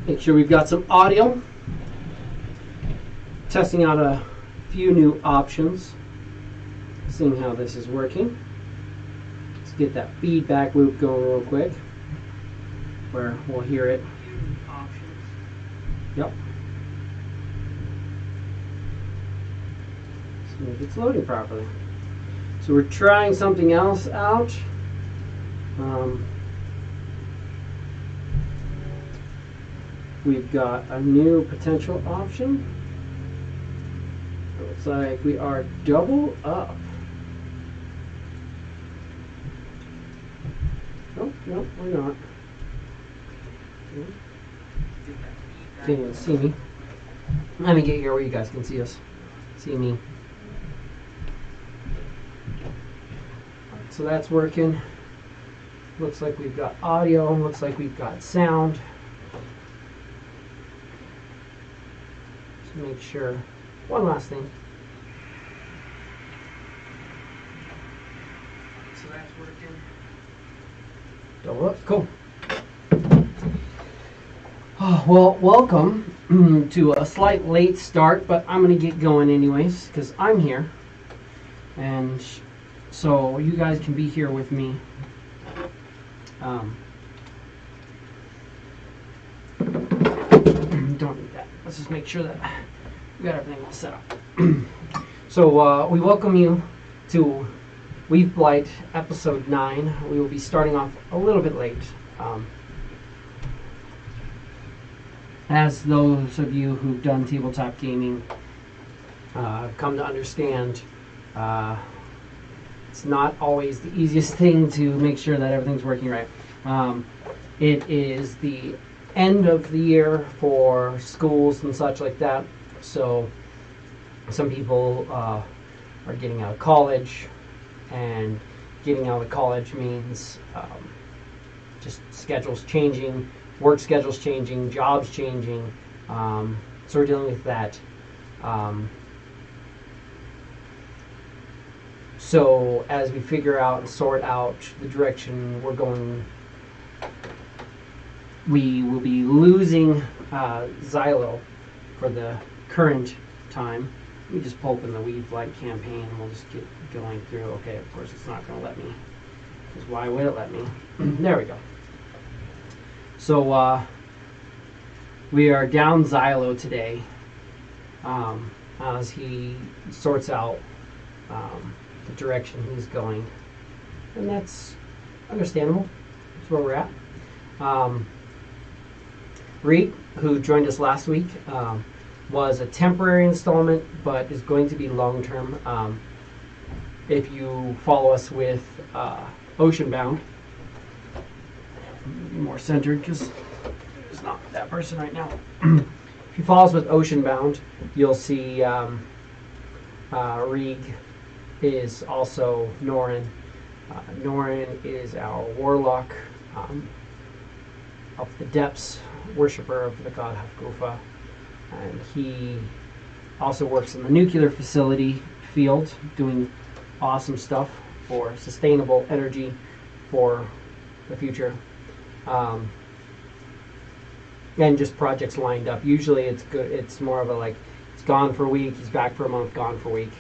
Make sure we've got some audio. Testing out a few new options. Seeing how this is working. Let's get that feedback loop going real quick, where we'll hear it. Yep. See if it's loading properly. So we're trying something else out. We've got a new potential option. It looks like we are double up. Oh, no, we're not. Can't even see me. Let me get here where you guys can see us. See me. Right, so that's working. Looks like we've got audio. Looks like we've got sound. Make sure. One last thing. So that's working. Double up. Cool. Oh, well, welcome to a slight late start, but I'm going to get going anyways because I'm here. And so you guys can be here with me. Don't need that. Let's just make sure that we got everything all set up. So we welcome you to Weave-Blight episode 9. We will be starting off a little bit late. As those of you who've done tabletop gaming come to understand, it's not always the easiest thing to make sure that everything's working right. It is the end of the year for schools and such like that, so some people are getting out of college, and getting out of college means just schedules changing, work schedules changing, jobs changing, so we're dealing with that. So as we figure out and sort out the direction we're going, we will be losing Xylo for the current time. We just pull open the Weave-Blight campaign and we'll just get going through. Okay, of course it's not going to let me, because why would it let me? There we go. So we are down Xylo today as he sorts out the direction he's going, and that's understandable. That's where we're at. Reed, who joined us last week, was a temporary installment, but is going to be long-term. If you follow us with Oceanbound, be more centered because it's not that person right now. If you follow us with Oceanbound, you'll see Reed is also Norin. Norin is our warlock of the depths, worshipper of the god Hafgufa, and he also works in the nuclear facility field, doing awesome stuff for sustainable energy for the future, and just projects lined up. Usually it's good. It's more of a like, he's gone for a week, he's back for a month, gone for a week,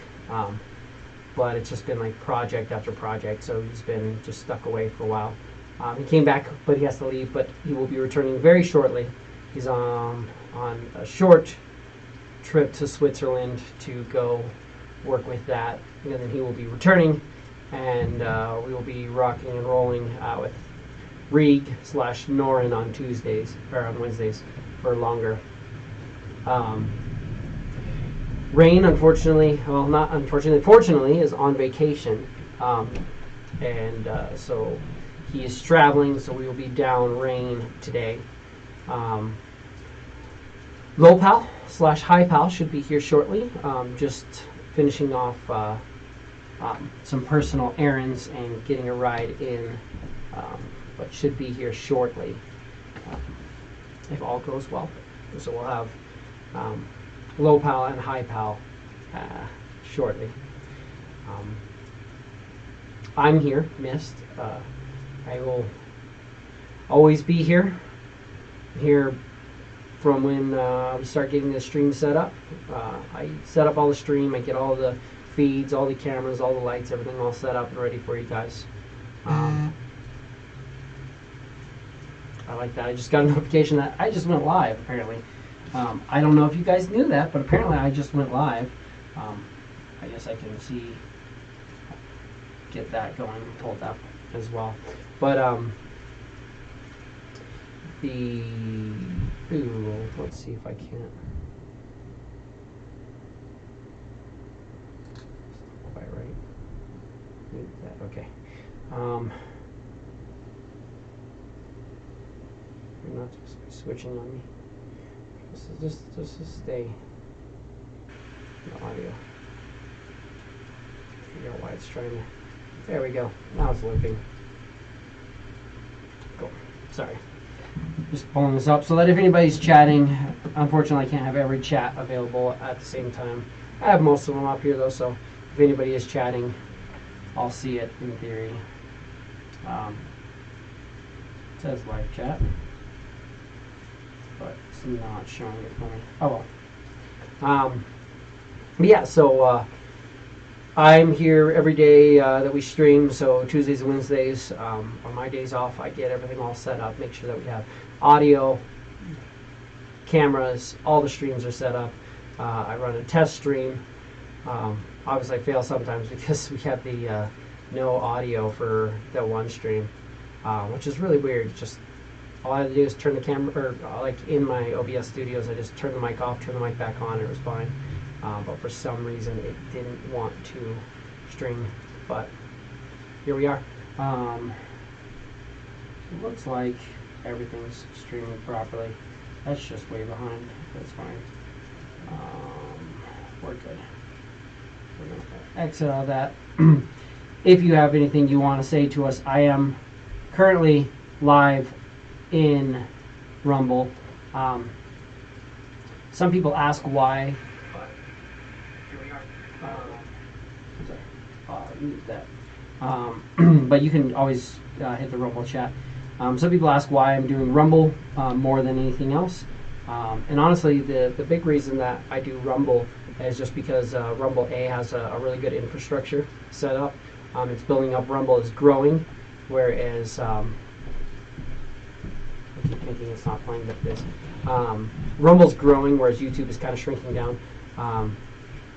but it's just been like project after project, so he's been just stuck away for a while. He came back, but he has to leave, but he will be returning very shortly. He's on a short trip to Switzerland to go work with that, and then he will be returning, and we will be rocking and rolling with Rig/Norin on Tuesdays or on Wednesdays for longer. Rain, unfortunately, well, not unfortunately, fortunately, is on vacation, and so he is traveling. So we will be down Rain today. Low Pal/High Pal should be here shortly. Just finishing off some personal errands and getting a ride in, but should be here shortly if all goes well. So we'll have Low Pal and High Pal shortly. I'm here, Mist. I will always be here from when we start getting the stream set up. I set up all the stream, I get all the feeds, all the cameras, all the lights, everything all set up and ready for you guys. I like that. I just got a notification that I just went live, apparently. I don't know if you guys knew that, but apparently I just went live. I guess I can get that going, pulled up as well. But let's see if I can't. Quite right. Need that. Okay. You're not supposed to be switching on me. Just stay. No audio. Figure out why it's trying to. There we go. Now it's looping. Cool. Sorry. Just pulling this up so that if anybody's chatting, unfortunately I can't have every chat available at the same time. I have most of them up here though, so if anybody is chatting, I'll see it in theory. It says live chat, but it's not showing it for me. Oh well. But yeah, so I'm here every day that we stream, so Tuesdays and Wednesdays. On my days off, I get everything all set up, make sure that we have audio, cameras, all the streams are set up. I run a test stream. Obviously, I fail sometimes because we have the no audio for that one stream, which is really weird. Just all I had to do is turn the camera, or like in my OBS studios, I just turned the mic off, turned the mic back on, and it was fine. But for some reason it didn't want to stream, but here we are. It looks like everything's streaming properly. That's just way behind. That's fine. We're good. We're going to exit out of that. If you have anything you want to say to us, I am currently live in Rumble. Some people ask why. Mute that. But you can always hit the Rumble chat. Some people ask why I'm doing Rumble more than anything else. And honestly, the big reason that I do Rumble is just because Rumble A has a really good infrastructure set up. It's building up. Rumble is growing, whereas I keep thinking it's not playing like this. Rumble's growing, whereas YouTube is kind of shrinking down.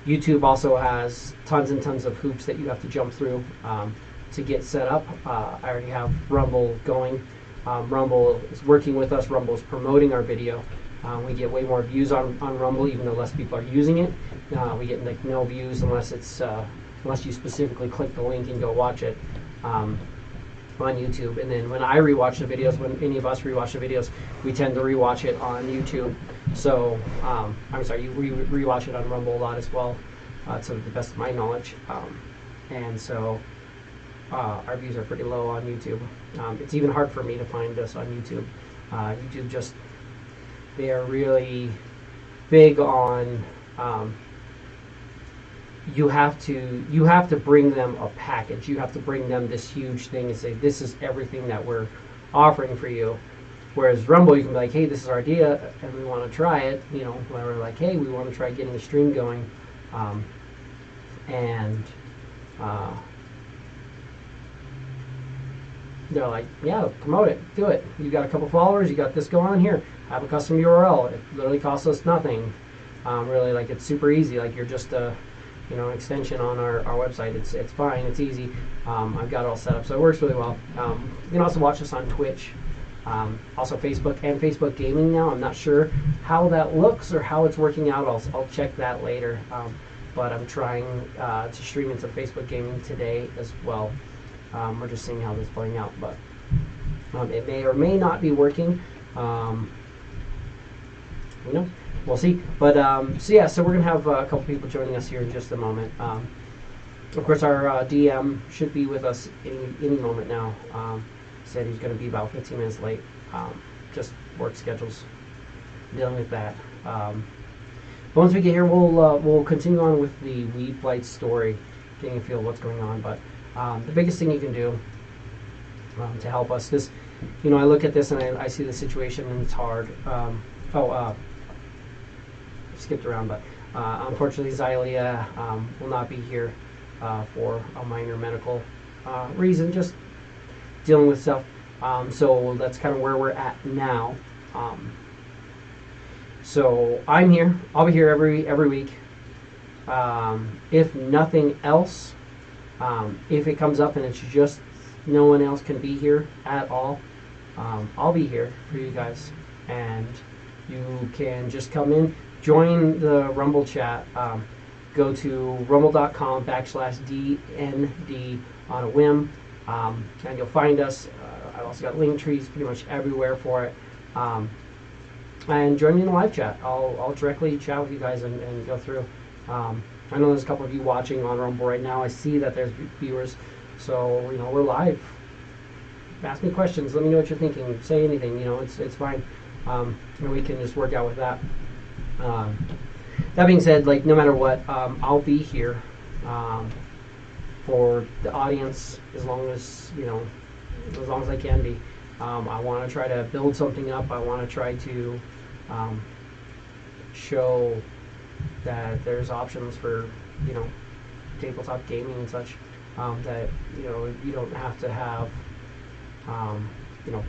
YouTube also has tons and tons of hoops that you have to jump through to get set up. I already have Rumble going. Rumble is working with us. Rumble is promoting our video. We get way more views on Rumble, even though less people are using it. We get like no views unless it's unless you specifically click the link and go watch it on YouTube. And then when I rewatch the videos, when any of us rewatch the videos, we tend to rewatch it on YouTube. So I'm sorry, you rewatch it on Rumble a lot as well, to the best of my knowledge. And so our views are pretty low on YouTube. It's even hard for me to find us on YouTube. YouTube just, they are really big on you have to bring them a package. You have to bring them this huge thing and say, this is everything that we're offering for you. Whereas Rumble, you can be like, hey, this is our idea and we want to try it. You know, when we're like, hey, we want to try getting the stream going. They're like, yeah, promote it, do it. You got a couple followers, you got this going on here. Have a custom URL. It literally costs us nothing. Really, like, it's super easy. Like, you're just an extension on our website. It's fine. It's easy. I've got it all set up, so it works really well. You can also watch us on Twitch, also Facebook and Facebook Gaming now. I'm not sure how that looks or how it's working out. I'll check that later. But I'm trying to stream into Facebook Gaming today as well. We're just seeing how this is playing out, but it may or may not be working. We'll see. But so we're gonna have a couple people joining us here in just a moment. Of course, our DM should be with us any moment now. Said he's gonna be about 15 minutes late. Just work schedules, dealing with that. But once we get here, we'll continue on with the Weave-Blight story, getting a feel of what's going on. But the biggest thing you can do to help us, because I look at this and I see the situation and it's hard. Skipped around, but unfortunately Xylia will not be here for a minor medical reason, just dealing with stuff. So that's kind of where we're at now. So I'm here. I'll be here every week. If nothing else, if it comes up and it's just no one else can be here at all, I'll be here for you guys, and you can just come in. Join the Rumble chat. Go to rumble.com/DND on a whim, and you'll find us. I've also got link trees pretty much everywhere for it. And join me in the live chat. I'll directly chat with you guys and go through. I know there's a couple of you watching on Rumble right now. I see that there's viewers, so we're live. Ask me questions. Let me know what you're thinking. Say anything. It's fine. And we can just work out with that. That being said, no matter what, I'll be here for the audience as long as I can be. I want to try to build something up. I want to try to show that there's options for tabletop gaming and such. That you don't have to have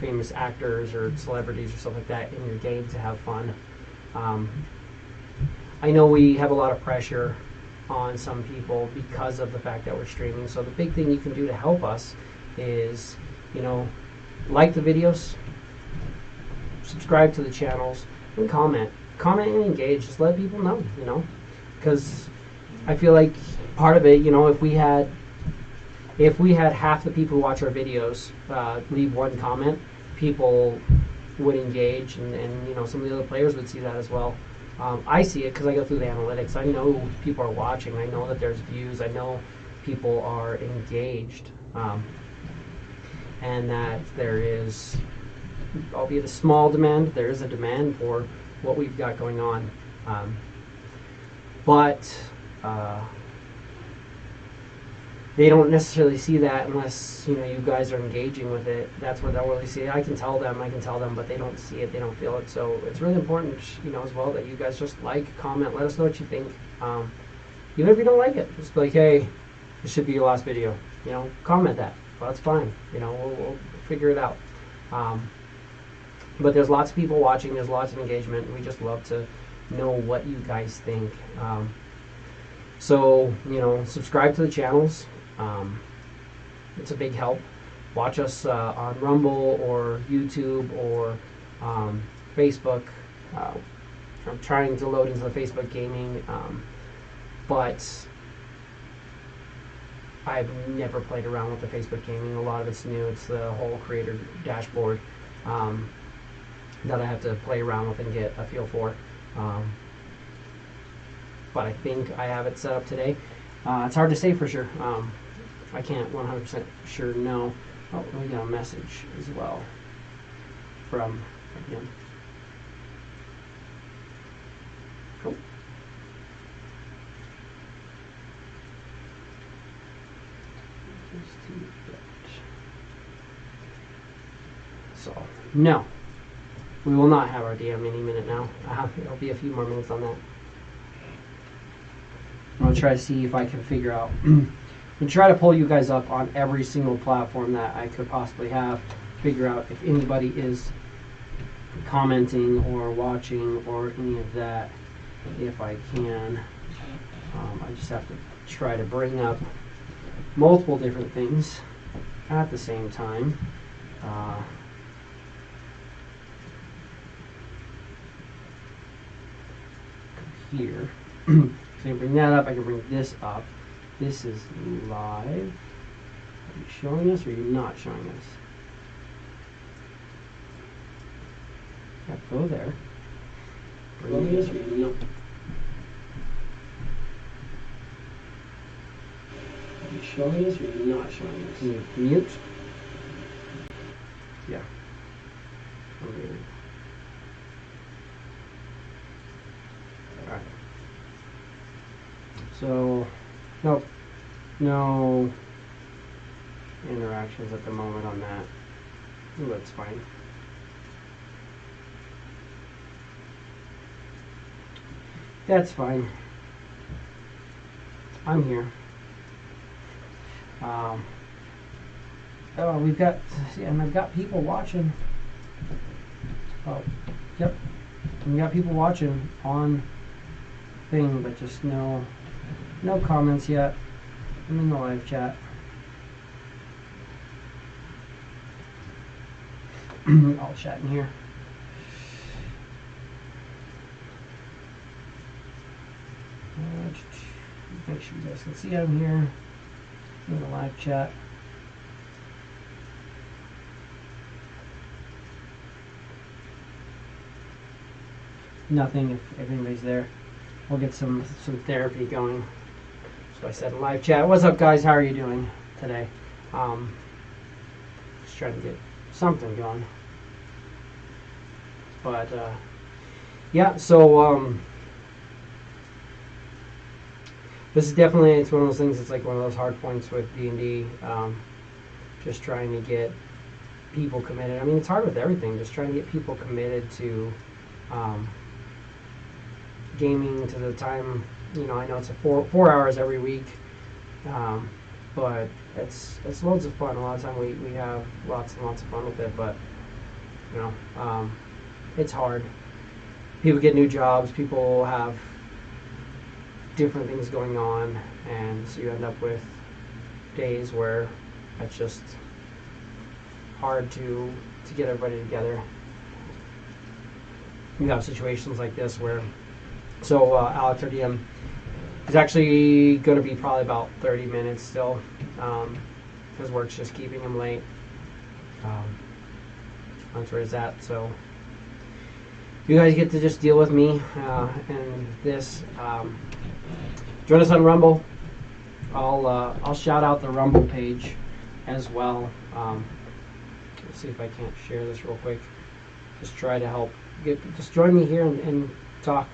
famous actors or celebrities or stuff like that in your game to have fun. I know we have a lot of pressure on some people because of the fact that we're streaming. So the big thing you can do to help us is, like the videos, subscribe to the channels, and comment. Comment and engage. Just let people know, because I feel like part of it, if we had half the people who watch our videos leave one comment, people would engage, and some of the other players would see that as well. I see it because I go through the analytics. I know people are watching. I know that there's views. I know people are engaged, and that there is, albeit a small demand, there is a demand for what we've got going on. But they don't necessarily see that unless you guys are engaging with it. That's where they'll really see it. I can tell them, but they don't see it, they don't feel it. So it's really important, as well, that you guys just like, comment, let us know what you think. Even if you don't like it, just be like, hey, this should be your last video. Comment that. Well, that's fine. We'll figure it out. But there's lots of people watching. There's lots of engagement. We just love to know what you guys think. So subscribe to the channels. It's a big help. Watch us on Rumble or YouTube or Facebook. I'm trying to load into the Facebook Gaming, but I've never played around with the Facebook Gaming. A lot of it's new. It's the whole creator dashboard that I have to play around with and get a feel for. But I think I have it set up today. It's hard to say for sure. I can't 100% sure know. Oh, we got a message as well from him. Cool. So, no. We will not have our DM any minute now. It'll be a few more minutes on that. I'm going to try to see if I can figure out. I'm try to pull you guys up on every single platform that I could possibly have. Figure out if anybody is commenting or watching or any of that, if I can. I just have to try to bring up multiple different things at the same time. Here. So I can bring that up, I can bring this up. This is live. Are you showing us or are you not showing us? Yeah, go there. Bring this or you not? Are you showing us or are you not showing us? Can you mute? Yeah. Okay. Alright. So, nope. No interactions at the moment on that. Ooh, that's fine. That's fine. I'm here. Oh, we've got, and I've got people watching. Oh, yep. We got people watching on thing, but just no comments yet. I'm in the live chat. I'll chat in here. Make sure you guys can see I'm here in the live chat. Nothing if anybody's there. We'll get some therapy going. So I said in live chat, what's up guys, how are you doing today? Just trying to get something going. But yeah, so this is definitely, it's one of those things, it's like one of those hard points with D&D, just trying to get people committed. I mean, it's hard with everything, just trying to get people committed to gaming to the time. You know, I know it's a 4 hours every week, but it's loads of fun. A lot of time we have lots and lots of fun with it, but you know, it's hard. People get new jobs, people have different things going on, and so you end up with days where it's just hard to get everybody together. We have situations like this where, so Alex, our DM, is actually going to be probably about 30 minutes still, because work's just keeping him late. That's where he's at. So you guys get to just deal with me and this. Join us on Rumble. I'll shout out the Rumble page as well. Let's see if I can't share this real quick. Just try to help. Just join me here and talk.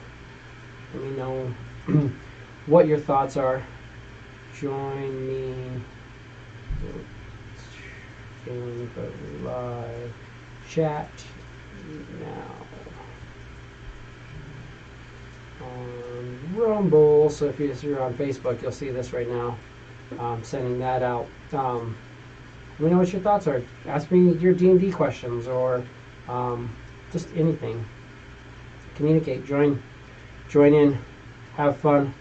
Let me know what your thoughts are. Join me in the live chat now on Rumble. So if you're on Facebook, you'll see this right now. I'm sending that out. Let me know what your thoughts are. Ask me your D&D questions or just anything. Communicate. Join in. Have fun.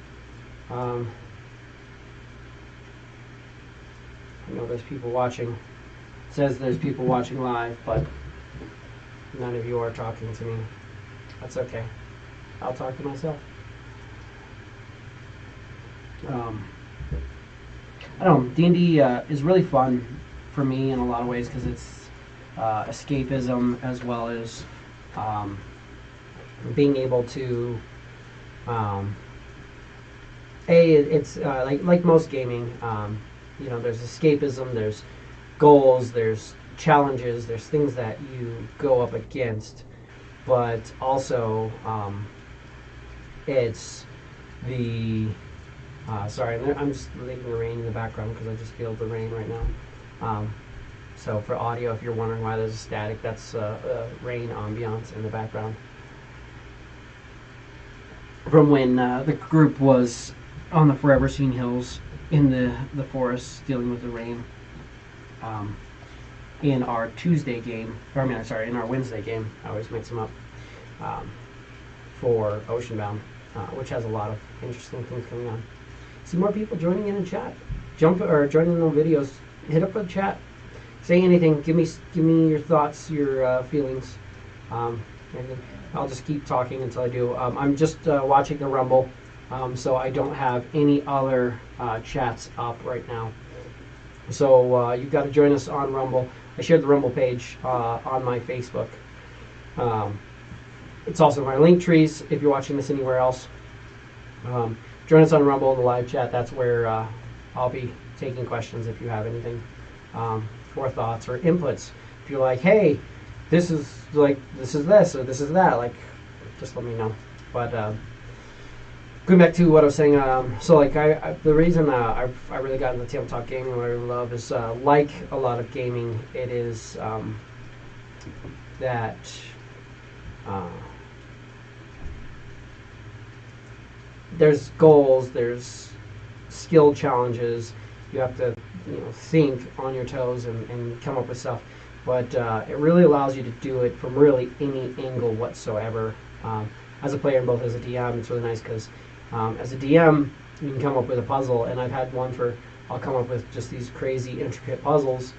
I know there's people watching. It says there's people watching live, but none of you are talking to me. That's okay. I'll talk to myself. I don't know. D&D is really fun for me in a lot of ways because it's escapism as well as being able to it's like most gaming, you know, there's escapism, there's goals, there's challenges, there's things that you go up against, but also it's the sorry, I'm just leaving the rain in the background because I just feel the rain right now. So for audio, if you're wondering why there's a static, that's rain ambiance in the background from when the group was on the Forever Scene Hills in the forest dealing with the rain. In our Tuesday game, or in our Wednesday game, I always mix them up, for Oceanbound. which has a lot of interesting things coming on. See more people joining in chat. Jump or join in on videos. Hit up a chat. Say anything. Give me your thoughts, your feelings. And I'll just keep talking until I do. I'm just watching the Rumble, so I don't have any other chats up right now. So you've got to join us on Rumble. I shared the Rumble page on my Facebook. It's also in my link trees if you're watching this anywhere else. Join us on Rumble in the live chat. That's where I'll be taking questions if you have anything, or thoughts or inputs. If you're like, hey, this is this or this is that, like, just let me know. But going back to what I was saying, so like the reason I really got into tabletop gaming, what I really love is like a lot of gaming, it is that there's goals, there's skill challenges. You have to think on your toes and come up with stuff. But it really allows you to do it from really any angle whatsoever. As a player and both as a DM, it's really nice because as a DM, you can come up with a puzzle, and I've had one for, I'll come up with just these crazy intricate puzzles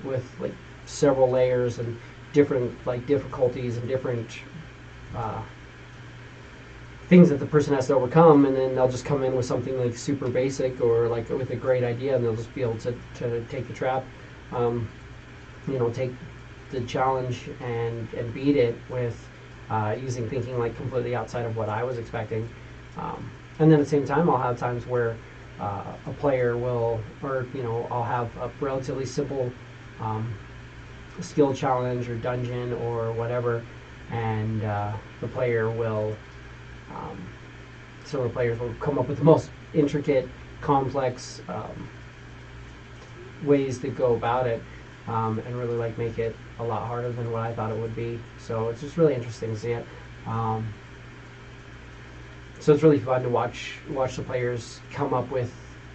with like several layers and different like difficulties and different things that the person has to overcome, and then they'll just come in with something like super basic or like with a great idea, and they'll just be able to take the trap, take the challenge and beat it with using thinking like completely outside of what I was expecting. And then at the same time, I'll have times where a player will, or I'll have a relatively simple skill challenge or dungeon or whatever, and the player will, some of the players will come up with the most intricate, complex ways to go about it, and really like make it a lot harder than what I thought it would be. So it's just really interesting to see it. So it's really fun to watch the players come up with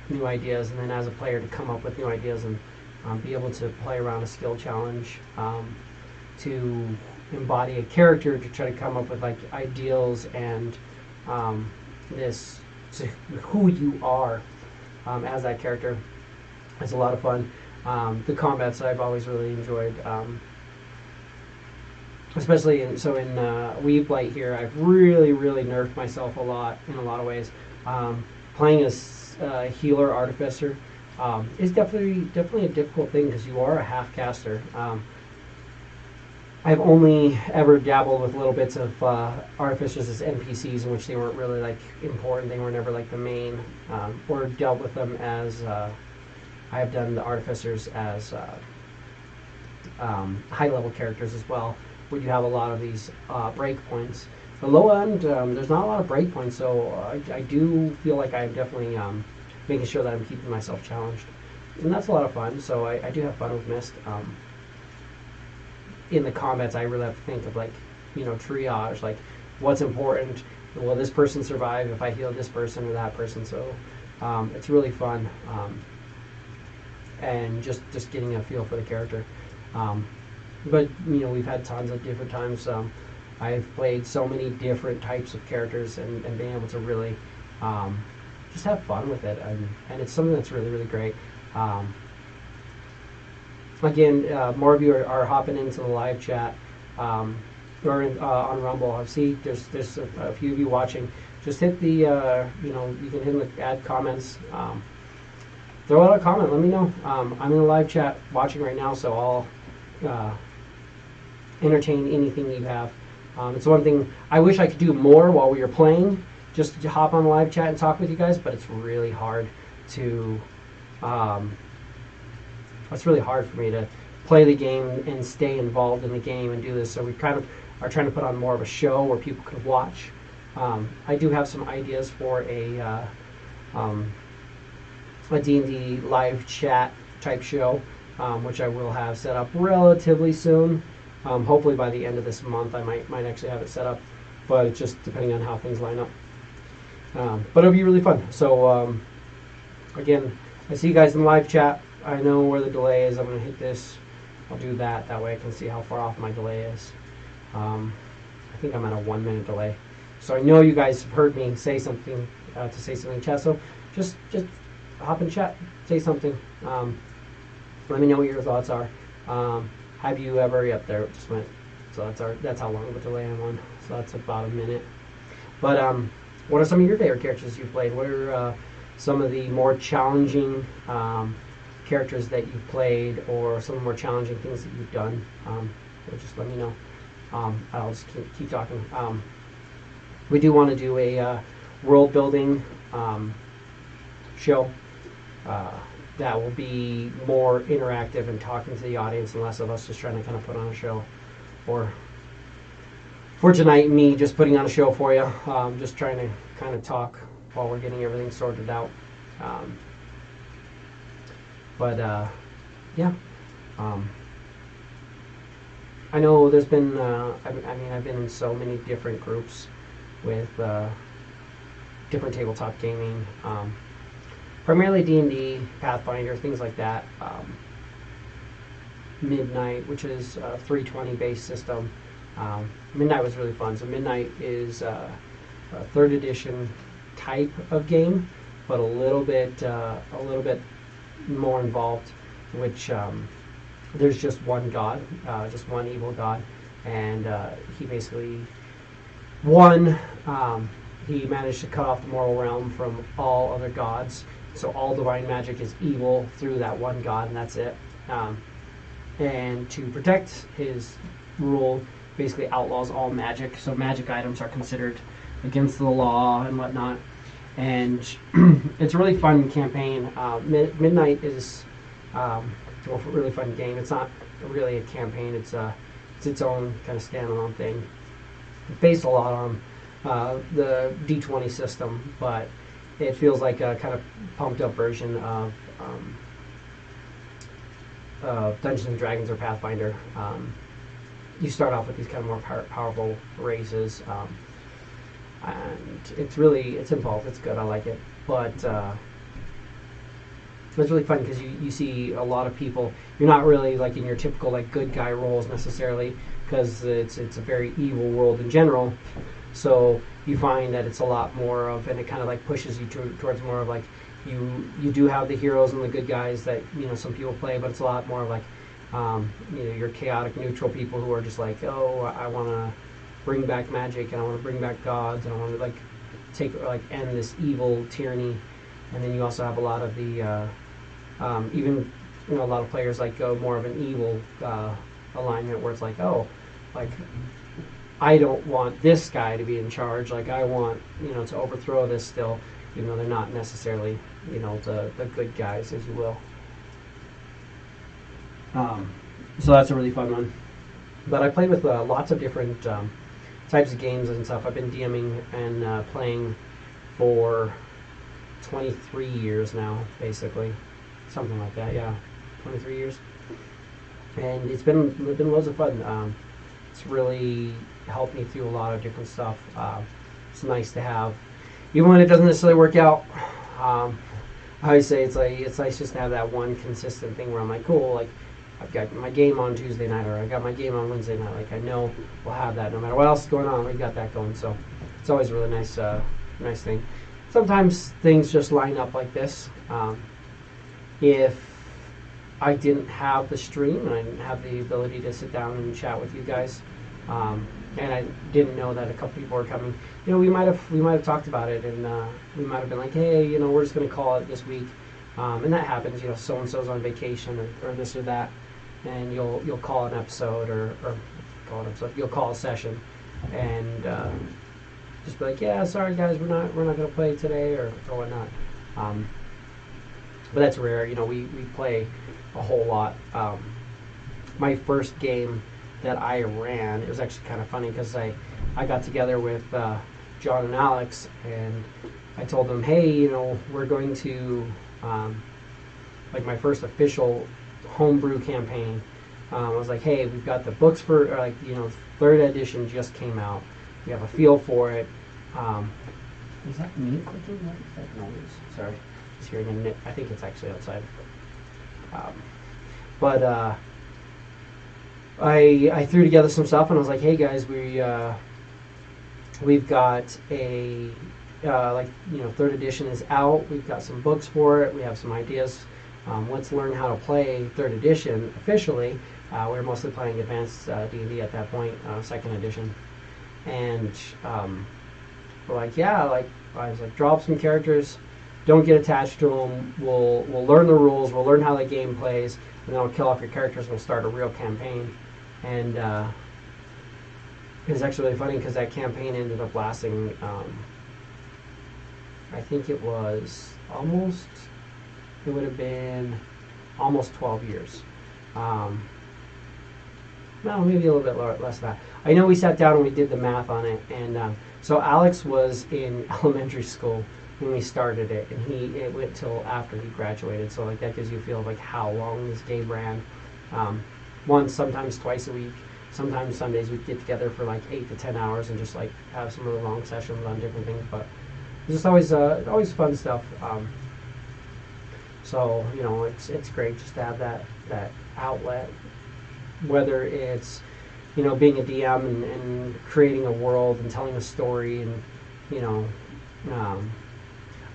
new ideas, and then as a player to come up with new ideas and be able to play around a skill challenge, to embody a character, to try to come up with like ideals and this to who you are as that character. It's a lot of fun. The combats I've always really enjoyed, especially in Weave-Blight here. I've really nerfed myself a lot in a lot of ways. Playing as healer artificer is definitely a difficult thing because you are a half caster. I've only ever dabbled with little bits of artificers as NPCs, in which they weren't really like important. They were never like the main, or dealt with them as I have done the artificers as high level characters as well, where you have a lot of these breakpoints. The low end, there's not a lot of breakpoints, so I do feel like I'm definitely making sure that I'm keeping myself challenged, and that's a lot of fun. So I do have fun with Mist. In the combats, I really have to think of like, triage, like what's important. Will this person survive if I heal this person or that person? So it's really fun, and just getting a feel for the character. But we've had tons of different times. I've played so many different types of characters and being able to really just have fun with it, and it's something that's really great. Again, more of you are hopping into the live chat, or on Rumble. I see there's a few of you watching. Just hit the you can hit the add comments. Throw out a comment. Let me know. I'm in the live chat watching right now, so I'll entertain anything you have. It's one thing I wish I could do more while we were playing, just to hop on the live chat and talk with you guys, but it's really hard to. It's really hard for me to play the game and stay involved in the game and do this. So we kind of are trying to put on more of a show where people can watch. I do have some ideas for a D&D live chat type show, which I will have set up relatively soon. Hopefully by the end of this month I might actually have it set up, but it's just depending on how things line up. But it'll be really fun. So again, I see you guys in the live chat. I know where the delay is. I'm going to hit this. I'll do that. That way I can see how far off my delay is. I think I'm at a 1 minute delay. So I know you guys have heard me say something in chat. So just hop in chat, say something. Let me know what your thoughts are. Have you ever? Yep, there it just went. So that's how long of a delay I'm on. So that's about a minute. But what are some of your favorite characters you've played? What are some of the more challenging characters that you've played, or some of the more challenging things that you've done? Just let me know. I'll just keep talking. We do want to do a world building show that will be more interactive and talking to the audience, and less of us just trying to kind of put on a show. Or for tonight, me just putting on a show for you, just trying to kind of talk while we're getting everything sorted out. Yeah. I know there's been, I've been in so many different groups with different tabletop gaming, primarily D&D, Pathfinder, things like that. Midnight, which is a 320 based system. Midnight was really fun. So Midnight is a 3rd edition type of game, but a little bit more involved, which there's just one god, just one evil god, and he basically he managed to cut off the mortal realm from all other gods, so all divine magic is evil through that one god, and that's it. And to protect his rule, basically outlaws all magic, so magic items are considered against the law and whatnot. And it's a really fun campaign. Midnight is a really fun game. It's not really a campaign. It's its own kind of standalone thing. It's based a lot on the D20 system, but it feels like a kind of pumped up version of Dungeons and Dragons or Pathfinder. You start off with these kind of more powerful races, and it's involved. It's good. I like it, but it's really fun because you see a lot of people. You're not really like in your typical like good guy roles necessarily, because it's a very evil world in general. So you find that it's a lot more of, and it kind of like pushes you towards more of like you do have the heroes and the good guys that some people play, but it's a lot more like your chaotic neutral people who are just like, oh, I want to bring back magic and I want to bring back gods and I want to like end this evil tyranny. And then you also have a lot of the even a lot of players like go more of an evil alignment where it's like, oh, like I don't want this guy to be in charge, like I want to overthrow this still, even though they're not necessarily the good guys, as you will. So that's a really fun one. But I played with lots of different types of games and stuff. I've been DMing and playing for 23 years now, basically, something like that. Yeah, 23 years, and it's been loads of fun. It's really helped me through a lot of different stuff. It's nice to have, even when it doesn't necessarily work out. I always say it's nice just to have that one consistent thing where I'm like, cool, like I've got my game on Tuesday night, or I got my game on Wednesday night. Like I know we'll have that no matter what else is going on. We've got that going, so it's always a really nice thing. Sometimes things just line up like this. If I didn't have the stream and I didn't have the ability to sit down and chat with you guys, and I didn't know that a couple people were coming, we might have talked about it, and we might have been like, hey, we're just going to call it this week, and that happens. So and so's on vacation or this or that, and you'll call an episode or call an episode. You'll call a session, and just be like, yeah, sorry guys, we're not going to play today or whatnot. But that's rare. We play a whole lot. My first game that I ran, it was actually kind of funny because I got together with John and Alex, and I told them, hey, we're going to like my first official homebrew campaign. I was like, hey, we've got the books for 3rd edition just came out. We have a feel for it. Is that me clicking? What is that noise? Sorry, just hearing a nip. I think it's actually outside. But I threw together some stuff and I was like, hey guys, We've got a third edition is out. We've got some books for it. We have some ideas. Let's learn how to play third edition officially. We were mostly playing advanced D&D at that point, second edition, and we're like, yeah, like I was like, draw up some characters. Don't get attached to them. We'll learn the rules. We'll learn how the game plays, and then we'll kill off your characters and we'll start a real campaign. And it was actually really funny because that campaign ended up lasting. I think it was almost. It would have been almost 12 years. No, maybe a little bit less than that. I know we sat down and we did the math on it, and so Alex was in elementary school when we started it, and it went till after he graduated. So like that gives you a feel of like how long this game ran. Once, sometimes twice a week. Sometimes Sundays we'd get together for like 8 to 10 hours and just like have some really long sessions on different things. But it's just always fun stuff. So it's great just to have that outlet, whether it's being a DM and creating a world and telling a story, and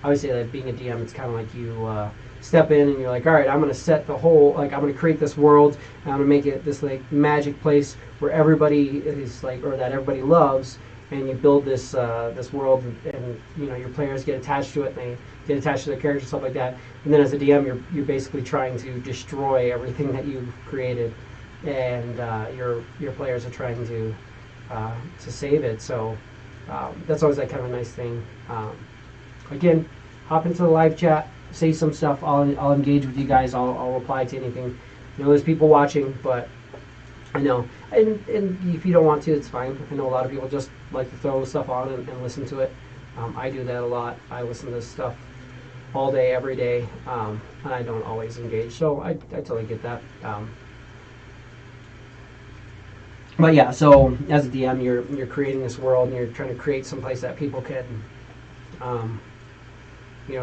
I would say that being a DM, it's kind of like you step in and you're like, all right, I'm going to set the whole, like I'm going to create this world, and I'm going to make it this like magic place where everybody is like, or that everybody loves, and you build this this world, and your players get attached to it, and they get attached to their characters and stuff like that. And then as a DM, you're basically trying to destroy everything that you've created, and your players are trying to save it. So that's always that kind of a nice thing. Again, hop into the live chat, say some stuff. I'll engage with you guys. I'll reply to anything. There's people watching, but I know, and if you don't want to, it's fine. I know a lot of people just like to throw stuff on and listen to it. I do that a lot. I listen to this stuff all day, every day, and I don't always engage. So I totally get that. But yeah, so as a DM, you're creating this world, and you're trying to create some place that people can,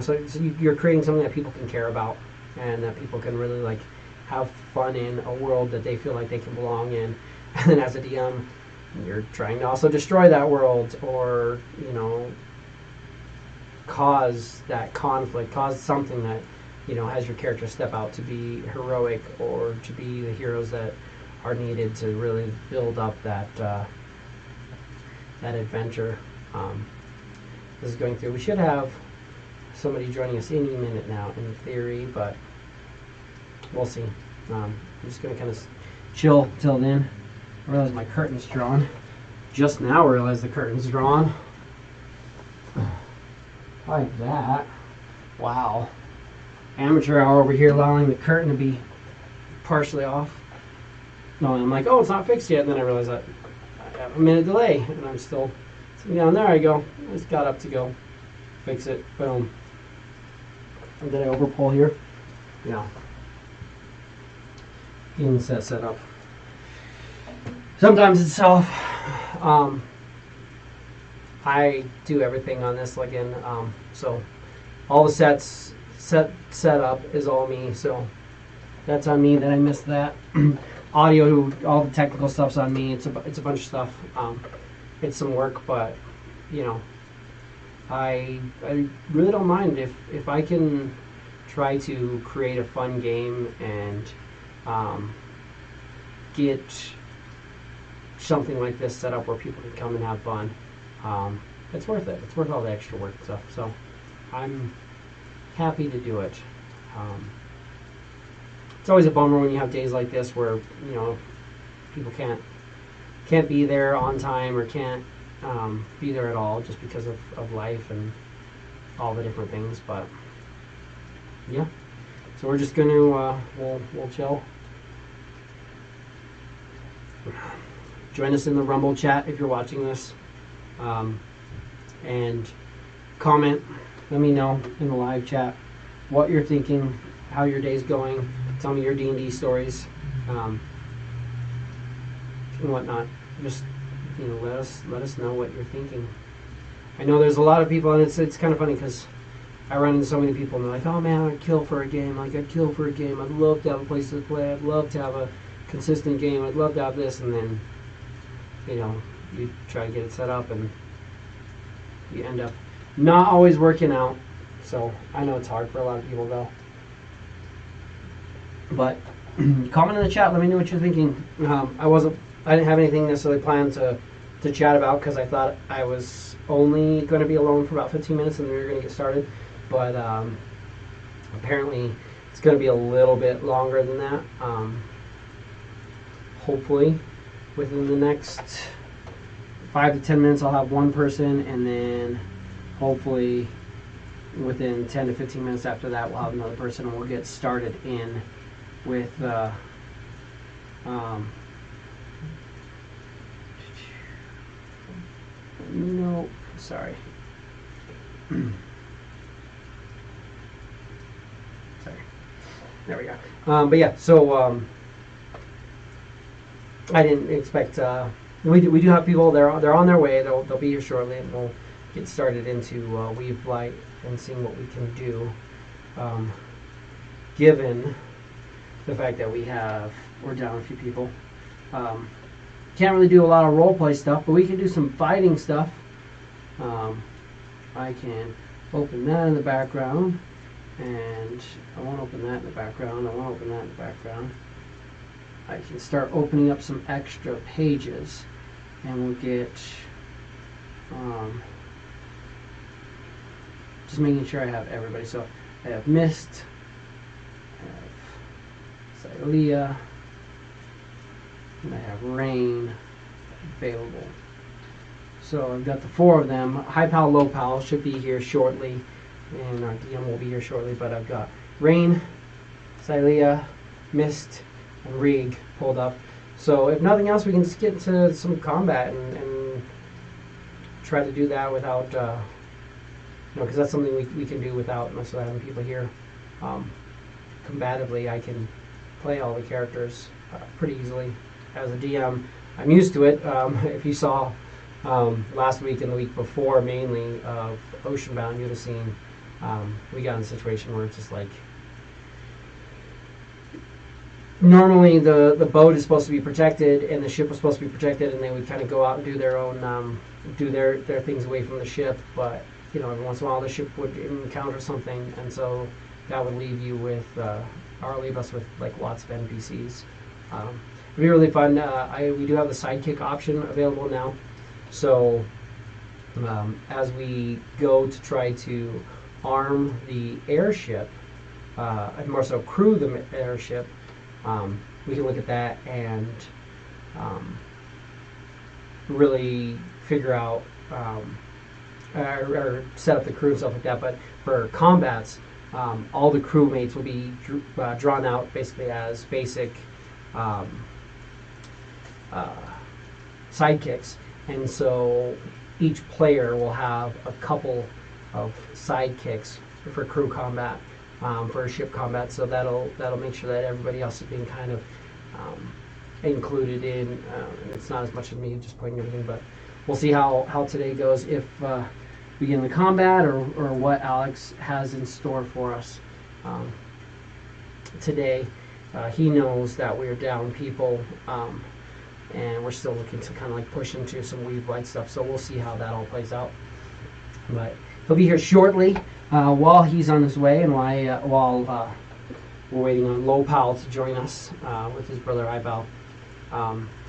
so you're creating something that people can care about, and that people can really like have fun in, a world that they feel like they can belong in. And then as a DM, you're trying to also destroy that world, or cause that conflict, cause something that has your character step out to be heroic, or to be the heroes that are needed to really build up that adventure. This is going through. We should have somebody joining us any minute now, in theory, but we'll see. I'm just going to kind of chill till then. I realize my curtain's drawn. Just now I realize the curtain's drawn. Like that. Wow. Amateur hour over here, allowing the curtain to be partially off. No, I'm like, oh, it's not fixed yet. And then I realize that I have a minute delay, and I'm still sitting down. There I go. I just got up to go fix it. Boom. And did I overpull here? Yeah. Getting set up. Sometimes it's tough. I do everything on this again. So all the set up is all me. So that's on me that I missed that. Audio, all the technical stuff's on me. It's a bunch of stuff. It's some work, but I really don't mind if I can try to create a fun game and get something like this set up where people can come and have fun. It's worth it. It's worth all the extra work and stuff. So I'm happy to do it. It's always a bummer when you have days like this where people can't be there on time, or can't be there at all, just because of life and all the different things. But yeah, so we're just gonna we'll chill. Join us in the Rumble chat if you're watching this, and comment. Let me know in the live chat what you're thinking, how your day's going. Tell me your D&D stories, and whatnot. Just let us know what you're thinking. I know there's a lot of people, and it's kind of funny because I run into so many people, and they're like, "Oh man, I'd kill for a game. I'd kill for a game. I'd love to have a place to play. I'd love to have a consistent game. I'd love to have this." And then you try to get it set up, and you end up not always working out. So I know it's hard for a lot of people though. But comment in the chat. Let me know what you're thinking. I didn't have anything necessarily planned to chat about because I thought I was only going to be alone for about 15 minutes and then we were going to get started. But apparently it's going to be a little bit longer than that. Hopefully within the next 5 to 10 minutes I'll have one person, and then hopefully within 10 to 15 minutes after that we'll have another person, and we'll get started in with no, sorry. Sorry. There we go. But yeah, so I didn't expect. We do have people. They're on their way. They'll be here shortly, and we'll get started into Weave-Blight and seeing what we can do. Given the fact that we're down a few people. Can't really do a lot of role play stuff, but we can do some fighting stuff. I can open that in the background, and I won't open that in the background. I won't open that in the background. I can start opening up some extra pages, and we'll get just making sure I have everybody. So I have Mist, I have Xylea, and I have Rain available. So I've got the 4 of them. High Pal, Low Pal should be here shortly, and our DM will be here shortly, but I've got Rain, Xylea, Mist, and Rig pulled up. So if nothing else, we can just get into some combat and try to do that without, because that's something we can do without necessarily having people here. Combatively, I can play all the characters pretty easily. As a DM, I'm used to it. If you saw last week and the week before, mainly of Oceanbound, you'd have seen we got in a situation where it's just like, normally the boat is supposed to be protected and the ship was supposed to be protected, and they would kind of go out and do their own do their things away from the ship. But every once in a while the ship would encounter something, and so that would leave you with leave us with like lots of NPCs. It'd be really fun. We do have the sidekick option available now, so as we go to try to arm the airship, and more so crew the airship, we can look at that and really figure out or set up the crew and stuff like that. But for combats, all the crewmates will be drawn out basically as basic sidekicks, and so each player will have a couple of sidekicks for crew combat, for ship combat. So that'll make sure that everybody else is being kind of included in. And it's not as much of me just playing everything, but we'll see how today goes. If we get in the combat or what Alex has in store for us today. He knows that we're down people, and we're still looking to kind of like push into some Weave-Blight stuff. So we'll see how that all plays out. But he'll be here shortly while he's on his way, and while we're waiting on Low Pal to join us with his brother High Pal.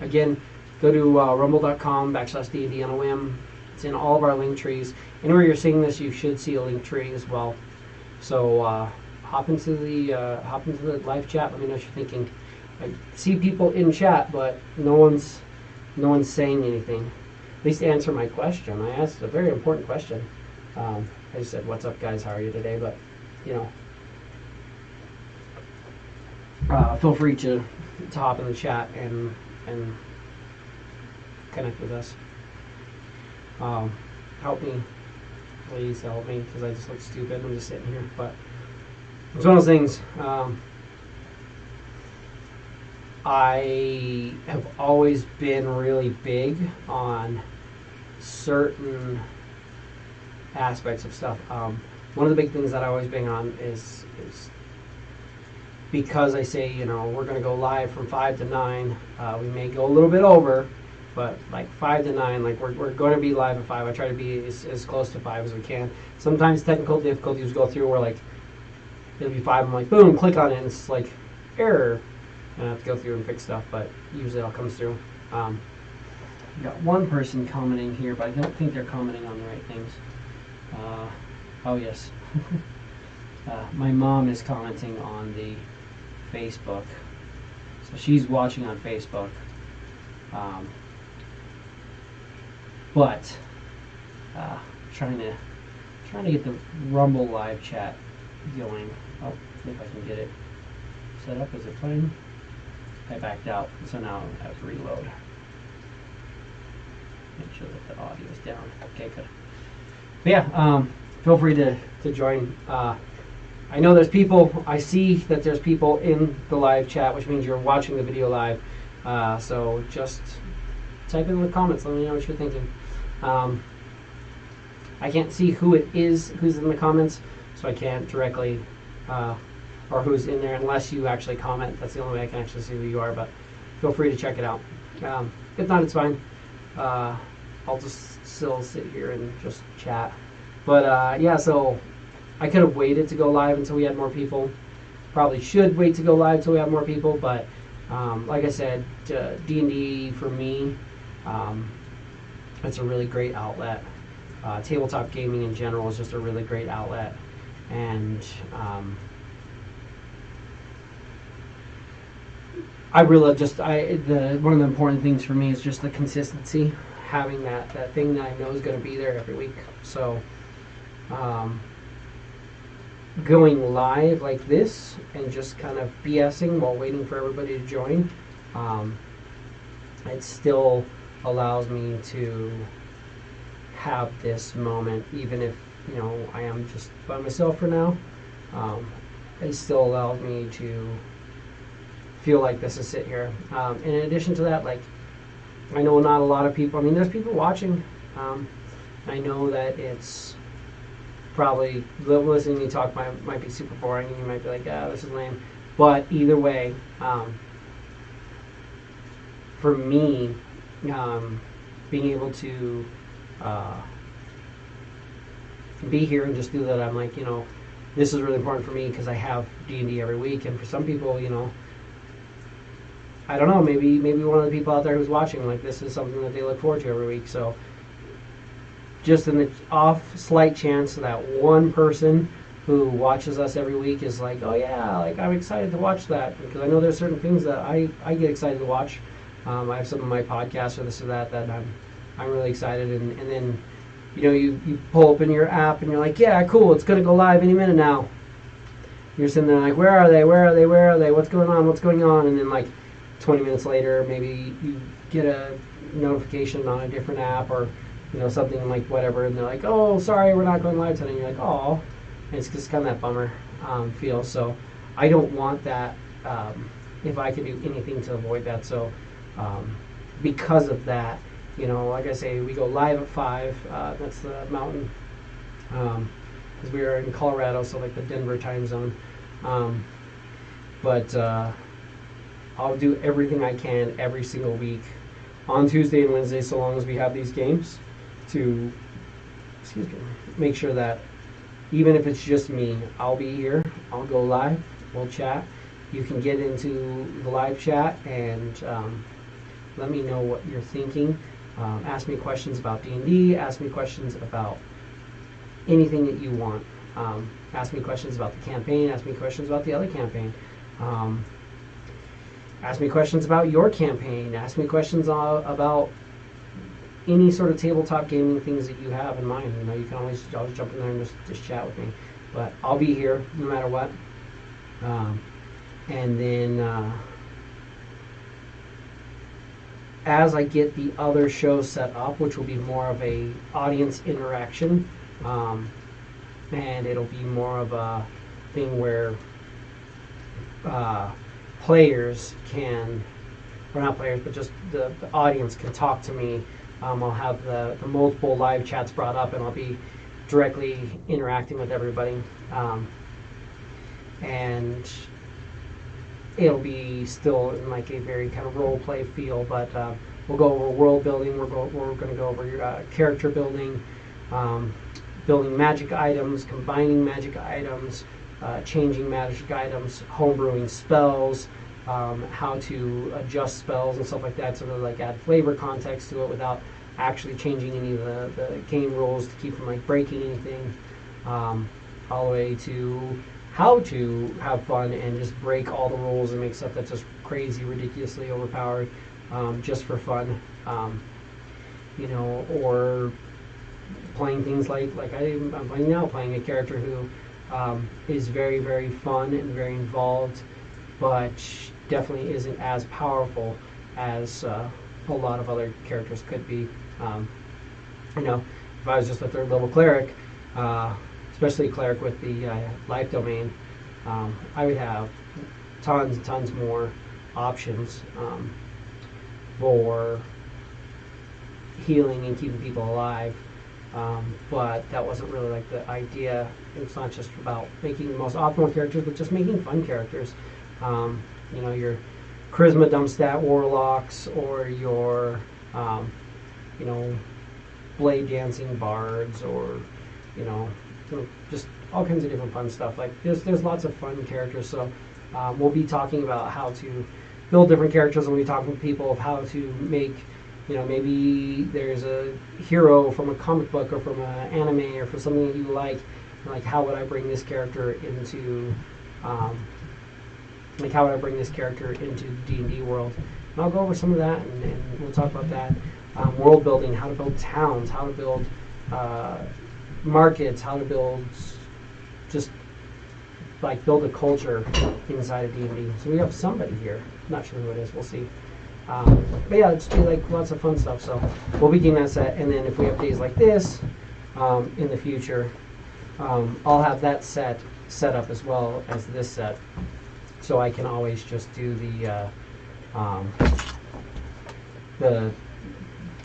Again, go to rumble.com/D&D on a whim. It's in all of our link trees. Anywhere you're seeing this, you should see a link tree as well. So hop into the live chat. Let me know what you're thinking. I see people in chat, but no one's saying anything. At least answer my question. I asked a very important question. I just said, "What's up, guys? How are you today?" But feel free to hop in the chat and connect with us. Help me, please help me, because I just look stupid. I'm just sitting here, but it's one of those things. I have always been really big on certain aspects of stuff. One of the big things that I always bang on is because I say, we're going to go live from 5 to 9. We may go a little bit over, but like 5 to 9, like we're going to be live at 5. I try to be as close to 5 as we can. Sometimes technical difficulties go through where like it'll be 5, I'm like, boom, click on it, and it's like error, and I have to go through and fix stuff, but usually it all comes through. We got one person commenting here, but I don't think they're commenting on the right things. Oh yes. My mom is commenting on the Facebook, so she's watching on Facebook. But trying to get the Rumble live chat going. Oh, if I can get it set up. Is it playing? I backed out, so now I have to reload. Make sure that the audio is down. Okay, good. But yeah, feel free to join. I know there's people, I see that there's people in the live chat, which means you're watching the video live. So just type in the comments, let me know what you're thinking. I can't see who it is who's in the comments, so I can't directly, or who's in there unless you actually comment. That's the only way I can actually see who you are, but feel free to check it out. If not, it's fine. I'll just still sit here and just chat. But yeah, so I could have waited to go live until we had more people. Probably should wait to go live until we have more people, but like I said, D&D for me, it's a really great outlet. Tabletop gaming in general is just a really great outlet, and I really just one of the important things for me is just the consistency, having that thing that I know is going to be there every week. So going live like this and just kind of BSing while waiting for everybody to join, it still allows me to have this moment, even if I am just by myself for now. It still allows me to feel like this is sit here. In addition to that, like, I know not a lot of people, I mean, there's people watching. I know that it's probably, listening to me talk might be super boring, and you might be like, this is lame. But either way, for me, being able to be here and just do that, I'm like, this is really important for me because I have D&D every week. And for some people, I don't know, maybe one of the people out there who's watching, like, this is something that they look forward to every week. So just in the off slight chance that one person who watches us every week is like, oh yeah, like, I'm excited to watch that, because I know there's certain things that I get excited to watch. I have some of my podcasts or this or that I'm really excited, and then you pull open your app and you're like, yeah, cool, it's gonna go live any minute now. You're sitting there like, where are they, what's going on, and then like 20 minutes later, maybe you get a notification on a different app, or something like whatever, and they're like, oh, sorry, we're not going live today. And you're like, oh, and it's just kind of that bummer feel. So I don't want that, if I could do anything to avoid that. So because of that, like I say, we go live at 5. That's the mountain, because we are in Colorado, so like the Denver time zone. But I'll do everything I can every single week on Tuesday and Wednesday, so long as we have these games, to make sure that even if it's just me, I'll be here, I'll go live, we'll chat. You can get into the live chat and let me know what you're thinking. Ask me questions about D&D, ask me questions about anything that you want. Ask me questions about the campaign, ask me questions about the other campaign. Ask me questions about your campaign. Ask me questions about any sort of tabletop gaming things that you have in mind. You can always jump in there and just chat with me. But I'll be here no matter what. And then as I get the other shows set up, which will be more of a audience interaction, and it'll be more of a thing where players can, or not players, but just the audience can talk to me. I'll have the multiple live chats brought up, and I'll be directly interacting with everybody. And it'll be still in like a very kind of role play feel, but we'll go over world building. We're going to go over character building, building magic items, combining magic items, changing magic items, homebrewing spells, how to adjust spells and stuff like that, so to like add flavor context to it without actually changing any of the game rules to keep from like breaking anything, all the way to how to have fun and just break all the rules and make stuff that's just crazy, ridiculously overpowered, just for fun, or playing things like I'm playing now, playing a character who is very, very fun and very involved, but definitely isn't as powerful as a lot of other characters could be. If I was just a third level cleric, especially a cleric with the life domain, I would have tons and tons more options for healing and keeping people alive. But that wasn't really like the idea. It's not just about making the most optimal characters, but just making fun characters. Your charisma dump stat warlocks, or your blade dancing bards, or just all kinds of different fun stuff. Like there's lots of fun characters. So we'll be talking about how to build different characters, and we'll be talking to people of how to make. Maybe there's a hero from a comic book or from an anime or from something that you like how would I bring this character into, how would I bring this character into D&D world? And I'll go over some of that, and we'll talk about that. World building, how to build towns, how to build markets, how to build build a culture inside of D&D. So we have somebody here. Not sure who it is. We'll see. But yeah, it's lots of fun stuff. So we'll begin that set, and then if we have days like this in the future, I'll have that set up as well as this set, so I can always just do the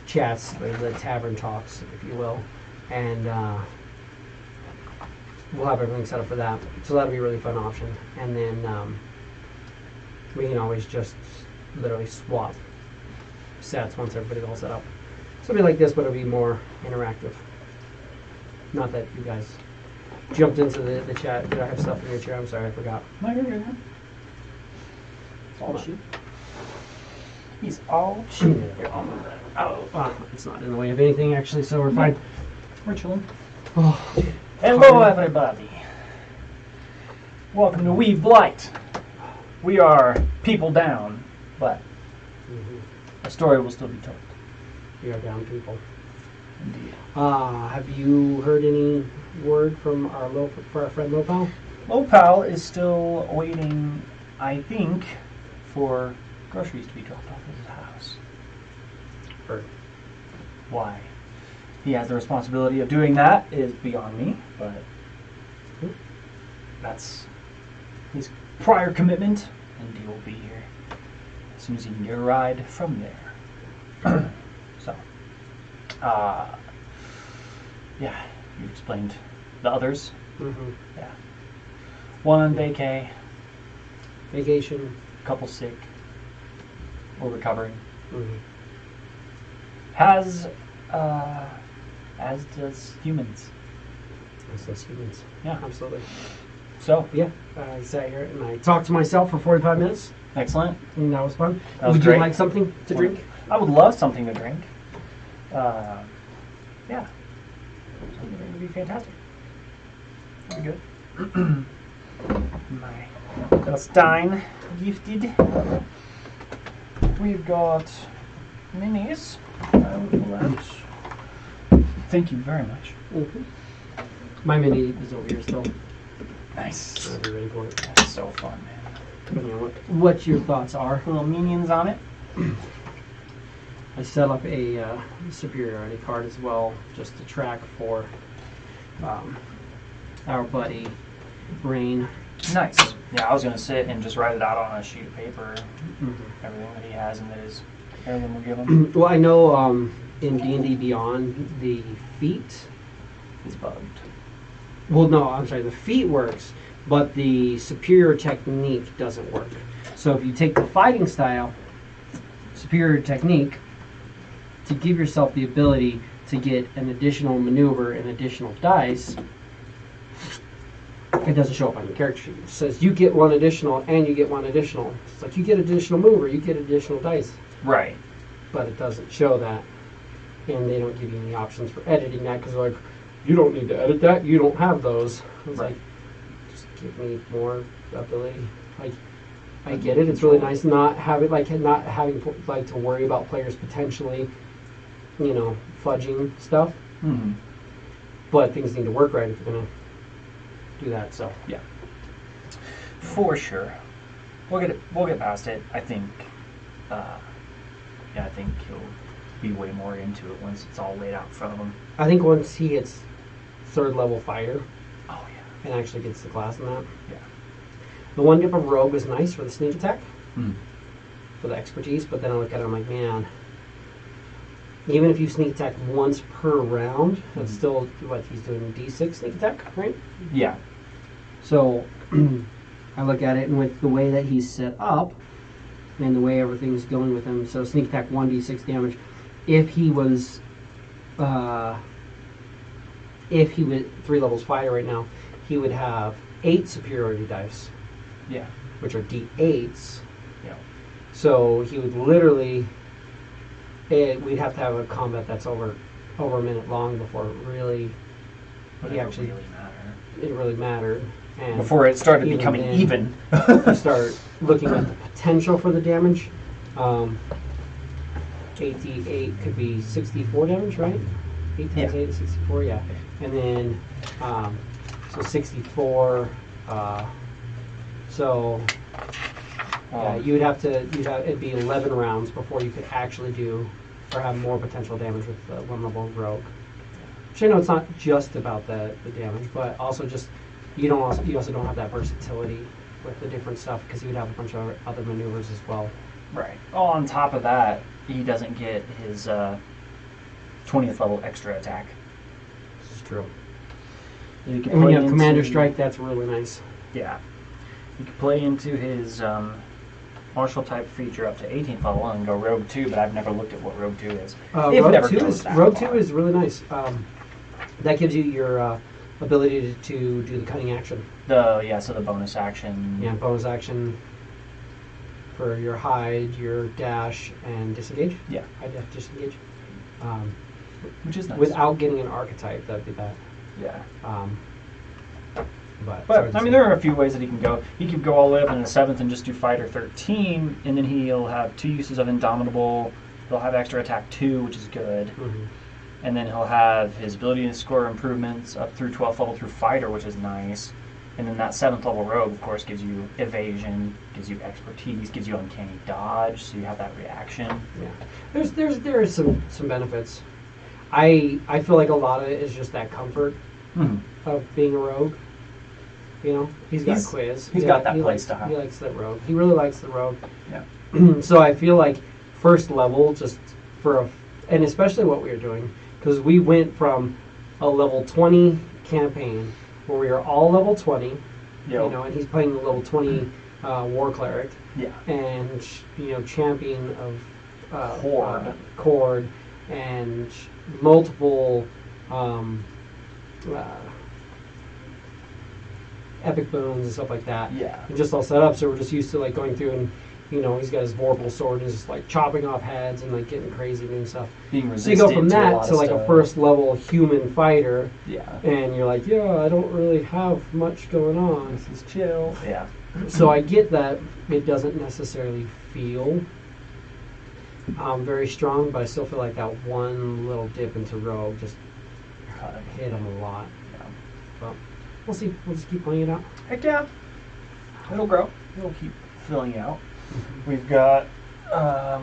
chats, the tavern talks, if you will, and we'll have everything set up for that. So that'll be a really fun option, and then we can always just literally swap sets once everybody's all set up. So it'll be like this, but it'll be more interactive. Not that you guys jumped into the chat. Did I have stuff in your chair? I'm sorry, I forgot. No, you're good. It's all cheap. He's all cheap. It's not in the way of anything, actually, so we're fine. We're chilling. Oh, hello, everybody. Welcome to Weave-Blight. We are people down, but a story will still be told. We are down people. Indeed. Have you heard any word from our friend Lopal? Lopal is still waiting, I think, for groceries to be dropped off at his house. Heard. Why he has the responsibility of doing that is beyond me, but that's his prior commitment, and he will be here as soon as he can get a ride from there. So, yeah, you explained the others. Mm-hmm. Yeah, one on Vacation. couple sick or recovering. Mm-hmm. As does humans. As does humans. Yeah, Absolutely. so Yeah, I sat here and I talked to myself for 45 minutes, excellent. and that was fun. That was Would great. you like something to drink? I would love something to drink. Yeah, something to drink would be fantastic. That'd be good. My little Stein gifted. We've got minis. I will pull out. Thank you very much. Mm-hmm. My mini is over here still. Nice. I'll be ready for it. That's so fun, man. You know what your thoughts are. Little minions on it. I set up a superiority card as well, just to track for our buddy Rain. Nice. Yeah, I was gonna sit and just write it out on a sheet of paper. Mm-hmm. Everything that he has and that his heirloom will give him. Well, I know in D&D Beyond, the feat He's bugged. Well, no, I'm sorry. The feat works, but the superior technique doesn't work. So if you take the fighting style, superior technique, to give yourself the ability to get an additional maneuver and additional dice, it doesn't show up on your character sheet. It says you get one additional and you get one additional. It's like you get additional mover, you get additional dice. Right. But it doesn't show that. And they don't give you any options for editing that because they're like, you don't need to edit that, you don't have those. It's like, just give me more ability. Like, I get it. It's really nice not having to worry about players potentially, fudging stuff. Mm-hmm. But things need to work right if you're gonna do that. So yeah, for sure. We'll get past it. I think. I think he'll be way more into it once it's all laid out in front of him. I think once he hits 3rd level fighter, and actually gets the class in that. Yeah. The one dip of rogue is nice for the sneak attack, for the expertise. But then I look at it, I'm like, man, even if you sneak attack once per round, that's still what he's doing. D6 sneak attack, right? Yeah. So I look at it, and with the way that he's set up and the way everything's going with him, so sneak attack 1d6 damage. If he was 3 levels fighter right now, he would have 8 superiority dice. Yeah. Which are d8s. Yeah. So he would literally, we'd have to have a combat that's over a minute long before it really, it really mattered. And before it started becoming even. You start looking at the potential for the damage. 8d8 could be 64 damage, right? 8 times 8 is 64, yeah. And then, so 64, it'd be 11 rounds before you could actually do, or have more potential damage with the 1 level rogue. Which I know it's not just about the damage, but also just, you also don't have that versatility with the different stuff because you would have a bunch of other maneuvers as well. Right. Oh, on top of that, he doesn't get his 20th level extra attack. This is true. And when you have Commander Strike, that's really nice. Yeah. You can play into his martial type feature up to 18th level and go Rogue 2, but I've never looked at what Rogue 2 is. Rogue 2 is really nice. That gives you your ability to do the cutting action. So the bonus action. Yeah, bonus action for your hide, your dash, and disengage. Yeah. Hide, dash, disengage. Which is nice. Without getting an archetype, that'd be bad. Yeah. But I mean, there are a few ways that he can go. He could go all the way up in the 7th and just do Fighter 13, and then he'll have 2 uses of Indomitable. He'll have extra attack 2, which is good. Mm-hmm. And then he'll have his ability to score improvements up through 12th level through Fighter, which is nice. And then that 7th level Rogue, of course, gives you evasion, gives you expertise, gives you uncanny dodge, so you have that reaction. Yeah, there are some benefits. I feel like a lot of it is just that comfort of being a rogue. He's got quiz. He's got that play style. He likes the rogue. He really likes the rogue. Yeah. So I feel like first level, just and especially what we were doing, because we went from a level 20 campaign where we are all level 20, and he's playing the level 20 war cleric, and champion of Cord, and multiple epic boons and stuff like that. Yeah, and just all set up. So we're just used to like going through and he's got his vorpal sword and he's just like chopping off heads and like getting crazy and doing stuff. Being resistant. So you go from that to like a first level human fighter. Yeah. And you're like, I don't really have much going on. This is chill. Yeah. So I get that it doesn't necessarily feel very strong, but I still feel like that one little dip into rogue just hit him a lot. Yeah. Well, we'll see. We'll just keep playing it out. Heck yeah. It'll grow. It'll keep filling out. We've got a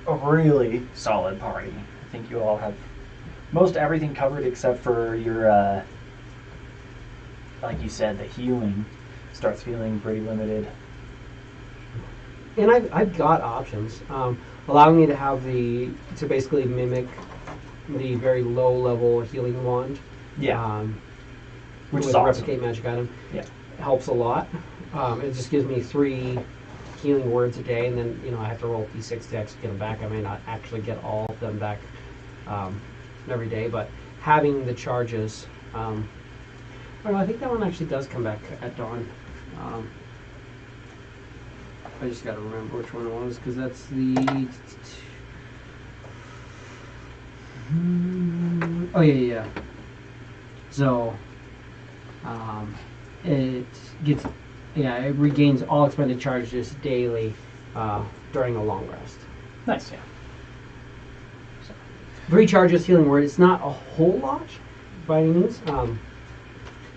really solid party. I think you all have most everything covered except for your, like you said, the healing starts feeling pretty limited. And I've got options, allowing me to have to basically mimic the very low level healing wand. Yeah. Which is awesome. Replicate magic item. Yeah. Helps a lot. It just gives me 3 healing words a day, and then I have to roll d6 to actually get them back. I may not actually get all of them back every day, but having the charges. I think that one actually does come back at dawn. I just got to remember which one it was, because that's the. Oh yeah. So, it gets, it regains all expended charges daily during a long rest. Nice, yeah. 3 charges healing word. It's not a whole lot by any means.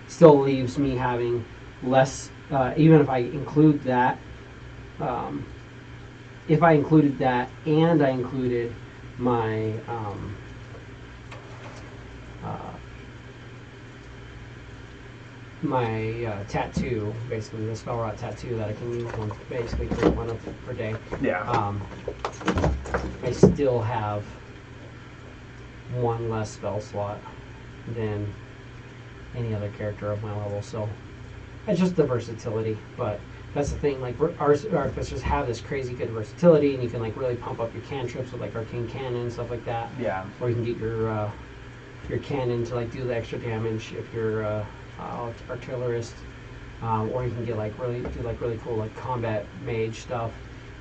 Still leaves me having less, even if I include that. If I included that and I included my tattoo, basically the spell rot tattoo that I can use basically 1 up per day. Yeah. I still have 1 less spell slot than any other character of my level, so it's just the versatility. But that's the thing, like artificers have this crazy good versatility, and you can like really pump up your cantrips with like arcane cannon and stuff like that. Yeah. Or you can get your cannon to like do the extra damage if you're artillerist, or you can get like really cool like combat mage stuff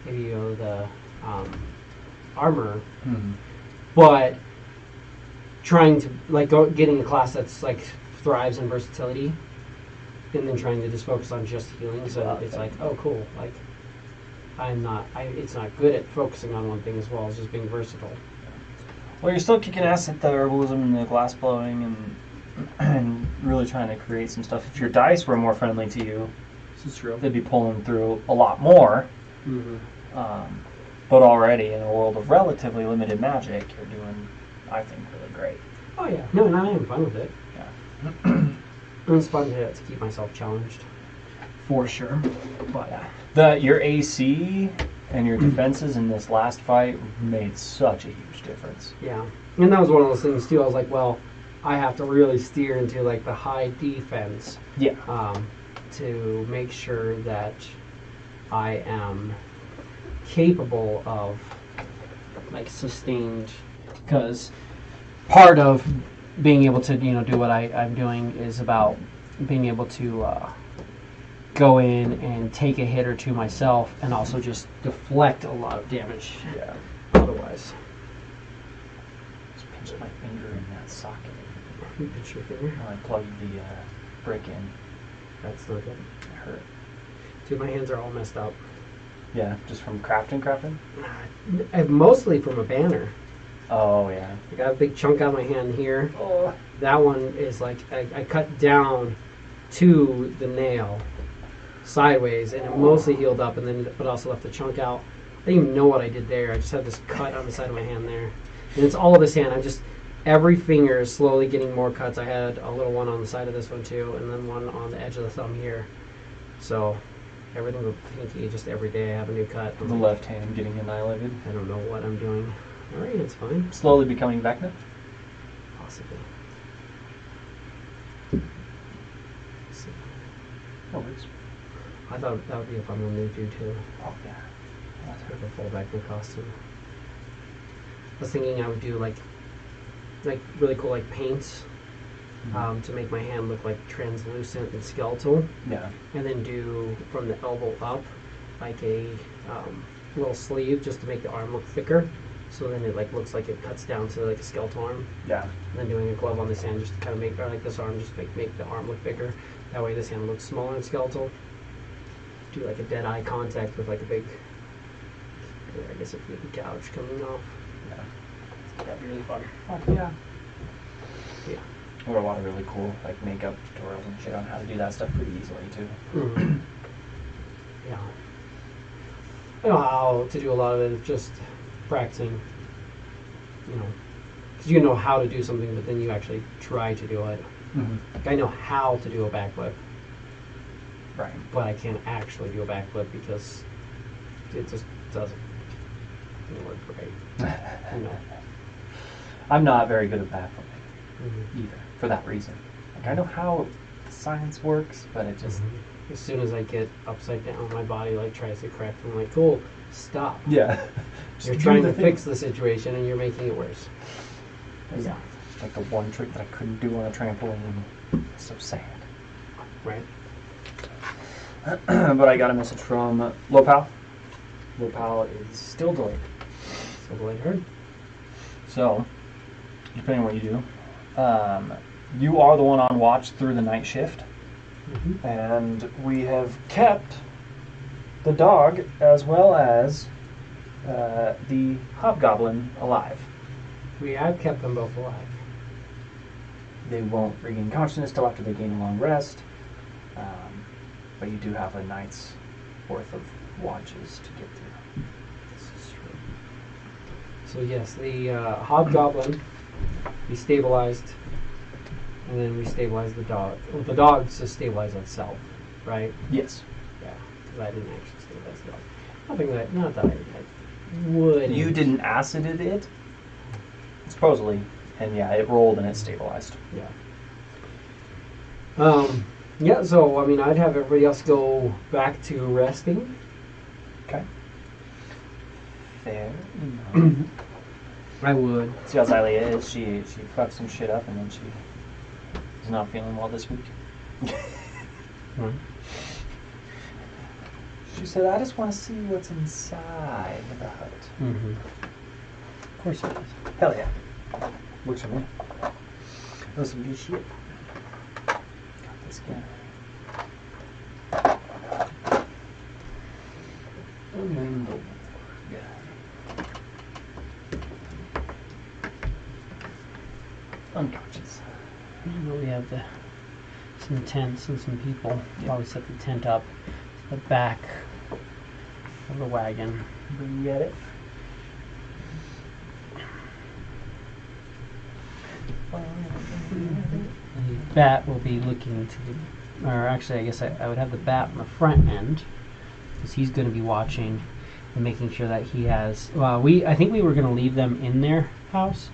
if you go the armor. Mm-hmm. But trying to like getting a class that's like thrives in versatility, and then trying to just focus on just healing, so it's like, oh cool, like it's not good at focusing on one thing as well as just being versatile. Well, you're still kicking ass at the herbalism and the glass blowing and really trying to create some stuff. If your dice were more friendly to you, This is true. they'd be pulling through a lot more. Mm-hmm. But already in a world of relatively limited magic, you're doing, I think, really great. Oh yeah, no, and I'm fun with it. Yeah. It's fun to keep myself challenged, for sure. But Your AC and your defenses in this last fight made such a huge difference. yeah, and that was one of those things too. I was like, well, I have to really steer into like the high defense, Yeah. to make sure that I am capable of like sustained, because part of being able to do what I'm doing is about being able to go in and take a hit or two myself, and also just deflect a lot of damage. Yeah. Otherwise, Just pinched my finger in that socket. you pinch your finger. When I plugged the brick in. That's not good. It hurt. Dude, my hands are all messed up. Yeah, just from crafting? Mostly from a banner. Oh, yeah. I got a big chunk out of my hand here. Oh. That one is like I cut down to the nail sideways, and it mostly healed up, and then but also left a chunk out. I didn't even know what I did there. I just had this cut on the side of my hand there, and it's all of this hand. Every finger is slowly getting more cuts. I had a little one on the side of this one too, and then one on the edge of the thumb here. So everything with pinky, just every day I have a new cut. The left hand getting annihilated. I don't know what I'm doing. All right, it's fine. Slowly becoming Vecna. Possibly. No worries. I thought that would be a fun one to do too. Oh, yeah. Like a full Vecna costume. I was thinking I would do like really cool like paints, to make my hand look like translucent and skeletal, Yeah. and then do from the elbow up like a little sleeve just to make the arm look thicker. So then it like looks like it cuts down to like a skeletal arm. Yeah. And then doing a glove on this hand just to kind of make, or like this arm, just make the arm look bigger. That way this hand looks smaller and skeletal. Do like a dead eye contact with like a big, I guess a big gouge coming off. Yeah. That'd be really fun. Oh, yeah. Yeah. Or a lot of really cool like makeup tutorials and shit on how to do that stuff pretty easily too. Mhm. Yeah. I know how to do a lot of it. It's just practicing, because you know how to do something, but then you actually try to do it. Mm-hmm. Like I know how to do a backflip, Right. but I can't actually do a backflip because it just doesn't work right. I'm not very good at backflipping Mhm. either, for that reason. Like I know how the science works, but it just As soon as I get upside down, my body like tries to correct. I'm like, cool, stop. yeah. You're trying to fix the situation and you're making it worse. Yeah. Like the one trick that I couldn't do on a trampoline. So sad. Right. But I got a message from Lopal. Lopal is still delayed. So what I heard. So, depending on what you do, you are the one on watch through the night shift. And we have kept the dog as well as the hobgoblin alive. We have kept them both alive. They won't regain consciousness till after they gain a long rest, but you do have a night's worth of watches to get through. This is true. So yes, the hobgoblin, we stabilized, and then we stabilized the dog. Well, the dog's to stabilize itself, right? Yes. Yeah, because I didn't actually stabilize the dog. Not that I would. You didn't acid it, supposedly, and yeah, it rolled and it stabilized. Yeah. Yeah, so, I mean, I'd have everybody else go back to resting. Okay. Fair enough. I would. See how Xylia is. She fucked some shit up and then she is not feeling well this week. She said, I just want to see what's inside the hut. Of course it is. Hell yeah. Works for me. That was some good shit. Got this guy. Unconscious. I know we have some tents and some people. Probably set the tent up at the back of the wagon. Bring get it. The bat will be looking to the, or actually I guess I would have the bat on the front end, because he's going to be watching and making sure that he has, I think we were going to leave them in their house.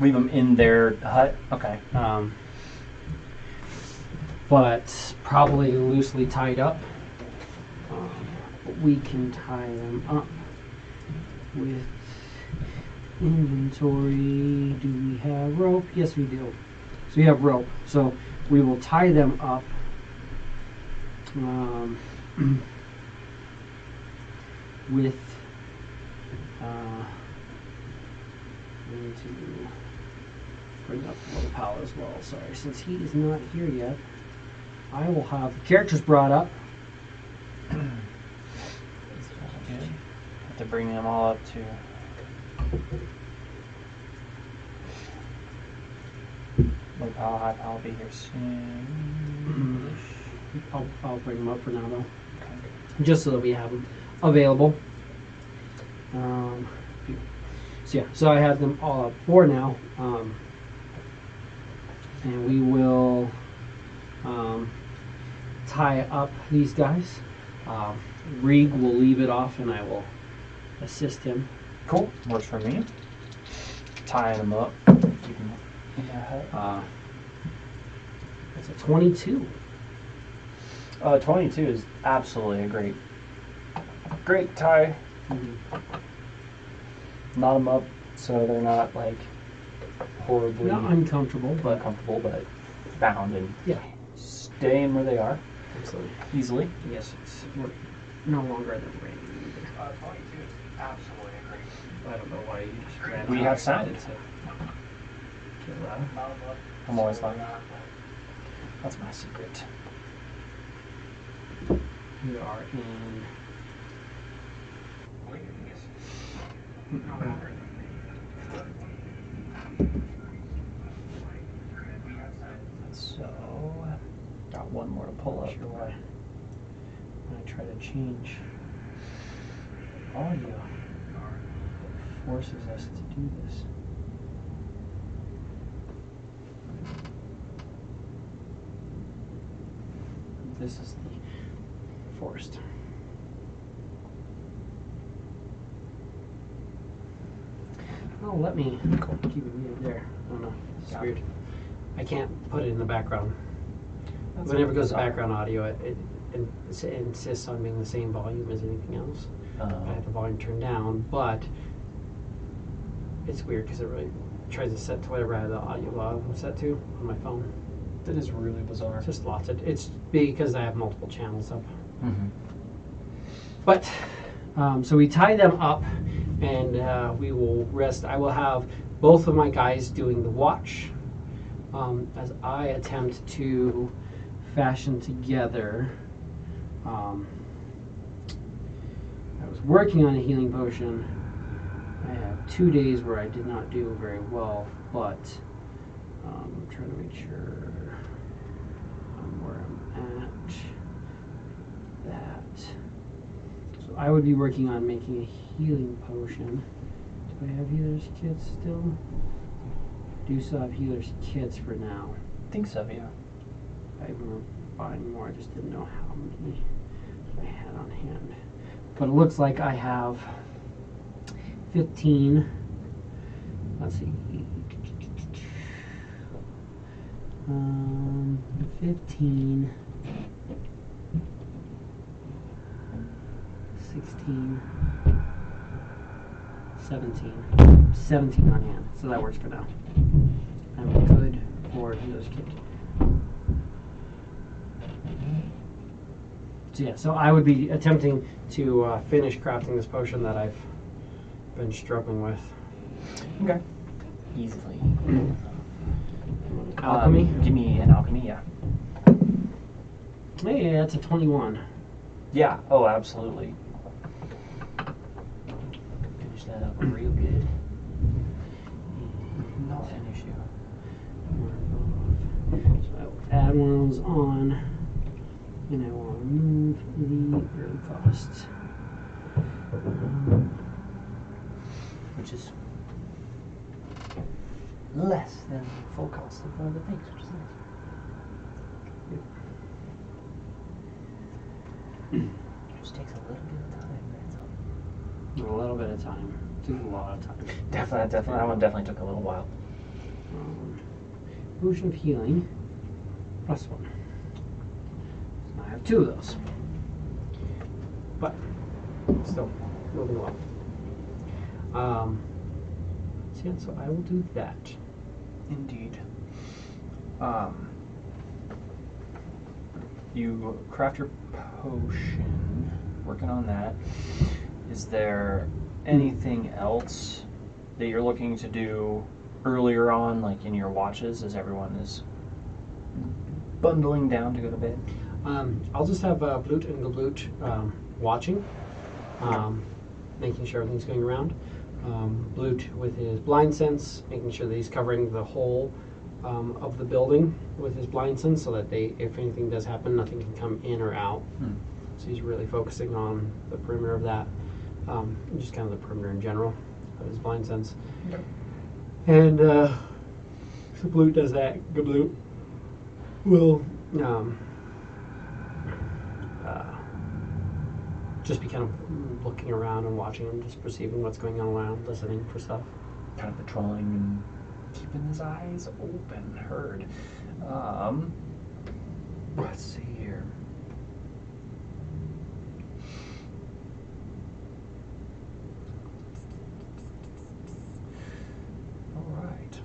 Leave them in their hut? Okay. But probably loosely tied up. But we can tie them up with inventory. Do we have rope? Yes, we do. So we have rope. So we will tie them up. With I need to bring up Lopal as well. Sorry, since he is not here yet, I will have the characters brought up. Have to bring them all up to. Lopal, High Pal will be here soon. I'll bring them up for now, though, Okay. just so that we have them available. So yeah, so I have them all up for now, and we will tie up these guys. Reeg will leave it off, and I will assist him. Cool. Works for me. Tying them up. Keep them in their hut. It's a 22. 22 is absolutely a great tie. Knot them up so they're not like horribly Not uncomfortable, but uncomfortable, but bound and yeah, staying where they are absolutely. easily. Yes, we're no longer than ready. 22 is absolutely great. I don't know why you just ran. We have outside sound. to kill that. I'm always like, that's my secret. We are in. So, got one more to pull up. Sure why. When I try to change audio, it forces us to do this. This is the forest. Oh, let me keep it muted there. I don't know. It's weird. I can't put it in the background. Whenever it goes to background audio, it insists on being the same volume as anything else. I have the volume turned down, but it's weird because it really tries to set to whatever I have the audio volume set to on my phone. That is really bizarre. Just lots of it's because I have multiple channels up. Mm-hmm. But so we tie them up, and we will rest. I will have both of my guys doing the watch as I attempt to fashion together. I was working on a healing potion. I have 2 days where I did not do very well, but I'm trying to make sure where I'm at. That. So I would be working on making a healing potion. Do I have healer's kits still? Do still have healer's kits for now. I think so, yeah. I remember buying more, I just didn't know how many I had on hand. But it looks like I have 15. Let's see. 15, 16, 17 on hand. So that works for now. I'm good for those kids. So yeah, so I would be attempting to finish crafting this potion that I've been struggling with. Okay. Easily. Alchemy? Give me an alchemy, yeah. Hey, that's a 21. Yeah, oh, absolutely. Finish that up real good. Not an issue. So I will add one of those on, and I will remove the early costs. Which is less than full cost of the things, which is nice. Just takes a little bit of time, that's all. A little bit of time. Took a lot of time. Definitely, that one definitely took a little while. Potion of healing, +1. So I have 2 of those. But still moving along. So yeah, so I will do that. Indeed. You craft your potion, working on that. Is there anything else that you're looking to do earlier on, like in your watches, as everyone is bundling down to go to bed? I'll just have Bloot and Gabloot watching, making sure everything's going around. Bloot with his blind sense, making sure that he's covering the whole of the building with his blind sense, so that if anything does happen, nothing can come in or out. So he's really focusing on the perimeter of that, just kind of the perimeter in general of his blind sense. Okay. And so Bloot does that. Gabloot will just be kind of looking around and watching and just perceiving what's going on around, listening for stuff. Kind of patrolling and keeping his eyes open, heard. Let's see here. All right.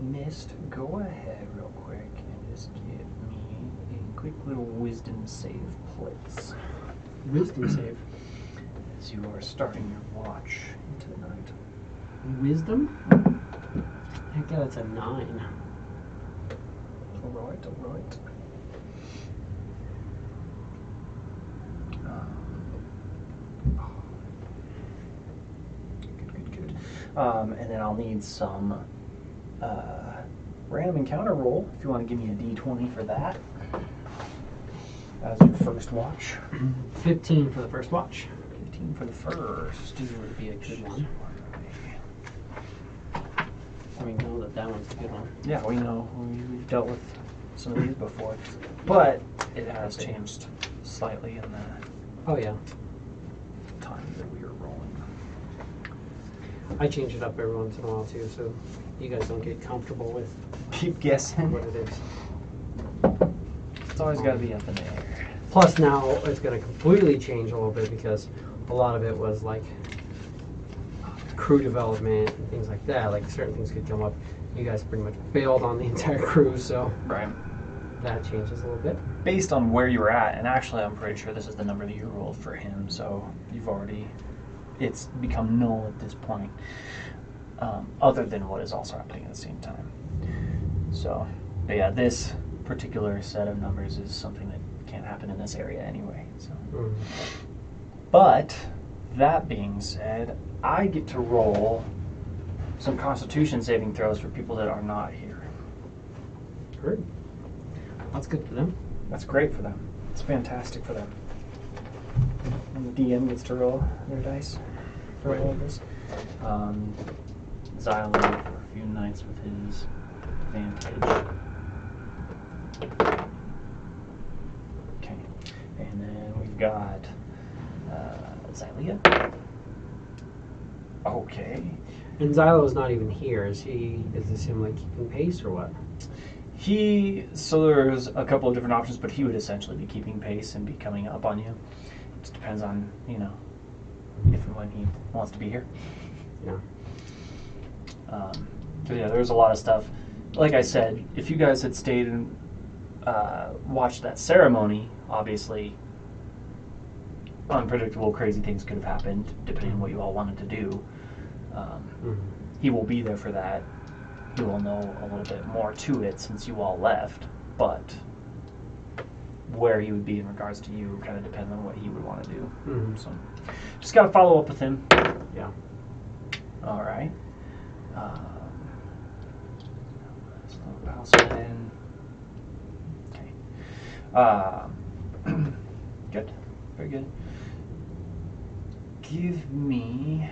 Mist, go ahead real quick and just give me a quick little wisdom save, please. Wisdom save. As you are starting your watch into the night. Wisdom? Heck yeah, that's a 9. Alright, alright. Good. And then I'll need some random encounter roll, if you want to give me a d20 for that. As your first watch. 15 for the first watch. 15 for the first. Would be a good one. We know that one's a good one. Yeah, we know. We've dealt with some of these before. But it has changed slightly in the Oh yeah. time that we were rolling. I change it up every once in a while too, so you guys don't get comfortable with Keep guessing. what it is. It's always got to be up in the air. Plus now it's going to completely change a little bit because a lot of it was like crew development and things like that. Like certain things could come up. You guys pretty much bailed on the entire crew, so Right. that changes a little bit. Based on where you were at, and actually I'm pretty sure this is the number that you rolled for him, so it's become null at this point, other than what is also happening at the same time. So, but yeah, this particular set of numbers is something that can't happen in this area anyway. So, But, that being said, I get to roll some Constitution saving throws for people that are not here. Great. That's good for them. That's great for them. It's fantastic for them. And the DM gets to roll their dice for all of this. Xylo for a few nights with his advantage. Okay. And then we've got Xylia. Okay. And Xylo's not even here. Is this him like keeping pace or what? So there's a couple of different options, but he would essentially be keeping pace and be coming up on you. It just depends on, if and when he wants to be here. Yeah. So yeah, there's a lot of stuff. Like I said, if you guys had stayed and watched that ceremony, obviously unpredictable, crazy things could have happened depending on what you all wanted to do. He will be there for that. He will know a little bit more to it since you all left, but where he would be in regards to you kind of depends on what he would want to do. So just got to follow up with him. Yeah. All right. Okay. Good. Very good. Give me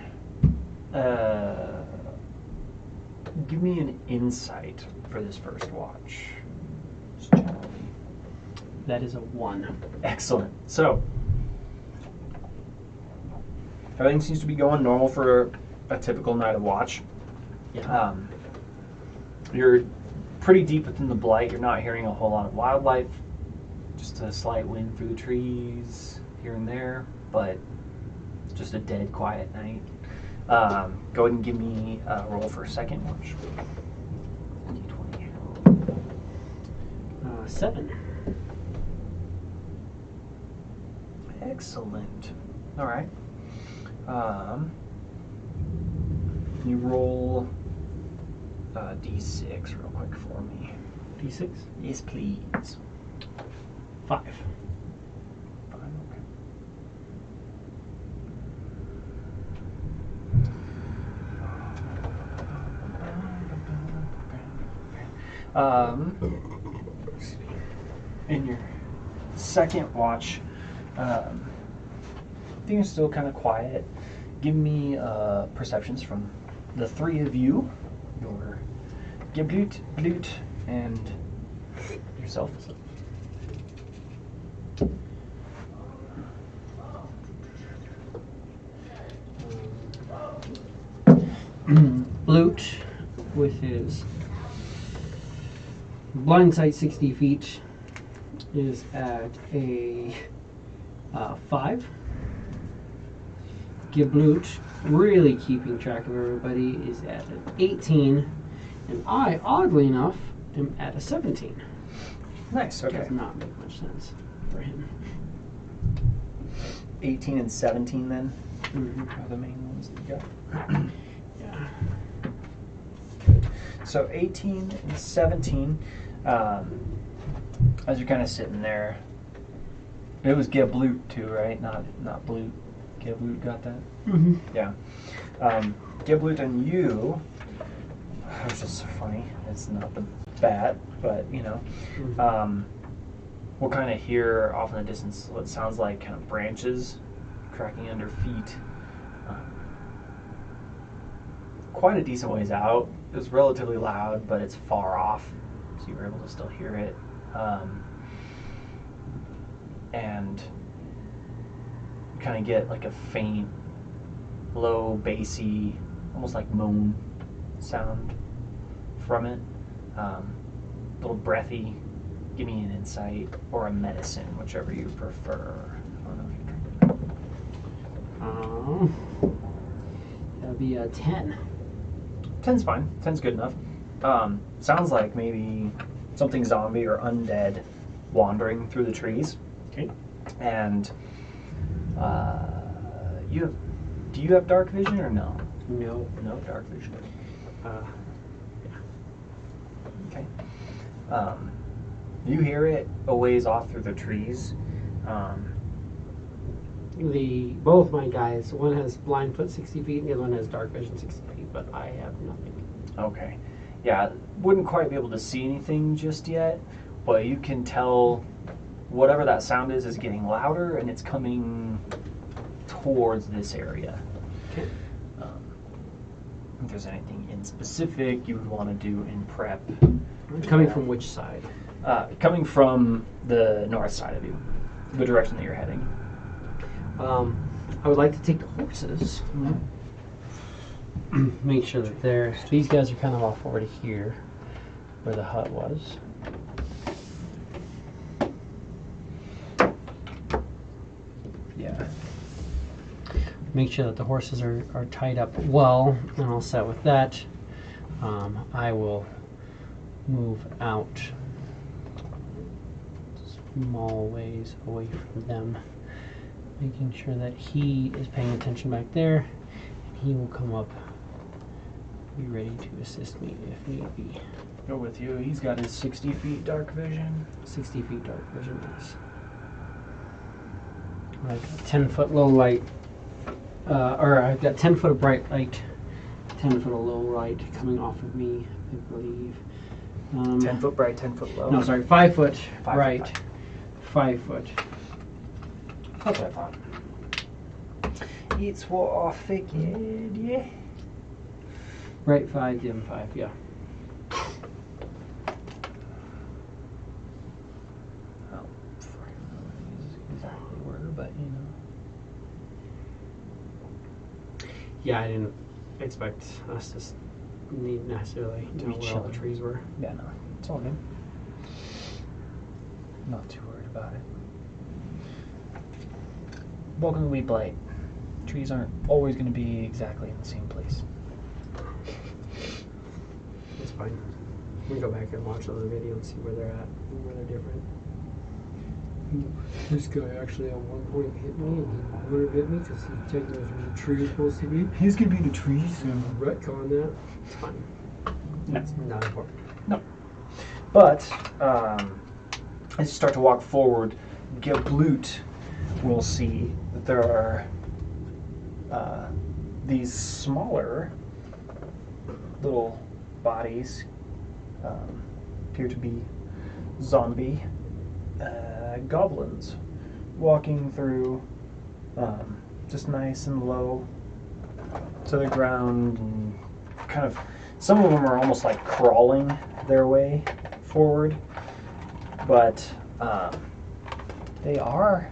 an insight for this first watch. Just generally. That is a 1. Excellent. So everything seems to be going normal for a typical night of watch. Yeah. You're pretty deep within the blight. You're not hearing a whole lot of wildlife. Just a slight wind through the trees here and there, but just a dead, quiet night. Go ahead and give me a roll for a second watch. D20. 7. Excellent. All right. Can you roll D6 real quick for me? D6? Yes, please. 5. 5, okay. In your second watch, things are still kind of quiet. Give me perceptions from the three of you, your Geblut, Blut, and yourself. Blut, with his blind sight 60 feet, is at a 5. Geblut, really keeping track of everybody, is at an 18. And I, oddly enough, am at a 17. Nice, okay. Does not make much sense for him. 18 and 17 then are the main ones that you got. Yeah. Good. So 18 and 17, as you're kind of sitting there, it was Geblut too, right? Not Blut. Geblut got that? Mm-hmm. Yeah. Geblut and you, which is so funny, it's not the bat, but we'll kind of hear off in the distance what sounds like kind of branches cracking under feet. Quite a decent ways out. It was relatively loud, but it's far off, so you were able to still hear it. And you kind of get like a faint, low, bassy, almost like moan sound from it. A little breathy. Give me an insight or a medicine, whichever you prefer. I don't know if you That'd be a 10. 10's fine. 10's good enough. Sounds like maybe something zombie or undead wandering through the trees. Okay. And do you have dark vision or no? No. No dark vision. Yeah. Okay. You hear it a ways off through the trees. Both my guys, one has blind foot 60 feet, and the other one has dark vision 60 feet, but I have nothing. Okay. Yeah, wouldn't quite be able to see anything just yet, but you can tell whatever that sound is getting louder, and it's coming towards this area. Okay. If there's anything in specific you would want to do in prep. Coming from which side? Coming from the north side of you, the direction that you're heading. I would like to take the horses. Make sure that these guys are kind of off over to here, where the hut was. Yeah. Make sure that the horses are tied up well, and all set with that. I will move out small ways away from them, making sure that he is paying attention back there, and he will come up, be ready to assist me if need be. Go with you. He's got his 60 feet dark vision. 60 feet dark vision is like a 10-foot low light, or I've got 10 foot of bright light, 10 foot of low light coming off of me, I believe. 10 foot bright, 10 foot low. No, sorry, 5 foot 5 bright, foot 5 foot. That's what I thought. It's what I figured, yeah. Bright 5, dim 5, yeah. Oh, exactly where, but you know. Yeah, I didn't expect us to need necessarily To know be where all the chilling. trees were. Yeah, no, it's all good. Not too worried about it. Welcome to Weave-Blight. Trees aren't always going to be exactly in the same place. It's fine. We can go back and watch another video and see where they're at and where they're different. This guy actually at one point hit me, and he wanted to hit me because he checked me where the tree was supposed to be. He's going to be the trees. Retcon that. It's fine. No. It's not important. No. But, as you start to walk forward, Geblut will see that there are these smaller little bodies, appear to be zombie goblins walking through, just nice and low to the ground, and kind of, some of them are almost like crawling their way forward, but they are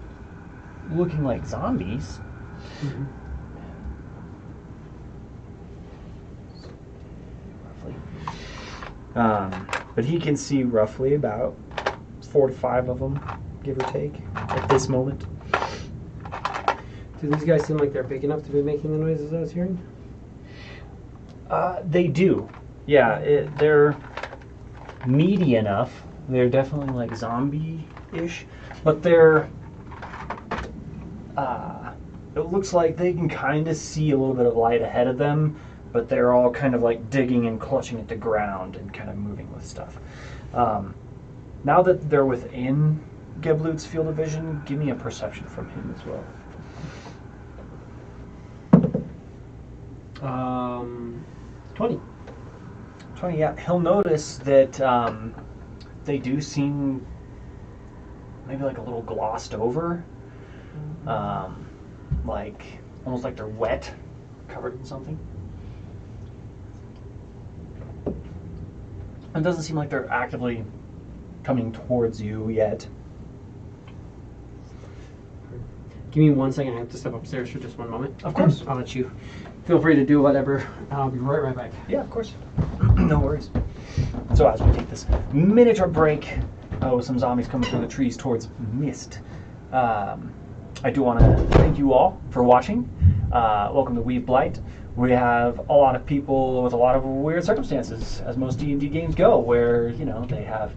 looking like zombies. Mm-hmm. But he can see roughly about 4 to 5 of them, give or take, at this moment. Do these guys seem like they're big enough to be making the noises I was hearing? They do. Yeah, they're meaty enough. They're definitely like zombie-ish, but they're, it looks like they can kind of see a little bit of light ahead of them, but they're all kind of like digging and clutching at the ground and kind of moving with stuff. Now that they're within Geblut's field of vision, give me a perception from him as well. 20. 20, yeah. He'll notice that they do seem maybe like a little glossed over. Like, almost like they're wet, covered in something. It doesn't seem like they're actively coming towards you yet. Give me 1 second. I have to step upstairs for just 1 moment. Of course. I'll let you feel free to do whatever. I'll be right back. Yeah, of course. No worries. So as we take this miniature break, some zombies coming through the trees towards mist. I do want to thank you all for watching. Welcome to Weave-Blight. We have a lot of people with a lot of weird circumstances, as most D&D games go, where, you know, they have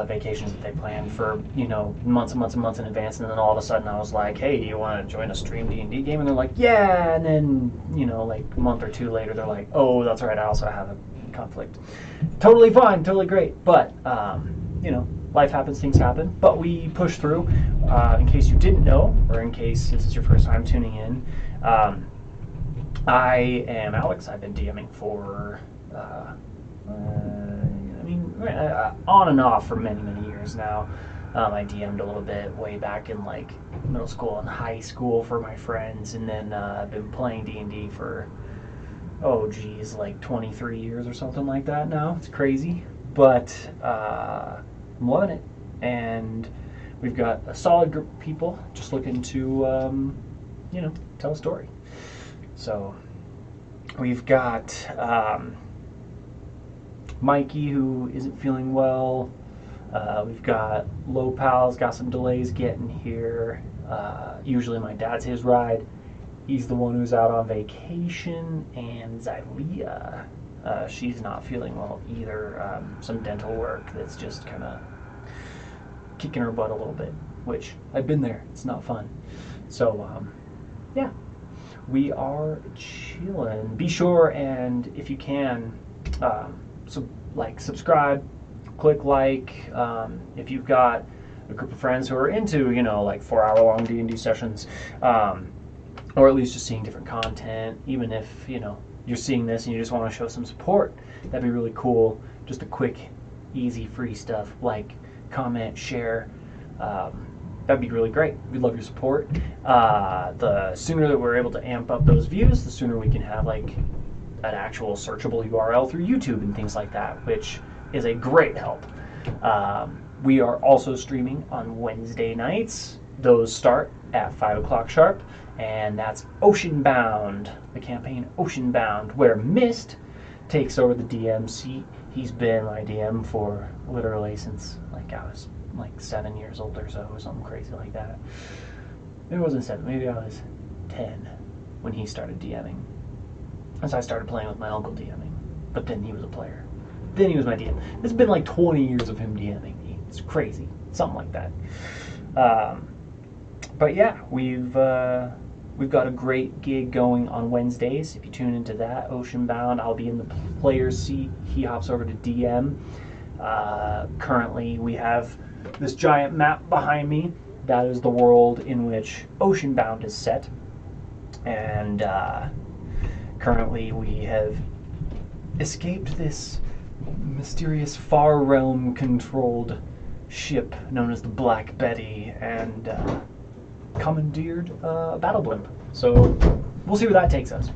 vacations that they plan for, you know, months and months and months in advance, and then all of a sudden I was like, hey, do you want to join a stream D&D game? And they're like, yeah, and then, you know, like a month or two later, they're like, oh, that's right, I also have a conflict. Totally fine, totally great, but, you know, life happens, things happen, but we push through. In case you didn't know, or in case this is your first time tuning in, I am Alex. I've been DMing for, on and off for many, many years now. I DM'd a little bit way back in like middle school and high school for my friends, and then I've been playing D&D for, oh geez, like 23 years or something like that now. It's crazy, but I'm loving it, and we've got a solid group of people just looking to, you know, tell a story. So we've got Mikey, who isn't feeling well. We've got Low Pal's got some delays getting here. Usually my dad's his ride. He's the one who's out on vacation. And Xylea, she's not feeling well either. Some dental work that's just kind of kicking her butt a little bit, which I've been there. It's not fun. So, yeah, we are chilling. Be sure, and if you can, subscribe, click like. If you've got a group of friends who are into, you know, like 4-hour-long D&D sessions, or at least just seeing different content, even if, you know, you're seeing this and you just want to show some support, that'd be really cool. Just a quick, easy, free stuff, like, comment, share. That'd be really great. We'd love your support. The sooner that we're able to amp up those views, the sooner we can have like an actual searchable URL through YouTube and things like that, which is a great help. We are also streaming on Wednesday nights. Those start at 5 o'clock sharp, and that's Oceanbound, the campaign Oceanbound, where Mist takes over the DM seat. He's been my DM for literally since like I was like 7 years old or so, or something crazy like that. Maybe it wasn't 7, maybe I was 10 when he started DMing. And so I started playing with my uncle DMing, but then he was a player. Then he was my DM. It's been like 20 years of him DMing me. It's crazy, something like that. But yeah, we've got a great gig going on Wednesdays. If you tune into that, Oceanbound, I'll be in the player's seat. He hops over to DM. Currently, we have this giant map behind me. That is the world in which Oceanbound is set. And currently, we have escaped this mysterious Far Realm-controlled ship known as the Black Betty, and commandeered a battle blimp. So we'll see where that takes us.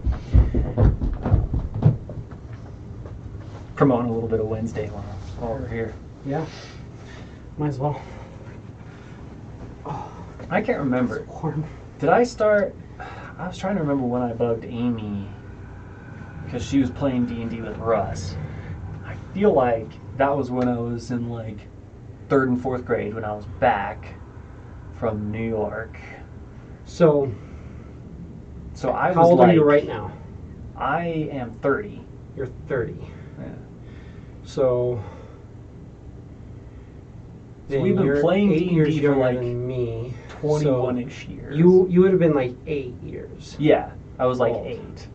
Promoting a little bit of Wednesday while we're here. Yeah, might as well. I can't remember. It's warm. Did I start? I was trying to remember when I bugged Amy because she was playing D&D with Russ. I feel like that was when I was in like 3rd and 4th grade, when I was back from New York. So I was how old like, are you right now? I am 30. You're 30. Yeah. So we've been playing 8 years D&D for younger like than me. 21-ish years. You would have been like 8 years. Yeah, I was like old. 8.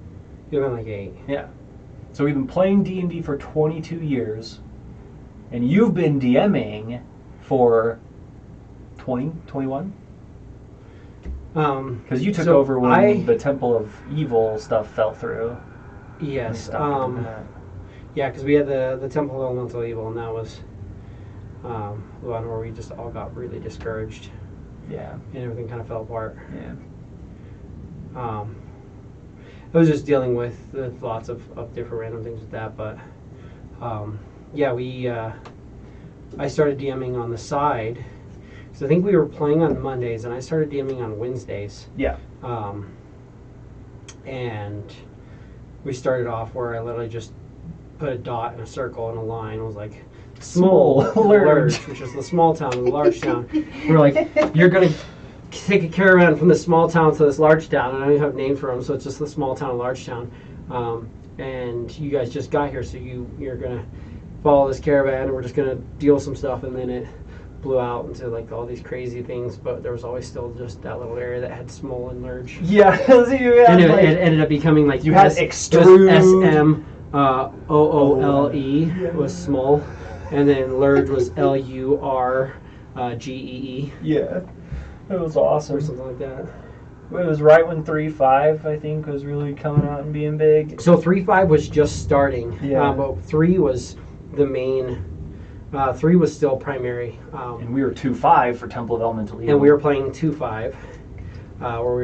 You would have been like 8. Yeah. So we've been playing D&D for 22 years, and you've been DMing for 20, 21? Because you took over when the Temple of Evil stuff fell through. Yes. Yeah, Yeah, because we had the Temple of Elemental Evil, and that was the one where we just all got really discouraged. Yeah. And everything kind of fell apart. Yeah. I was just dealing with lots of different random things with that, but yeah, I started DMing on the side. So So I think we were playing on Mondays, and I started DMing on Wednesdays. Yeah. And we started off where I literally just put a dot and a circle and a line. It was like small Lurge, which is the small town and the large town. We're like, you're gonna take a caravan from the small town to this large town, and I don't even have names for them, so it's just the small town and large town. And you guys just got here, so you're gonna follow this caravan, and we're just gonna deal with some stuff, and then it blew out into like all these crazy things, but there was always still just that little area that had small and Lurge. Yeah, so and it ended up becoming like you had extrude. SMOOLE was small, and then Lurge was LURGEE. Yeah, it was awesome. Or something like that. It was right when 3.5, I think, was really coming out and being big. So 3.5 was just starting, Yeah. but 3 was the main. 3 was still primary. And we were 2.5 for Temple of Elemental Evil. And we were playing 2.5, where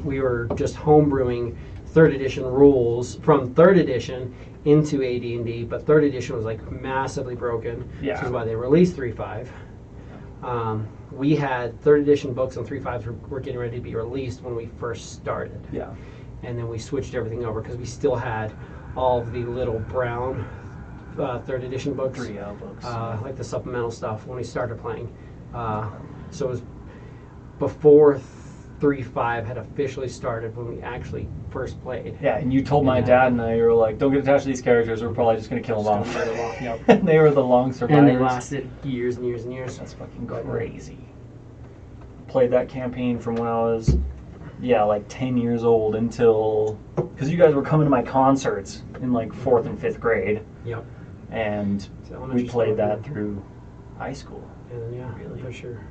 we were just homebrewing 3rd edition rules from 3rd edition into AD&D, but 3rd edition was like massively broken. Yeah. Which is why they released 3.5. We had 3rd edition books and 3.5s were getting ready to be released when we first started. Yeah. And then we switched everything over because we still had all of the little brown 3rd edition books. 3L books. Like the supplemental stuff when we started playing. So it was before 3.5 had officially started when we actually first played. Yeah, and you told my dad and I, you were like, don't get attached to these characters, we're probably just going to kill them off. Yep. And they were the long survivors. And they lasted years and years and years. That's fucking crazy. Played that campaign from when I was, like 10 years old until, because you guys were coming to my concerts in like 4th and 5th grade. Yep. And we played that through high school. And then, Really? for sure.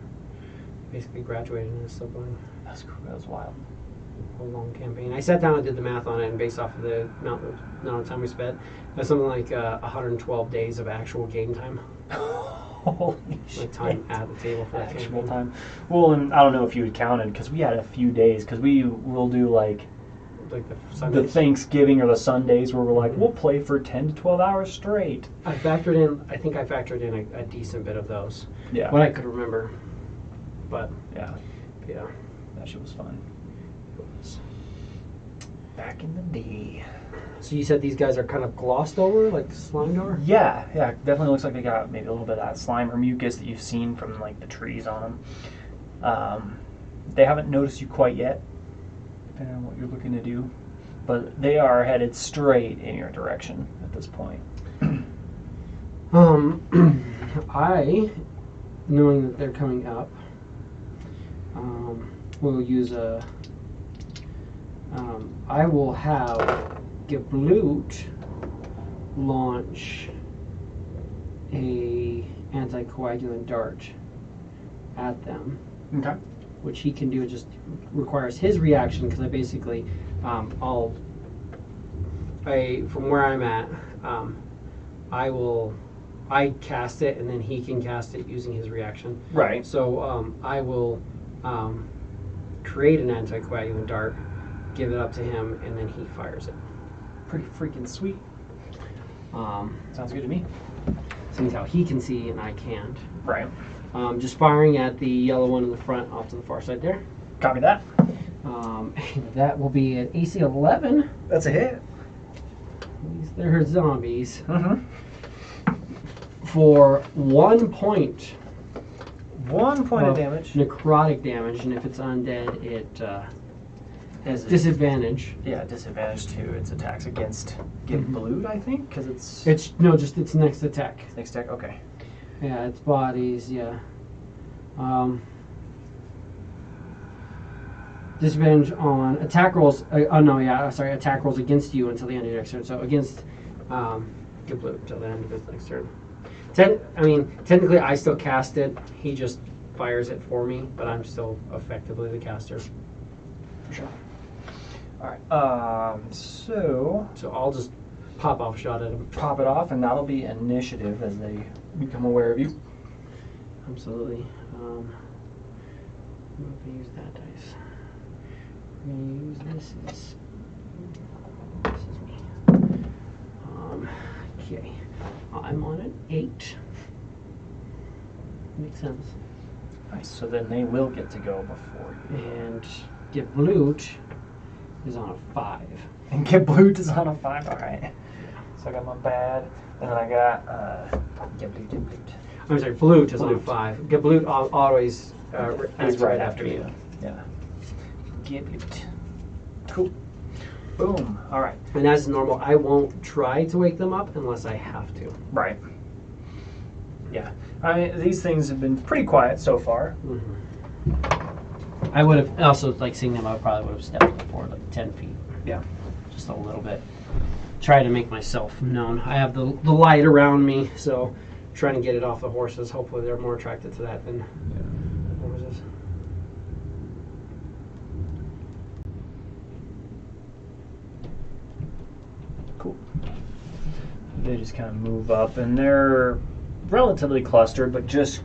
Basically graduated and stuff like That's cool. That was wild. a long campaign. I sat down and did the math on it, and based off of the amount of time we spent, it was something like 112 days of actual game time. Holy shit. Like time at the table for that Actual campaign. time. Well, and I don't know if you had counted, because we had a few days, because we'll do like Like the the Sundays. Thanksgiving or the Sundays where we're like, we'll play for 10 to 12 hours straight. I think I factored in a decent bit of those. Yeah. What I could remember. But, Yeah. yeah. That shit was fun. Back in the day. So you said these guys are kind of glossed over, like slimed over? Yeah, definitely looks like they got maybe a little bit of that slime or mucus that you've seen from like the trees on them. They haven't noticed you quite yet, depending on what you're looking to do, but they are headed straight in your direction at this point. I, knowing that they're coming up, will use I will have Geblut launch a anticoagulant dart at them, Okay. which he can do. It just requires his reaction because I basically, from where I'm at, I cast it and then he can cast it using his reaction. Right. So I will create an anticoagulant dart, give it up to him, and then he fires it. Pretty freaking sweet. Sounds good to me. Seeing how he can see and I can't. Right. Just firing at the yellow one in the front off to the far side there. Copy that. That will be an AC 11. That's a hit. They're zombies. Mm-hmm. For 1 point. 1 point of damage. Necrotic damage, and if it's undead, it has disadvantage. Yeah, disadvantage to its attacks against Geblut, I think, because it's It's its next attack. next attack. Okay. Yeah, its bodies. Yeah. Disadvantage on attack rolls. Attack rolls against you until the end of your next turn. So against Geblut until the end of his next turn. Technically, I still cast it. He just fires it for me, but I'm still effectively the caster. For sure. All right. So I'll just pop off shot at him. pop it off, and that'll be initiative as they become aware of you. Absolutely. I'm going to use that dice. We're going to use this is me. Okay. I'm on an 8. Makes sense. Nice. So then they will get to go before you. And Geblut is on a 5. And Geblut is on a 5. All right. So I got my bad, and then I got Geblut. I'm sorry, Blut is on a Blut. 5. Geblut always He's is right after you. Yeah. Geblut. Cool. Boom. All right. And as normal, I won't try to wake them up unless I have to. Right. Yeah. I mean, these things have been pretty quiet so far. I would have also, like, seeing them, I probably would have stepped forward like 10 feet. Yeah. Just a little bit. Try to make myself known. I have the light around me, so trying to get it off the horses. Hopefully they're more attracted to that than horses. Cool. They just kind of move up, and they're relatively clustered, but just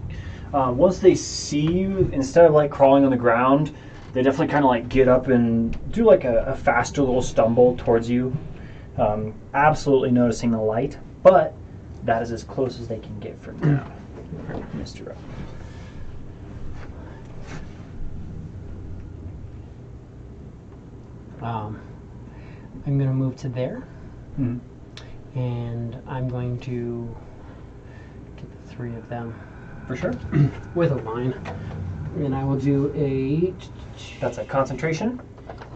once they see you, instead of like crawling on the ground, they definitely kind of like get up and do like a faster little stumble towards you. Absolutely noticing the light, but that is as close as they can get for now, Mr. Up. I'm going to move to there, Mhm. and I'm going to get the 3 of them For sure. with a line. And I will do a... That's a concentration.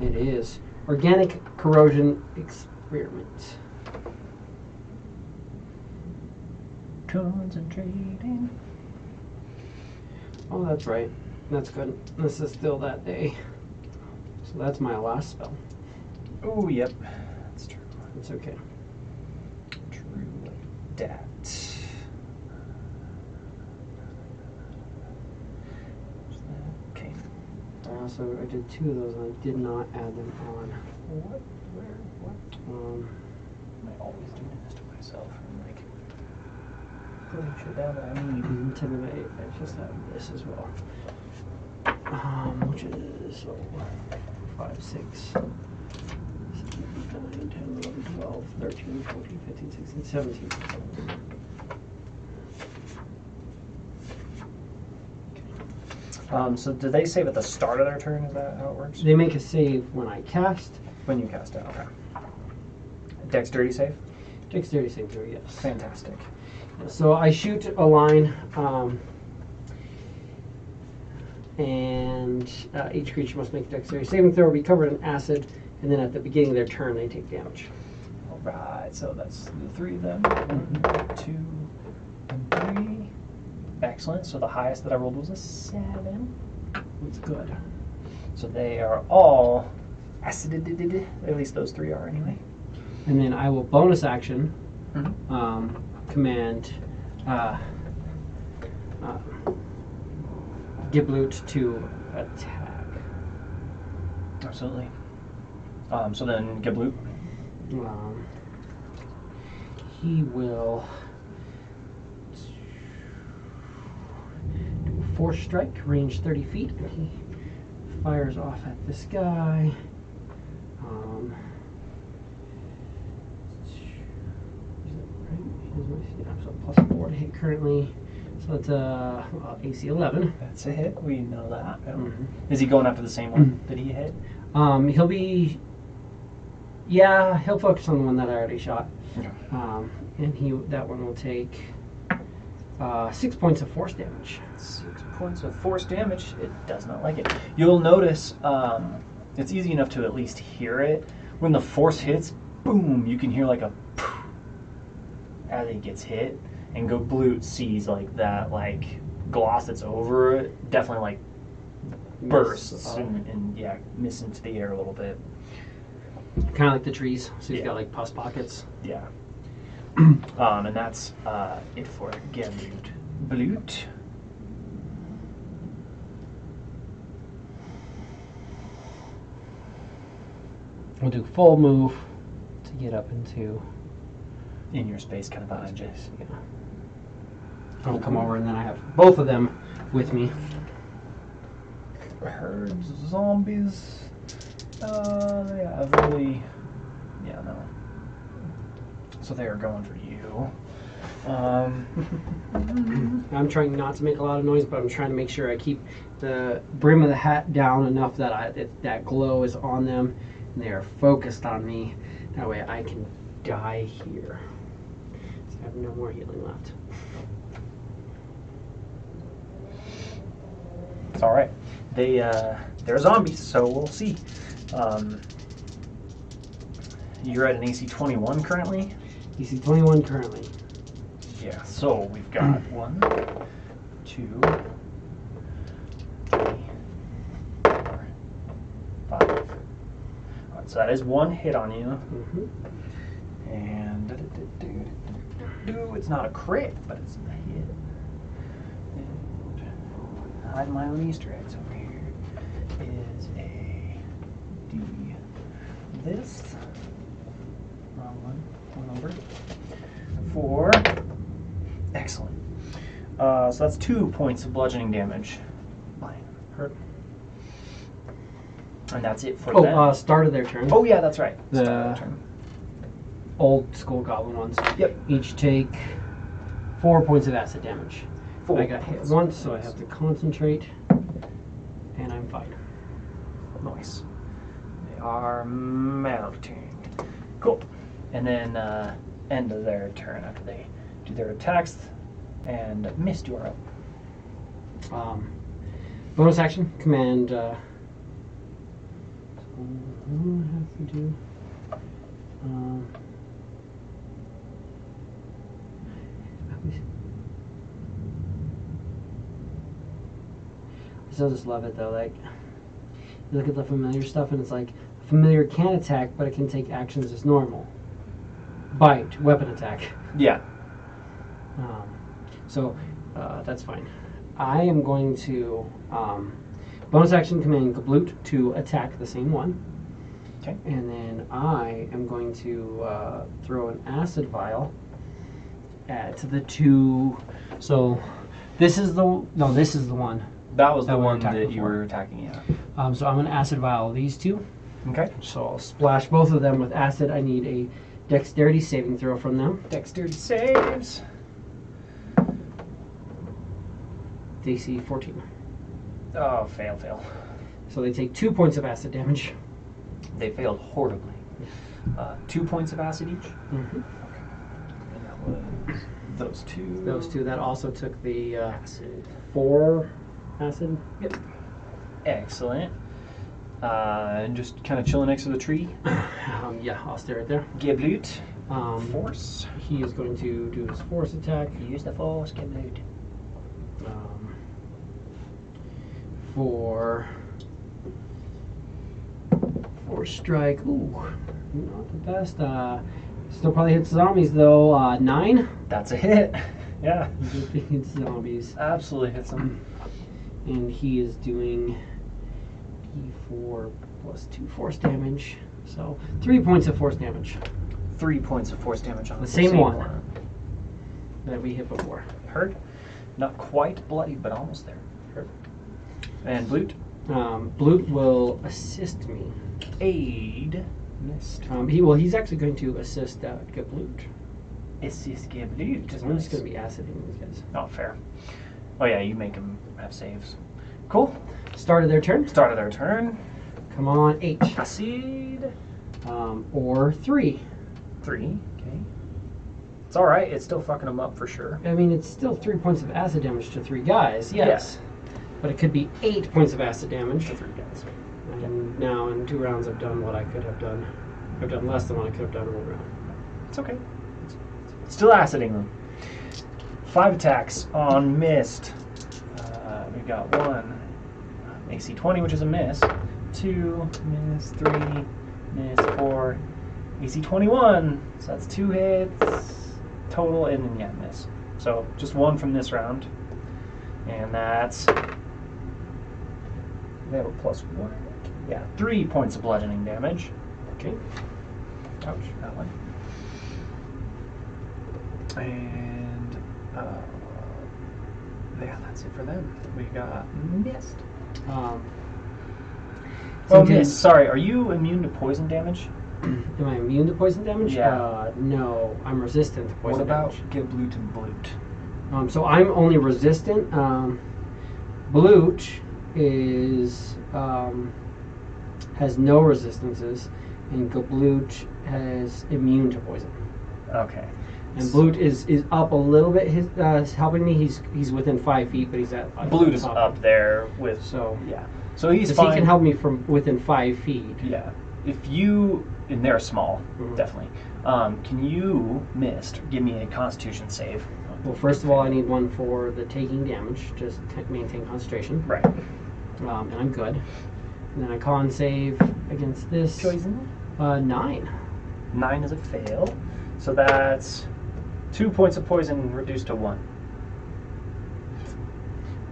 It is. Organic corrosion experiment. Concentrating. Oh, that's right. That's good. This is still that day. So that's my last spell. Oh, yep. That's true. It's okay. True like that. Okay. So I did 2 of those and I did not add them on. What? Where? What? Am I always doing this to myself? I'm like putting shit down that I need. Intimidate. I just have this as well. Which is 5, 6, 7, 8, 9, 10, 11, 12, 13, 14, 15, 16, 17. So do they save at the start of their turn? Is that how it works? They make a save when I cast. When you cast it, okay. Dexterity save? Dexterity save throw, yes. Fantastic. So I shoot a line, and each creature must make a dexterity saving throw, be covered in acid, and then at the beginning of their turn they take damage. Alright, so that's the 3 of them. 1, 2, and 3. Excellent. So the highest that I rolled was a 7. That's good. So they are all acided. At least those 3 are anyway. And then I will bonus action Mhm. command Geblut to attack. Absolutely. So then Geblut. He will do a force strike, range 30 feet. And he fires off at this guy. So +4 to hit currently. So that's AC 11. That's a hit. We know that. Mhm. Is he going after the same one that he hit? He'll be. Yeah, he'll focus on the one that I already shot. Okay. And that one will take 6 points of force damage. 6 points of force damage. It does not like it. You'll notice it's easy enough to at least hear it. When the force hits, boom, you can hear like a poof as it gets hit. And Geblut sees like that like gloss that's over it definitely like bursts and yeah, miss into the air a little bit. Kind of like the trees. So he's Yeah. got like pus pockets. Yeah. And that's it for Geblut. We'll do full move to get up into In your space, kind of behind you. space. Yeah. I'll come over and then I have both of them with me. Herds, zombies. Yeah, really. Yeah, no. So they are going for you. I'm trying not to make a lot of noise, but I'm trying to make sure I keep the brim of the hat down enough that that glow is on them and they are focused on me. That way I can die here. So I have no more healing left. It's all right. They're zombies, so we'll see. You're at an AC 21 currently? AC 21 currently. Yeah, so we've got 1, 2, 3, 4, 5. All right, so that is 1 hit on you. And it's not a crit, but it's a hit. And hide my own Easter eggs over here. Is a D. This. Wrong one. One number. 4. Excellent. So that's 2 points of bludgeoning damage. Hurt. And that's it for them. Start of their turn. Oh yeah, that's right. The Start of their turn. Old school goblin ones. Yep. Each take 4 points of acid damage. 4 I got hit once, so I have to concentrate, and I'm fine. Nice. They are mounting. Cool. And then end of their turn after they do their attacks. And Mist, you are up. Bonus action, command. So what do I have to do? I still just love it though. Like, you look at the familiar stuff, and it's like familiar can attack, but it can take actions as normal. Bite, weapon attack. Yeah. So that's fine. I am going to bonus action command Gabloot to attack the same one. Okay. And then I am going to throw an acid vial at the 2. So this is the one. That was That the we one attacked that you before. were attacking, yeah. So I'm going to acid vial these 2. Okay. So I'll splash both of them with acid. I need a dexterity saving throw from them. Dexterity saves. DC 14. Oh, fail. So they take 2 points of acid damage. They failed horribly. 2 points of acid each? Mm-hmm. Okay. And that was those 2. Those 2. That also took the 4 acid. Yep. Excellent. And just kind of chilling next to the tree. Yeah, I'll stay right there. Gibloot. Force. He is going to do his force attack. Use the force, Gibloot. For strike. Ooh, not the best. Still probably hits zombies though. 9. That's a hit. Yeah. He hits zombies. Absolutely hits them. And he is doing D4 plus 2 force damage. So 3 points of force damage. 3 points of force damage on The same one that we hit before. Hurt. Not quite bloody, but almost there. Hurt. And Bloot. Bloot will assist me. Aid. Missed. He's actually going to assist Gabloot. Assist Gibloot. Because I'm just going to be aciding these guys. Oh, fair. Oh yeah, you make them have saves. Cool. Start of their turn. Start of their turn. Come on, 8. Acid. Or 3. 3. Okay. It's all right. It's still fucking them up for sure. I mean, it's still 3 points of acid damage to 3 guys, yes. But it could be 8 points of acid damage To 3 guys. And now in 2 rounds I've done what I could have done. I've done less than what I could have done in 1 round. It's okay. Still aciding them. 5 attacks on Mist. We've got 1 AC 20, which is a miss. 2 miss, 3 miss, 4 AC 21. So that's 2 hits total, and then yeah, miss. So just 1 from this round, and that's they have a +1. Yeah, 3 points of bludgeoning damage. Okay. Ouch, that one. And yeah, that's it for them. We got Mist. Um, Oh, Since Mist. Sorry, are you immune to poison damage? Am I immune to poison damage? Yeah. No, I'm resistant to poison What about damage. Geblut and Blute? So I'm only resistant. Blute is has no resistances, and Geblut has immune to poison. Okay. And Blute is up a little bit. His helping me. He's within 5 feet, but he's at Blute is up there with yeah. So he's 'Cause fine. he can help me from within 5 feet. Yeah. If you and they're small, Mhm. definitely. Can you, Mist, give me a Constitution save? Well, first of all, I need one for the taking damage, just maintain concentration. Right. And I'm good. And then a con save against this. Poison. 9. 9 is a fail. So that's 2 points of poison reduced to 1.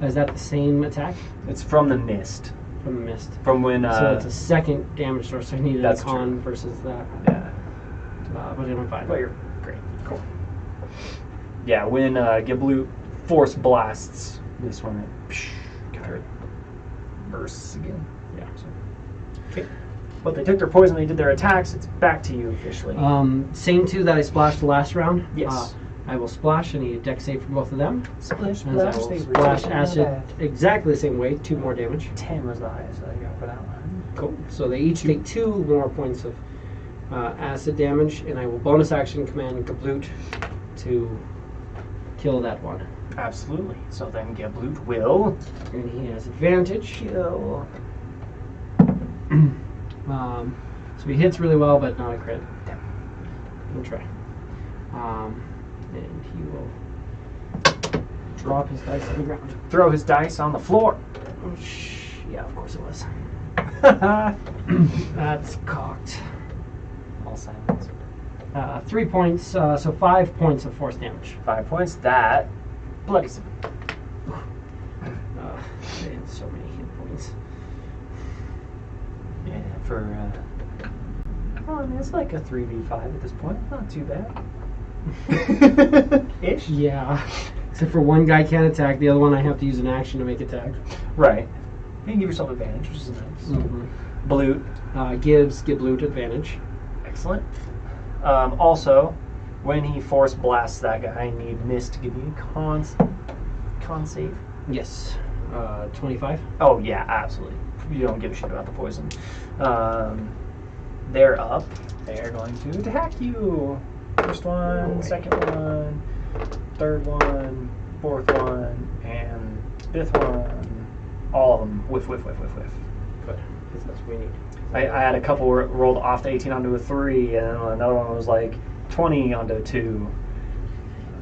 Is that the same attack It's from the mist. from the mist? From when. So it's a second damage source. So I needed a That's con true. versus that. Yeah. But I'm fine. Well, you're great. Cool. Yeah, when Geblut force blasts this one, it kind of bursts again. Yeah. So. Okay. But they took their poison, they did their attacks, it's back to you officially. Same 2 that I splashed the last round. Yes. I will splash. I need a dex save for both of them. Splish, And I will splash acid exactly the same way. 2 more damage. 10 was the highest I got for that one. Cool. So they each take 2 more points of acid damage, and I will bonus action command Geblut to kill that one. Absolutely. So then Geblut will And he has advantage. kill. So he hits really well, but not a crit. Damn. We'll try. And he will drop his dice on the ground. Throw his dice on the floor. Yeah, of course it was. That's cocked. All silence. 3 points, so 5 points of force damage. 5 points. That bloody. They have so many hit points. Yeah, for. Well, I mean, it's like a 3v5 at this point. Not too bad. Ish. Yeah, except for one guy can't attack, the other one I have to use an action to make attack. Right. You can give yourself advantage, which is nice. Blute. Gives Geblut advantage. Excellent. Also, when he force blasts that guy, I need Mist to give me a con save. Yes. 25. Oh yeah, absolutely. You don't give a shit about the poison. They're up. They're going to attack you. First one, second one, third one, fourth one, and fifth one. All of them. Whiff, whiff, whiff, whiff, whiff. Good, because that's what we need. I had a couple rolled off the 18 onto a 3, and then another one was like 20 onto a 2.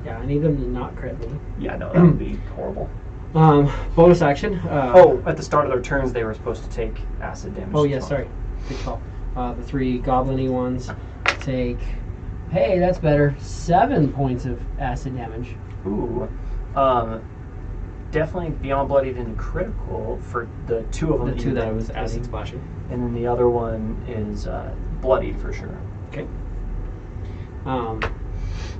Yeah, I need them to not crit me. Yeah, no, that would be horrible. Bonus action. At the start of their turns, they were supposed to take acid damage. Oh, yeah, sorry. Good call. The 3 goblin-y ones take, hey, that's better, 7 points of acid damage. Ooh. Definitely beyond bloodied and critical for the 2 of them. The 2 that I was acid acid splashing. And then the other one is bloodied for sure. Okay.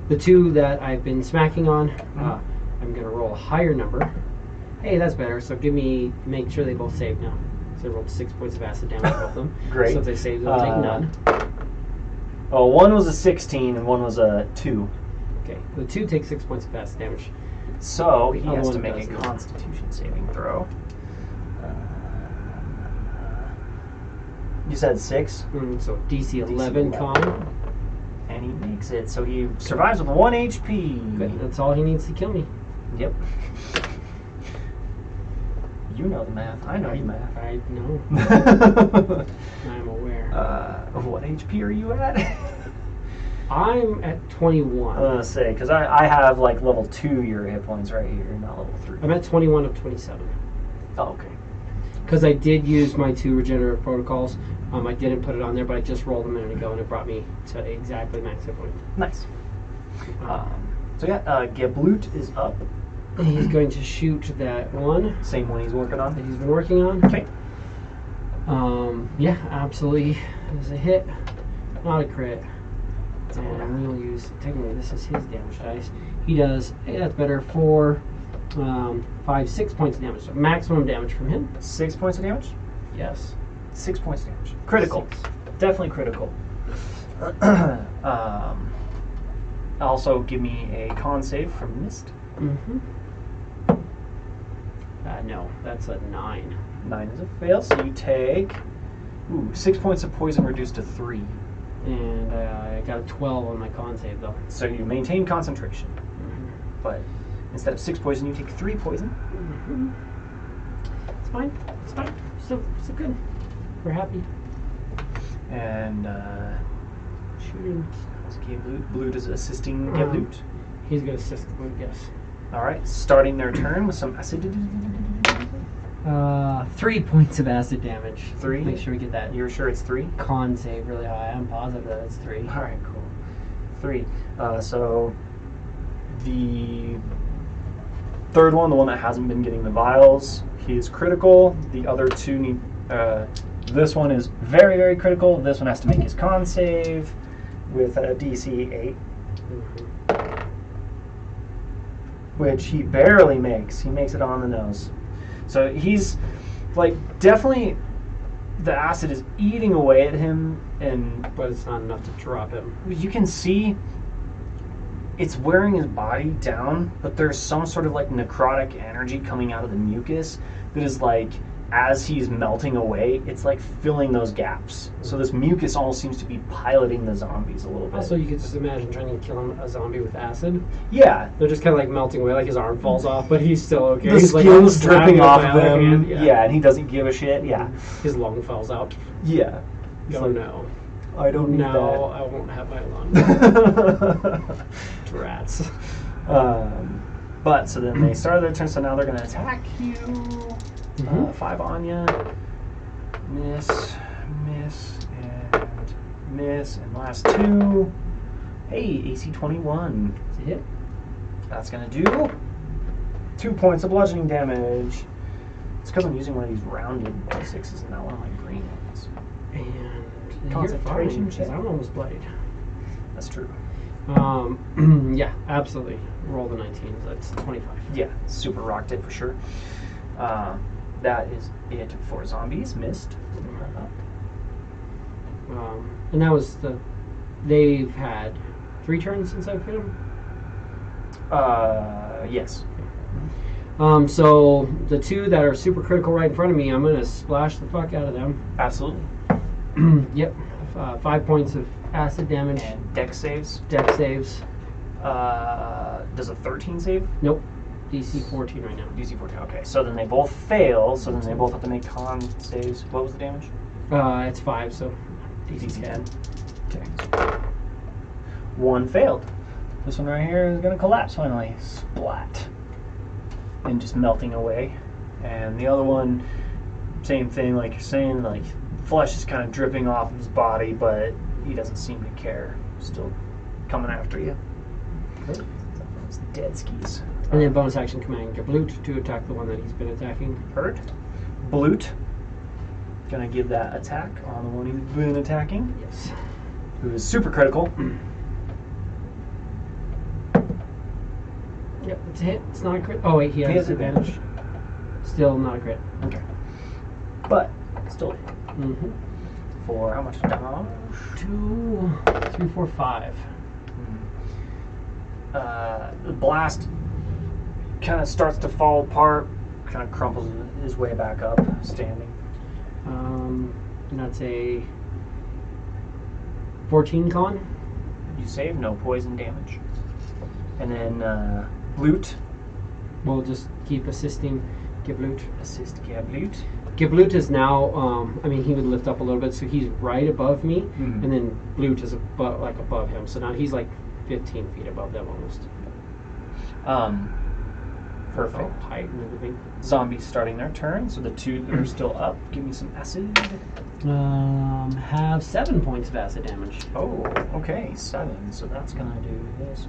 The 2 that I've been smacking on, I'm going to roll a higher number. Hey, that's better. So make sure they both save now. So I rolled 6 points of acid damage, both of them. Great. So if they save, they'll take none. Oh, one was a 16 and one was a 2. Okay. The 2 takes 6 points of acid damage. So he Other has to one make a doesn't. Constitution saving throw. You said 6? So DC 11 con. And he makes it. So he survives with 1 HP. Good. That's all he needs to kill me. Yep. You know the math. I know the math. I know. I'm aware. What HP are you at? I'm at 21. I was gonna say, because I have like level 2 your hit points right here, not level 3. I'm at 21 of 27. Oh, okay. Because I did use my 2 regenerative protocols. I didn't put it on there, but I just rolled a minute ago, and it brought me to exactly max hit point. Nice. So yeah, Geblut is up. And he's going to shoot that one Same one he's working that on. he's been working on. Okay. Yeah, absolutely. It's a hit, not a crit. And we'll use, technically this is his damage dice. He does, hey, that's better, 4, 5, 6 points of damage. So maximum damage from him. 6 points of damage? Yes. 6 points of damage. Critical. 6. Definitely critical. Also, give me a con save from Mist. Mm-hmm. No, that's a 9. 9 is a fail, so you take 6 points of poison reduced to 3. And I got a 12 on my con save, though. So you maintain concentration, but instead of 6 poison, you take 3 poison. Mm-hmm. It's fine. It's fine. So good. We're happy. And Shooting. Blute is assisting Blute. He's going to assist Blute, yes. All right, starting their turn with some acid. 3 points of acid damage. 3? Make sure we get that. You're sure it's 3? Con save really high. I'm positive that it's 3. All right, cool. 3. So the third one, the one that hasn't been getting the vials, he is critical. The other 2 need. This one is very, very critical. This one has to make his con save with a DC 8. Which he barely makes. He makes it on the nose. So he's like definitely the acid is eating away at him, But it's not enough to drop him. you can see it's wearing his body down, but there's some sort of like necrotic energy coming out of the mucus that is like, as he's melting away, it's like filling those gaps. So this mucus almost seems to be piloting the zombies a little bit. Also, you could just imagine trying to kill a zombie with acid. Yeah. They're just kind of like melting away, like his arm falls off, but he's still okay. The He's like skin's almost dripping grabbing off it of with my other him. hand. Yeah, and he doesn't give a shit. Yeah. His lung falls out. Yeah. He's Oh like, no. I don't need No, I won't have my lung. that. Rats. But so then they started their turn, so now they're going to attack you. Mhm. 5 on you. Miss, and miss, and last 2. Hey, AC 21. It's a hit. That's going to do 2 points of bludgeoning damage. It's because I'm using one of these rounded d6s and not one of my green ones. And Concentration you're fine, 'cause check. I'm almost bloodied. That's true. Yeah, absolutely. Roll the 19. That's 25. Yeah, super rocked it for sure. That is it for zombies. Missed. And that was they've had 3 turns since I've hit them. Yes. So the 2 that are super critical right in front of me, I'm gonna splash the fuck out of them. Absolutely. Yep. 5 points of acid damage. And dex saves. Dex saves. Does a 13 save? Nope. DC 14 right now. DC 14. Okay, so then they both fail. So then they both have to make con saves. What was the damage? It's 5, so DC 10. Okay. 1 failed. This one right here is gonna collapse finally. Splat. And just melting away. And the other one, same thing, like you're saying, like flesh is kind of dripping off of his body, but he doesn't seem to care. Still coming after you. It's dead skis. And then bonus action command Blute to attack the one that he's been attacking. Heard. Blute. Gonna give that attack on the one he's been attacking. Yes. Who is super critical. Yep, it's a hit. It's not a crit. Oh wait, he has advantage. Still not a crit. Okay. But still Mm-hmm. for how much damage? 2, 3, 4, 5. The blast kind of starts to fall apart, kind of crumples his way back up, standing. And that's a 14 con. You save, no poison damage. And then Blute. We'll just keep assisting Giblute. Assist Gablute. Giblute is now, I mean, he would lift up a little bit, so he's right above me, Mhm. and then Blute is above him. So now he's like 15 feet above them almost. Perfect. Oh, height and everything. Zombies starting their turn, so the 2 that are still up, give me some acid. Have 7 points of acid damage. Oh, okay, 7. So that's gonna do this.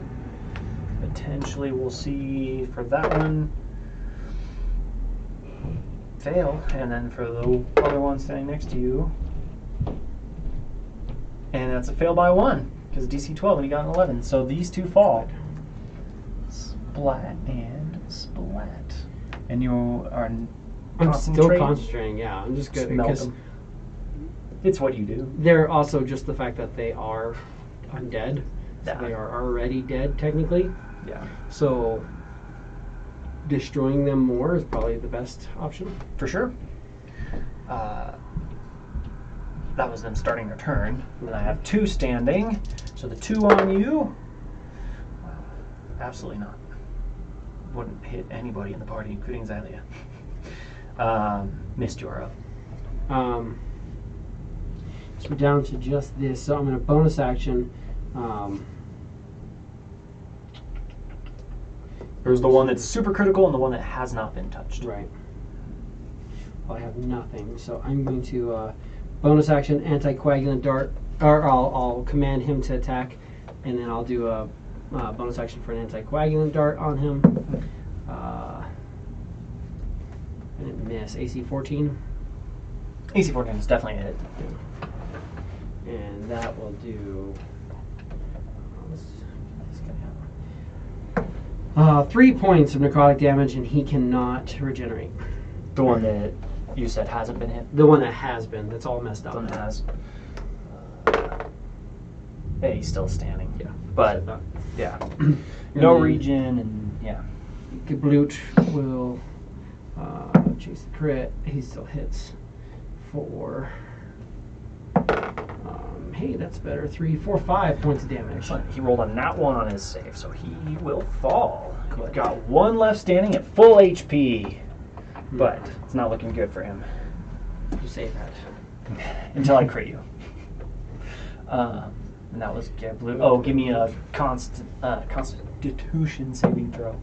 Potentially, we'll see for that one. Fail, and then for the other one standing next to you, and that's a fail by 1 because DC 12 and he got an 11. So these 2 fall. Splat and splat, and you are I'm still concentrating. Yeah, I'm just good Smelt because them. It's what you do. They're also just the fact that they are undead. So Yeah. they are already dead, technically. Yeah. So destroying them more is probably the best option. For sure. That was them starting their turn. And then I have 2 standing. So the 2 on you. Absolutely not. Wouldn't hit anybody in the party, including Xylia. Missed, you're up. So we're down to just this. So I'm going to bonus action. There's the one that's super critical and the one that has not been touched. Right. Well, I have nothing, so I'm going to bonus action anticoagulant dart, or I'll command him to attack, and then I'll do a bonus action for an anticoagulant dart on him. I didn't miss. AC 14. AC 14 is definitely a hit. And that will do. Let's get out. 3 points of necrotic damage, and he cannot regenerate. The one that you said hasn't been hit? The one that has been. That's all messed up. The one that has. Yeah, he's still standing. Yeah. But, yeah. No regen, and yeah. Geblut will chase the crit. He still hits for. Hey, that's better. 3, 4, 5 points of damage. Excellent. He rolled a nat 1 on his save, so he will fall. Good. He's got 1 left standing at full HP. But it's not looking good for him. You say that. Until I crit you. And that was Geblut. Oh, give me a Constitution saving throw.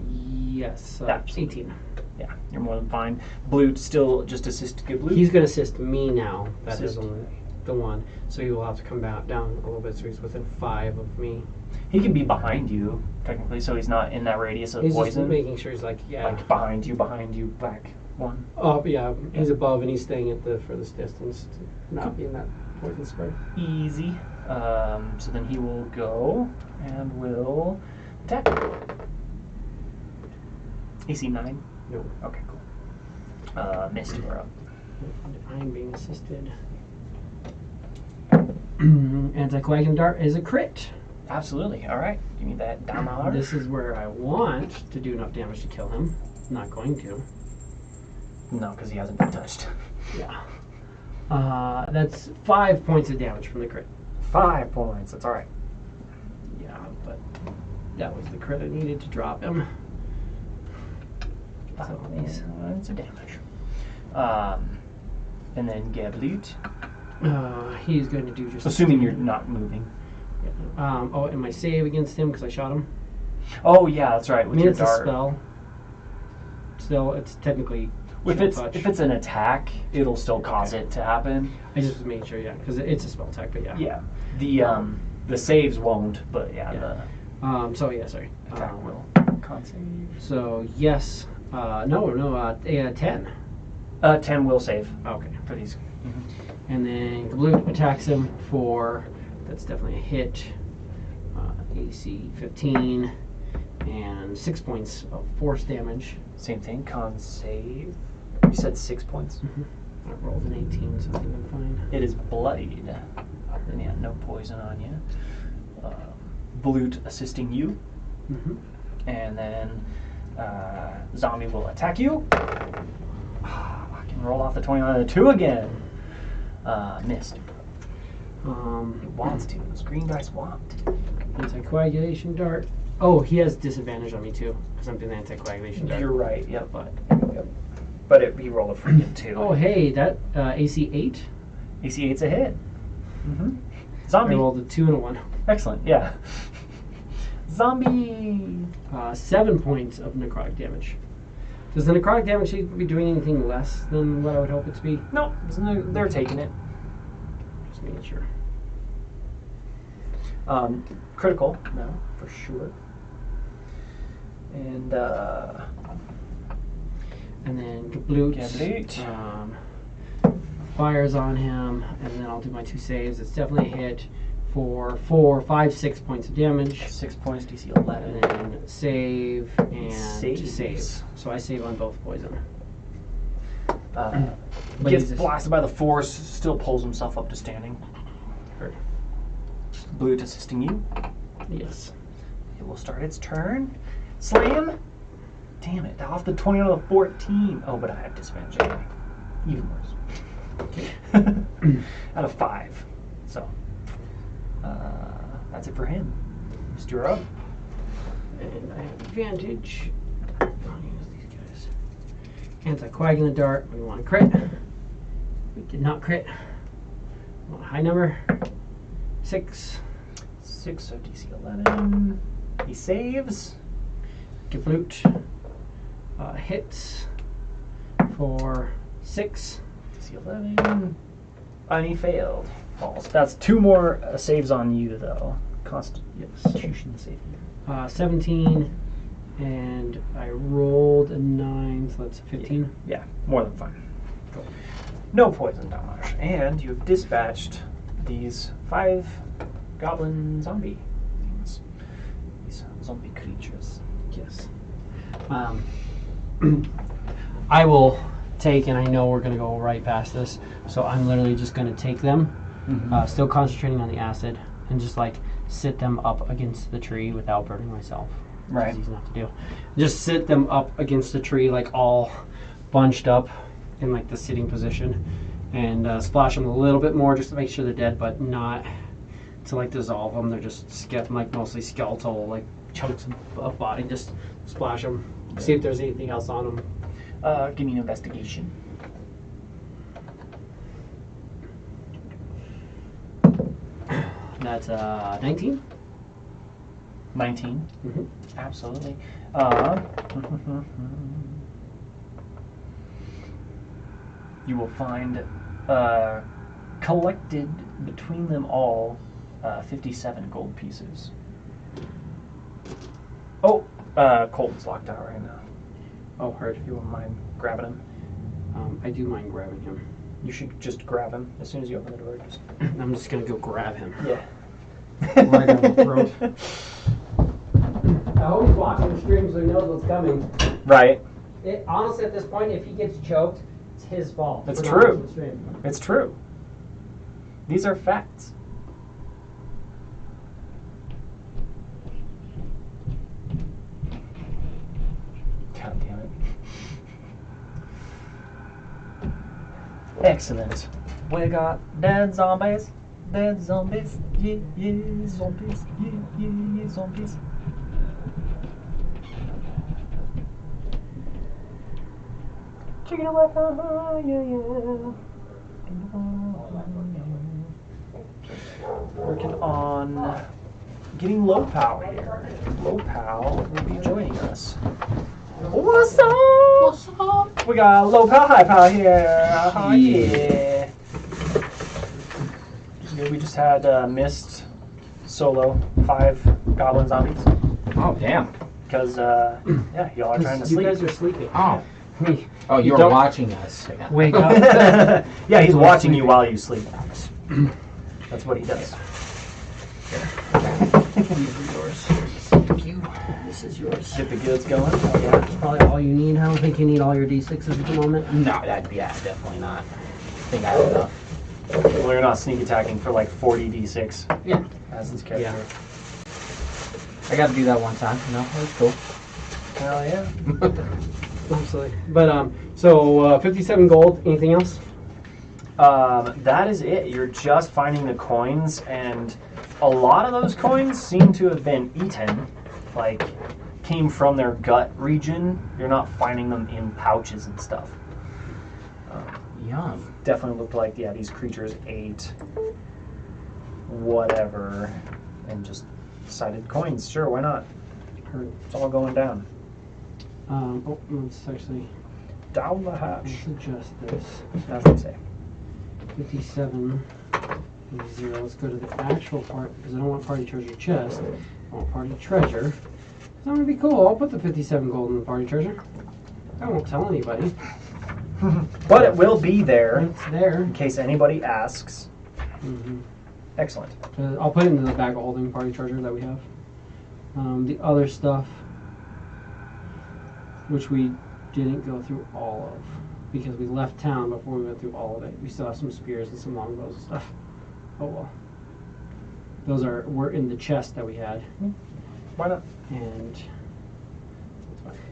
Yes. Absolutely. 18. Yeah, you're more than fine. Blut still just assist Geblut. He's going to assist me now. That Assist. is only the one. So he will have to come back down a little bit, so he's within 5 of me. He can be behind you, technically, so he's not in that radius of He's poison. just making sure he's like, yeah. Like behind you, back 1. Oh, yeah. He's above and he's staying at the furthest distance to not be in that poison spread. Easy. So then he will go and will attack. AC 9? No. Okay, cool. Missed, you are up. I'm being assisted. Anticoagulant dart is a crit. Absolutely. All right. Give me that damage. This is where I want to do enough damage to kill him. Not going to. No, because he hasn't been touched. Yeah. That's 5 points of damage from the crit. 5 points. That's all right. Yeah, but that was the crit I needed to drop him. 5 points of damage. And then Geblut. He's going to do just. Assuming you're not moving. Oh, and my save against him because I shot him. Oh yeah, that's right. I With mean, your it's dart. a spell. Still, it's technically. If chill it's touch. if it's an attack, it'll still cause it to happen. I just made sure, yeah, because it's a spell attack, but yeah. Yeah. The saves won't, but yeah, Yeah. the So yeah, sorry. attack will. Con save. So yes, no, 10. 10 will save Okay. for these. And then Geblut attacks him for, that's definitely a hit. AC 15 and 6 points of force damage. Same thing. Con save. You said 6 points. I rolled an 18, so I think I'm fine. It is bloodied. And yeah, no poison on you. Blut assisting you, and then zombie will attack you. I can roll off the 20 on the 2 again. Missed. It wants to. Those green dice want. Anticoagulation dart. Oh, he has disadvantage on me too, because I'm doing the anticoagulation dart. You're right. Yep. But he rolled a freaking 2. Oh, hey, that AC 8. AC 8's a hit. I Zombie. rolled a 2 and a 1. Excellent. Yeah. Zombie. 7 points of necrotic damage. Does the necrotic damage need to be doing anything less than what I would hope it to be? No, they're taking it. Just making sure. Critical, no, for sure. And then Geblut fires on him, and then I'll do my 2 saves. It's definitely a hit for 4, 5, 6 points of damage. 6 points, DC And 11. then save and Saves. save. So I save on both poison. But Gets he's just- blasted by the force, still pulls himself up to standing. Heard. Blue assisting you. Yes. It will start its turn. Slam! Damn it, off the 20 on the 14. Oh, but I have disadvantage anyway. Even worse. Okay. Out of 5. So, that's it for him. Just you're up. And I have advantage. I'll use these guys. Anti-coagulant dart. We want to crit. We did not crit. We want a high number. 6. 6, so DC 11. He saves. Geflute. Hits for 6. DC 11. And he failed. Falls. That's 2 more saves on you, though. Constitution save. 17. And I rolled a 9, so that's 15. Yeah, more than fine. Cool. No poison damage. And you've dispatched these 5 goblin zombie things. These zombie creatures. Yes. I will take, and I know we're going to go right past this, so I'm literally just going to take them, still concentrating on the acid, and just like sit them up against the tree without burning myself. Right. It's easy enough to do. Just sit them up against the tree, like all bunched up in like the sitting position, and splash them a little bit more just to make sure they're dead, but not to like dissolve them. They're just like mostly skeletal, like chunks of body. Just splash them. See if there's anything else on them. Give me an investigation. That's 19. 19. Mm-hmm. Absolutely. You will find collected between them all 57 gold pieces. Oh, Colton's locked out right now. Oh, heard. If you wouldn't mind grabbing him. I do mind grabbing him. You should just grab him as soon as you open the door. Just I'm just gonna go grab him. yeah. Right on the throat. I hope he's watching the stream so he knows what's coming. Right. Honestly, at this point, if he gets choked, it's his fault. That's for not true. watching the stream. It's true. These are facts. God damn it. Excellent. We got dead zombies. Dead zombies. Yeah, yeah, zombies. Yeah, yeah, yeah, zombies. Chicken away, yeah, yeah. Working on getting Low Pow here. Low Pow will be joining us. What's up? What's up? We got Low Pow, High Pow here. Oh, yeah. We just had Mist solo 5 goblin zombies. Oh, damn. Because, yeah, y'all are trying to sleep. You guys are sleeping. Oh. Me. Oh, you're don't- watching us. Wake up. Yeah, he's We're watching you sleeping. while you sleep. That's what he does. These are yours. Thank you. This is yours. Get the goods going. Yeah. That's probably all you need. I don't think you need all your D6s at the moment. No, definitely not. I think I have enough. Well, you're not sneak attacking for like 40 d6 Yeah. as this character. Yeah. I got to do that one time. No, that's cool. Hell yeah. Absolutely. But, so 57 gold. Anything else? That is it. You're just finding the coins, and a lot of those coins seem to have been eaten, like came from their gut region. You're not finding them in pouches and stuff. Yum. Definitely looked like, yeah, these creatures ate whatever and just decided coins. Sure, why not? It's all going down. Oh, let's actually Down the hatch. let's adjust this. As they say. 57 is 0. Let's go to the actual part because I don't want party treasure chest. I want party treasure. That would be cool. I'll put the 57 gold in the party treasure. I won't tell anybody. But it will be there It's there. in case anybody asks. Mm-hmm. Excellent. I'll put it into the bag of holding party treasure that we have. The other stuff, which we didn't go through all of. because we left town before we went through all of it. We still have some spears and some longbows and stuff. Oh well. Those were in the chest that we had, Why not? and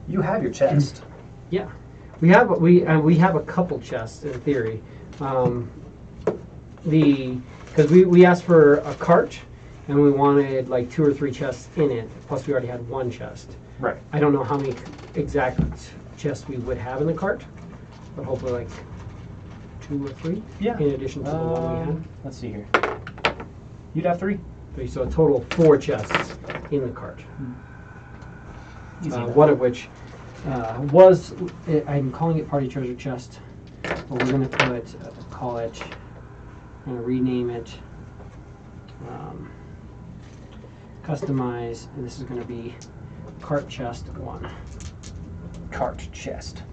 You have your chest. yeah, we have a couple chests in theory. Because we asked for a cart, and we wanted like 2 or 3 chests in it. Plus, we already had 1 chest. Right. I don't know how many exact chests we would have in the cart, but hopefully like 2 or 3. Yeah. In addition to the one we had. Let's see here. You'd have 3. 3, so a total of 4 chests in the cart. Easy enough. One of which was, I'm calling it party treasure chest, but we're going to call it, I'm going to rename it, customize, and this is going to be cart chest 1. Cart chest.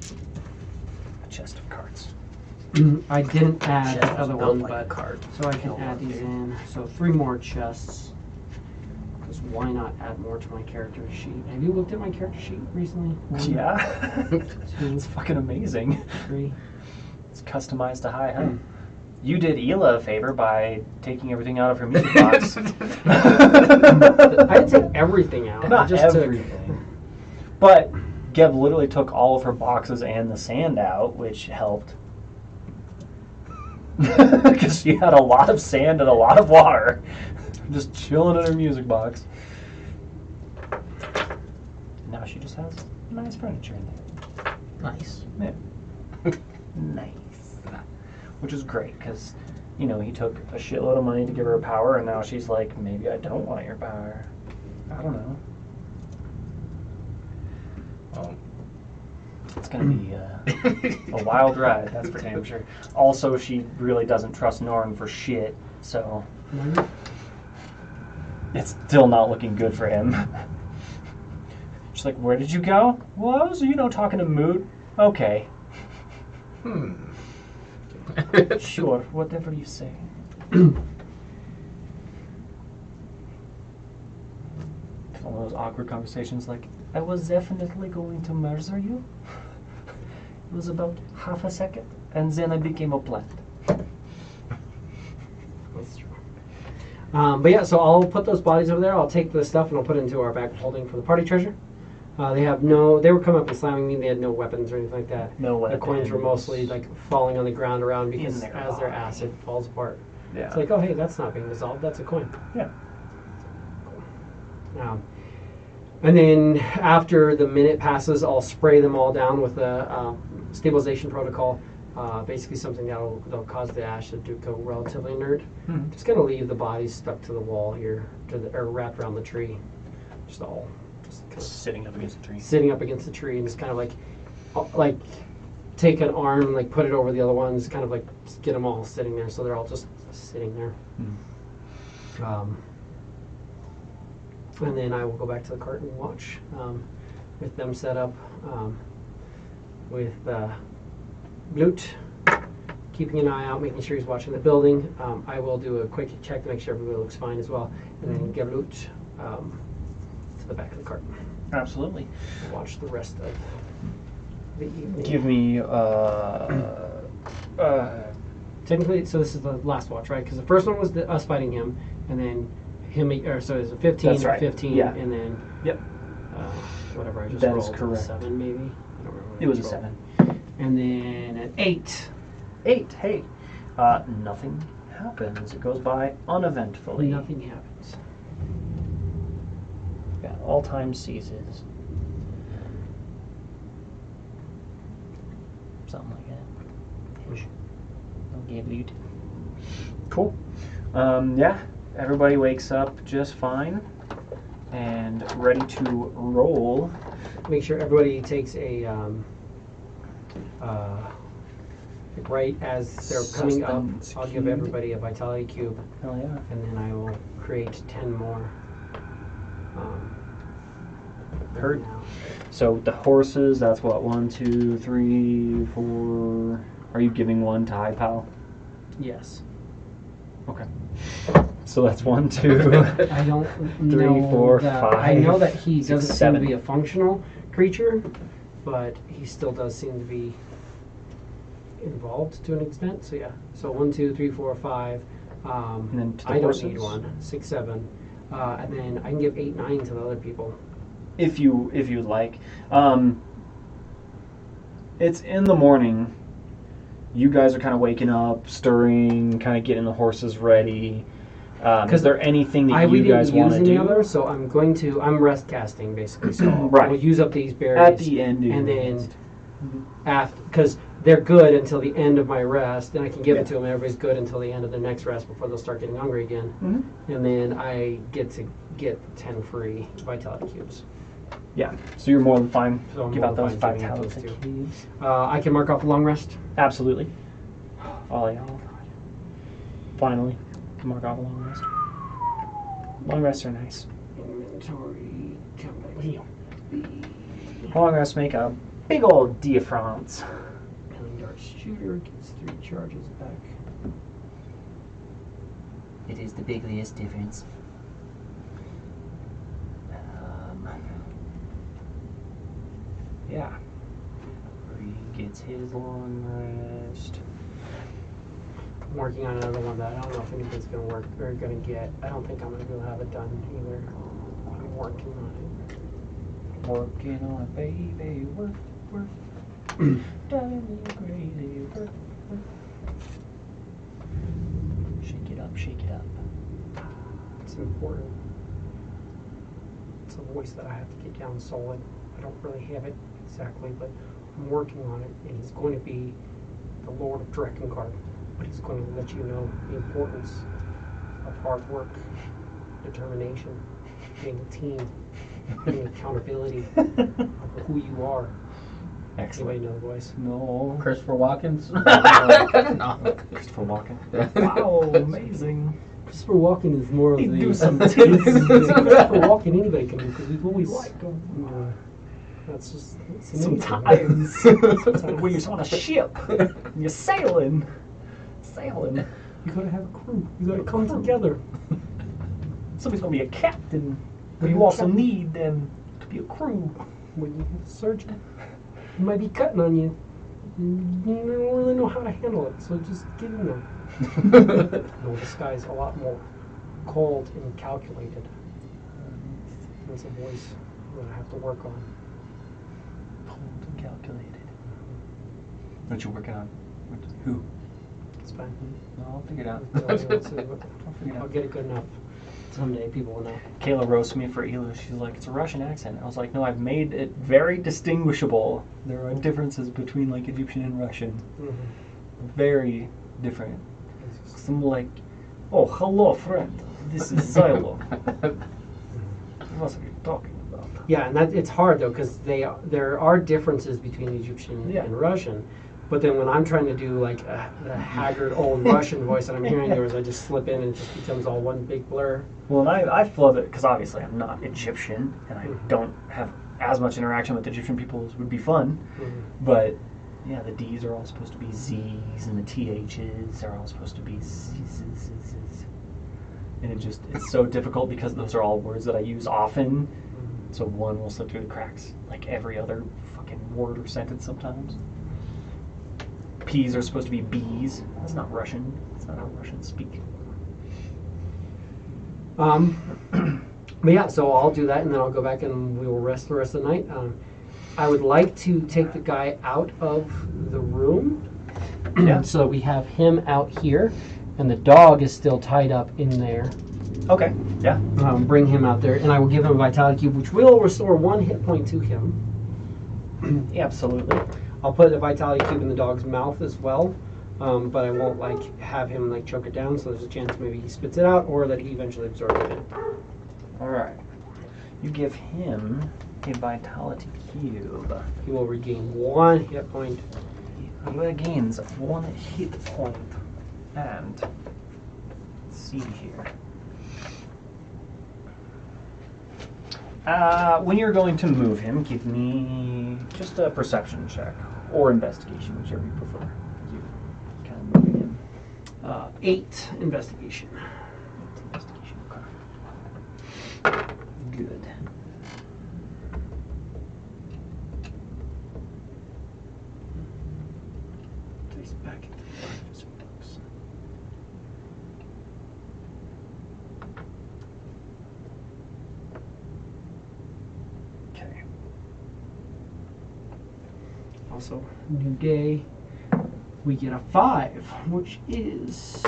A chest of carts. I didn't add Chest the other built one, like a but cart. so I can add these in. So 3 more chests. Because why not add more to my character sheet? Have you looked at my character sheet recently? 1, Yeah. 2, It's fucking amazing. 3. It's customized to high end. You did Hila a favor by taking everything out of her music box. I didn't take everything out. I Not just everything. But Geb literally took all of her boxes and the sand out, which helped. Because she had a lot of sand and a lot of water. Just chilling in her music box. Now she just has nice furniture in there. Nice. Yeah. Nice. Which is great, because, you know, he took a shitload of money to give her power, and now she's like, maybe I don't want your power. I don't know. Well, It's going to be a wild ride, that's for damn sure. Also, she really doesn't trust Norn for shit, so it's still not looking good for him. She's like, where did you go? Well, I was, talking to Moot. Okay. Sure, whatever you say. One of those awkward conversations like, I was definitely going to murder you. It was about half a second, and then I became a plant. That's true. But yeah, so I'll put those bodies over there. I'll take the stuff and I'll put it into our bag of holding for the party treasure. They were coming up and slamming me. They had no weapons or anything like that. No The weapons. coins were mostly like falling on the ground around because their as their body. acid falls apart. Yeah. It's like, oh hey, that's not being dissolved. That's a coin. Yeah. And then after the minute passes, I'll spray them all down with a stabilization protocol. Basically something that'll cause the acid to go relatively inert. Just gonna leave the bodies stuck to the wall here, or wrapped around the tree. Just kind of Sitting up against the tree. sitting up against the tree, and just kind of like take an arm and like put it over the other ones, kind of like get them all sitting there, so they're all just sitting there. And then I will go back to the cart and watch with them set up with Blute keeping an eye out, making sure he's watching the building. I will do a quick check to make sure everybody looks fine as well, and then get Blute to the back of the cart. Absolutely. Watch the rest of the evening. Give me, Technically, so this is the last watch, right? Because the first one was us fighting him, and then him, or so it's a 15 That's or right. 15, Yeah. and then Yep. whatever I just That is rolled. correct. 7 maybe? I don't remember. what It was a just 7. rolled. And then an 8. 8. Hey. Nothing happens. It goes by uneventfully. Nothing happens. Yeah, all time ceases. Something like that. Ish. Okay, dude. Cool. Yeah, everybody wakes up just fine and ready to roll. Make sure everybody takes a right as they're coming up. Sustenance I'll give cube. everybody a vitality cube, Hell yeah. and then I will create 10 more. Heard. now. So the horses, that's what, 1, 2, 3, 4. Are you giving one to High Pal? Yes. Okay. So that's 1, 2. I don't 3, know 4, that, 5, I know that he 6, doesn't seem 7. to be a functional creature, but he still does seem to be involved to an extent. So yeah. So 1, 2, 3, 4, 5. And then to the I don't horses? need 1. 6, 7. And then I can give 8, 9 to the other people. If you'd like. It's in the morning. You guys are kind of waking up, stirring, kind of getting the horses ready. Is there anything that you guys want to do? Other, so I'm rest casting basically. So Right. I'll use up these berries At the end, and then after, because they're good until the end of my rest, and I can give it to them. Everybody's good until the end of their next rest before they'll start getting hungry again. Mm-hmm. And then I get 10 free vitality cubes. Yeah, so you're more than fine. So I'm Give more out than those fine giving out vitality those cubes. I can mark off a long rest. Absolutely. Oh, yeah. Finally, can mark off a long rest. Long rests are nice. Inventory. Come back here. Long rests make a big old difference. Killing dart shooter gets 3 charges back. It is the biggest difference. Yeah. He gets his long rest. I'm working on another one that I don't know if anybody's gonna work or gonna get. I don't think I'm gonna be able to have it done either. I'm working on it. Working on it, baby. Work, work. Driving me crazy. Work, work. Shake it up, shake it up. It's important. It's a voice that I have to get down solid. I don't really have it exactly, but I'm working on it, and he's going to be the Lord of Drakengard. But he's going to let you know the importance of hard work, determination, being a team, being accountability of who you are. Excellent. Anybody know the voice? No. Christopher Watkins? No. Christopher Walken. Wow, amazing. Christopher Walken is more of He'd the... do some Christopher tits. Walken anybody can do, because we've always liked him. That's just... Sometimes. When you're on a ship, and you're sailing. You gotta have a crew. You gotta come together. Somebody's gonna be a captain, but you also need them to be a crew. When you have a surgeon, he might be cutting on you. And you don't really know how to handle it, so just get in there. No, this guy's a lot more cold and calculated. There's a voice that I have to work on. Cold and calculated. What you working on? Who? It's fine. No, I'll figure it out. I'll get it good enough. Someday people will know. Kayla roasts me for Elu. She's like, it's a Russian accent. I was like, no, I've made it very distinguishable. There are differences between like Egyptian and Russian. Mm-hmm. Very different. So I'm like, oh, hello, friend. This is Xylo. What are you talking about? Yeah, and it's hard though, because there are differences between Egyptian and Russian. But then when I'm trying to do like a haggard old Russian voice and I'm hearing yours, I just slip in and it just becomes all one big blur. Well, and I flub it because obviously I'm not Egyptian and I don't have as much interaction with Egyptian people as would be fun. Mm-hmm. But yeah, the D's are all supposed to be Z's and the TH's are all supposed to be Z's. And it's so difficult because those are all words that I use often. Mm-hmm. So one will slip through the cracks like every other fucking word or sentence sometimes. P's are supposed to be B's. That's not Russian. That's not how Russians speak. But yeah, so I'll do that and then I'll go back and we will rest the rest of the night. I would like to take the guy out of the room. Yeah. So we have him out here and the dog is still tied up in there. Okay. Yeah. Bring him out there and I will give him a vitality cube which will restore 1 hit point to him. Yeah, absolutely. I'll put a vitality cube in the dog's mouth as well, but I won't like have him like choke it down. So there's a chance maybe he spits it out or that he eventually absorbs it. All right. You give him a vitality cube. He will regain 1 hit point. He regains 1 hit point. And let's see here. When you're going to move him, give me just a perception check or investigation, whichever you prefer. You kind of moving him. 8 investigation. Investigation. Okay. Good. Also, new day. We get a 5, which is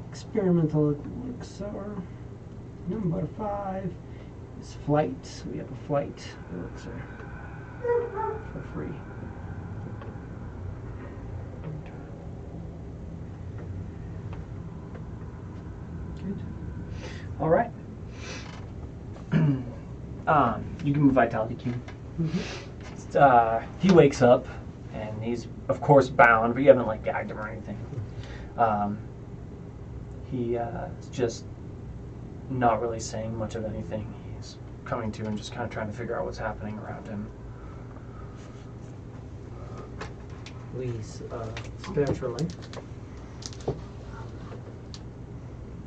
experimental elixir. Number 5 is flight. We have a flight elixir for free. Good. All right. You can move Vitality Cube. He wakes up, and he's, of course, bound, but you haven't, like, gagged him or anything. He is just not really saying much of anything. He's coming to and just kind of trying to figure out what's happening around him. Please, spiritually.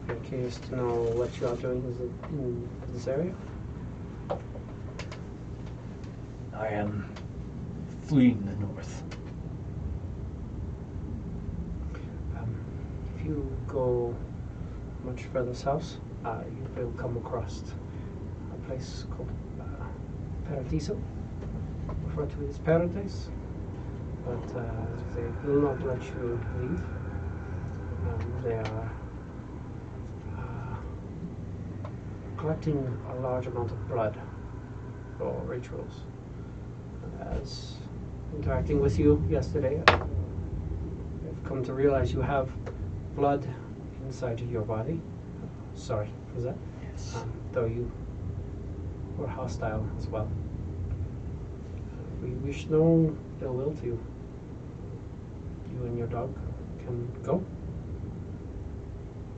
I'm curious to know what you are doing in this area. I am fleeing the north. If you go much further south, you will come across a place called Paradiso, referred to as Paradise, but they will not let you leave. They are collecting a large amount of blood for rituals. As interacting with you yesterday, I've come to realize you have blood inside of your body. Sorry for that. Yes. Though you were hostile as well. We wish no ill will to you. You and your dog can go.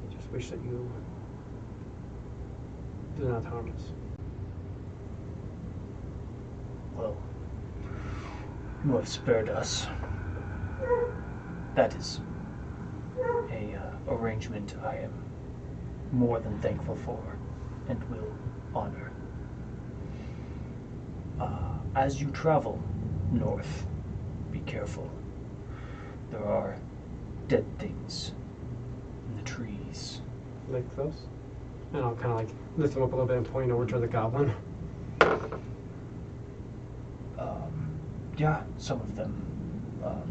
I just wish that you do not harm us. Well, you have spared us. That is a arrangement I am more than thankful for and will honor. As you travel north, be careful. There are dead things in the trees. Like those? And I'll kind of like lift him up a little bit and point over to the goblin. Yeah, some of them.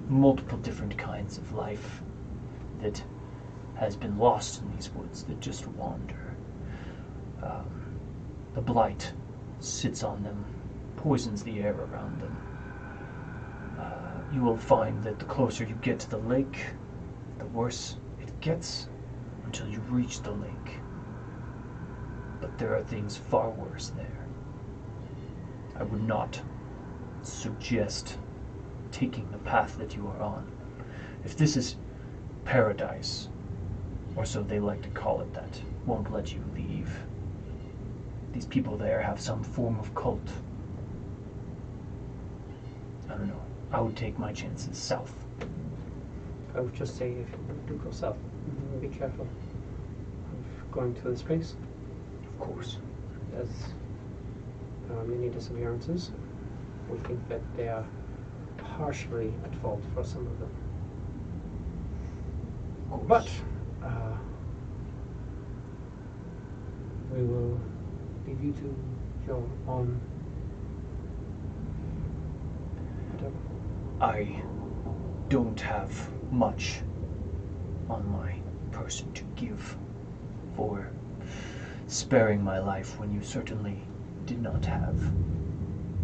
Multiple different kinds of life that has been lost in these woods that just wander. The blight sits on them, poisons the air around them. You will find that the closer you get to the lake, the worse it gets until you reach the lake. But there are things far worse there. I would not suggest taking the path that you are on. If this is paradise, or so they like to call it, that won't let you leave. These people there have some form of cult. I don't know. I would take my chances south. I would just say if you do go south, be careful of going to this place. Of course. As many disappearances, we think that they are partially at fault for some of them. Of But course. we will leave you to your own whatever. I don't have much on my person to give for sparing my life when you certainly did not have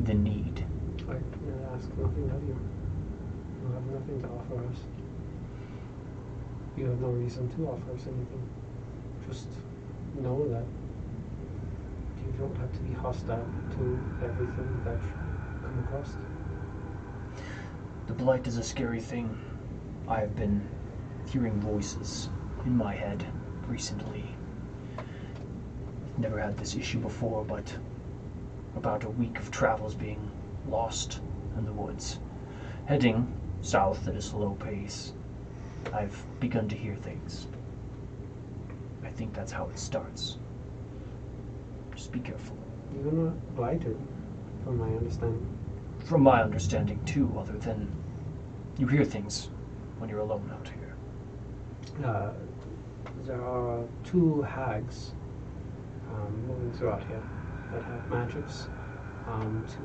the need. I ask nothing of you. You have nothing to offer us. You have no reason to offer us anything. Just know that you don't have to be hostile to everything that you come across. The blight is a scary thing. I have been hearing voices in my head recently. I've never had this issue before, but about a week of travels being lost in the woods, heading south at a slow pace, I've begun to hear things. I think that's how it starts. Just be careful. You're not blighted, from my understanding. From my understanding too, other than you hear things when you're alone out here. There are 2 hags moving throughout here that have magics to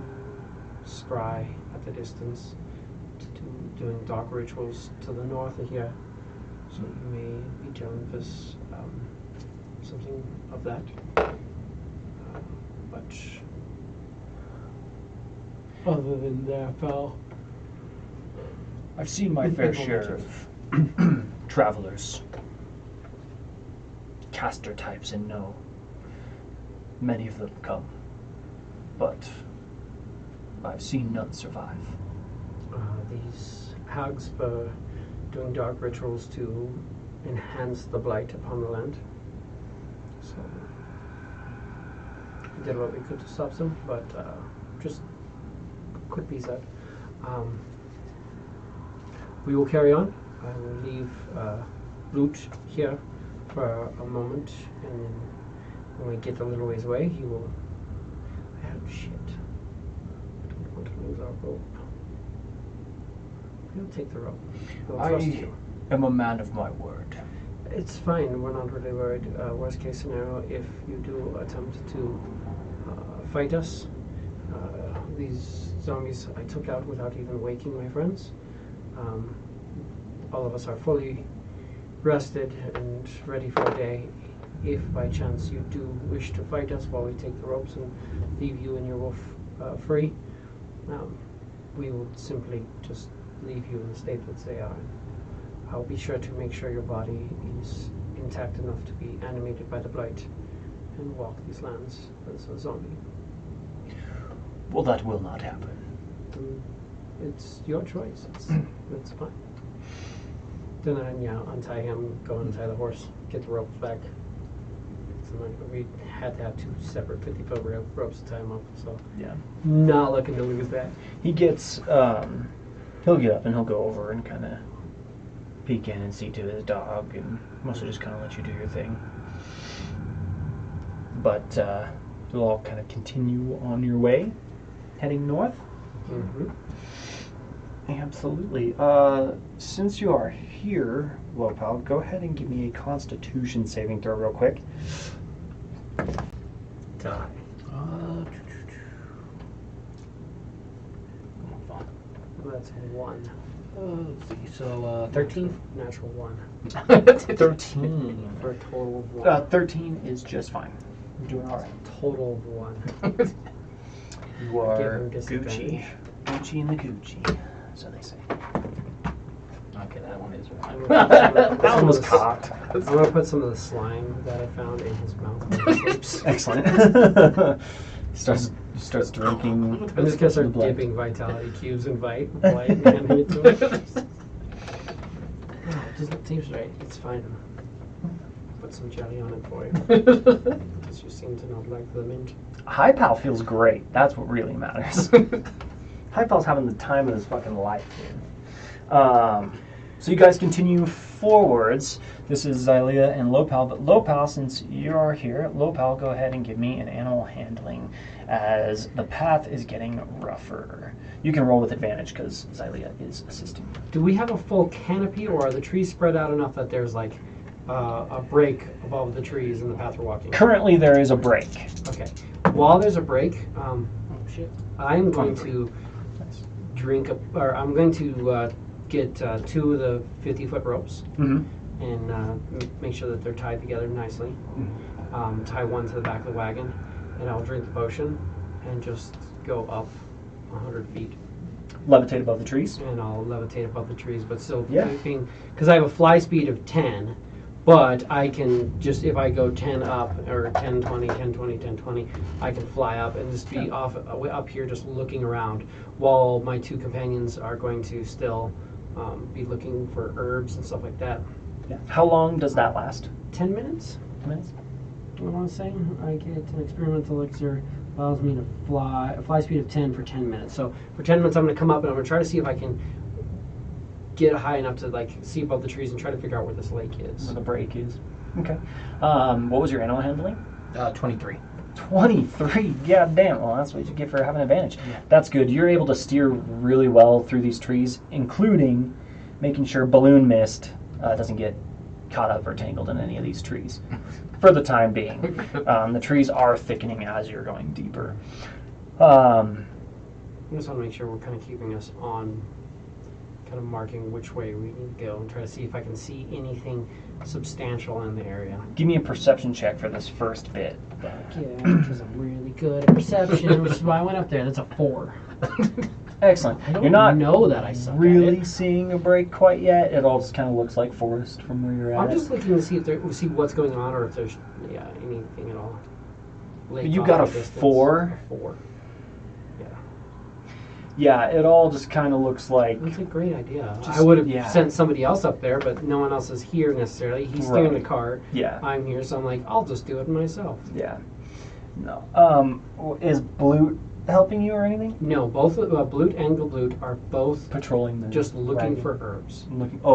scry at the distance doing dark rituals to the north of here. So you may be dealing with something of that. But other than that, pal, I've seen my fair share of travelers, caster types, and know many of them come, but I've seen none survive. these hags were doing dark rituals to enhance the blight upon the land. So we did what we could to stop them, but just could be said. We will carry on. I will leave Loot here for a moment, and then when we get a little ways away, he will. Oh shit! I don't want to lose our rope. He'll take the rope. We'll trust you. am a man of my word. It's fine. We're not really worried. Worst case scenario, if you do attempt to fight us, these zombies I took out without even waking my friends. All of us are fully rested and ready for a day. If by chance you do wish to fight us while we take the ropes and leave you and your wolf free, we will simply just leave you in the state that they are. I'll be sure to make sure your body is intact enough to be animated by the blight and walk these lands as a zombie. Well, that will not happen. It's your choice. It's fine. Then untie him, go untie the horse, get the ropes back. We had to have 2 separate 50-foot ropes to tie him up, so Yeah. not looking to lose that. He gets, he'll get up and he'll go over and kind of peek in and see to his dog, and mostly just kind of let you do your thing. But you'll all kind of continue on your way, heading north. Mm-hmm. Absolutely. Since you are here, Lopal, go ahead and give me a Constitution saving throw real quick. Die. That's 1. Let's see. So 13. Natural 1. 13. For a total of 1. 13 is just fine. You're doing all right. Total of 1. You are Give him Gucci. disadvantage. Gucci in the Gucci, so they say. Okay, that one is I'm one. gonna put That one some was of the- cocked. I'm gonna put some of the slime that I found in his mouth. Excellent. starts drinking. I'm just gonna start the blood. dipping vitality cubes in blight and handing it to him. No, it just tastes right. It's fine. Put some jelly on it for you. Because you seem to not like the mint. High Pal feels great. That's what really matters. High Pal's having the time of his fucking life, dude. So you guys continue forwards. This is Xylea and Lopal, but Lopal, since you're here, Lopal, go ahead and give me an animal handling as the path is getting rougher. You can roll with advantage because Xylea is assisting. Do we have a full canopy, or are the trees spread out enough that there's like a break above the trees in the path we're walking? Currently, there is a break. Okay. While there's a break, Oh shit. I'm going to I'm going to get 2 of the 50-foot ropes Mm-hmm. and make sure that they're tied together nicely. Tie one to the back of the wagon, and I'll drink the potion and just go up 100 feet. Levitate above the trees. And I'll levitate above the trees, but still Yeah. keeping, because I have a fly speed of 10, but I can just, if I go 10 up, or 10, 20, 10, 20, 10, 20, I can fly up and just be up here just looking around, while my 2 companions are going to still be looking for herbs and stuff like that. Yeah. How long does that last? 10 minutes, 10 minutes? I want to say. I get an experimental elixir, allows me to fly, a fly speed of 10 for 10 minutes. So for 10 minutes I'm going to come up and I'm going to try to see if I can get high enough to like see above the trees and try to figure out where this lake is. Where the break is. Okay. What was your animal handling? 23. 23. Yeah, damn. Well, that's what you get for having advantage. Yeah. That's good. You're able to steer really well through these trees, including making sure balloon mist doesn't get caught up or tangled in any of these trees for the time being. The trees are thickening as you're going deeper. I just want to make sure we're kind of keeping us on kind of marking which way we need to go and try to see if I can see anything substantial in the area. Give me a perception check for this first bit. Yeah, because I'm really good at perception, which is why I went up there. That's a 4. Excellent. I don't You're not know that I suck really at it. seeing a break quite yet. It all just kind of looks like forest from where you're at. I'm just looking to see if see what's going on or if there's anything at all. Lake You off got a the distance. 4? A 4. Yeah. Yeah, it all just kind of looks like. That's a great idea. Just- I would have yeah. sent somebody else up there, but no one else is here necessarily. He's steering the cart. Yeah. I'm here, so I'm like, I'll just do it myself. Yeah. No. Is Blute helping you or anything? No, both Blute and Gabloot are both Patrolling the. just looking wagon? for herbs.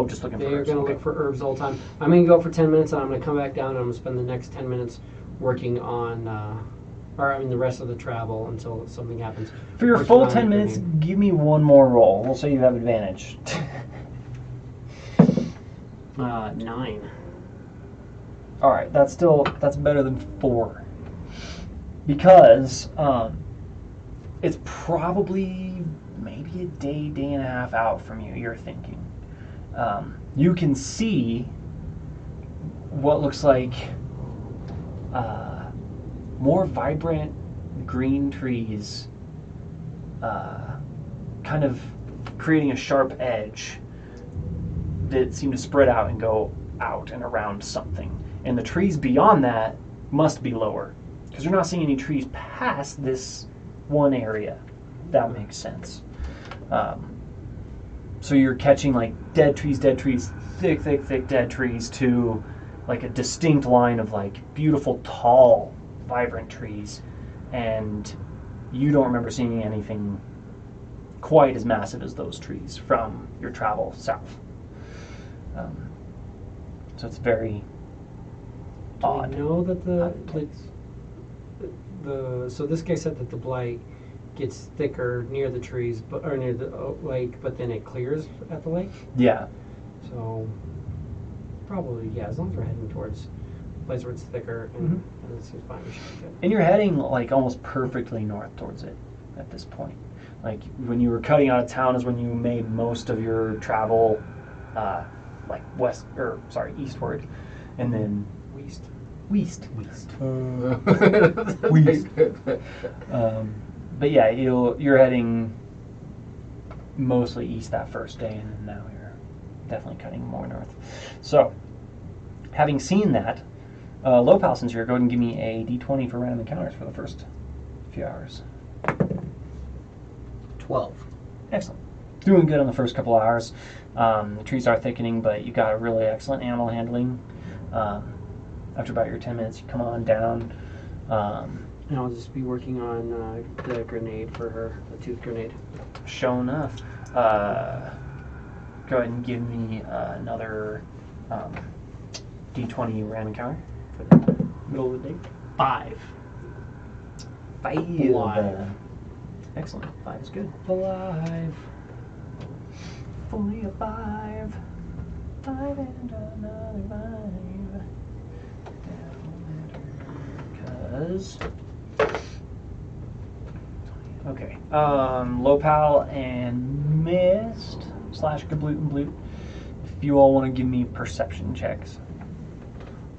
Just looking for They're herbs. going to okay. look for herbs the whole time. I'm going to go for 10 minutes, and I'm going to come back down, and I'm going to spend the next 10 minutes working on, the rest of the travel until something happens. For your Working full on 10 it, minutes, I mean, give me one more roll. We'll say you have advantage. 9. Alright, that's better than 4. Because, it's probably maybe a day and a half out from you, you're thinking. You can see what looks like more vibrant green trees kind of creating a sharp edge that seem to spread out and go out and around something. And the trees beyond that must be lower, because you're not seeing any trees past this one area. That makes sense. So you're catching like dead trees, thick dead trees, to like a distinct line of like beautiful, tall, vibrant trees. And you don't remember seeing anything quite as massive as those trees from your travel south. So it's very odd. Do we know that Odd. so this guy said that the blight gets thicker near the trees, or near the lake, but then it clears at the lake. Yeah. So probably, yeah, as long as we're heading towards a place where it's thicker and it seems fine, we should be good. And you're heading like almost perfectly north towards it at this point. Like when you were cutting out of town is when you made most of your travel, like eastward, and then West. west. West. But yeah, you're heading mostly east that first day, and then now you're definitely cutting more north. So, having seen that, Lopal, since you're, go ahead and give me a d20 for random encounters for the first few hours. 12. Excellent. Doing good on the first couple hours. The trees are thickening, but you got a really excellent animal handling. After about your 10 minutes, you come on down. And I'll just be working on the grenade for her, the tooth grenade. Sure enough. Go ahead and give me another d20 random encounter for the middle of the day. 5. 5. Excellent. 5 is good. Alive. Fully alive. 5 and another 5. Because. Okay. Lopal and Mist / Gabloot and Blute. If you all want to give me perception checks.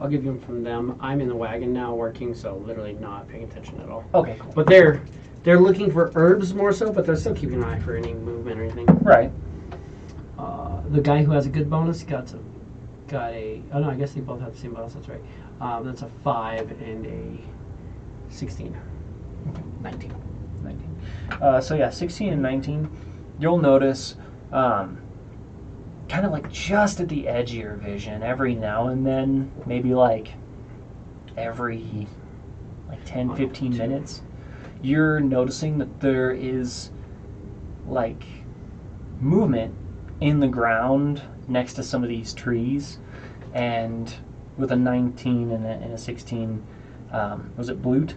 I'll give them from them. I'm in the wagon now working, so literally not paying attention at all. Okay, cool. But they're looking for herbs more so, but they're still keeping an eye for any movement or anything. Right. The guy who has a good bonus got a. Oh no, I guess they both have the same bonus. That's right. That's a 5 and a 16. 19. 19. So yeah, 16 and 19. You'll notice, kind of like just at the edge of your vision, every now and then, maybe like every like 10, 15 minutes, you're noticing that there is like movement in the ground next to some of these trees. And with a 19 and a 16, was it Blute?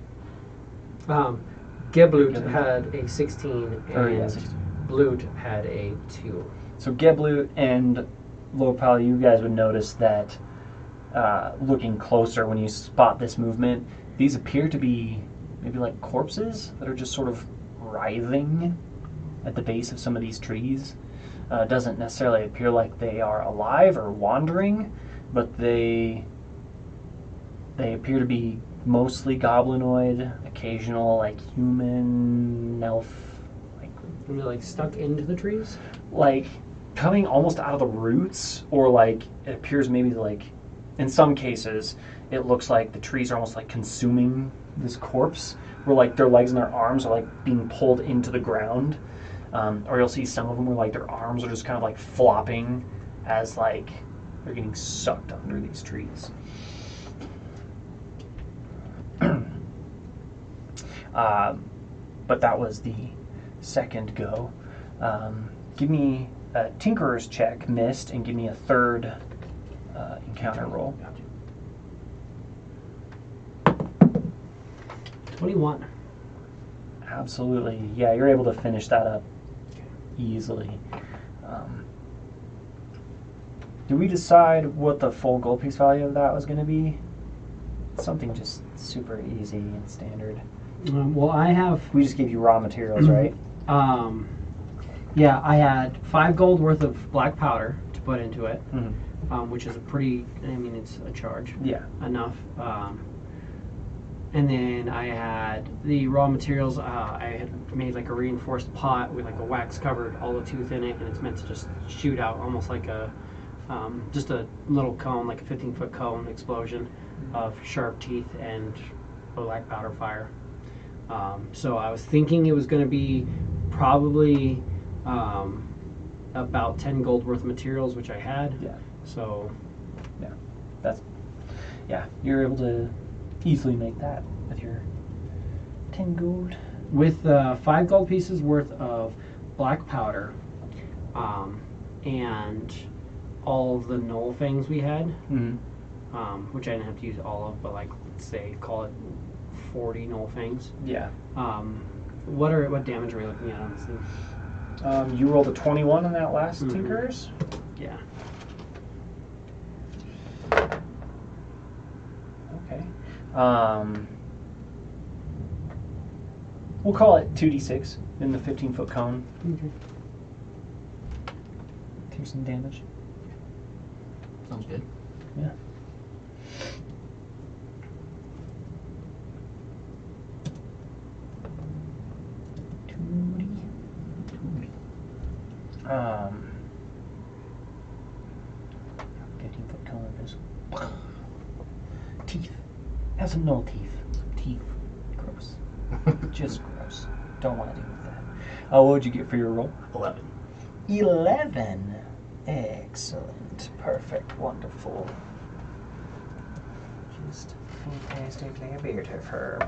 Geblut had a 16 and Or, yeah, 16. Blute had a 2. So Geblut and Lopal, you guys would notice that looking closer when you spot this movement, these appear to be maybe like corpses that are just sort of writhing at the base of some of these trees. Doesn't necessarily appear like they are alive or wandering, but they appear to be mostly goblinoid, occasional like human, elf, like And they're like stuck into the trees. like coming almost out of the roots, or like it appears maybe like in some cases it looks like the trees are almost like consuming this corpse, where like their legs and their arms are like being pulled into the ground. Or you'll see some of them where like their arms are just kind of like flopping as like they're getting sucked under these trees. But that was the second go. Give me a Tinkerer's check, missed, and give me a third encounter roll. 21. Absolutely. Yeah, you're able to finish that up easily. Did we decide what the full gold piece value of that was going to be? Something just super easy and standard. Well, I have. We just gave you raw materials, right? Yeah, I had 5 gold worth of black powder to put into it, Mm-hmm. which is a pretty. I mean, it's a charge. Yeah. Enough. And then I had the raw materials. I had made like a reinforced pot with like a wax covered all the tooth in it, and it's meant to just shoot out almost like a just a little cone, like a 15-foot cone explosion of sharp teeth and black powder fire. So I was thinking it was going to be probably about 10 gold worth of materials, which I had. Yeah. So You're able to easily make that with your 10 gold. with 5 gold pieces worth of black powder, and all of the knoll fangs we had, Mm-hmm. which I didn't have to use all of, but like let's say call it 40 knoll fangs. Yeah. What damage are we looking at on this thing? You rolled a 21 on that last Mhm. Tinkerers. Yeah. Okay. We'll call it 2d6 in the 15-foot cone. Okay. Take some damage. Sounds good. Yeah. Um, 15-foot cone is teeth. Has some null teeth. Teeth. Gross. Just gross. Don't want to deal with that. What would you get for your roll? 11. 11. Excellent. Perfect. Wonderful. Just fantastically beautiful.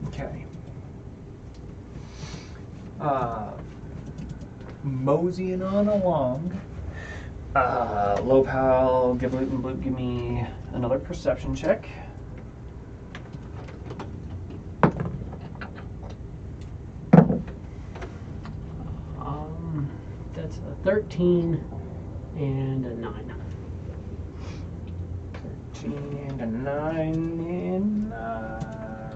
Okay. Moseying on along. Lopal, give Loot and Bloop, give me another perception check. That's a 13 and a 9. 13 and a 9 in,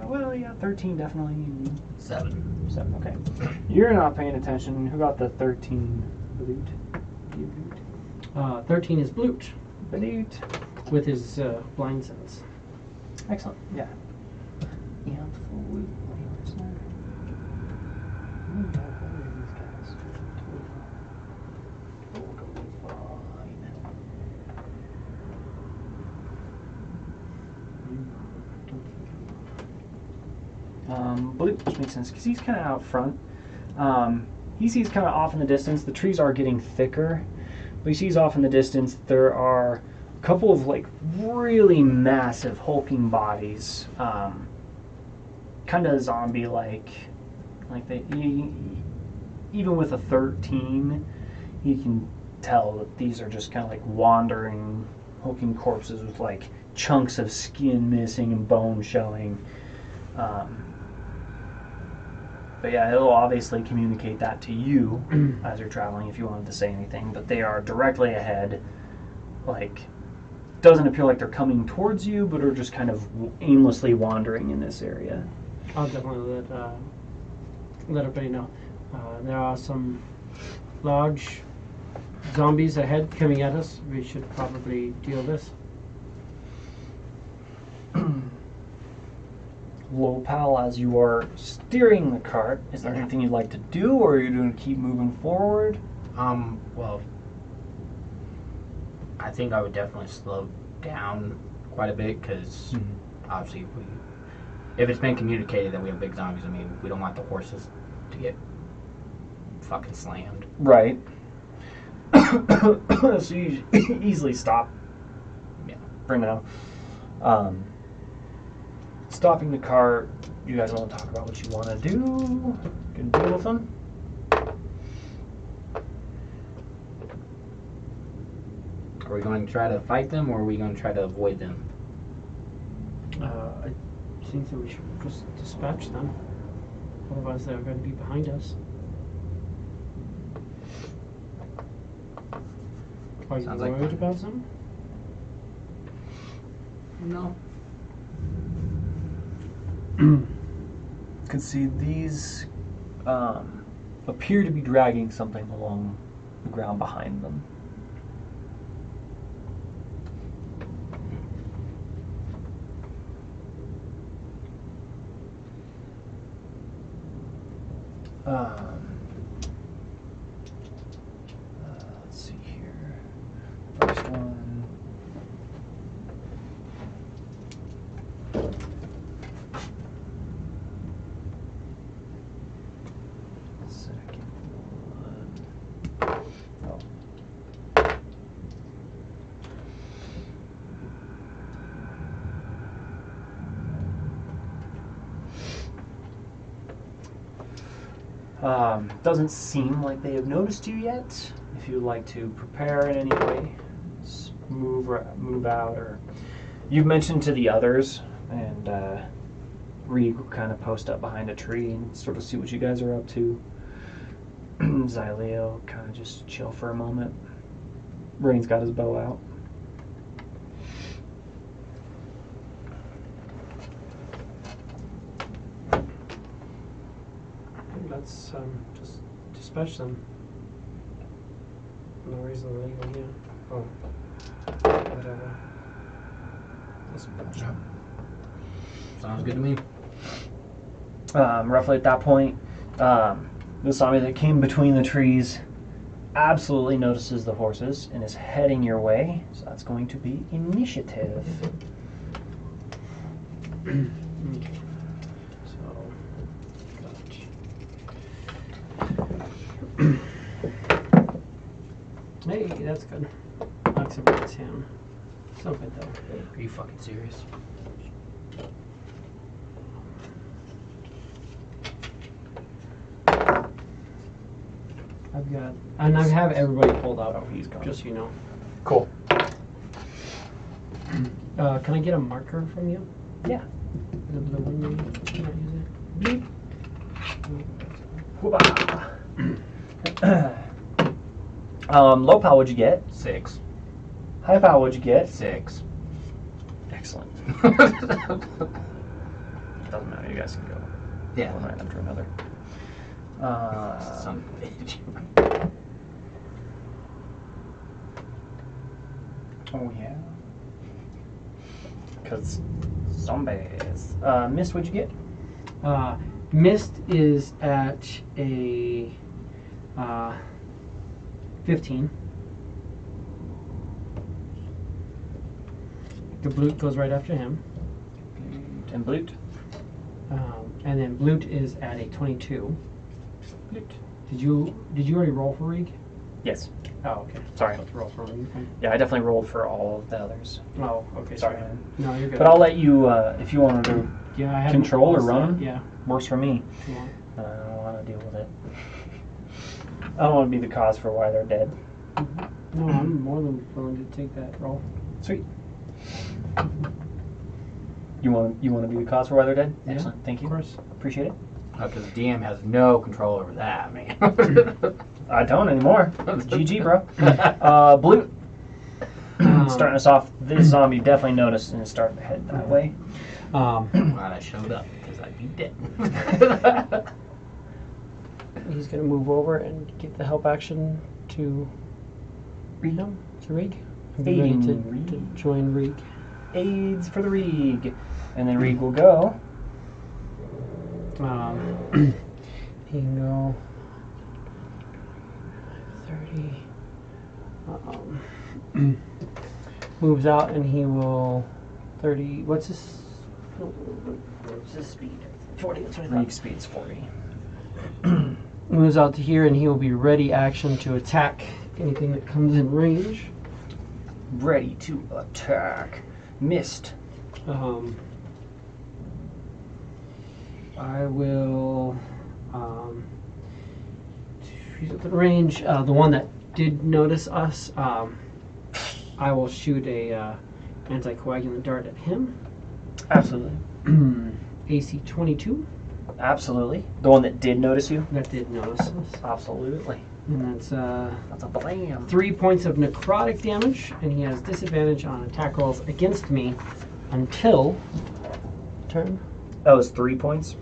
well, yeah, 13 definitely. 7. 7, okay. You're not paying attention. Who got the 13? Loot? You loot? 13 is Bloot Loot. with his blind sense. Excellent, yeah. Yeah, full loot. Blue, which makes sense because he's kind of out front. He sees kind of off in the distance. The trees are getting thicker, but he sees off in the distance there are a couple of like really massive hulking bodies, kind of zombie-like. Like they, even with a 13, he can tell that these are just kind of like wandering, hulking corpses with like chunks of skin missing and bone showing. But yeah, it'll obviously communicate that to you as you're traveling if you wanted to say anything. But they are directly ahead. Like, doesn't appear like they're coming towards you, but are just kind of aimlessly wandering in this area. I'll definitely let everybody know. There are some large zombies ahead coming at us. We should probably deal this. Lopal, as you are steering the cart, is there anything you'd like to do, or are you going to keep moving forward? Well, I think I would definitely slow down quite a bit because obviously if it's been communicated that we have big zombies, I mean, we don't want the horses to get fucking slammed. Right. So you easily stop. Yeah. For now. Stopping the car, you guys want to talk about what you want to do? You can deal with them. Are we going to try to fight them, or are we going to try to avoid them? I think that we should just dispatch them. Otherwise, they're going to be behind us. Are you Sounds like worried fun. about them? No. Could see these appear to be dragging something along the ground behind them. Let's see here. First one. Second one. Oh. Doesn't seem like they have noticed you yet. If you'd like to prepare in any way, move out, or you've mentioned to the others, and Reed will kind of post up behind a tree and sort of see what you guys are up to. Xyleo kind of just chill for a moment. Rain's got his bow out. Let's just dispatch them. No reason to leave them here. Oh, whatever. Dispatch them. Sounds good to me. Roughly at that point, the zombie that came between the trees absolutely notices the horses and is heading your way. So that's going to be initiative. Okay. So, hey, that's good. Knocks everybody's hand. So good though. Are you fucking serious? I've got, and I have everybody pulled out. Oh, he's gone. Just so you know. Cool. Can I get a marker from you? Yeah. The blue one you're not using? Bleep. Low power, what'd you get? 6. High power, what'd you get? 6. Excellent. Doesn't matter, you guys can go Yeah. one right after another. Son of a bitch. Oh yeah. Because zombies. Mist, what'd you get? Mist is at a 15. The Blute goes right after him. And Blute? And then Blute is at a 22. Blute. Did you already roll for Reek? Yes. Oh, okay. Sorry. Let's roll for Reek. Yeah, I definitely rolled for all of the others. Oh, okay. Sorry. No, you're good. But I'll let you, if you want to yeah, I haven't control or lost run. that. Yeah. Works for me. If you want. I don't want to deal with it. I don't want to be the cause for why they're dead. No, I'm more than willing to take that roll. Sweet. You want to be the cause for why they're dead? Yeah, Excellent. Thank you. Of course. Appreciate it. Because the DM has no control over that, man. I don't anymore. It's GG, bro. Blue. Starting us off, this zombie definitely noticed and is starting to head that way. Um, Glad I showed up because I'd be dead. he's going to move over and give the help action to Rig. To Rig. Be ready to join Rig. AIDS for the Rig. And then Rig will go. He can go 30. Moves out and he will 30. What's his speed? 40. That's what I thought. Rig speed's 40. Moves out to here and he will be ready action to attack anything that comes in range. Ready to attack. Missed. I will he's within range. The one that did notice us, I will shoot a anticoagulant dart at him. Absolutely. AC 22. Absolutely. The one that did notice you? That did notice us. Absolutely. And that's That's a blam. 3 points of necrotic damage, and he has disadvantage on attack rolls against me until turn. That was 3 points.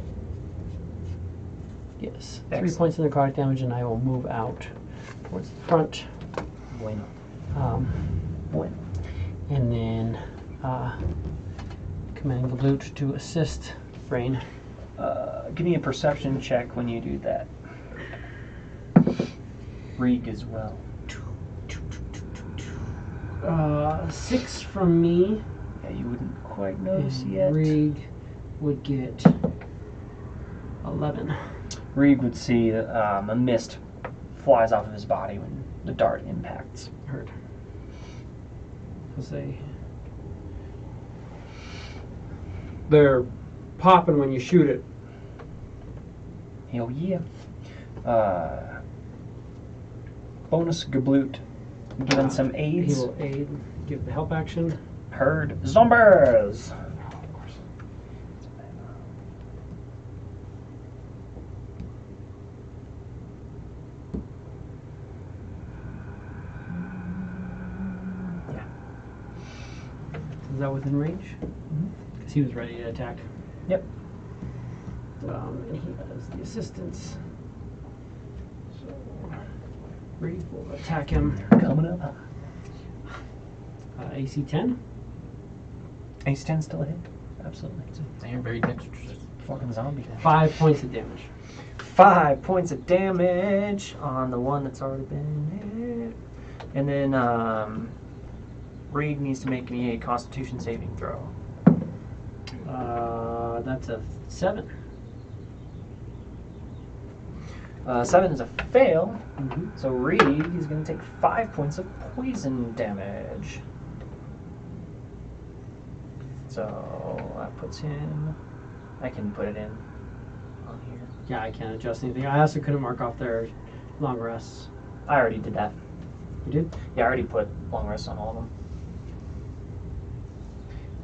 Yes. Excellent. 3 points of necrotic damage, and I will move out towards the front. Bueno. Bueno. And then command Galoot to assist Brain. Give me a perception check when you do that. Rig as well. 6 from me. Yeah, you wouldn't quite notice And yet. Rig would get 11. Rig would see a mist flies off of his body when the dart impacts. Hurt. They're popping when you shoot it. Hell yeah. Bonus Gabloot. Given some He aids. will aid, give the help action. Heard zombies. Is that within range? Because he was ready to attack. Yep. And he has the assistance. So, Reed will attack him. Coming up. AC 10. Ace 10 still a hit. Absolutely. They're very dexterous. Fucking zombie. 5 points of damage. 5 points of damage on the one that's already been hit. And then Reed needs to make me a Constitution saving throw. That's a 7. 7 is a fail. Mm-hmm. So Reed is going to take 5 points of poison damage. So that puts him. I can put it in on here. Yeah, I can't adjust anything. I also couldn't mark off their long rests. I already did that. You did? Yeah, I already put long rests on all of them.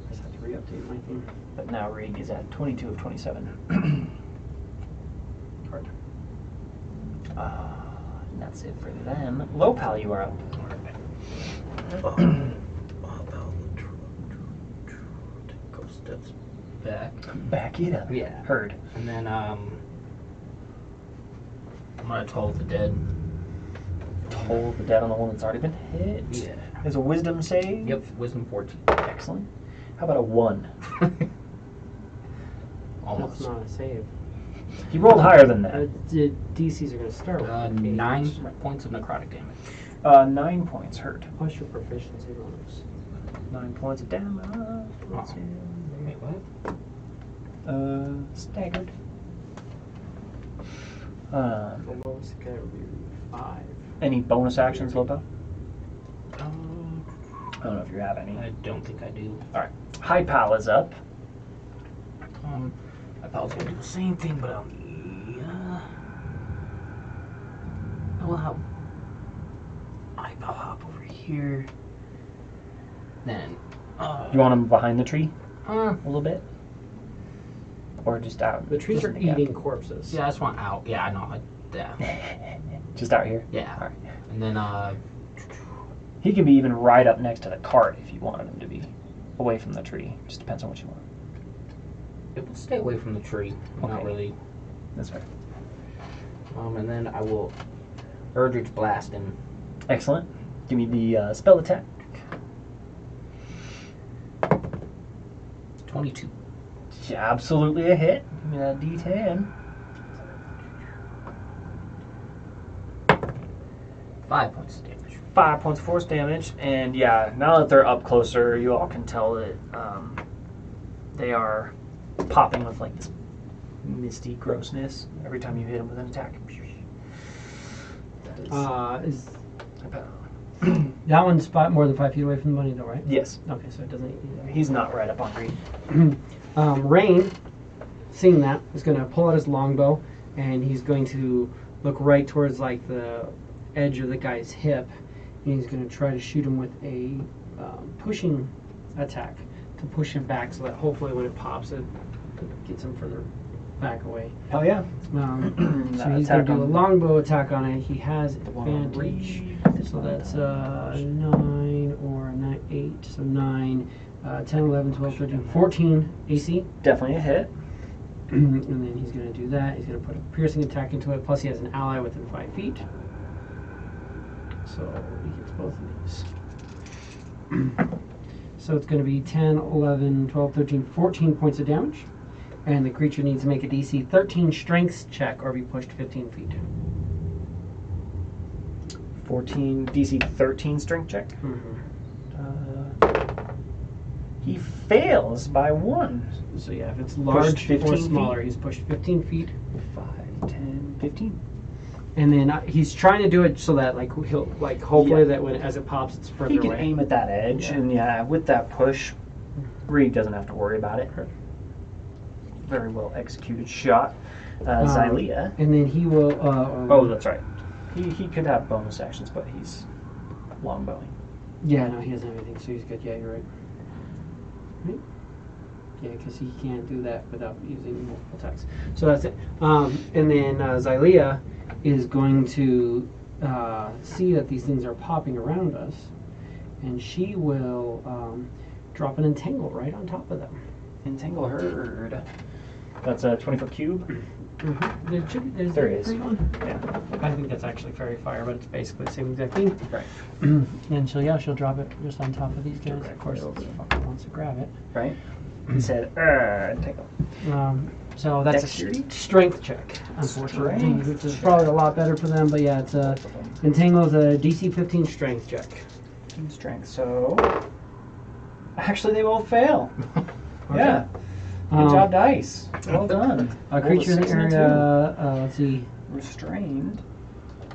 I just have to re-update my thing. But now Reed is at 22 of 27. Hard. And that's it for them. Lopal, you are up. Couple steps back. Back it up. Yeah. Heard. And then I'm gonna toll the dead. Toll the dead on the one that's already been hit. Yeah. There's a wisdom save. Yep. Wisdom 14. Excellent. How about a 1? Almost. That's not a save. You rolled higher than that. The DCs are going to start with 9 points of necrotic damage. 9 points hurt. What's your proficiency bonus? 9 points of damage. Wait, what? Staggered. The lowest guy would be 5. Any bonus actions, Lopo? I I don't know if you have any. don't think I do. Alright. High Pal is up. I probably gonna do the same thing, but yeah. I will have here. Then. You want them behind the tree Uh, a little bit, or just out? The trees just are in the gap? eating corpses. yeah, I just want out. Yeah, I know. Yeah. Just out here. Yeah. All right. And then He can be even right up next to the cart if you wanted him to be away from the tree. Just depends on what you want. it will stay away from the tree. Not Okay. really. That's fair. And then I will Eldritch Blast him. Excellent. Give me the spell attack. 22. Yeah, absolutely a hit. Give me that D10. 5 points of damage. 5 points of force damage, and yeah, now that they're up closer, you all can tell that they are popping with like this misty grossness every time you hit them with an attack. That is Is that one's more than 5 feet away from the bunny, though, right? yes, Okay, so it doesn't. he's not right up on green. Rain, seeing that, is going to pull out his longbow, and he's going to look right towards like the edge of the guy's hip, and he's going to try to shoot him with a pushing attack to push him back, so that hopefully when it pops, it gets him further back away. Hell yeah! So he's going to do a longbow attack on it. He has advantage, read. so that's 9 or 8, so 9, 10, 11, 12, 13, 14 AC. Definitely a hit. And then he's going to do that. He's going to put a piercing attack into it. Plus, he has an ally within 5 feet. So he gets both of these. So it's going to be 10, 11, 12, 13, 14 points of damage. And the creature needs to make a DC 13 strength check or be pushed 15 feet. 14 DC 13 strength check. He fails by 1. So yeah, if it's large 15 or feet. smaller, he's pushed 15 feet. 5, 10, 15. And then he's trying to do it so that like he'll like hopefully Yeah. that when as it pops, it's further He can away. aim at that edge, Yeah. and yeah, with that push, Reed doesn't have to worry about it. Very well executed shot. Xylea. And then he will. Oh, that's right. He could have bonus actions, but he's longbowing. Yeah, no, he doesn't have anything, so he's good. Yeah, you're right. Right? Yeah, because he can't do that without using multiple attacks. So that's it. And then Xylea is going to see that these things are popping around us, and she will drop an entangle right on top of them. Entangle herd. That's a 20-foot cube. There's There is. a green one. Yeah. I think that's actually fairy fire, but it's basically the same exact thing. Right. And she'll drop it just on top of these guys. Of course, Directly the over. fucker wants to grab it. Right. He said, entangle. So that's Dexterity? a strength check, unfortunately, Strength which is check. probably a lot better for them. But yeah, it's Entangle's a DC 15 strength check. Strength. So, actually, they both fail. Okay. Yeah. Good job, dice. Well done. A Rolled creature in the 6 and a area. Let's see. 2. Restrained.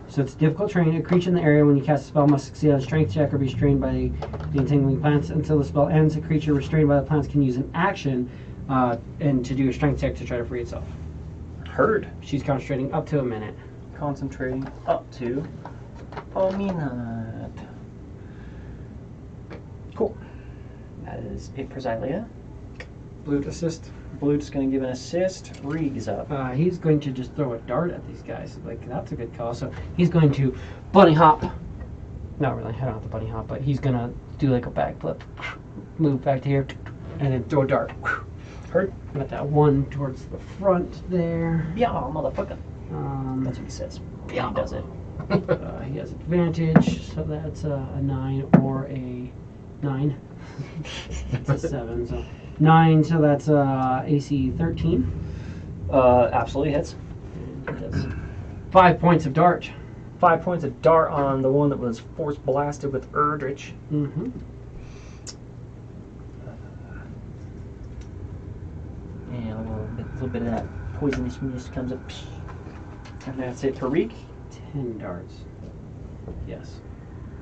So it's difficult terrain. A creature in the area when you cast a spell must succeed on a strength check or be restrained by the entangling plants until the spell ends. A creature restrained by the plants can use an action and to do a strength check to try to free itself. Heard. She's concentrating up to a minute. Concentrating up to a minute. Cool. That is it for Xylea. Blue to assist. Blute's going to give an assist. Reeg's up. He's going to just throw a dart at these guys. Like, that's a good call. So he's going to bunny hop. Not really, I don't have the bunny hop, but he's going to do like a backflip. Move back to here, and then throw a dart. Heard. Got that one towards the front there. Yeah, motherfucker. That's what he says. Yeah. He does it. He has advantage, so that's a 9 or a 9. That's a 7, so 9, so that's AC 13. Absolutely hits. And he does 5 points of dart. 5 points of dart on the one that was force blasted with Erdrich. Mm-hmm. And a little bit of that poisonous mist comes up. And that's it for Reek. 10 darts. Yes.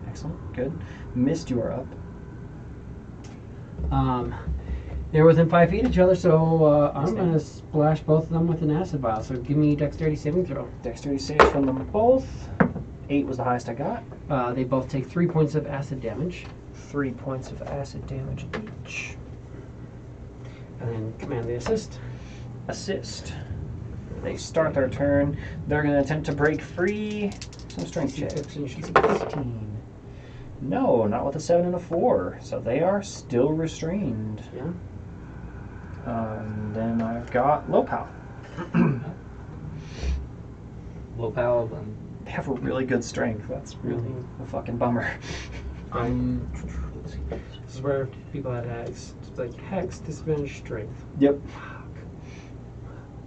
Excellent. Good. Mist, you are up. They're within 5 feet of each other, so I'm going to splash both of them with an acid vial. So give me dexterity saving throw. Dexterity saves from them both. 8 was the highest I got. They both take 3 points of acid damage. 3 points of acid damage each. And then command the assist. Assist. They start their turn. They're going to attempt to break free. Some strength check. 15. No, not with a 7 and a 4. So they are still restrained. Yeah. Then I've got low pow. Low power. They have a really good strength. That's really a fucking bummer. This is where people had Hex. It's like Hex, disadvantage, strength. Yep.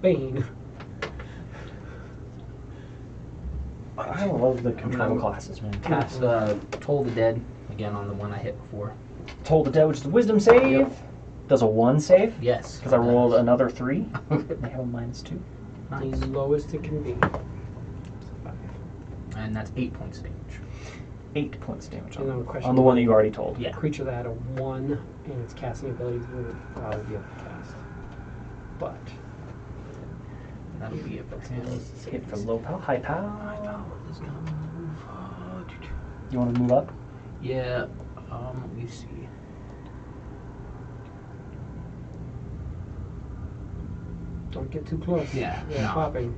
Bane. I love the control classes, man. Cast Toll the Dead again on the one I hit before. Toll the Dead, which is the wisdom save. Yep. Does a 1 save? Yes. Because I rolled another 3. They have a -2. The lowest it can be. And that's 8 points of damage. 8 points of damage And then on question the one that you already told. Yeah. Creature that had a 1 and its casting ability would be able to cast. But That'll be it for him. Hit for low pow, high pow. Is gonna move. You want to move up? Yeah. Let me see. don't get too close. Yeah, They're no. popping.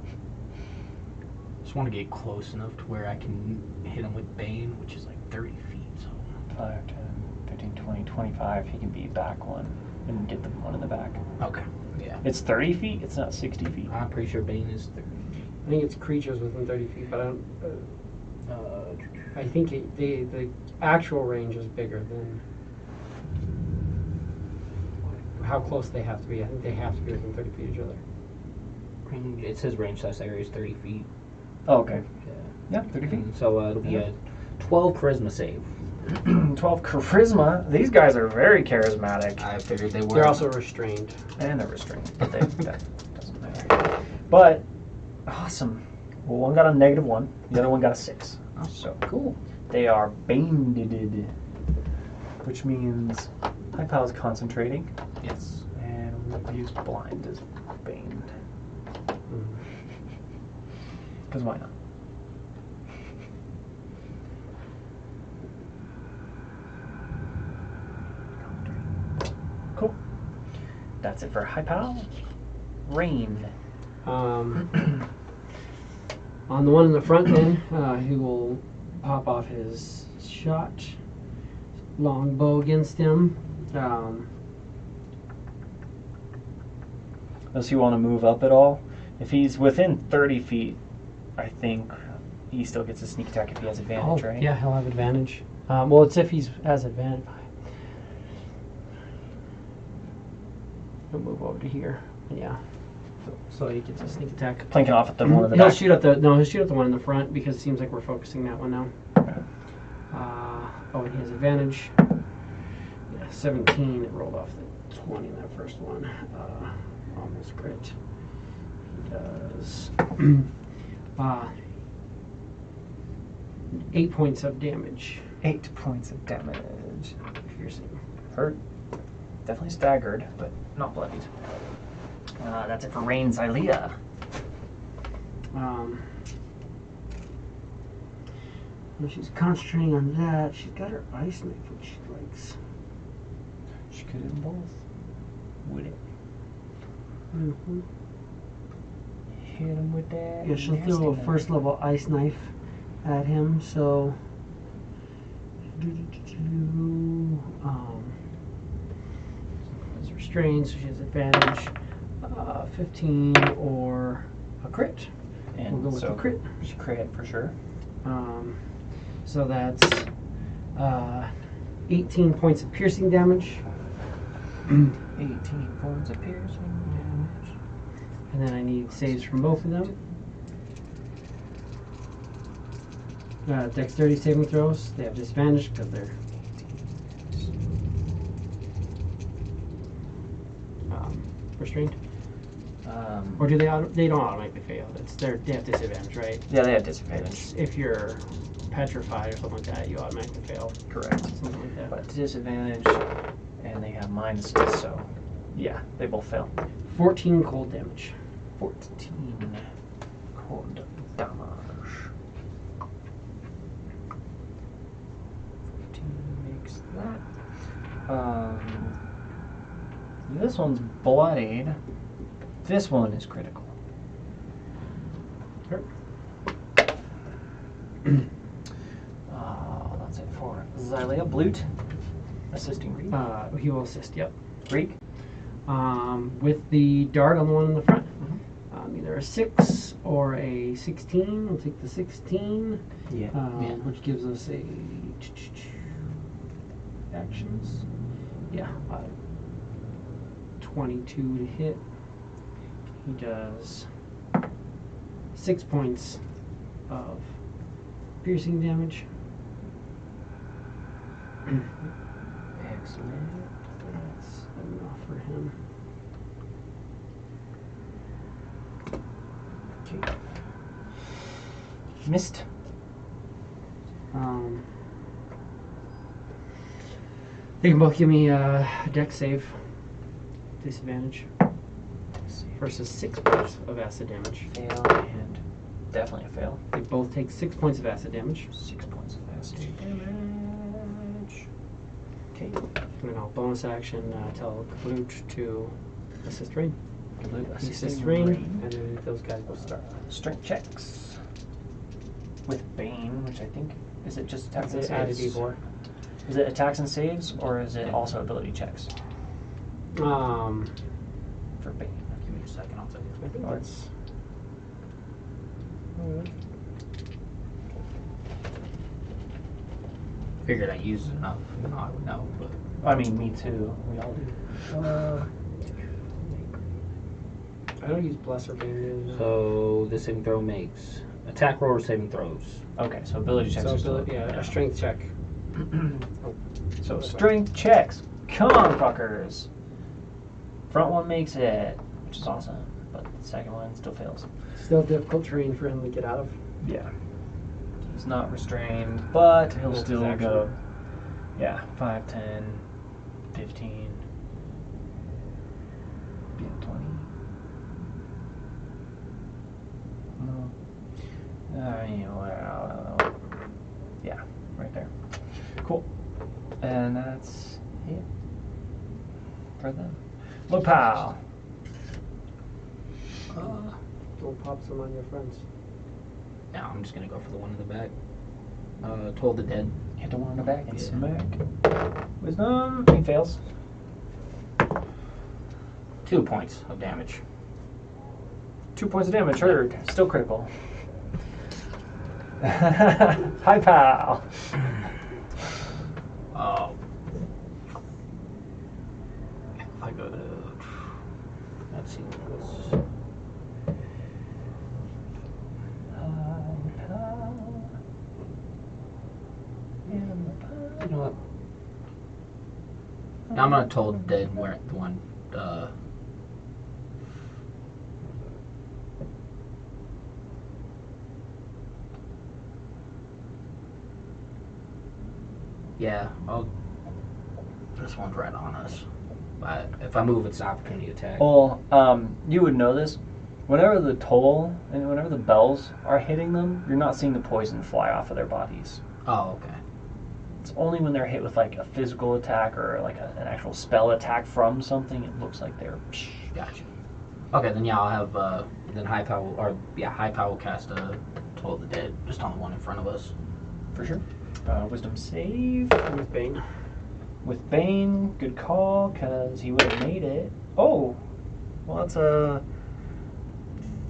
Just want to get close enough to where I can hit him with Bane, which is like 30 feet. So 5, 10, 15, 20, 25. He can be back one and get the one in the back. okay. Yeah. It's 30 feet. It's not 60 feet. I'm pretty sure Bane is 30. I think it's creatures within 30 feet, but I don't. I think the actual range is bigger than how close they have to be. I think they have to be within 30 feet of each other. It says range size area is 30 feet. Oh, okay. Yeah, 30 feet. And so it'll be a 12 charisma save. 12 charisma. These guys are very charismatic. I figured they were. They're also restrained. And they're restrained, but that doesn't matter. But, awesome. Well, one got a -1. The other one got a 6. Oh, So, cool. they are baned, which means High Pow is concentrating, Yes. and we'll use blind as baned. Because why not? Cool. That's it for High Pow. Rain. On the one in the front, then he will pop off his shot, longbow against him. Does he want to move up at all? If he's within 30 feet, I think he still gets a sneak attack if he has advantage, right? Yeah, he'll have advantage. Well, it's if he has advantage. He'll move over to here. Yeah. So he gets a sneak attack. Planking off at the one in the He'll back. shoot at the one in the front because it seems like we're focusing that one now. And he has advantage. Yeah, 17. It rolled off the 20 in that first one. Almost crit. He does 8 points of damage. 8 points of damage. Piercing. Hurt. Definitely staggered, but not bloodied. That's it for Rain Xylea. Well, she's concentrating on that. She's got her ice knife, which she likes. She could hit them both. Would it? Mm-hmm. Hit him with that. Yeah, she'll nasty throw a knife. first level ice knife at him. So, is restrained, so she has advantage. 15 or a crit. And We'll go with so the crit. She crit for sure. So that's 18 points of piercing damage. 18 points of piercing damage. And then I need saves from both of them. Dexterity saving throws. They have disadvantage because they're restrained. Or do they? They don't automatically fail. They have disadvantage, right? Yeah, they have disadvantage. If you're petrified or something like that, you automatically fail. Correct. Something like that. But disadvantage, and they have minuses, so yeah, they both fail. 14 cold damage. 14 cold damage. This one's bloodied. This one is critical. Sure. That's it for Xylea. Blute. Assisting Greek. He will assist, yep. Greek. With the dart on the one in the front. Either a 6 or a 16. We'll take the 16. Yeah. Which gives us a actions. Yeah. 22 to hit. He does 6 points of piercing damage. Excellent. That's enough for him. Okay. Missed. They can both give me a dex save. Disadvantage. Versus 6 points of acid damage. Fail and definitely a fail. They both take 6 points of acid damage. 6 points of acid damage. Okay. And then I'll bonus action tell Blute to assist Rain. He assists Rain, and then those guys will start. Strength checks. With Bane, which I think, is it just attacks and That's added saves? D4. Is it attacks and saves, or is it also ability checks for Bane? Give me a second, I'll tell I think Or- it's. Figured I used it enough. No, I would know, but I mean, me too. We all do. I don't use Bless or Bane. so this saving throw makes attack roll or saving throws. Okay, so ability checks So are still ability, yeah, a strength check. So strength checks. Come on, fuckers. Front one makes it, which is awesome, but the second one still fails. Still difficult terrain for him to get out of. Yeah. He's not restrained, but he'll That's still his action. go. Yeah, 5, 10, 15. Yeah, 20. No. Yeah, right there. Cool. And that's it for them. Lopal. Don't pop some on your friends. Now I'm just gonna go for the one in the back. Told the Dead. Hit the one on the back and Yeah. smack. Wisdom. He fails. 2 points of damage. 2 points of damage heard. Still critical. Hi, pal. Oh. I go to. Let's see what was. You know what? Now I'm gonna told Dead where the one. Yeah, this one's right on us. But if I move, it's an opportunity attack. Well, you would know this. Whenever the toll and whenever the bells are hitting them, you're not seeing the poison fly off of their bodies. Oh, okay. It's only when they're hit with like a physical attack or like an actual spell attack from something, it looks like they're. Gotcha. Okay, then yeah, I'll have then high power high power will cast a Toll the Dead just on the one in front of us. For sure. Wisdom save With Bane. with Bane. Good call, because he would have made it. Oh, well that's a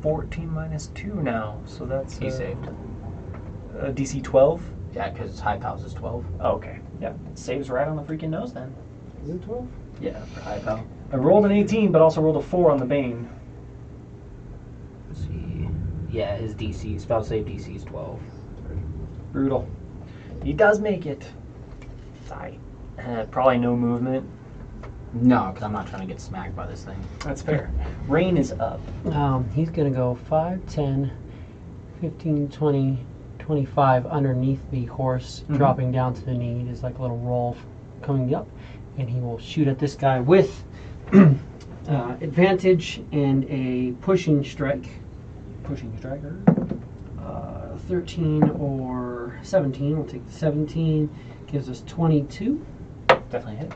14 minus 2 now, so that's He saved. a DC 12. Yeah, because high powers is 12. Oh, okay, yeah, it saves right on the freaking nose then. Is it 12? Yeah, for high power. I rolled an 18, but also rolled a 4 on the Bane. Let's see. Yeah, his DC spell save DC is 12. Brutal. He does make it. Sigh. Probably no movement. No, because I'm not trying to get smacked by this thing. That's fair. Rain is up. He's going to go 5, 10, 15, 20, 25 underneath the horse, Mhm. dropping down to the knee. There's like a little roll coming up, and he will shoot at this guy with advantage and a pushing strike. Pushing striker. 13 or 17. We'll take the 17. Gives us 22. Definitely hit.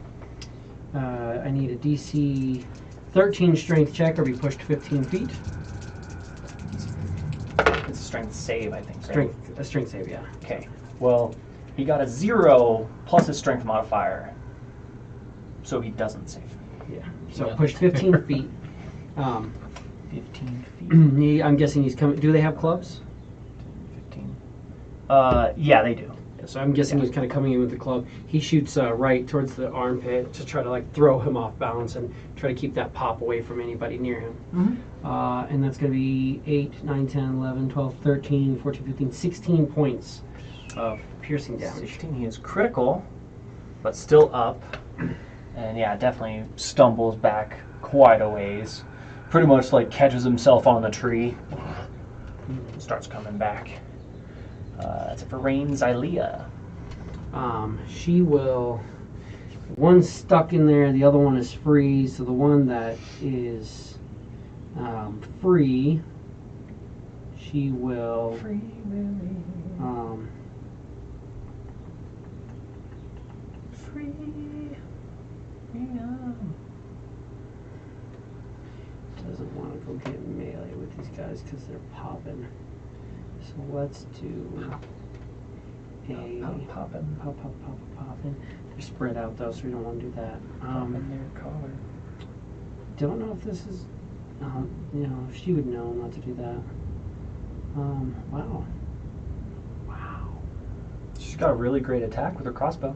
I need a DC 13 strength check or be pushed 15 feet. It's a strength save, I think. Right? A strength save, yeah. Okay. Well, he got a 0 plus his strength modifier, so he doesn't save. Yeah. So pushed 15 feet. 15 feet. I'm guessing he's coming. Do they have clubs? 15. Yeah, they do. Yeah, so I'm guessing he's kind of coming in with the club. He shoots right towards the armpit to try to like throw him off balance and try to keep that pop away from anybody near him. Mm-hmm. And that's going to be 8, 9, 10, 11, 12, 13, 14, 15, 16 points of piercing damage. 16. He is critical, but still up. And yeah, definitely stumbles back quite a ways. Pretty much like catches himself on the tree. Starts coming back. That's it for Rain Xylea. She will. One's stuck in there, the other one is free. So the one that is free, she will. Free Willy. Free. Doesn't want to go get melee with these guys because they're popping. So let's do a Poppin'. popping. They're spread out though, so we don't want to do that. Poppin' their collar. Don't know if this is, if she would know not to do that. Wow. She's got a really great attack with her crossbow.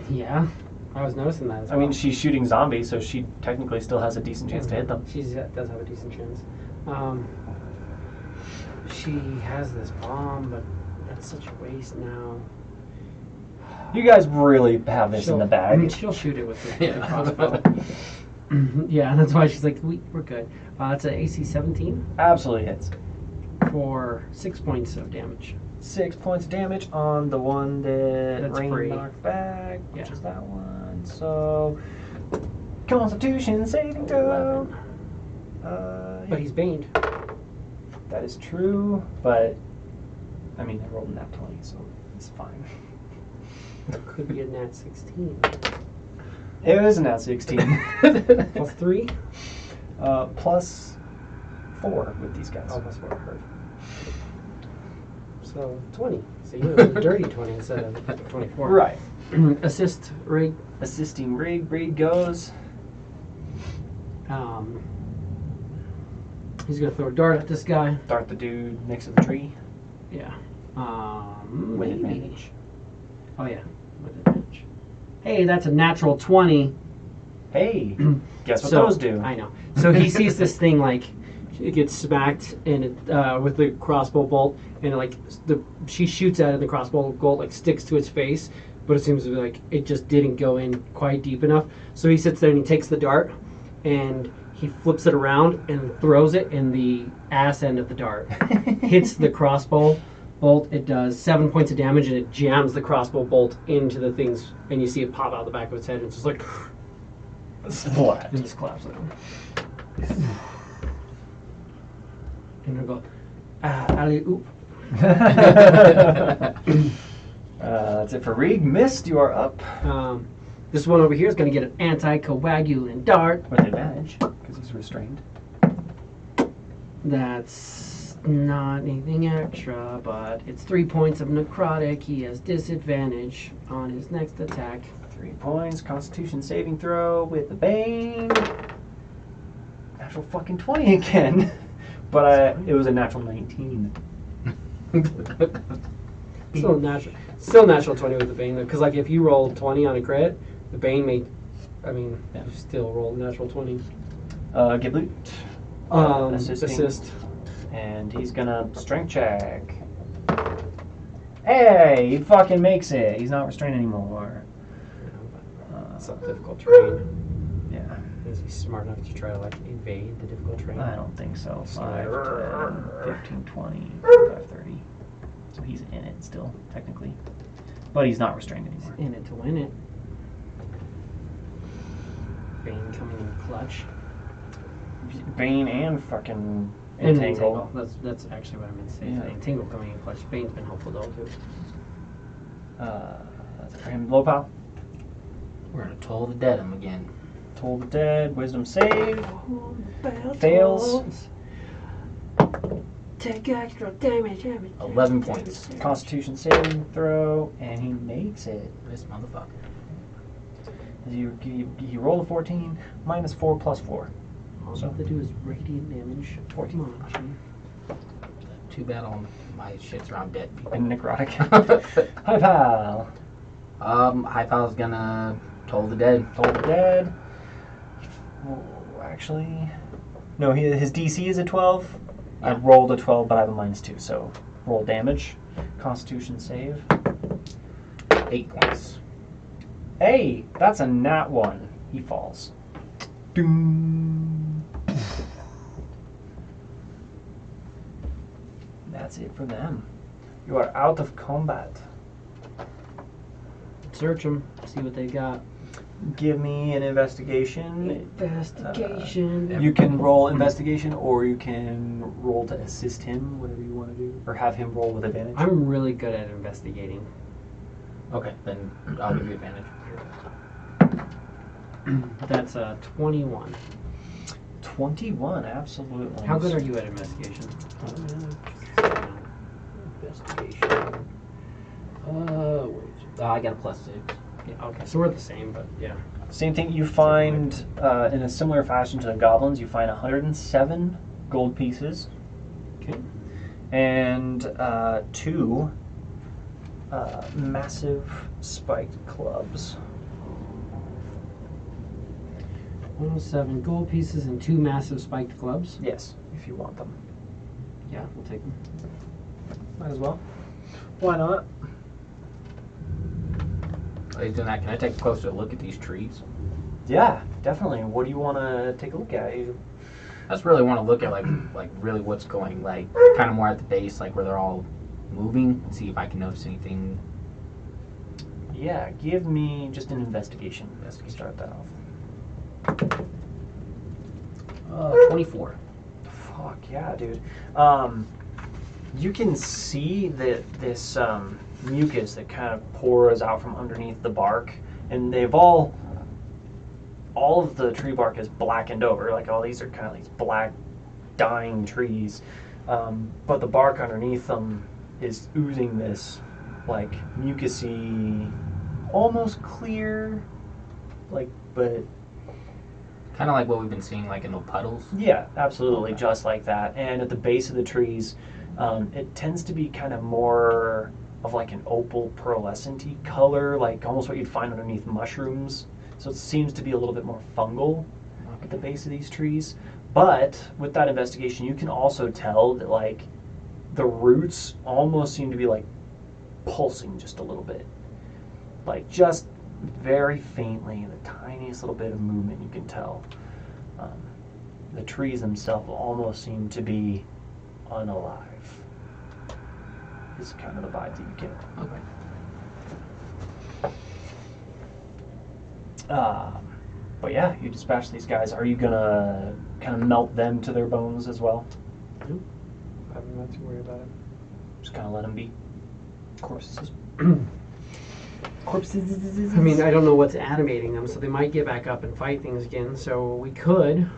Yeah, I was noticing that as I well. mean, she's shooting zombies, so she technically still has a decent chance to hit them. She does have a decent chance. She has this bomb, but that's such a waste now. You guys really have this in the bag. I mean, she'll shoot it with the crossbow. Yeah, and that's why she's like, we're good. It's an AC 17 Absolutely hits. for 6 points of damage. 6 points of damage on the one that That's Rain free. knocked back, which Yeah. is that one. So, Constitution saving throw. 11. But he's baned. That is true, but I mean, I rolled a nat 20, so it's fine. Could be a nat 16. It was a nat 16. Plus 3? Plus 4 with these guys. Oh, plus 4. Perfect. So 20. So you have a dirty 20 instead of 24. Right. Assist rig. Assisting Rig goes. He's gonna throw a dart at this guy. Dart the dude next to the tree. Yeah. With Maybe. advantage. Oh yeah, with advantage. Hey, that's a natural 20. Hey, guess what So- those do? I know. So he sees this thing like it gets smacked and it with the crossbow bolt, and like she shoots at it, and the crossbow bolt like sticks to its face, but it seems to be like it just didn't go in quite deep enough. So he sits there and he takes the dart and he flips it around and throws it, and the ass end of the dart hits the crossbow bolt. It does 7 points of damage, and it jams the crossbow bolt into the things, and you see it pop out the back of its head. And it's just like Splat. and just collapses down. And he'll go, alley oop. That's it for Rig. Missed, you are up. This one over here is going to get an anti-coagulant dart. With advantage, because he's restrained. That's not anything extra, but it's 3 points of necrotic. He has disadvantage on his next attack. 3 points, Constitution saving throw with the Bane. Natural fucking 20 again. But it was a natural 19. Still natural 20 with the Bane, though, because like if you roll 20 on a crit, the Bane may, you still roll natural 20. Gibloot. Assisting. Assist. And he's gonna strength check. Hey, he fucking makes it. He's not restrained anymore. It's a difficult terrain. Yeah. Is he smart enough to try to like evade the difficult terrain? I don't think so. So 5, 10, 15, 20, 25, 30. So he's in it still, technically. But he's not restrained anymore. In it to win it. Bane coming in clutch. Bane and fucking And Entangle. That's actually what I meant to say. Yeah. Entangle coming in clutch. Bane's been helpful though too. That's it for him. Low pile. We're gonna toll the dead him again. Toll the dead. Wisdom save. Fails. Fails. Take extra damage. 11 points. Constitution saving throw, and he makes it. This motherfucker. He rolled a 14, minus 4 plus 4. All you have to do is radiant damage. 14. Come on, Too bad all my shit's around dead people. And necrotic. Hi, pal. High Pal's gonna toll the dead. Toll the dead. Oh, actually, no. His DC is a 12. I Yeah. rolled a 12, but I have a minus 2, so roll damage. Constitution save. 8 points. Hey, that's a nat 1. He falls. Doom. That's it for them. You are out of combat. Search them. See what they got. Give me an investigation. Investigation. You can roll investigation, or you can roll to assist him, whatever you want to do, or have him roll with advantage. I'm really good at investigating. Okay, then I'll give you advantage. That's 21. 21, absolutely. How good are you at investigation? Investigation. I got a +6. Yeah, okay, so we're the same, but yeah. Same thing. You find, in a similar fashion to the goblins, you find 107 gold pieces. Okay. And 2 massive spiked clubs. 107 gold pieces and 2 massive spiked clubs. Yes, if you want them. Yeah, we'll take them. Might as well. Why not? While he's doing that, can I take a closer look at these trees? Yeah, definitely. What do you want to take a look at? I just really want to look at like really what's going, like kind of more at the base, like where they're all moving, and see if I can notice anything. Yeah, give me just an investigation. Start that off. 24. Fuck yeah, dude. You can see that this mucus that kind of pours out from underneath the bark, and they've all of the tree bark is blackened over. Like, all these are kind of these black, dying trees, but the bark underneath them is oozing this like mucusy, almost clear, like, but Kind of like what we've been seeing, like in the puddles. yeah, absolutely, Okay. just like that. And at the base of the trees, it tends to be kind of more of like an opal pearlescent-y color, like almost what you'd find underneath mushrooms. So it seems to be a little bit more fungal at the base of these trees. But with that investigation, you can also tell that like the roots almost seem to be like pulsing just a little bit, like just very faintly, the tiniest little bit of movement you can tell. The trees themselves almost seem to be unalive. Is kind of the vibe that you get. Okay. But yeah, you dispatch these guys. Are you gonna kind of melt them to their bones as well? I'm not too worried about it. Just kind of let them be corpses. I mean, I don't know what's animating them, so they might get back up and fight things again. So we could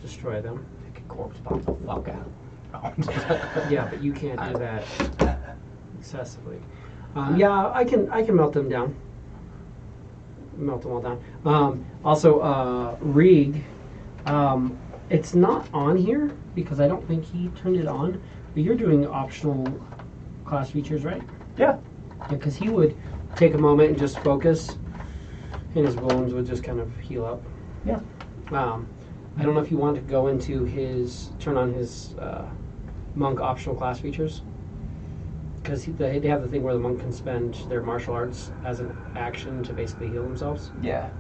destroy them. Take a corpse pop the fuck out. Yeah, but you can't do that excessively. Yeah, I can melt them down. Melt them all down. Also, Rig, it's not on here because I don't think he turned it on. But you're doing optional class features, right? Yeah. Because he would take a moment and just focus, and his wounds would just kind of heal up. Yeah. I don't know if you want to go into turn on his monk optional class features. Because they have the thing where the monk can spend their martial arts as an action to basically heal themselves. Yeah.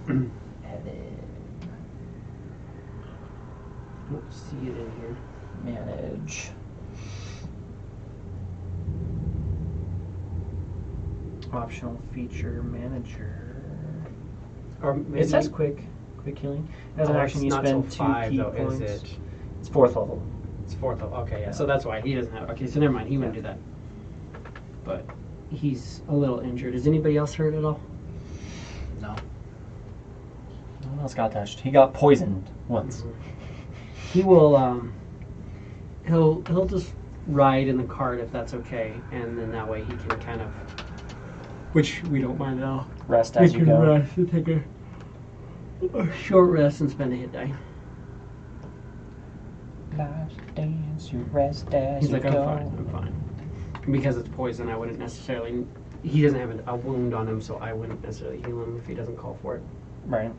Don't see it in here. Manage. Optional feature manager. Or maybe It says quick healing. As an action, you not spend till 2 5, key though, points. is it? It's 4th level. It's 4th level. Okay, yeah. So that's why he doesn't have. Okay, so never mind. He wouldn't do that. But he's a little injured. Is anybody else hurt at all? No. No one else got touched. He got poisoned once. He will. He'll just ride in the cart if that's okay, and then that way he can kind of, which we don't mind at all. Rest as you go. Rest and take a short rest and spend a hit die. Last dance, you rest as He's you like, go. I'm fine. Because it's poison, I wouldn't necessarily. He doesn't have a wound on him, so I wouldn't necessarily heal him if he doesn't call for it. Right.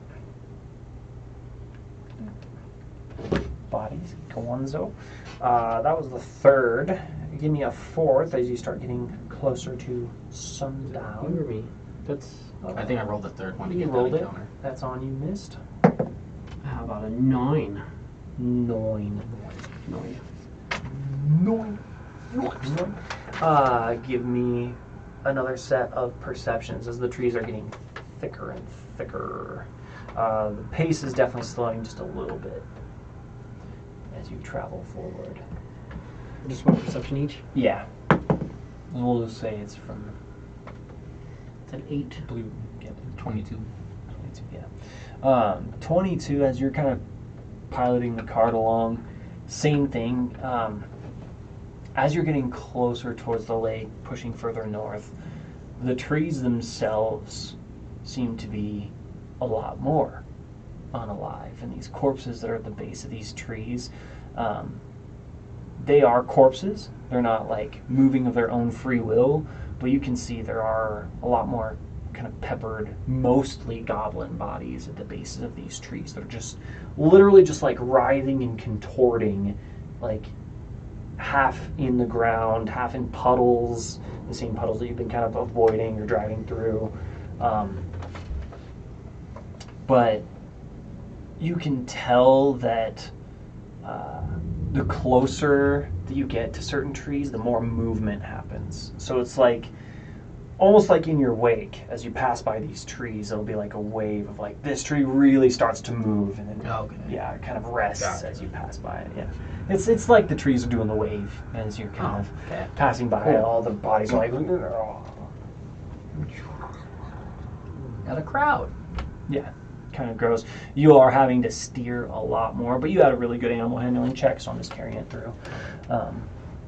Bodies, Gonzo. That was the third. Give me a fourth as you start getting closer to You sundown. or me? That's. I think I rolled the third one to You get rolled that it. encounter. That's on you, missed. How about a 9? 9. 9. Give me another set of perceptions as the trees are getting thicker and thicker. The pace is definitely slowing just a little bit as you travel forward. Just one perception each. Yeah. We'll just say it's from It's an 8. blue. Get 22. 22, yeah. 22, as you're kind of piloting the cart along, same thing. As you're getting closer towards the lake, pushing further north, the trees themselves seem to be a lot more unalive. And these corpses that are at the base of these trees, they are corpses. They're not like moving of their own free will, but you can see there are a lot more kind of peppered, mostly goblin bodies at the bases of these trees. They're just literally just like writhing and contorting, like half in the ground, half in puddles, the same puddles that you've been kind of avoiding or driving through. But you can tell that the closer that you get to certain trees, the more movement happens. So it's like almost like in your wake, as you pass by these trees, it'll be like a wave of like this tree really starts to move, and then yeah, it kind of rests as you pass by it. Yeah, it's like the trees are doing the wave as you're kind of passing by. Cool. All the bodies are like, Got a crowd. yeah, kind of gross. You are having to steer a lot more, but you had a really good animal handling check, so I'm just carrying it through.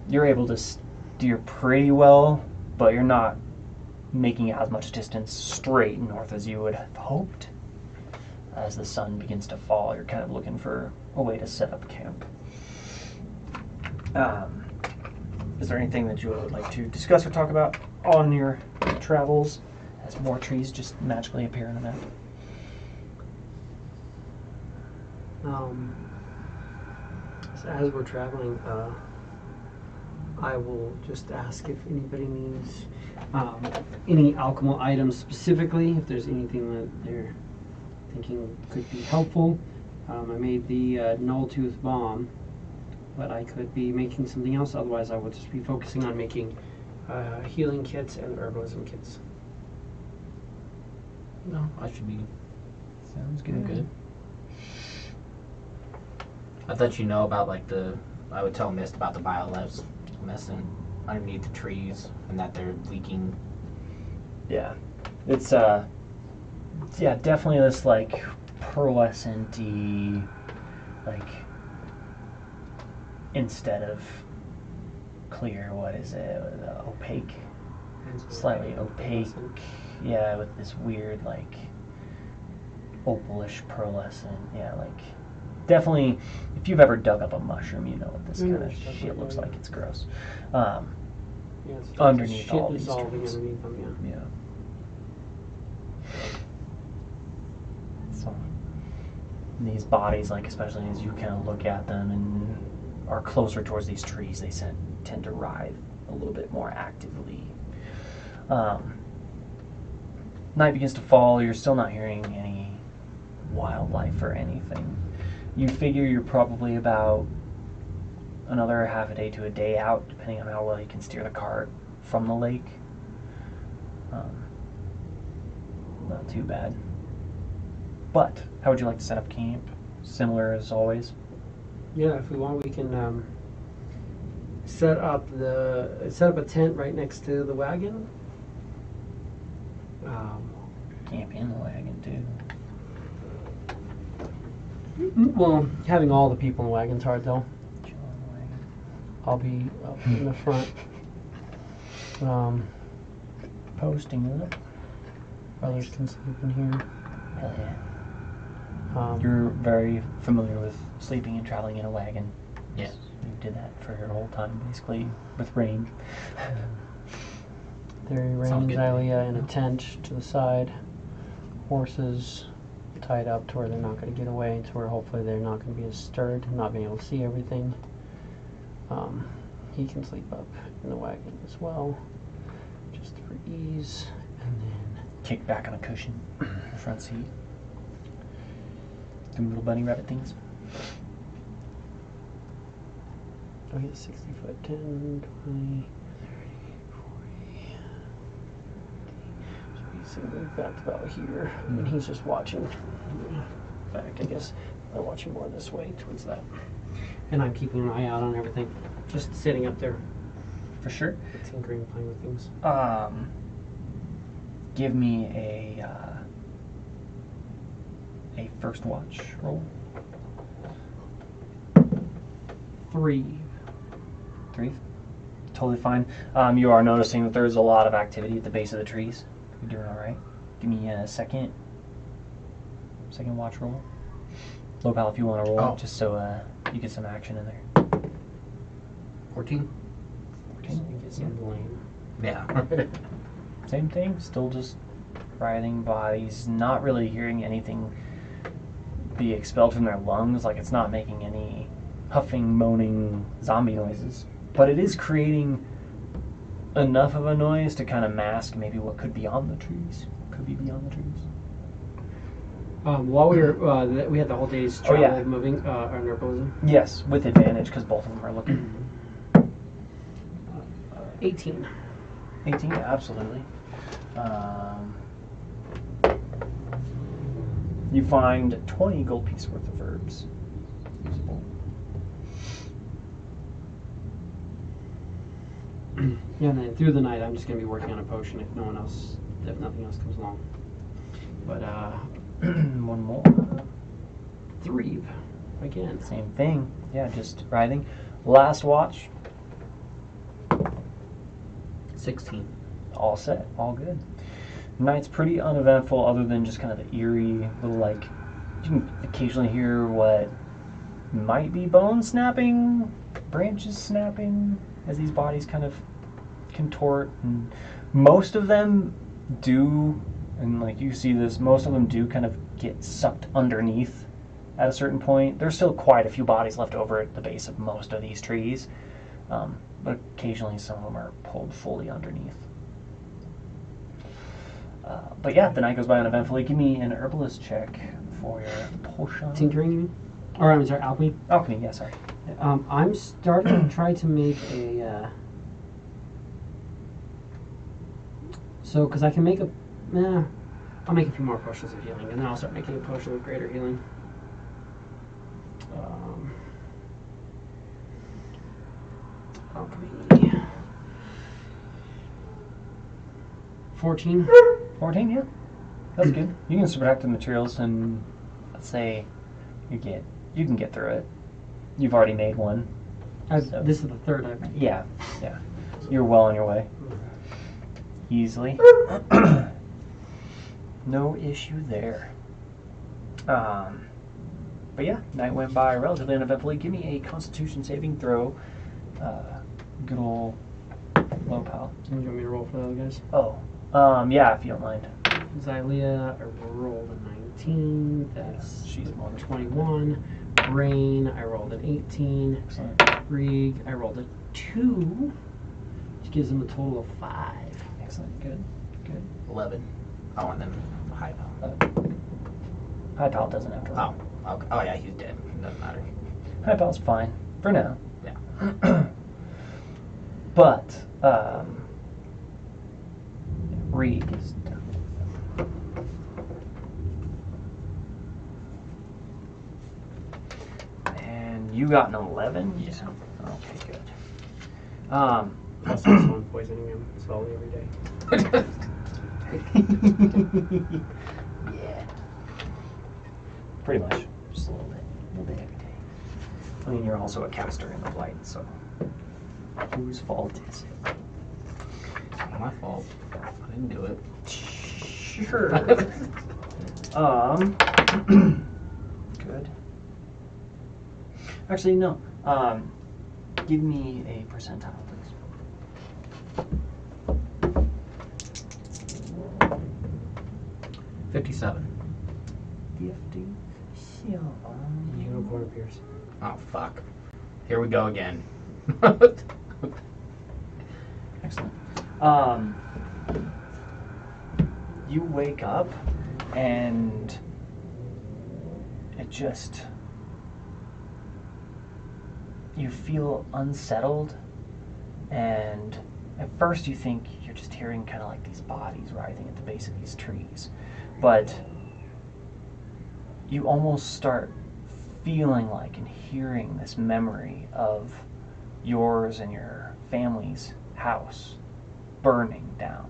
You're able to steer pretty well, but you're not making as much distance straight north as you would have hoped. As the sun begins to fall, you're kind of looking for a way to set up camp. Is there anything that you would like to discuss or talk about on your travels as more trees just magically appear in the map? So as we're traveling, I will just ask if anybody needs any alchemical items specifically, if there's anything that they're thinking could be helpful. I made the null tooth bomb, but I could be making something else. Otherwise, I would just be focusing on making healing kits and herbalism kits. No, I should be Sounds good. good. I thought you know about like I would tell Mist about the biolefs messing underneath the trees and that they're leaking. Yeah, it's definitely this like pearlescent-y, like instead of clear, what is it? Opaque, slightly opaque. Yeah, with this weird like opalish pearlescent. Yeah, like definitely. If you've ever dug up a mushroom, you know what this kind of shit looks like. It's gross. Yeah, it's Underneath shit all these dissolving trees. underneath them, yeah. Yeah. So these bodies, like especially as you kind of look at them and are closer towards these trees, they tend to writhe a little bit more actively. Night begins to fall. You're still not hearing any wildlife or anything. You figure you're probably about another half a day to a day out, depending on how well you can steer the cart from the lake. Not too bad. But how would you like to set up camp? Similar as always. Yeah, if we want, we can set up a tent right next to the wagon, Camp in the wagon too. Well, having all the people in the wagon's hard though. Chill in the wagon. I'll be up in the front. Posting it. Others can sleep in here. Hell yeah. Um, You're very familiar with sleeping and traveling in a wagon. Yes. You did that for your whole time, basically, with range. There, Sounds Rain and good. Xylea in a tent to the side. Horses tied up to where they're not going to get away, to where hopefully they're not going to be as stirred, not being able to see everything. He can sleep up in the wagon as well, just for ease. And then Kick back on a cushion in the front seat. Them little bunny rabbit things. oh, he's 60 foot, 10, 20, 30, 40. So he's in fact about here, and he's just watching. In fact, I guess I'm watching more this way towards that. And I'm keeping an eye out on everything, just sitting up there, For sure. tinkering, playing with things. Give me a first watch roll. 3. 3. Totally fine. You are noticing that there's a lot of activity at the base of the trees. You're doing all right. Give me a second watch roll. Low pal, if you want to roll, Oh. just so you get some action in there. 14? Just to get some blame. Yeah. Same thing. Still just writhing bodies. Not really hearing anything be expelled from their lungs. Like it's not making any huffing, moaning zombie noises. But it is creating enough of a noise to kind of mask maybe what could be on the trees. Could be beyond the trees. While we were, we had the whole day's Oh, travel yeah. moving, on herbalism. Yes, with advantage because both of them are looking. 18. 18, yeah, absolutely. You find 20 gold piece worth of herbs. Usable. Yeah, and then through the night, I'm just gonna be working on a potion if nothing else comes along. But One more. 3 again. Same thing. Yeah, just writhing. Last watch. 16. All set. All good. Night's pretty uneventful other than just kind of the eerie little, like, you can occasionally hear what might be bones snapping, branches snapping as these bodies kind of contort. And most of them do, and like you see this, most of them do kind of get sucked underneath at a certain point. There's still quite a few bodies left over at the base of most of these trees, but occasionally some of them are pulled fully underneath. But yeah, the night goes by uneventfully. Give me an herbalist check for your potion. Tinkering, you mean? Or I'm sorry, alchemy. Alchemy, yeah, sorry. I'm starting to try to make a. So, because I can make a. I'll make a few more potions of healing, and then I'll start making a potion of greater healing. 14. 14, yeah. That's good. You can subtract the materials and let's say you can get through it. You've already made one. So- This is the third I've made. Yeah. You're well on your way. Easily. No issue there. But yeah, night went by relatively uneventfully. Give me a Constitution saving throw. Good old low pal. Do you want me to roll for those guys? Oh, yeah, if you don't mind. Xylea, I rolled a 19. That's She's wonderful. 21. Rain, I rolled an 18. Excellent. Rig, I rolled a 2, which gives him a total of 5. Excellent. Good. 11. Oh, and then the high power. High pal doesn't have to. Oh, okay. Oh, yeah, he's dead. Doesn't matter. High pal's fine for now. Yeah. But Reed is done. And you got an 11? Yeah. Okay, good. Plus, I'm poisoning him slowly every day. Yeah. Pretty much. Just a little bit every day. I mean, you're also a caster in the blight, so whose fault is it? Not my fault. I didn't do it. Sure. Good. Actually, no. Give me a percentile, please. 57. 57. Unicorn appears. Oh fuck. Here we go again. Excellent. You wake up and it just, you feel unsettled, and at first you think you're just hearing kind of like these bodies writhing at the base of these trees, but you almost start feeling like and hearing this memory of yours and your family's house burning down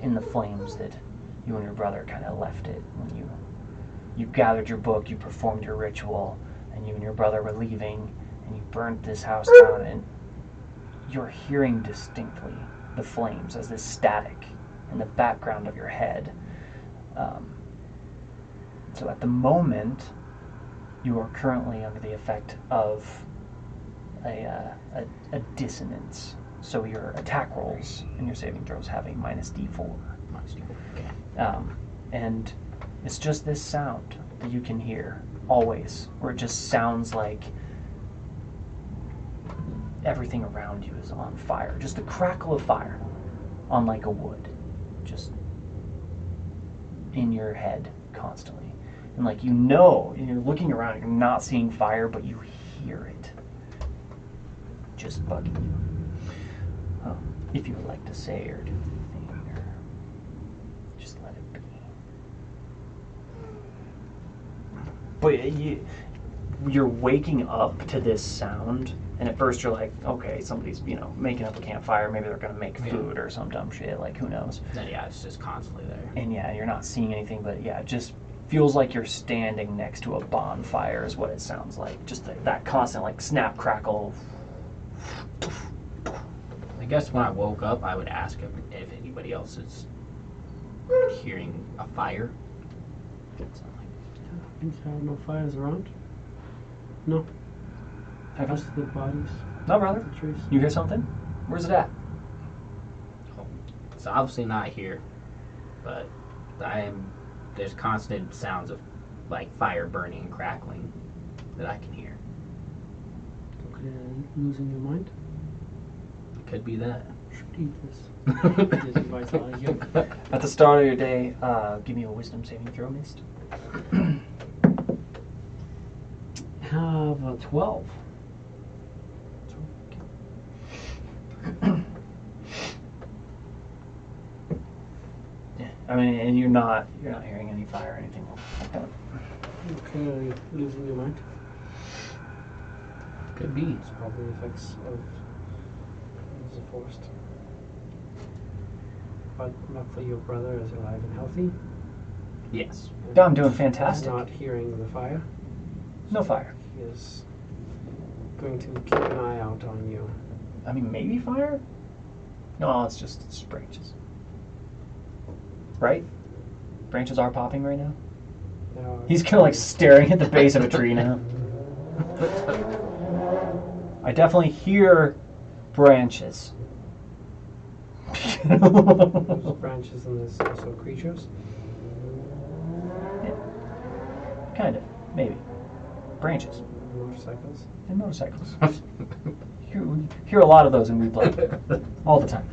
in the flames that you and your brother kind of left it when you gathered your book, you performed your ritual, and you and your brother were leaving, and you burnt this house down, and you're hearing distinctly the flames as this static in the background of your head. So at the moment, you are currently under the effect of a dissonance. So your attack rolls and your saving throws have a minus D4. Minus D4. Okay. And it's just this sound that you can hear always, where it just sounds like everything around you is on fire. Just the crackle of fire on like a wood. Just in your head constantly. And like and you're looking around, you're not seeing fire, but you hear it. Just bugging you. If you would like to say or do anything, or just let it be. But you're waking up to this sound, and at first you're like, okay, somebody's making up a campfire. Maybe they're gonna make food or some dumb shit. Like, who knows? Then yeah, it's just constantly there. And yeah, you're not seeing anything, but yeah, it just feels like you're standing next to a bonfire is what it sounds like. Just that constant like snap, crackle. I guess when I woke up, I would ask if anybody else is hearing a fire. No fires around? No. Okay. Just the bodies, No, brother. the trees. You hear something? Where's it at? It's obviously not here, but there's constant sounds of like fire burning and crackling that I can hear. Okay, losing your mind? Could be that. Should eat this. It invites all of you. At the start of your day, give me a wisdom saving throw, Mist. Have a 12. Yeah, I mean, and you're not hearing any fire or anything like that. Okay, losing your mind? Could be. It's probably effects of the forest. But not for your brother is alive and healthy. Yes. Yeah, I'm doing He's fantastic. not hearing the fire. No fire. He is going to keep an eye out on you. I mean, maybe fire? No, it's just branches. Right? Branches are popping right now? Now, He's kind of like staring at the base of a tree now. I definitely hear branches. there's branches and there's also creatures. Yeah. Kind of. Maybe. Branches. Motorcycles. And motorcycles. You hear a lot of those in Weave-Blight. All the time.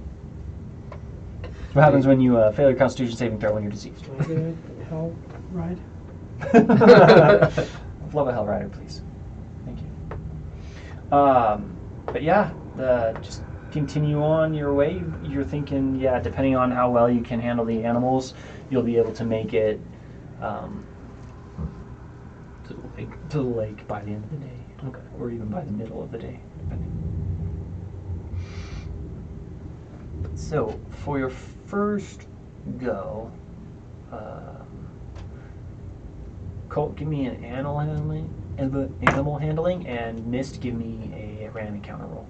What happens when you fail your Constitution saving throw when you're deceased? Can I get a hell ride? Love a Hell Rider, please. Thank you. But yeah, just continue on your way. You're thinking, yeah, depending on how well you can handle the animals, you'll be able to make it to the lake by the end of the day. Okay. Or even by the middle of the day, depending. So, for your first go. Colt, give me an animal handling, and Mist, give me a random encounter roll.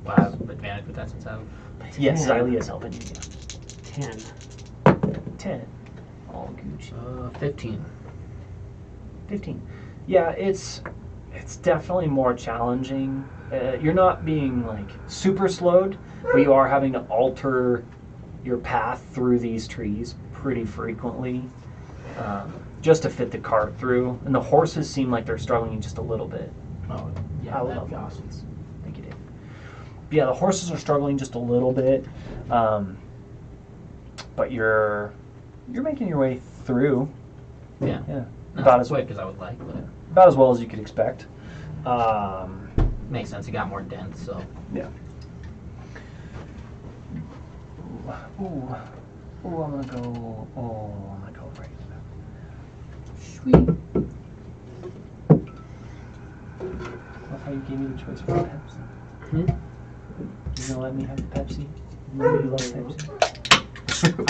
Well, I have advantage with that since I have. Yes, 10. Xylea's helping you. 10. 10. All Gucci. 15. 15. Yeah, it's definitely more challenging. You're not being like super slowed, but you are having to alter your path through these trees pretty frequently, just to fit the cart through. And the horses seem like they're struggling just a little bit. Oh, yeah, I that'd love be awesome. horses. Thank you, Dave. But yeah, the horses are struggling just a little bit, but you're making your way through. Yeah. Yeah, Not about as as quick as I would like, but about as well as you could expect. makes sense. It got more dense, so. Yeah. Ooh, I'm gonna go. Oh, I'm gonna go right. Sweet. Love how you gave me the choice for Pepsi. Hmm? You gonna let me have the Pepsi? You know you love Pepsi.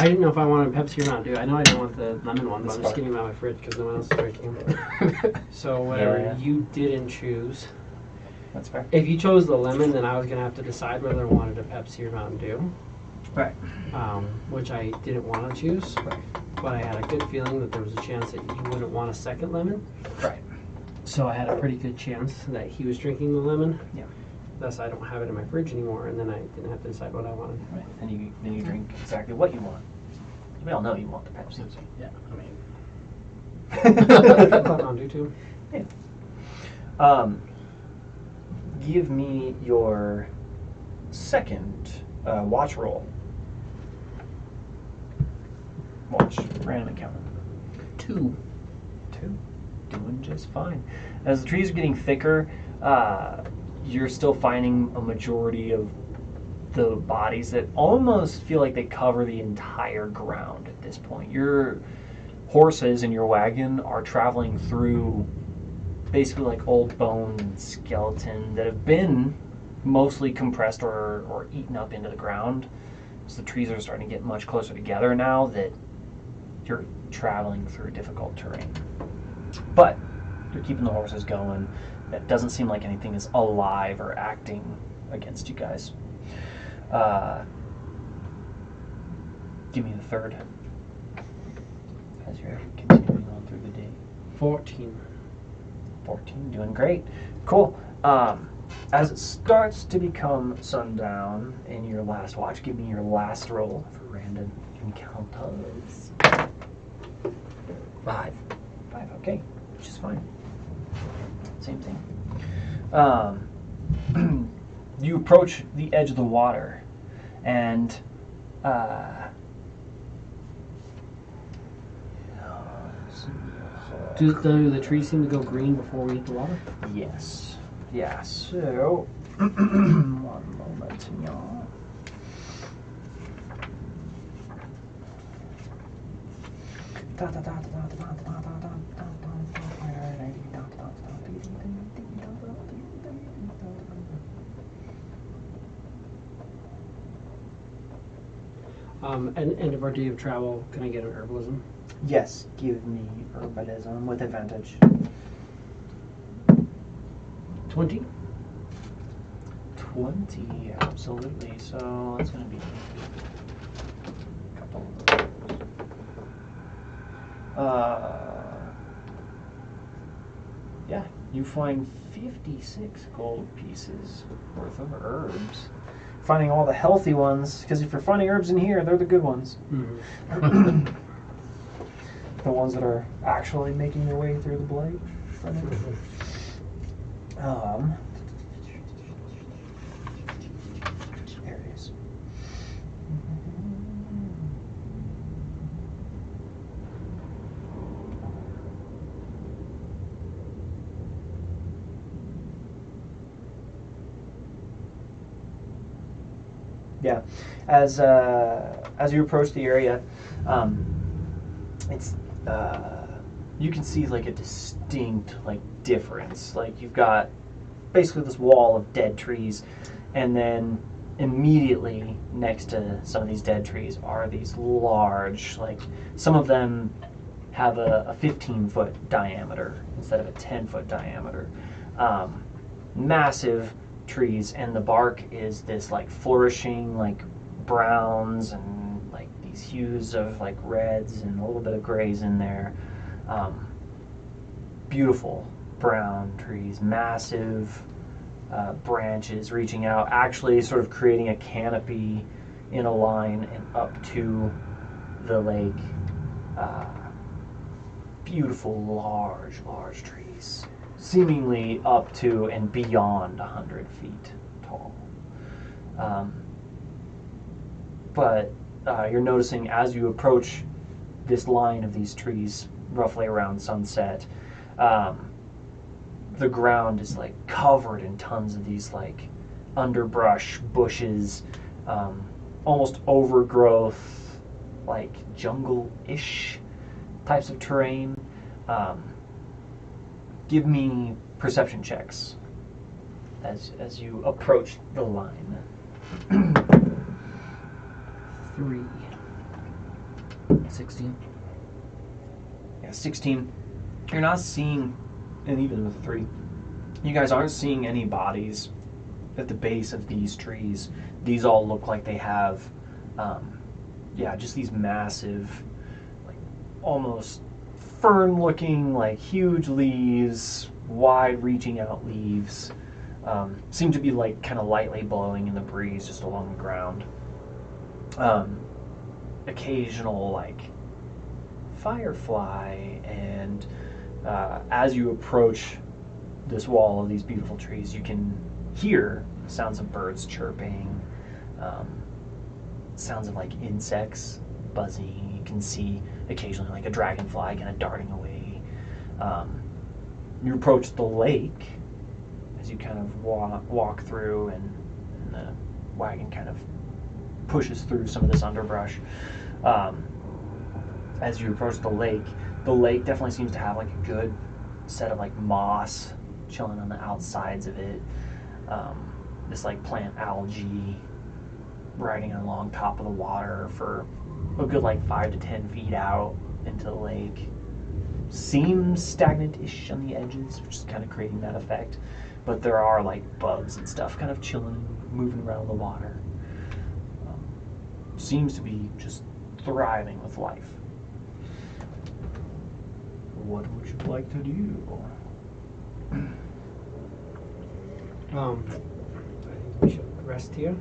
I didn't know if I wanted Pepsi or not, dude. I know I don't want the lemon one, but That's I'm just fine. getting them out of my fridge because no one else is drinking them. So whatever Yeah. you didn't choose. That's fair. If you chose the lemon, then I was going to have to decide whether I wanted a Pepsi or Mountain Dew, Right. which I didn't want to choose. Right. But I had a good feeling that there was a chance that you wouldn't want a second lemon. Right. So I had a pretty good chance that he was drinking the lemon. Yeah. Thus, I don't have it in my fridge anymore, and then I didn't have to decide what I wanted. Right. And then you drink exactly what you want. We all know you want the Pepsi. Yeah, I mean. I thought Mountain Dew too. Give me your second watch roll. Watch, random encounter. 2. 2. Doing just fine. As the trees are getting thicker, you're still finding a majority of the bodies that almost feel like they cover the entire ground at this point. Your horses in your wagon are traveling through basically like old bone and skeleton that have been mostly compressed or eaten up into the ground. So the trees are starting to get much closer together now that you're traveling through difficult terrain. But you're keeping the horses going. It doesn't seem like anything is alive or acting against you guys. Give me the third. As you're continuing on through the day. 14. 14, doing great. Cool. As it starts to become sundown in your last watch, give me your last roll for random encounters. 5. 5, okay. Which is fine. Same thing. You approach the edge of the water, and Do the trees seem to go green before we hit the water? yes. Yeah, so one moment, y'all. End of our day of travel, can I get an herbalism? Yes, give me herbalism with advantage. 20? 20, absolutely. So that's going to be a couple of those. Yeah, you find 56 gold pieces worth of herbs. Finding all the healthy ones, because if you're finding herbs in here, they're the good ones. Mm-hmm. The ones that are actually making their way through the blight. There it is. Yeah, as you approach the area, it's you can see like a distinct like difference. Like you've got basically this wall of dead trees, and then immediately next to some of these dead trees are these large, like some of them have a 15-foot diameter instead of a 10-foot diameter. Massive trees, and the bark is this like flourishing like browns and like these hues of like reds and a little bit of grays in there. Beautiful brown trees, massive branches reaching out, actually sort of creating a canopy in a line and up to the lake. Beautiful, large trees, seemingly up to and beyond 100 feet tall. But you're noticing as you approach this line of these trees, roughly around sunset, the ground is like covered in tons of these like underbrush, bushes, almost overgrowth, like jungle-ish types of terrain. Give me perception checks as you approach the line. 3. 16. Yeah, 16. You're not seeing, and even with 3, you guys aren't seeing any bodies at the base of these trees. These all look like they have, just these massive, like almost fern-looking, like huge leaves, wide-reaching out leaves. Seem to be like kind of lightly blowing in the breeze just along the ground. Occasional like firefly, and as you approach this wall of these beautiful trees, you can hear sounds of birds chirping, sounds of like insects buzzing. You can see occasionally like a dragonfly kind of darting away. You approach the lake as you kind of walk through, and the wagon kind of pushes through some of this underbrush. As you approach the lake definitely seems to have like a good set of like moss chilling on the outsides of it. This like plant algae riding along top of the water for a good like 5 to 10 feet out into the lake. Seems stagnant-ish on the edges, which is kind of creating that effect. But there are like bugs and stuff kind of chilling, moving around the water. Seems to be just thriving with life. What would you like to do? I think we should rest here.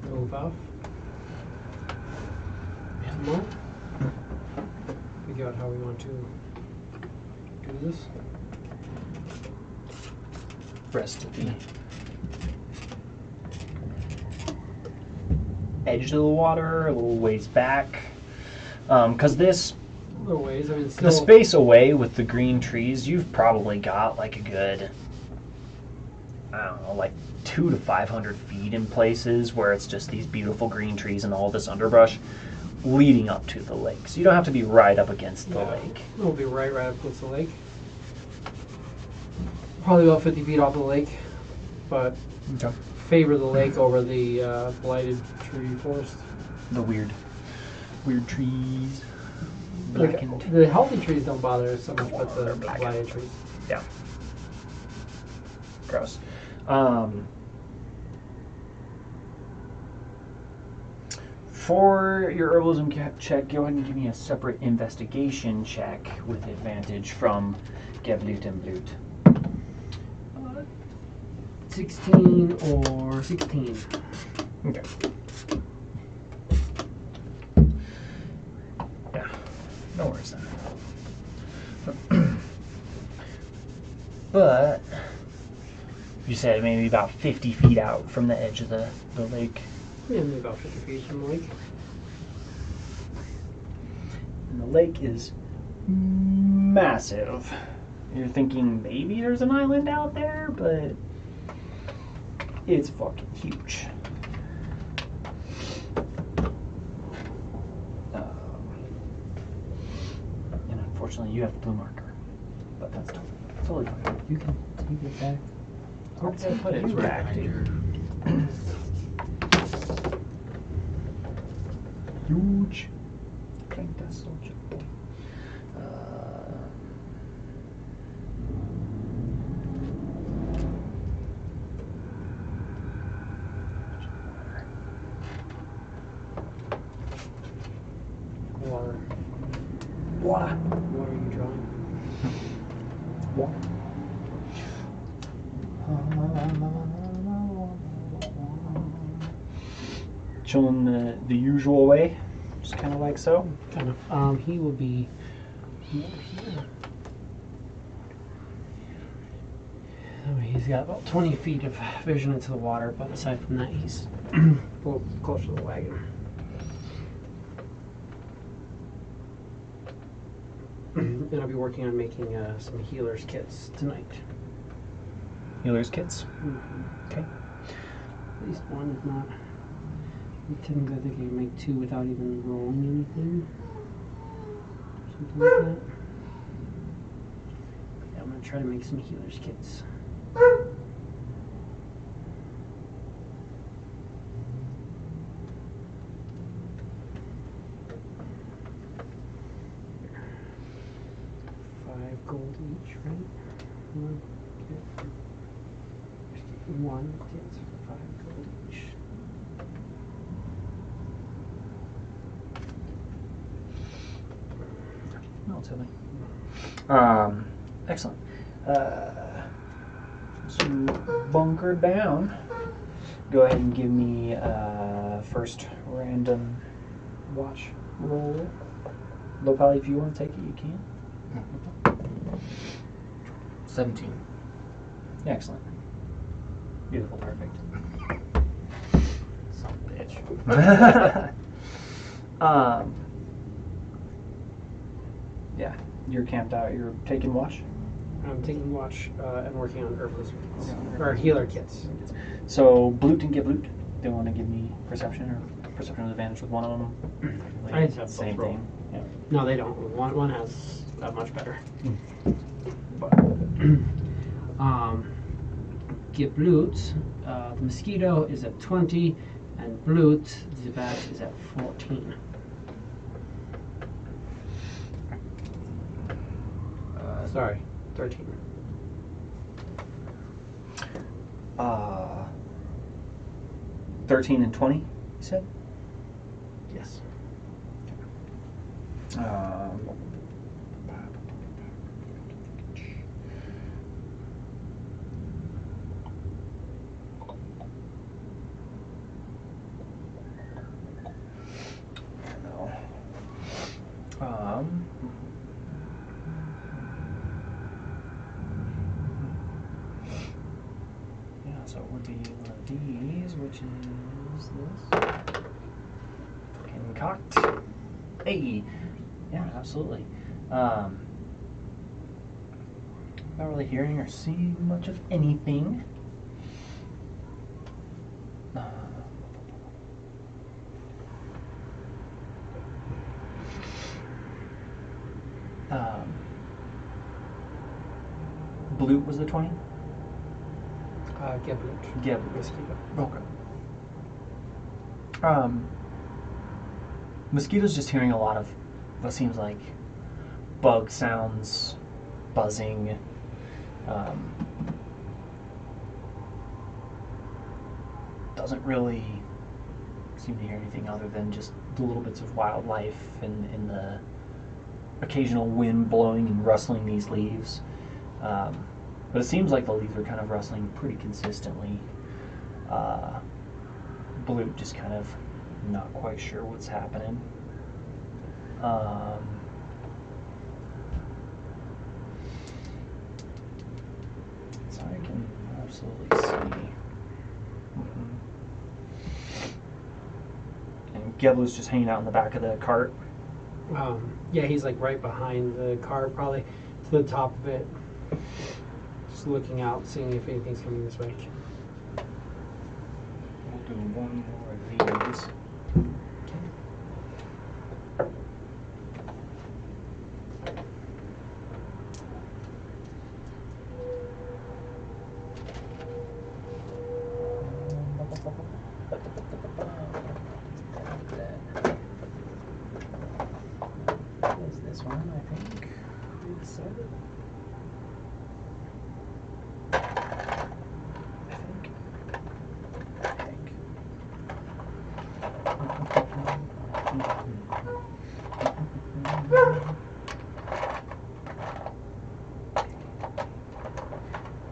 Move off. Tomorrow. Figure out how we want to do this. Rest at the edge of the water, a little ways back. Because this, Little ways. I mean, the space away with the green trees, you've probably got like a good, I don't know, like 200 to 500 feet in places where it's just these beautiful green trees and all this underbrush leading up to the lake. So you don't have to be right up against the lake. We'll be right up against the lake. Probably about 50 feet off the lake, but Okay. favor the lake over the blighted tree forest. The weird trees. Like, Blackened. the healthy trees don't bother us so much, but the They're blackened. blighted trees. Yeah. Gross. For your herbalism check, go ahead and give me a separate investigation check with advantage from Geblut and Blut. 16 or 16. Okay. Yeah, no worries then. But you said maybe about 50 feet out from the edge of the lake. Yeah, maybe about 50 feet from the lake. And the lake is massive. You're thinking maybe there's an island out there, but it's fucking huge. And unfortunately, you have the blue marker, but that's totally fine. You can take it back. Where did I put it? It's right Back, behind dude. Huge. Planeta soldier. Water. Water. What are you drawing? Water. Chilling the usual way, just kind of like so. Kind of. He will be more here. He's got about 20 feet of vision into the water, but aside from that, he's a little closer to the wagon. And I'll be working on making some healers kits tonight. Healer's kits. Okay. At least one, if not. Technically, I think I can make 2 without even rolling anything. Something like that. Yeah, I'm gonna try to make some healers kits. $5 each, right? One kit. One kit for $5 each. Relatively. Excellent. So bunker down. Go ahead and give me first random watch roll. Low poly, if you want to take it, you can. 17. Excellent. Beautiful, perfect. Son of a bitch. Yeah, you're camped out. You're taking watch. I'm taking watch and working on herbalist kits. Or healer kits. So Blute and Gibloot, they want to give me perception or perception with advantage with one of them. I just have Same both roll. thing. Yeah. No, they don't. One has much better. But Gibloot, the mosquito is at 20, and Blute, the bat, is at 14. Sorry, 13. 13 and 20, you said? Yes. Yeah, so it would be one of these, which is this. Concoct. Hey! Yeah, absolutely. Not really hearing or seeing much of anything. Blute was the 20? Gibloot. Gibloot. Mosquito. Okay. Mosquito's just hearing a lot of what seems like bug sounds, buzzing. Doesn't really seem to hear anything other than just the little bits of wildlife and the occasional wind blowing and rustling these leaves. But it seems like the leaves are kind of rustling pretty consistently. Blute just kind of not quite sure what's happening. So I can absolutely see. And Geblu's just hanging out in the back of the cart. Yeah, he's like right behind the car, probably to the top of it. Just looking out, seeing if anything's coming this way. We'll do one more of these. I think we decided.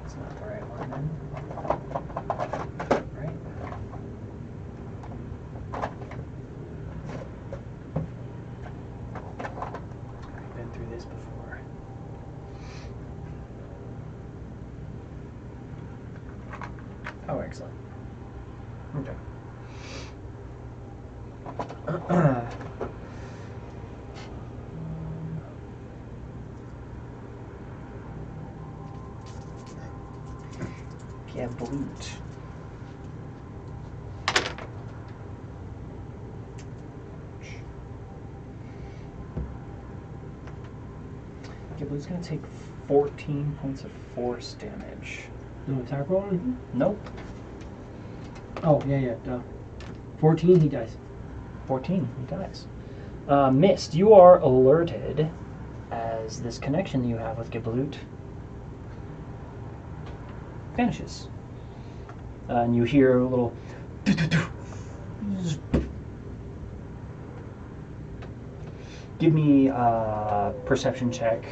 It's not the right one then. Right? I've been through this before. Oh, excellent. Okay. Gabloot. Gabloot's gonna take 14 points of force damage. No attack roll or anything? Nope. Oh, yeah, duh. 14, he dies. 14, he dies. Mist, you are alerted as this connection that you have with Gabloot vanishes. And you hear a little give me a perception check,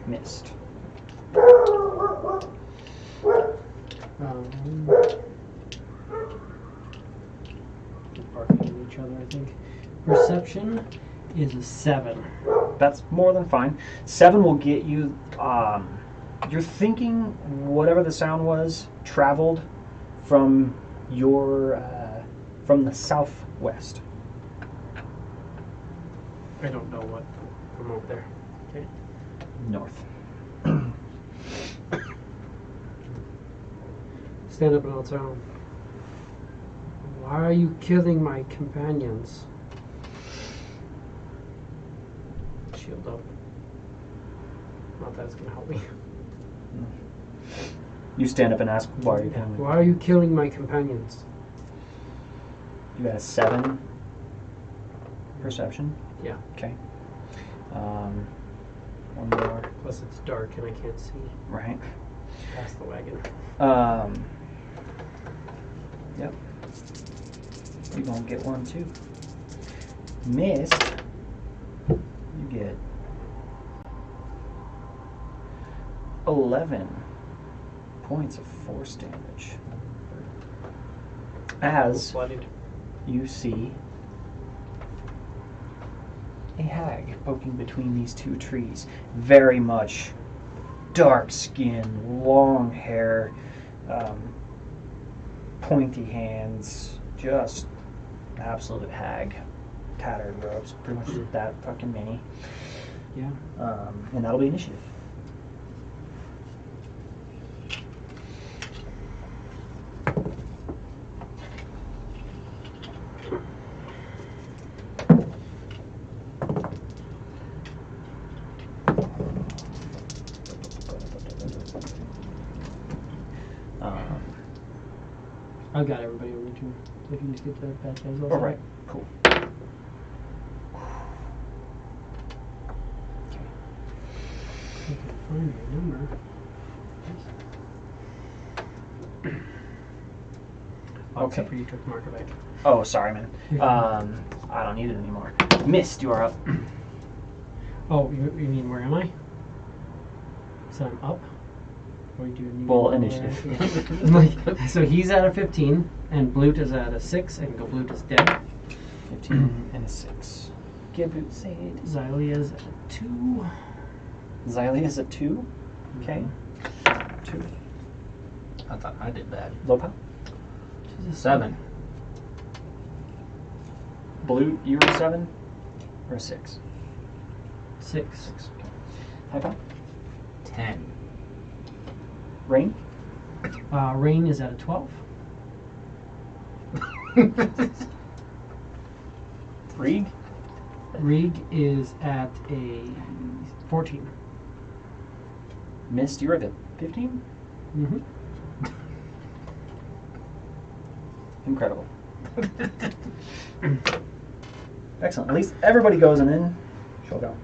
Mist. Barking at each other, I think. Perception is a 7. That's more than fine. 7 will get you. You're thinking whatever the sound was traveled from your from the southwest. I don't know what from over there. Okay. North. Stand up and I'll tell him. Why are you killing my companions? Shield up. Not that it's gonna help me. You stand up and ask, why are you killing me? Why are you killing my companions? You got a 7 perception? Yeah. Okay. One more. Plus it's dark and I can't see Right. past the wagon. Yep. You're gonna get one too. Mist, you get 11 points of force damage. As Bloodied. you see a hag poking between these two trees. Very much dark skin, long hair, pointy hands, just absolute hag. Tattered robes, pretty much that fucking many. Yeah. And that'll be initiative. I've got everybody over to if you just get the bad guys all All right, cool. I can find my number. Oh, except for you took the marker back. Oh, sorry, man. I don't need it anymore. Mist, you are up. Oh, you mean where am I? So I'm up? Or do you need Well, where- initiative. So he's at a 15, and Blute is at a 6, and Blute is dead. 15 and a 6. Gibboot Sade. Xylia's at a 2. Xylia's a 2. Okay. 2. I thought I did bad. Lopa. She's a 7. Blue, you were a 7 or a 6? 6. Okay. Hypa. 10. Rain. Rain is at a 12. Reeg. Rig is at a 14. Mist, you're at a 15? Mm-hmm. Incredible. Excellent. At least everybody goes and then she'll go.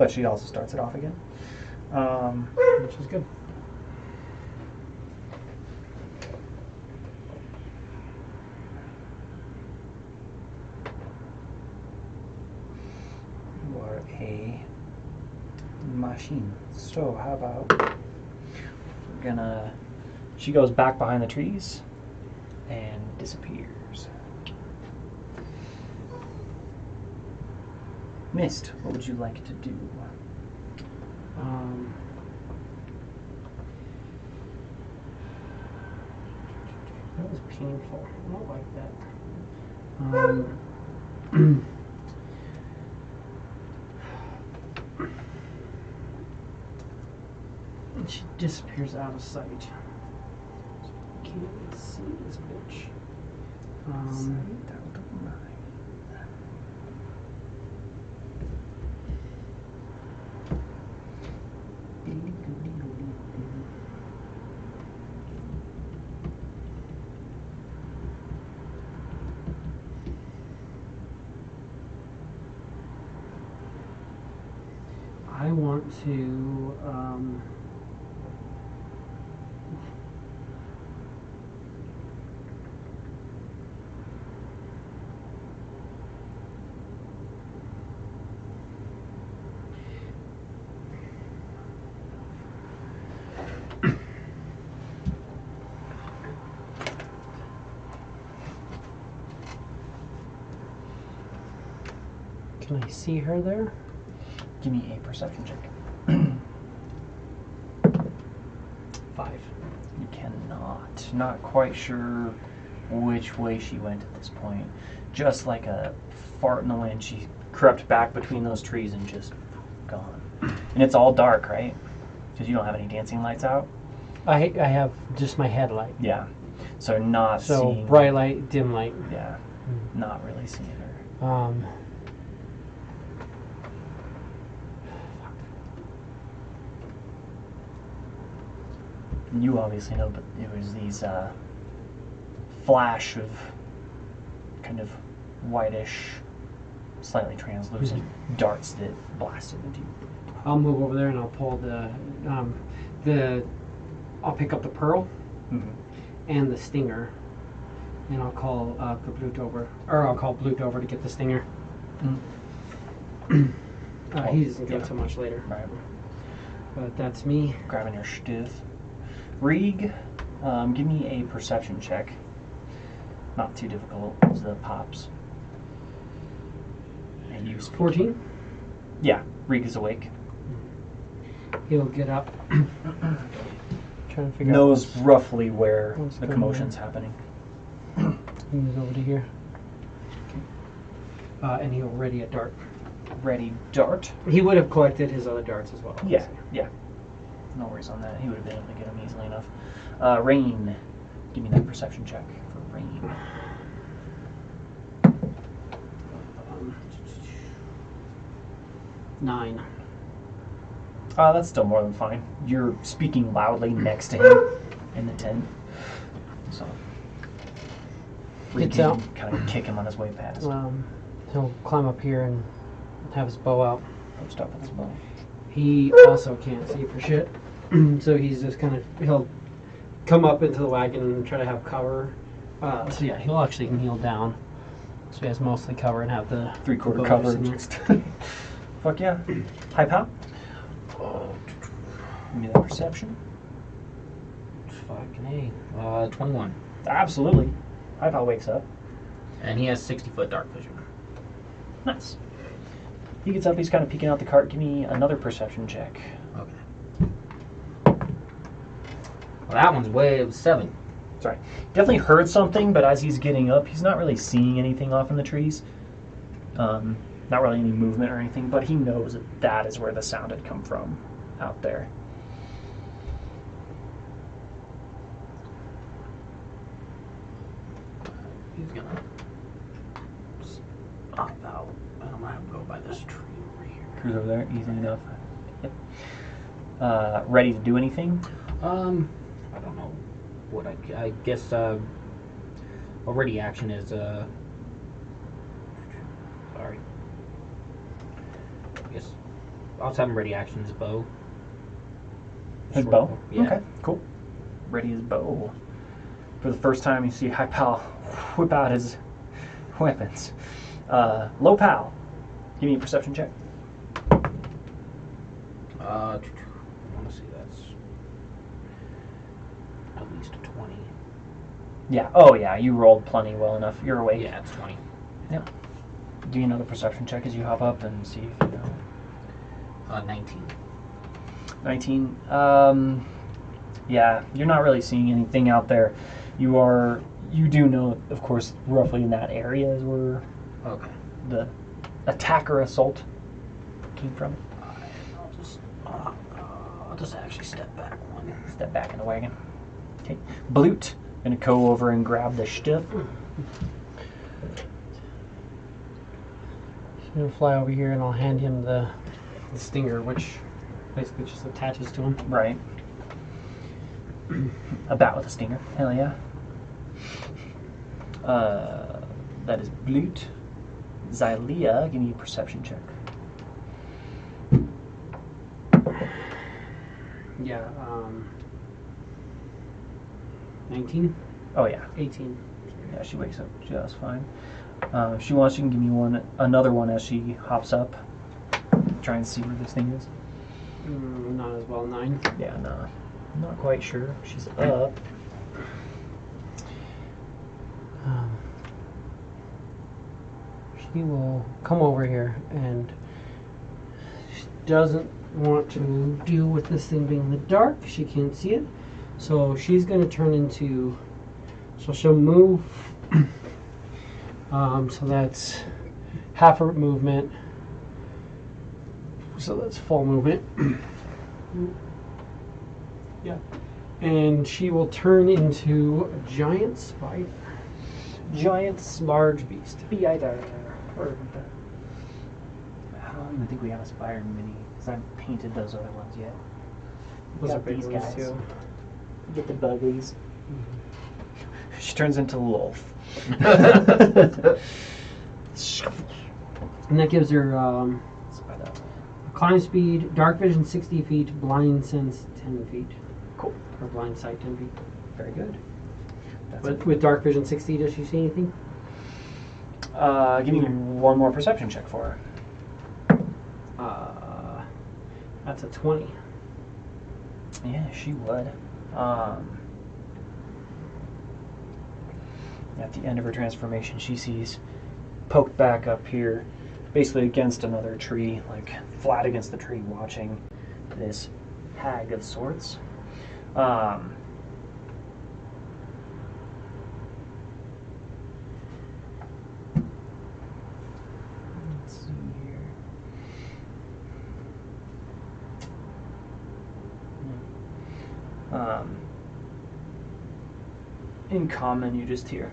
but she also starts it off again, which is good. You are a machine. So how about we're gonna... She goes back behind the trees and disappears. Mist, what would you like to do? That was painful. I don't like that. And she disappears out of sight. So can't see this bitch. I want to can I see her there? Give me a perception check. 5. You cannot. Not quite sure which way she went at this point. Just like a fart in the wind, she crept back between those trees and just gone. And it's all dark, right? Because you don't have any dancing lights out? I have just my headlight. Yeah. So not So seeing... bright light, dim light. Yeah. Not really seeing her. You obviously know, but it was these flash of kind of whitish, slightly translucent darts that blasted into you. I'll move over there and I'll pull I'll pick up the pearl and the stinger, and I'll call the Blute over, or I'll call Blute over to get the stinger. He doesn't get it so much later. Right. But that's me. Grabbing your stiff. Rieg, give me a perception check. Not too difficult. It's the pops. And you speak. 14. Yeah, Rieg is awake. He'll get up. Trying to figure Knows out roughly where what's the going commotion's happening. Move over to here. And he'll ready a dart. Ready, dart. He would have collected his other darts as well. Yeah, yeah. No worries on that. He would have been able to get him easily enough. Rain. Give me that perception check for Rain. 9. That's still more than fine. You're speaking loudly next to him in the tent. So. Gets out. Kind of kick him on his way past. He'll climb up here and have his bow out. Post up with his bow. He also can't see for shit. So he's just kind of, he'll come up into the wagon and try to have cover. So yeah, he'll actually kneel down. So he has mostly cover and have the 3/4 bow cover. in there. Fuck yeah. High pop. Give me that perception. Fucking A. 21. Absolutely. High pop wakes up. And he has 60-foot dark vision. Nice. He gets up, he's kind of peeking out the cart. Give me another perception check. Okay. Well, that one's way 7. Sorry. Definitely heard something, but as he's getting up, he's not really seeing anything off in the trees. Not really any movement or anything, but he knows that that is where the sound had come from out there. He's gonna stop out. And I'm gonna have to go by this tree over here. Cruise over there, easy enough. Yep. Ready to do anything? I don't know what I guess a ready action is sorry. I guess I'll just have him ready action his bow. His Short bow? Yeah. Okay, cool. Ready his bow. For the first time, you see High Pal whip out his weapons. Low Pal, give me a perception check. I want to see that's at least a 20. Yeah. Oh, yeah. You rolled plenty well enough. You're awake. Yeah, it's 20. Yep. Do you another perception check as you hop up and see if you know? 19. 19. Yeah. You're not really seeing anything out there. You do know, of course, roughly in that area is where Okay. the attacker assault came from. I'll just actually step back one. Step back in the wagon. Okay. Blute. Gonna go over and grab the stiff. He's gonna fly over here and I'll hand him the stinger, which basically just attaches to him. Right. A bat with a stinger. Hell yeah. That is Blute. Xylea, give me a perception check. Yeah, 19? Oh yeah. 18. Yeah, she wakes up just fine. If she wants, she can give me another one as she hops up. Try and see where this thing is. Not as well, 9. Yeah, no. I'm not quite sure. She's up. She will come over here and she doesn't want to deal with this thing being in the dark. She can't see it. So she's going to turn into... So she'll move. So that's half her movement. So that's full movement. Yeah. And she will turn into a giant spider. Giant's Large beast. spider. I don't even think we have a spider mini because I haven't painted those other ones yet. Those Got are big these ones guys. too. Get the buggies. She turns into Lolf. And that gives her Spider. climb speed, dark vision 60 feet, blind sense 10 feet. Cool. Or blind sight 10 feet. Very good. That's But with dark vision 60, does she see anything? Give me one more perception check for her. That's a 20. Yeah, she would. At the end of her transformation, she sees poked back up here, basically against another tree, like flat against the tree, watching this hag of sorts. Let's see here. In common, you just hear,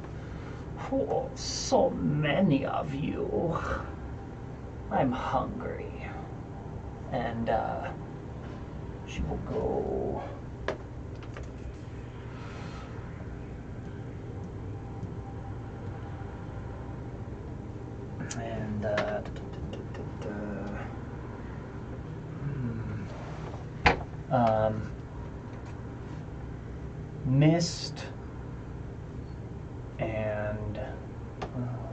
"Oh, so many of you. I'm hungry." And she will go. And mist and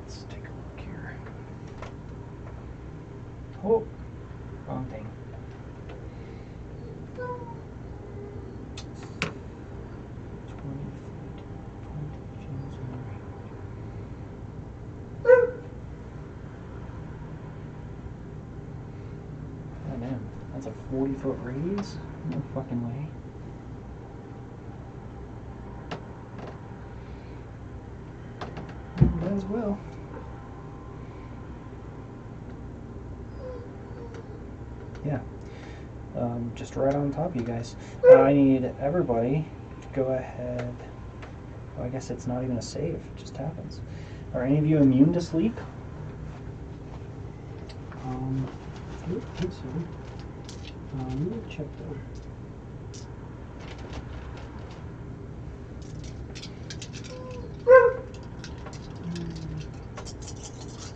let's take a look here. Oh, wrong thing. Oh man, that's a 40-foot radius? No fucking way. Might as well. Yeah. Just right on top of you guys. I need everybody to go ahead. Oh, I guess it's not even a save. It just happens. Are any of you immune to sleep? I don't think so. Let me check though.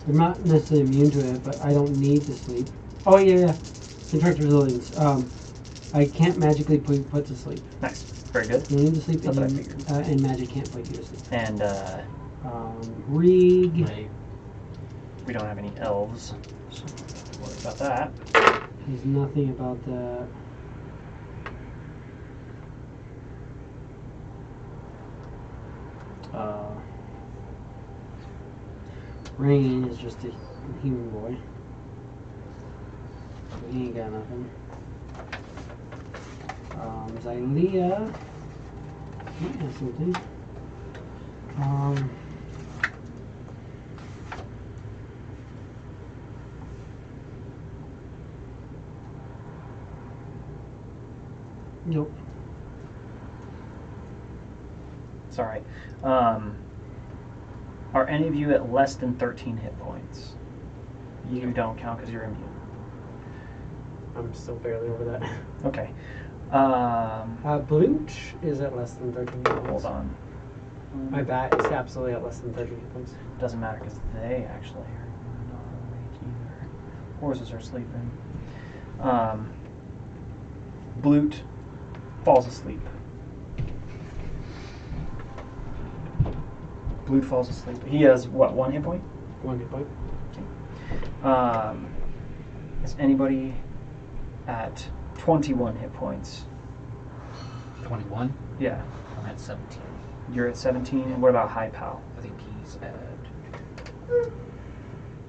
I'm not necessarily immune to it, but I don't need to sleep. Oh yeah, yeah. Contract resilience. I can't magically put you put to sleep. Nice. Very good. You need to sleep, That's what I and, figured. and magic can't put you to sleep. And Rig. Right. we don't have any elves, so don't worry about that. There's nothing about that. Rain is just a human boy. So he ain't got nothing. Xylea might have something. Nope. It's all right. Are any of you at less than 13 hit points? You don't count because you're immune. I'm still barely over that. Okay. Blooch is at less than 13 hit points. Hold on. My bat is absolutely at less than 13 hit points. Doesn't matter because they actually are not awake either. Horses are sleeping. Blute falls asleep. Blute falls asleep. He has what, 1 hit point? 1 hit point. Is anybody at 21 hit points? 21. Yeah. I'm at 17. You're at 17. And what about High Pal? I think he's at.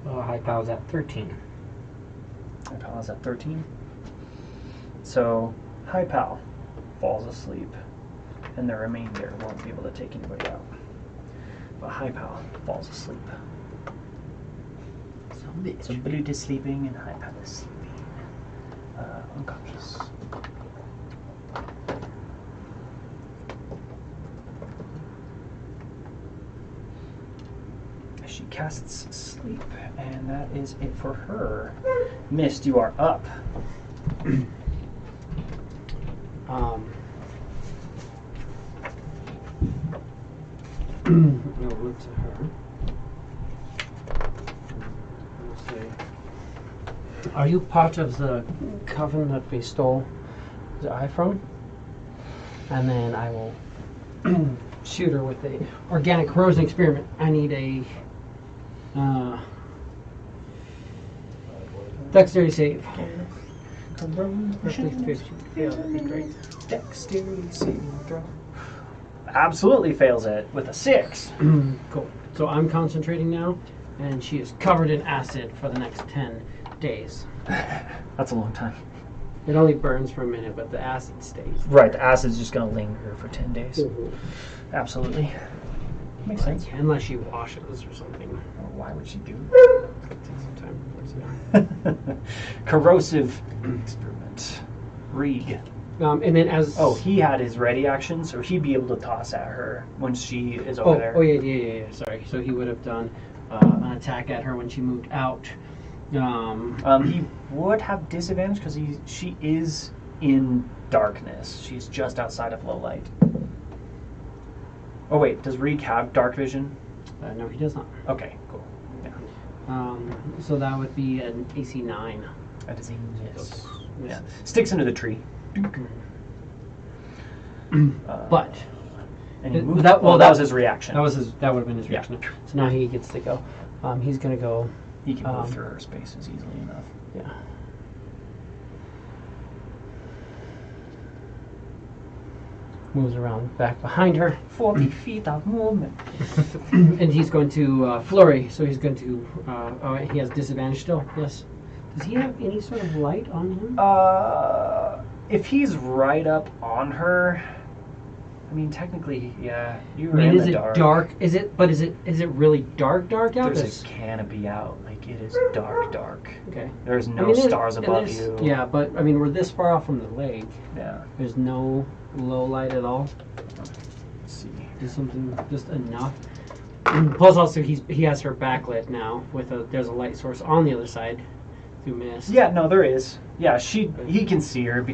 High Pow's at 13. High Pal is at 13. So High Pal falls asleep, and the remainder won't be able to take anybody out. But High Pal falls asleep. So Blute is sleeping, and High Pal is sleeping. Unconscious. She casts sleep, and that is it for her. Mist, you are up. We'll look to her. Let's see. Are you part of the coven that we stole the eye from? And then I will shoot her with the organic corrosion experiment. I need a dexterity save. Roughly 50. Yeah, that'd be great. Dexterity saving throw. Absolutely fails it with a 6. Cool. So I'm concentrating now, and she is covered in acid for the next 10 days. That's a long time. It only burns for a minute, but the acid stays. Right, the acid's just going to linger for 10 days. Absolutely. Makes sense. Unless she washes or something. Why would she do Takes some time before it's done. corrosive experiment? Rig. And then as... Oh, he had his ready action, so he'd be able to toss at her when she is over there. Oh, yeah. Sorry. So he would have done an attack at her when she moved out. He would have disadvantage because she is in darkness. She's just outside of low light. Oh wait, does Reek have dark vision? No, he does not. Okay, cool. Yeah. So that would be an AC 9. That is a miss. Miss. Yeah. Sticks into the tree. But And he It- moved. that- Well, well, that that- was his reaction. that would have been his Yeah. reaction. So now he gets to go. He's gonna go. He can move through her spaces easily enough. Yeah. Moves around back behind her. 40 feet of movement. And he's going to flurry. So he's going to. He has disadvantage still. Yes. Does he have any sort of light on him? If he's right up on her, I mean, technically, yeah, you I were mean, in is the it dark. dark? Is it? But is it really dark out? There's It's- a canopy out. Like, it is dark. Okay. There's no I mean, stars and above there's- you. Yeah, but I mean, we're this far off from the lake. Yeah. There's no low light at all. Let's see. Just something, just enough. Plus, also he has her backlit now with there's a light source on the other side through mist. Yeah, no, there is. Yeah, he can see her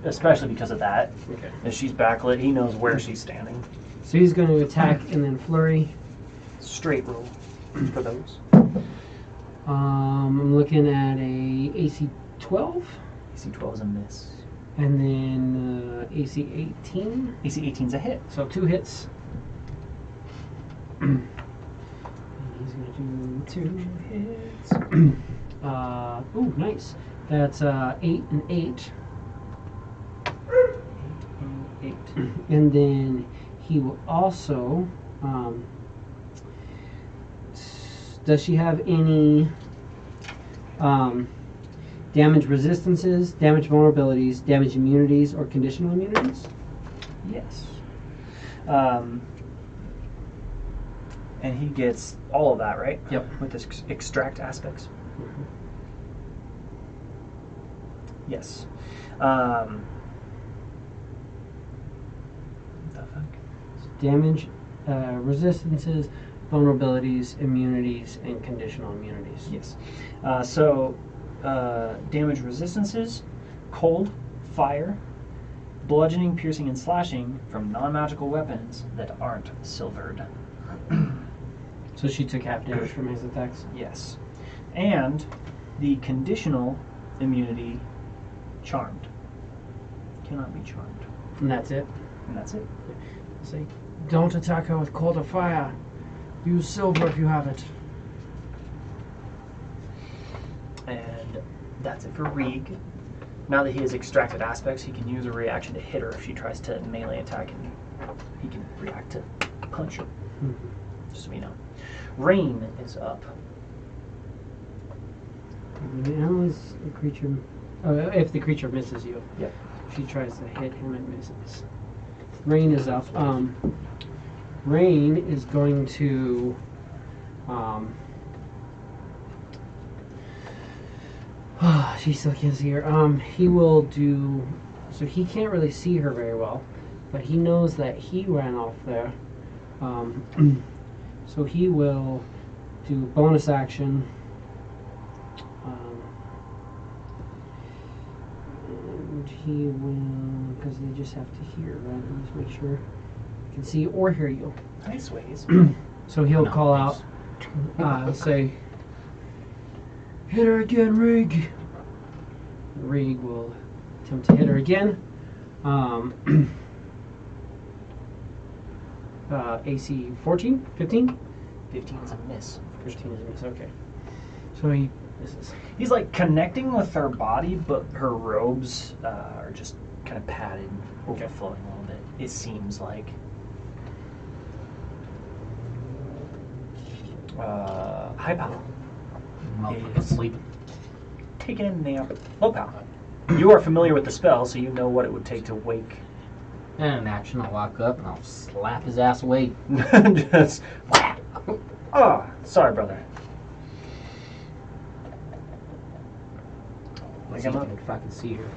especially because of that. Okay. If she's backlit, he knows where she's standing. So he's going to attack and then flurry. Straight roll for those. I'm looking at a AC 12. AC 12 is a miss. And then AC 18. AC 18's a hit. So 2 hits. And he's going to do 2 hits. Ooh, nice. That's 8 and 8. 8. And then he will also. Does she have any damage resistances, damage vulnerabilities, damage immunities, or conditional immunities? Yes. And he gets all of that, right? Yep. With this extract aspects. Mm-hmm. Yes. What the fuck? Damage resistances, vulnerabilities, immunities, and conditional immunities. Yes. So, damage resistances, cold, fire, bludgeoning, piercing, and slashing from non-magical weapons that aren't silvered. So she took half damage from his attacks. Yes. And the conditional immunity, charmed. Cannot be charmed. And that's it. And that's it. Say, don't attack her with cold or fire. Use silver if you have it. And that's it for Reeg. Now that he has extracted aspects, he can use a reaction to hit her if she tries to melee attack, and he can react to punch her. Mm-hmm. Just so you know. Rain is up. Now is the creature. If the creature misses you. Yep. She tries to hit him and misses. Rain is up. Rain is going to. She still can't see her. He will do. So he can't really see her very well, but he knows that he ran off there. So he will do bonus action. And he will, because they just have to hear, right? Let me just make sure he can see or hear you. Nice ways. So he'll No, call thanks. out, he'll say, "Hit her again, Rig." Rig will attempt to hit her again. AC 14? 15? 15 is a miss. 15 is a miss, okay. So he misses. He's like connecting with her body, but her robes are just kind of padded, overflowing a little bit. It seems like. High power. Motherfucker's sleeping. Taking a nap. Low power. You are familiar with the spell, so you know what it would take to wake. And in action, I'll walk up and I'll slap his ass awake. Just. Oh, sorry, brother. Let's Wake see him up. if I can see her.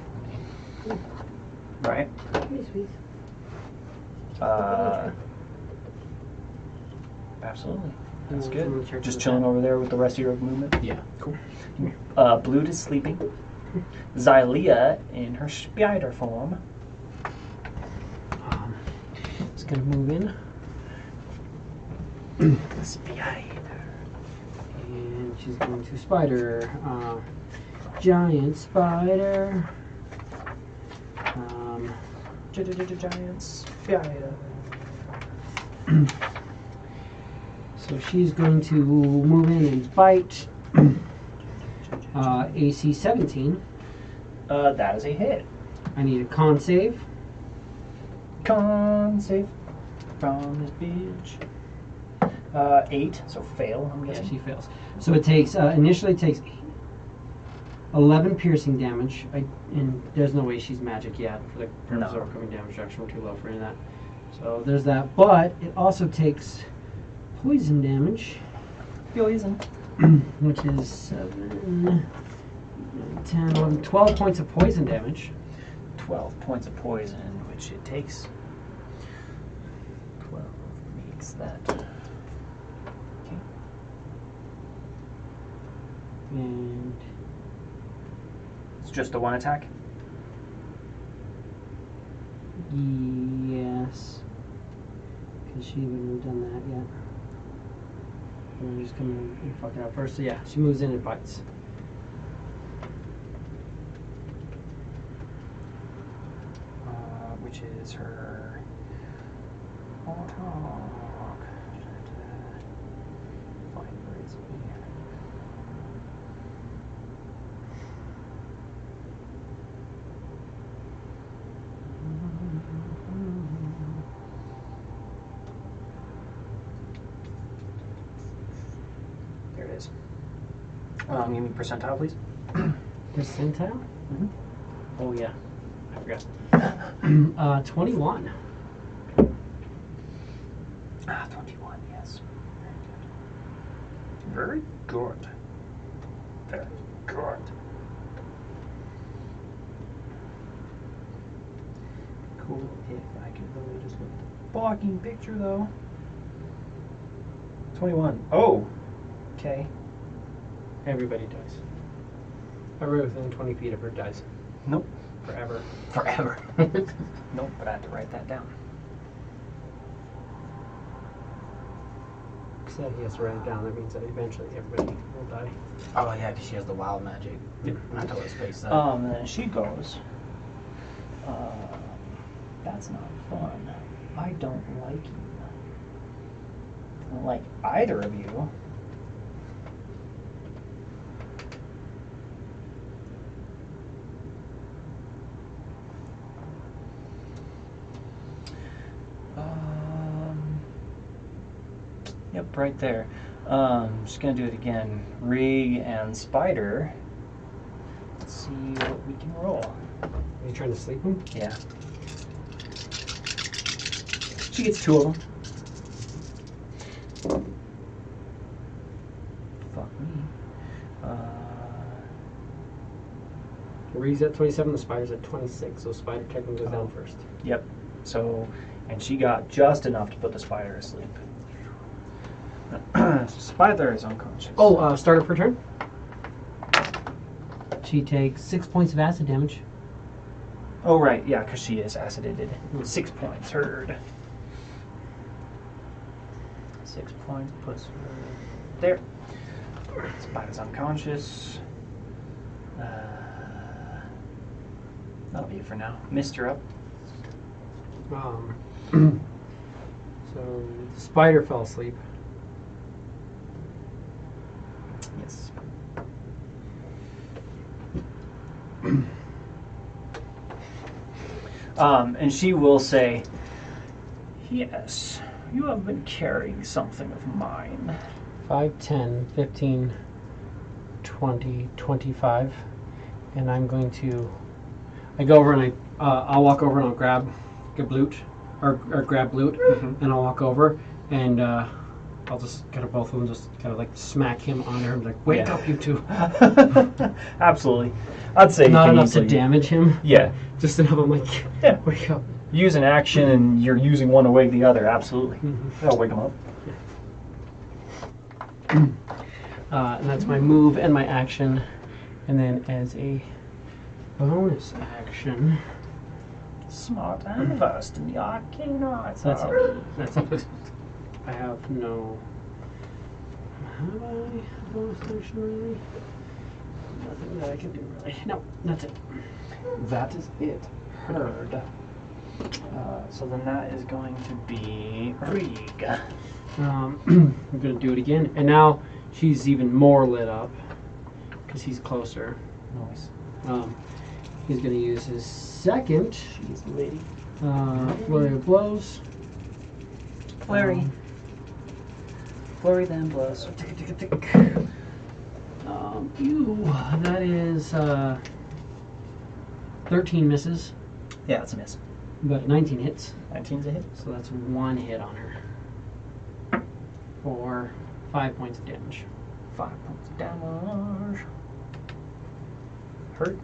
Right? Absolutely. That's good. Just chilling over there with the rest of your movement. Yeah. Cool. Blood is sleeping. Xylea in her spider form. It's going to move in. Spider. And she's going to spider. Giant spider. Giant spider. So she's going to move in and bite. AC 17. That is a hit. I need a con save. Con save from this bitch. 8, so fail, I'm Yeah, guessing. she fails. So it takes, initially it takes 11 piercing damage. And there's no way she's magic yet for the purpose of overcoming damage reduction. We're too low for any of that. So there's that. But it also takes poison damage, Poison. which is 7, 9, 10, 11, 12 points of poison damage. 12 points of poison, which it takes. 12 makes that. Okay. And It's just the one attack? yes, because she wouldn't have done that yet. I'm just gonna fuck it up first. So yeah, she moves in and bites. which is her Warthog. Find where is he? There it is. Give me percentile, please. Percentile? Mm-hmm. Oh yeah, I forgot. 21. 21, yes. Very good. Very good. Cool if I could really just look at the blocking picture, though. 21. Oh! Okay. Everybody dies. Everybody within 20 feet of her dies. Nope. Forever. Forever. Nope, but I have to write that down. So he has to write it down. That means that eventually everybody will die. Oh yeah, because she has the wild magic. Yeah. I told her to space that. And then she goes, that's not fun. I don't like you. I don't like either of you. Yep, right there. Just gonna do it again. Rig and Spider. Let's see what we can roll. Are you trying to sleep him? Yeah. She gets 2 of them. Fuck me. Reed's at 27, the spider's at 26, so spider technically goes down first. Yep. So, and she got just enough to put the spider asleep. Spider is unconscious. Oh, starter per turn. She takes 6 points of acid damage. Oh, right. Yeah, because she is acidated. 6 points. Heard. 6 points puts her there. Spider's unconscious. That'll be it for now. Missed her up. So the spider fell asleep. Yes. And she will say, yes, you have been carrying something of mine. 5, 10, 15, 20, 25. And I'm going to... I go over and I'll walk over and I'll grab Gabloot, or grab Bloot, and I'll walk over and I'll just kind of both of them just kind of like smack him on there and be like, wake up, you two. Absolutely. I'd say Not you can enough to easily- damage him. Yeah. Just enough I'm like, Yeah. wake up. Use an action and you're using one to wake the other. Absolutely. Mhm. That'll wake them up. And that's my move and my action. And then as a bonus action, Smart and versed in the arcane arts. that's it. That's it. I have no... Have I a bonus action really? Nothing that I can do really. No, that's it. That is it. Heard. So then that is going to be Rig. I'm going to do it again. And now she's even more lit up because he's closer. Nice. He's going to use his second She's the lady. flurry of blows. Flurry. Flurry then blows. That is 13 misses, Yeah, it's a miss. but 19 hits. 19's a hit. So that's 1 hit on her for 5 points of damage. 5 points of damage. Hurt.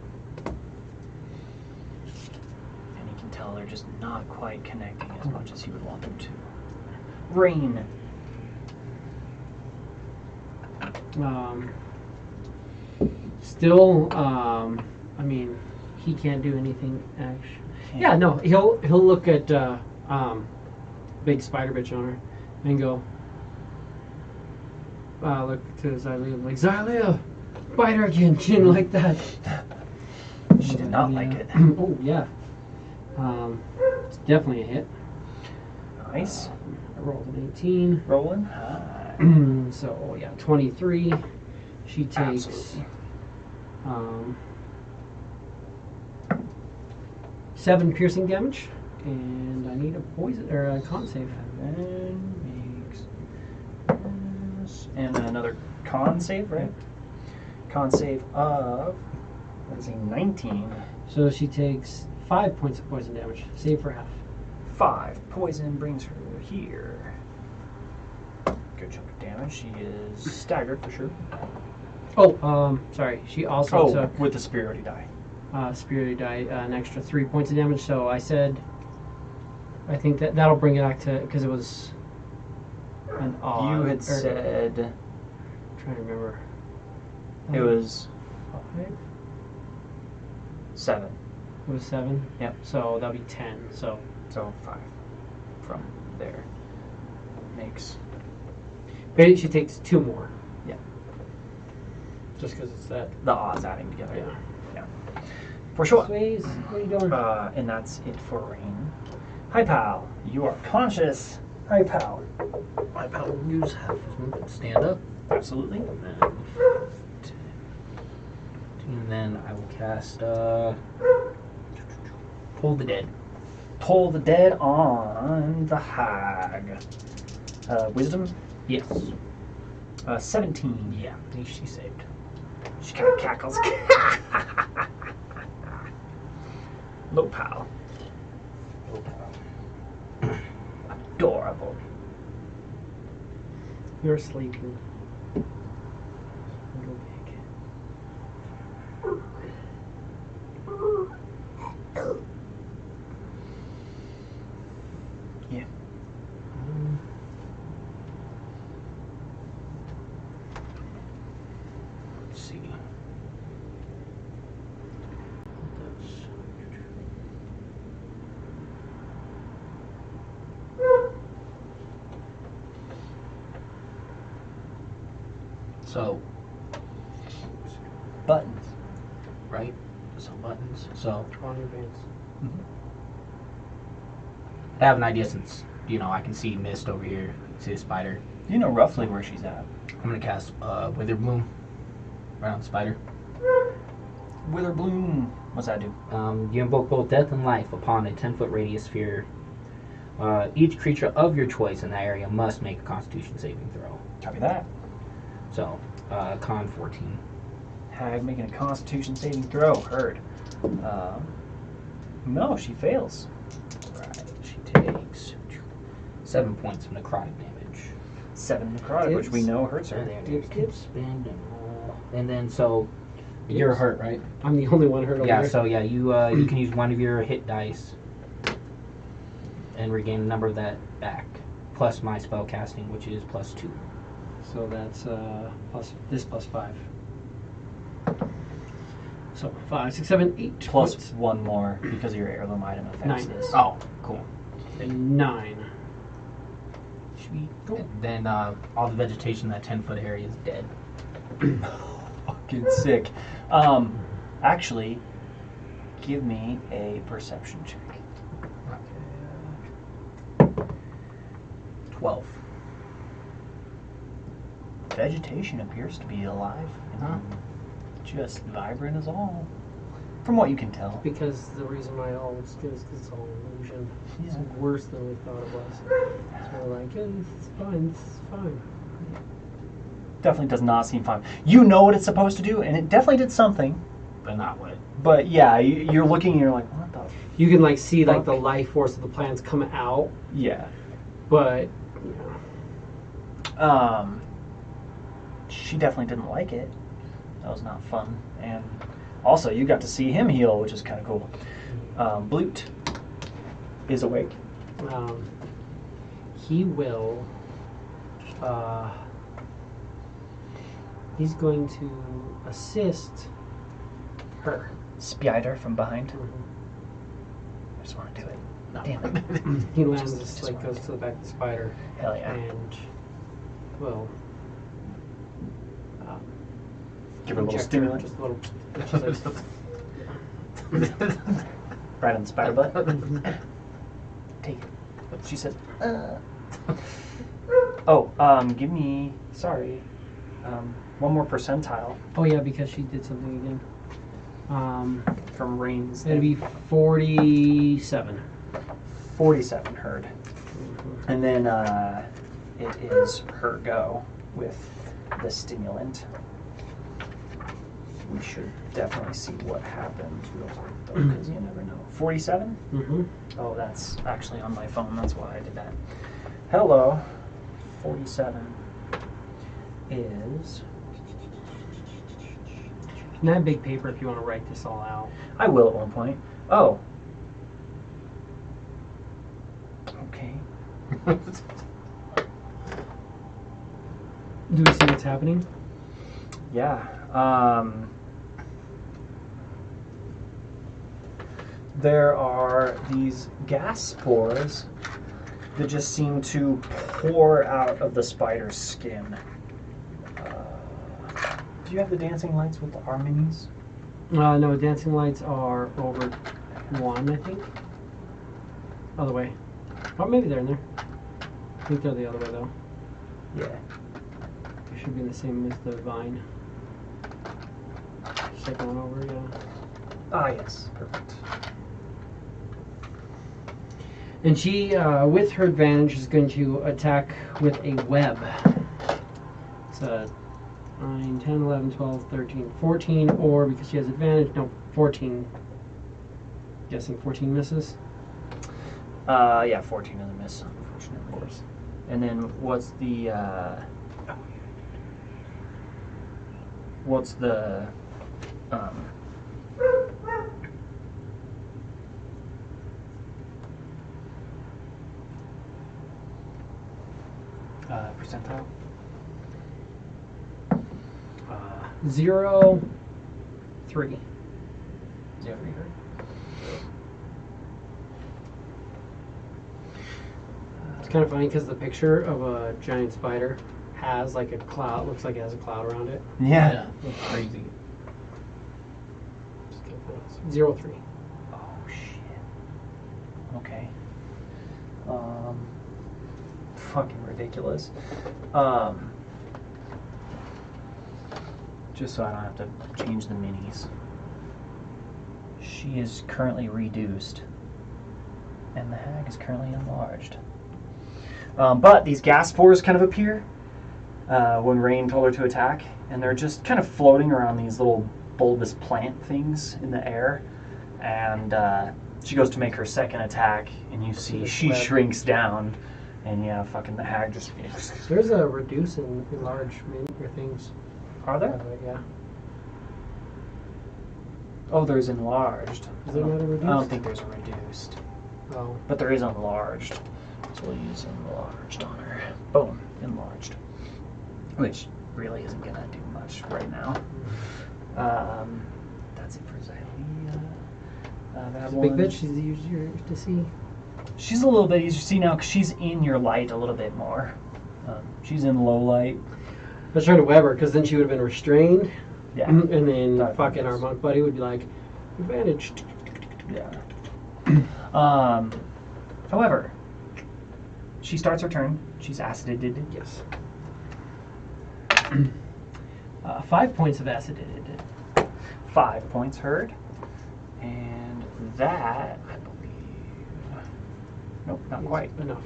And you can tell they're just not quite connecting as much as you would want them to. Rain. Still, I mean, he can't do anything. Actually, yeah, no, he'll look at big spider bitch on her and go, look to Xylea like, Xylea, bite her again, chin like that. She did not like it. Oh yeah. It's definitely a hit. Nice. I rolled an 18. Rolling. So, yeah, 23. She takes Absolutely. 7 piercing damage, and I need a poison or a con save. And then makes this. And another con save, right? Con save of, that is a 19. So she takes 5 points of poison damage. Save for half. 5. Poison brings her here. Good chunk of damage. She is staggered for sure. Oh, sorry. She also took with the superiority die. Spirited Die, an extra 3 points of damage. So I said, I think that'll bring it back to, because it was an odd. You had said I'm trying to remember. it was 5? 7. It was 7. Yep. So that'll be 10. So So 5 from there makes. maybe she takes 2 more. Yeah. Just because it's that. The odds adding together. Yeah. For sure. Sways, what are you doing? And that's it for Rain. Hi, pal. You are conscious. Hi, pal. My pal will use half his movement. Stand up. Absolutely. And then I will cast Pull the Dead. Toll the dead on the hag. Wisdom? Yes. 17. Yeah, she saved. She kind of cackles. Low pal. Adorable. You're sleeping. Little pig. Yeah. Let's see. So, Buttons. right? So buttons. So On your pants. I have an idea since, I can see mist over here. I can see a spider. You know roughly where she's at. I'm going to cast Wither Bloom right on the spider. Wither Bloom. What's that do? You invoke both death and life upon a 10-foot radius sphere. Each creature of your choice in that area must make a Constitution saving throw. Copy that. So, con 14. Hag making a Constitution saving throw. Heard. No, she fails. Right. She takes 7 points of necrotic damage. 7 necrotic, which we know hurts her. Spend and roll. And then, so, you're hurt, right? I'm the only one hurt over Yeah, here. so you can use one of your hit dice and regain a number of that back, plus my spell casting, which is +2. So that's plus 5. So 5, 6, 7, 8. Plus points. 1 more because of your heirloom item affects 9. this. Oh, cool. And 9. Sweet. And then all the vegetation in that 10-foot area is dead. Fucking sick. Actually, give me a perception check. 12. Vegetation appears to be alive. Huh? Just vibrant as all. From what you can tell. Because the reason why it all looks good is because it's all illusion. It's Yeah. worse than we thought it was. So we're like, yeah, it's fine, it's fine. Definitely does not seem fine. You know what it's supposed to do, and it definitely did something. But not what. But yeah, you're looking and you're like, what the? You can like see like Fuck. the life force of the plants come out, Yeah. but She definitely didn't like it. That was not fun. And also, you got to see him heal, which is kind of cool. Blute is awake. he will. He's going to assist her. Spider from behind. I just want to do it. No. Damn it. He lands, Just like wanna goes do to the back of the spider, Hell yeah. and will Give her a little inject stimulant. just a little. She's like, Right on the spider butt. take it. But she says, Oh, give me, sorry, one more percentile Oh yeah, because she did something again. from Rain's. It'd be 47. 47 heard. And then it is her go with the stimulant. We should definitely see what happens real quick, though, because you never know. 47? Mm-hmm. Oh, that's actually on my phone. That's why I did that. Hello. 47 is... Not big paper if you want to write this all out. I will at one point. Oh. Okay. Do we see what's happening? Yeah. There are these gas spores that just seem to pour out of the spider's skin. Do you have the dancing lights with our minis? No, dancing lights are over 1, I think. Other way. Oh, maybe they're in there. I think they're the other way, though. Yeah. They should be the same as the vine. Second one over, yeah. Ah, yes. Perfect. And she, with her advantage, is going to attack with a web. It's a 9, 10, 11, 12, 13, 14, or because she has advantage, no, 14. Guessing 14 misses. Yeah, 14 is a miss, unfortunately. Of course. And then what's the, percentile? 0, 3. 0 3 heard. It's kind of funny because the picture of a giant spider has like a cloud, looks like it has a cloud around it. Yeah. That's crazy. 0, 3. Oh, shit. Okay. Fucking ridiculous. Just so I don't have to change the minis. She is currently reduced, and the hag is currently enlarged. But these gas spores kind of appear when Rain told her to attack, and they're just kind of floating around these little bulbous plant things in the air. And she goes to make her second attack, and you see she shrinks down, and yeah, fucking the hag just... There's a reduce and enlarge or things. Are there? Yeah. Oh, there's enlarged. Is there not a reduced? I don't think there's a reduced. Oh. But there is enlarged. So we'll use enlarged on her. Boom, enlarged. Which really isn't going to do much right now. That's it for Xylea. She's a big bitch. She's easier to see. She's a little bit easier to see now because she's in your light a little bit more. She's in low light. I was trying to web her because then she would have been restrained. Yeah. And then That fucking our is. monk buddy would be like, advantage. Yeah. However, she starts her turn. She's acided. Yes. 5 points of acid. 5 points heard. And that, I believe... Nope, not quite. Enough.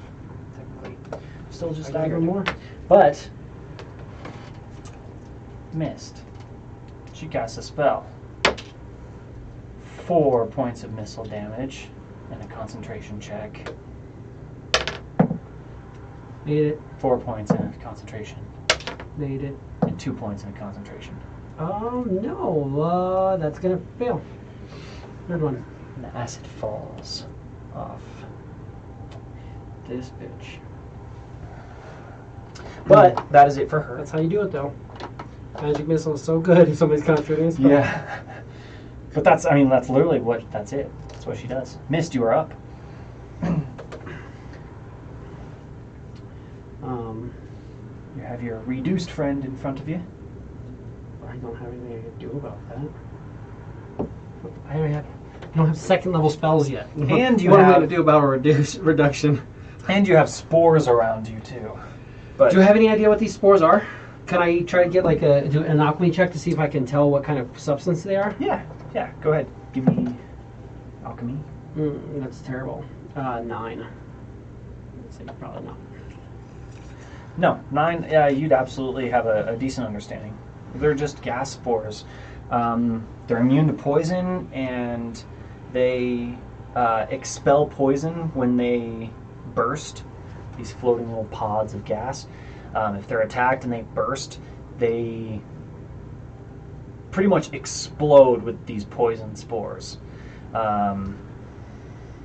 Technically. Still just I gotta go staggered. more. But, missed. She casts a spell. 4 points of missile damage and a concentration check. Made it. 4 points in a concentration. Made it. And 2 points in a concentration. No. That's gonna fail. Third one. And the acid falls off. This bitch. But that is it for her. That's how you do it, though. Magic missile is so good if somebody's concentrating a spell. Yeah. But that's literally that's it. That's what she does. Mist, you are up. You have your reduced friend in front of you. I don't have anything I can do about that. I don't have. don't have second level spells yet. And you what am I have- going to do about a reduction? And you have spores around you too. But Do you have any idea what these spores are? Can I try to get like do an alchemy check to see if I can tell what kind of substance they are? yeah. Go ahead. Give me alchemy. That's terrible. 9. I'd say probably not. No, 9. Yeah, you'd absolutely have a decent understanding. They're just gas spores. They're immune to poison, and they expel poison when they burst. These floating little pods of gas. If they're attacked and they burst, they pretty much explode with these poison spores.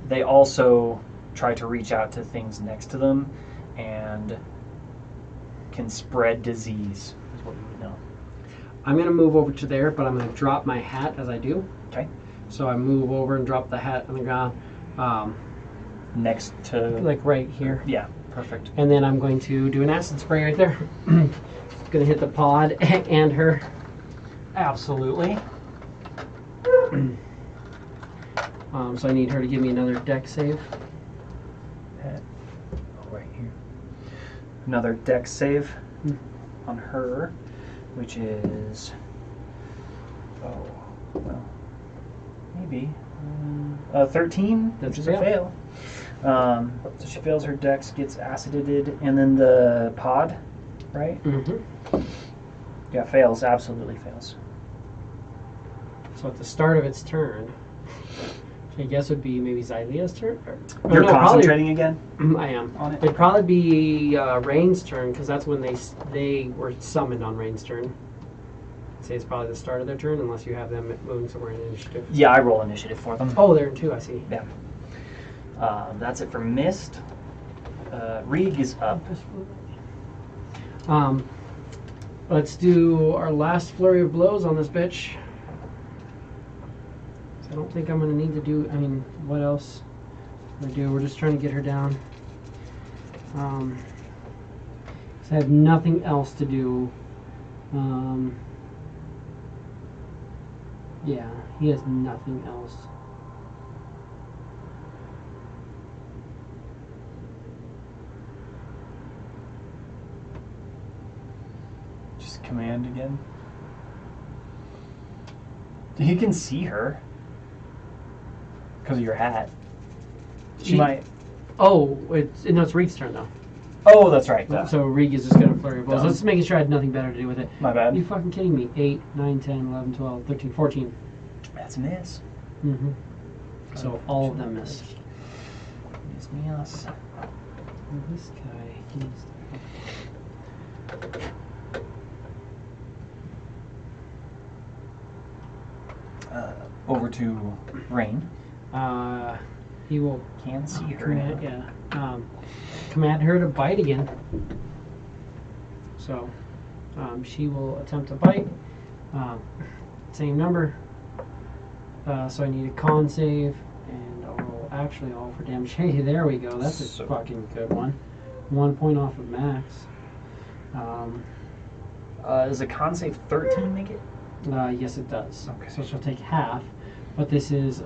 They also try to reach out to things next to them and can spread disease, is what you would know. I'm going to move over to there, but I'm going to drop my hat as I do. Okay. So I move over and drop the hat on the ground, Next to... like right here. Yeah, perfect. And then I'm going to do an acid spray right there. Going to hit the pod and her. Absolutely. So I need her to give me another deck save. Right here. Another dex save on her, which is... Oh, well, maybe. 13, That's which is a a fail. So she fails her dex, gets acidated, and then the pod, right? Mm-hmm. Yeah, fails, absolutely fails. So at the start of its turn, which I guess would be maybe Xylea's turn? You're no, concentrating again? Probably, I am. On it? It'd probably be Rain's turn, because that's when they were summoned on Rain's turn. I'd say it's probably the start of their turn, unless you have them moving somewhere in initiative. Yeah, I roll initiative for them. Oh, they're in 2, I see. Yeah. That's it for Mist. Reeg is up. Let's do our last flurry of blows on this bitch. I don't think I'm going to need to do, I mean, what else do we do? We're just trying to get her down. So I have nothing else to do. Yeah, he has nothing else. Just command again. You can see her because of your hat. She might. Oh, it's Reek's turn though. Oh, that's right. Duh. So Reek is just going to flurry of blows. Dumb. Let's making sure I had nothing better to do with it. My Are bad. you fucking kidding me? 8, 9, 10, 11, 12, 13, 14. That's a miss. Mm-hmm. So all of them miss. Miss. This guy, he's... Over to Rain. He will Can see her. command, command her to bite again. So she will attempt to bite. Same number. So I need a con save, and I'll roll actually all for damage. Hey, there we go. That's a So- fucking good one. 1 point off of max. Does a con save 13 make it? Yes, it does. Okay. So she'll take half, but this is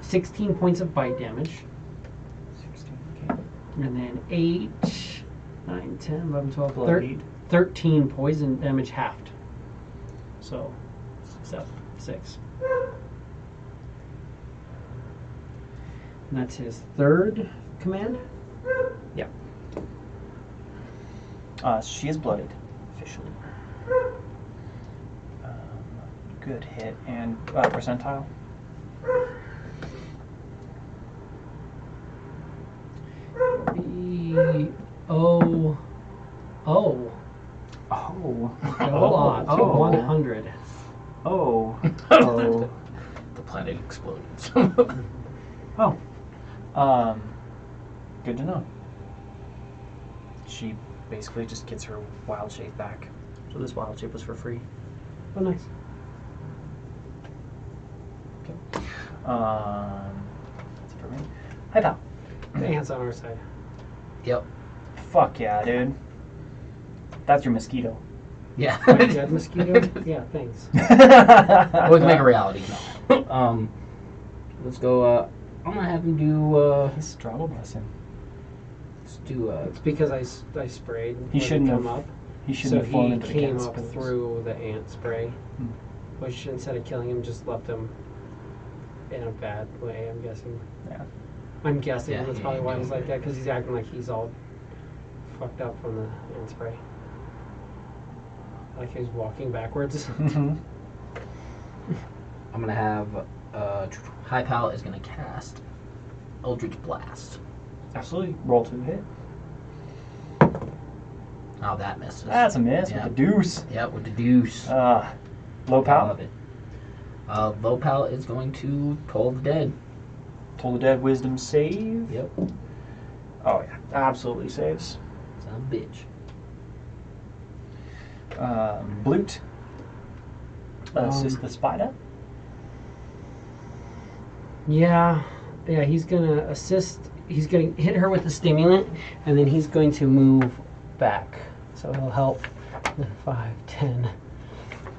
16 points of bite damage. 16. Okay. And then 8, 9, 10, 11, 12, Bloodied. 13 poison damage halved. So, 7, 6. And that's his third command. She is blooded, officially. Good hit. And percentile? Oh. Oh. A lot. To 100. Oh. Oh. The planet explodes. Oh. Good to know. She basically just gets her wild shape back. So this wild shape was for free. Oh, nice. Okay. That's it for me. Hi, pal. The ants on our side. Yep. Fuck yeah, dude. That's your mosquito. Yeah. You got mosquito? Yeah, thanks. We can make a reality. Let's go. I'm gonna have him do. He's struggle blessing. Let's do. It's because I sprayed. He when they shouldn't come have. up. He shouldn't So have fallen he into the came cat up spills. through the ant spray, Hmm. which instead of killing him, just left him in a bad way. I'm guessing. Yeah. I'm guessing Yeah, that's he probably ain't why he's doing like that, because he's acting like he's all fucked up from the ant spray. Like he's walking backwards. Mm-hmm. I'm gonna have. High Pal is gonna cast Eldritch Blast. Absolutely. Roll to hit. Oh, that misses. That's a miss Yeah. with the deuce. Yep, with the deuce. Low I power. love it. Low Pal is going to Toll the Dead. Toll the Dead wisdom save. Yep. Oh yeah, absolutely saves. Son of a bitch. Blute. Assist the spider. Yeah, he's gonna assist. He's gonna hit her with the stimulant, and then he's going to move back. So he'll help. 5, 10,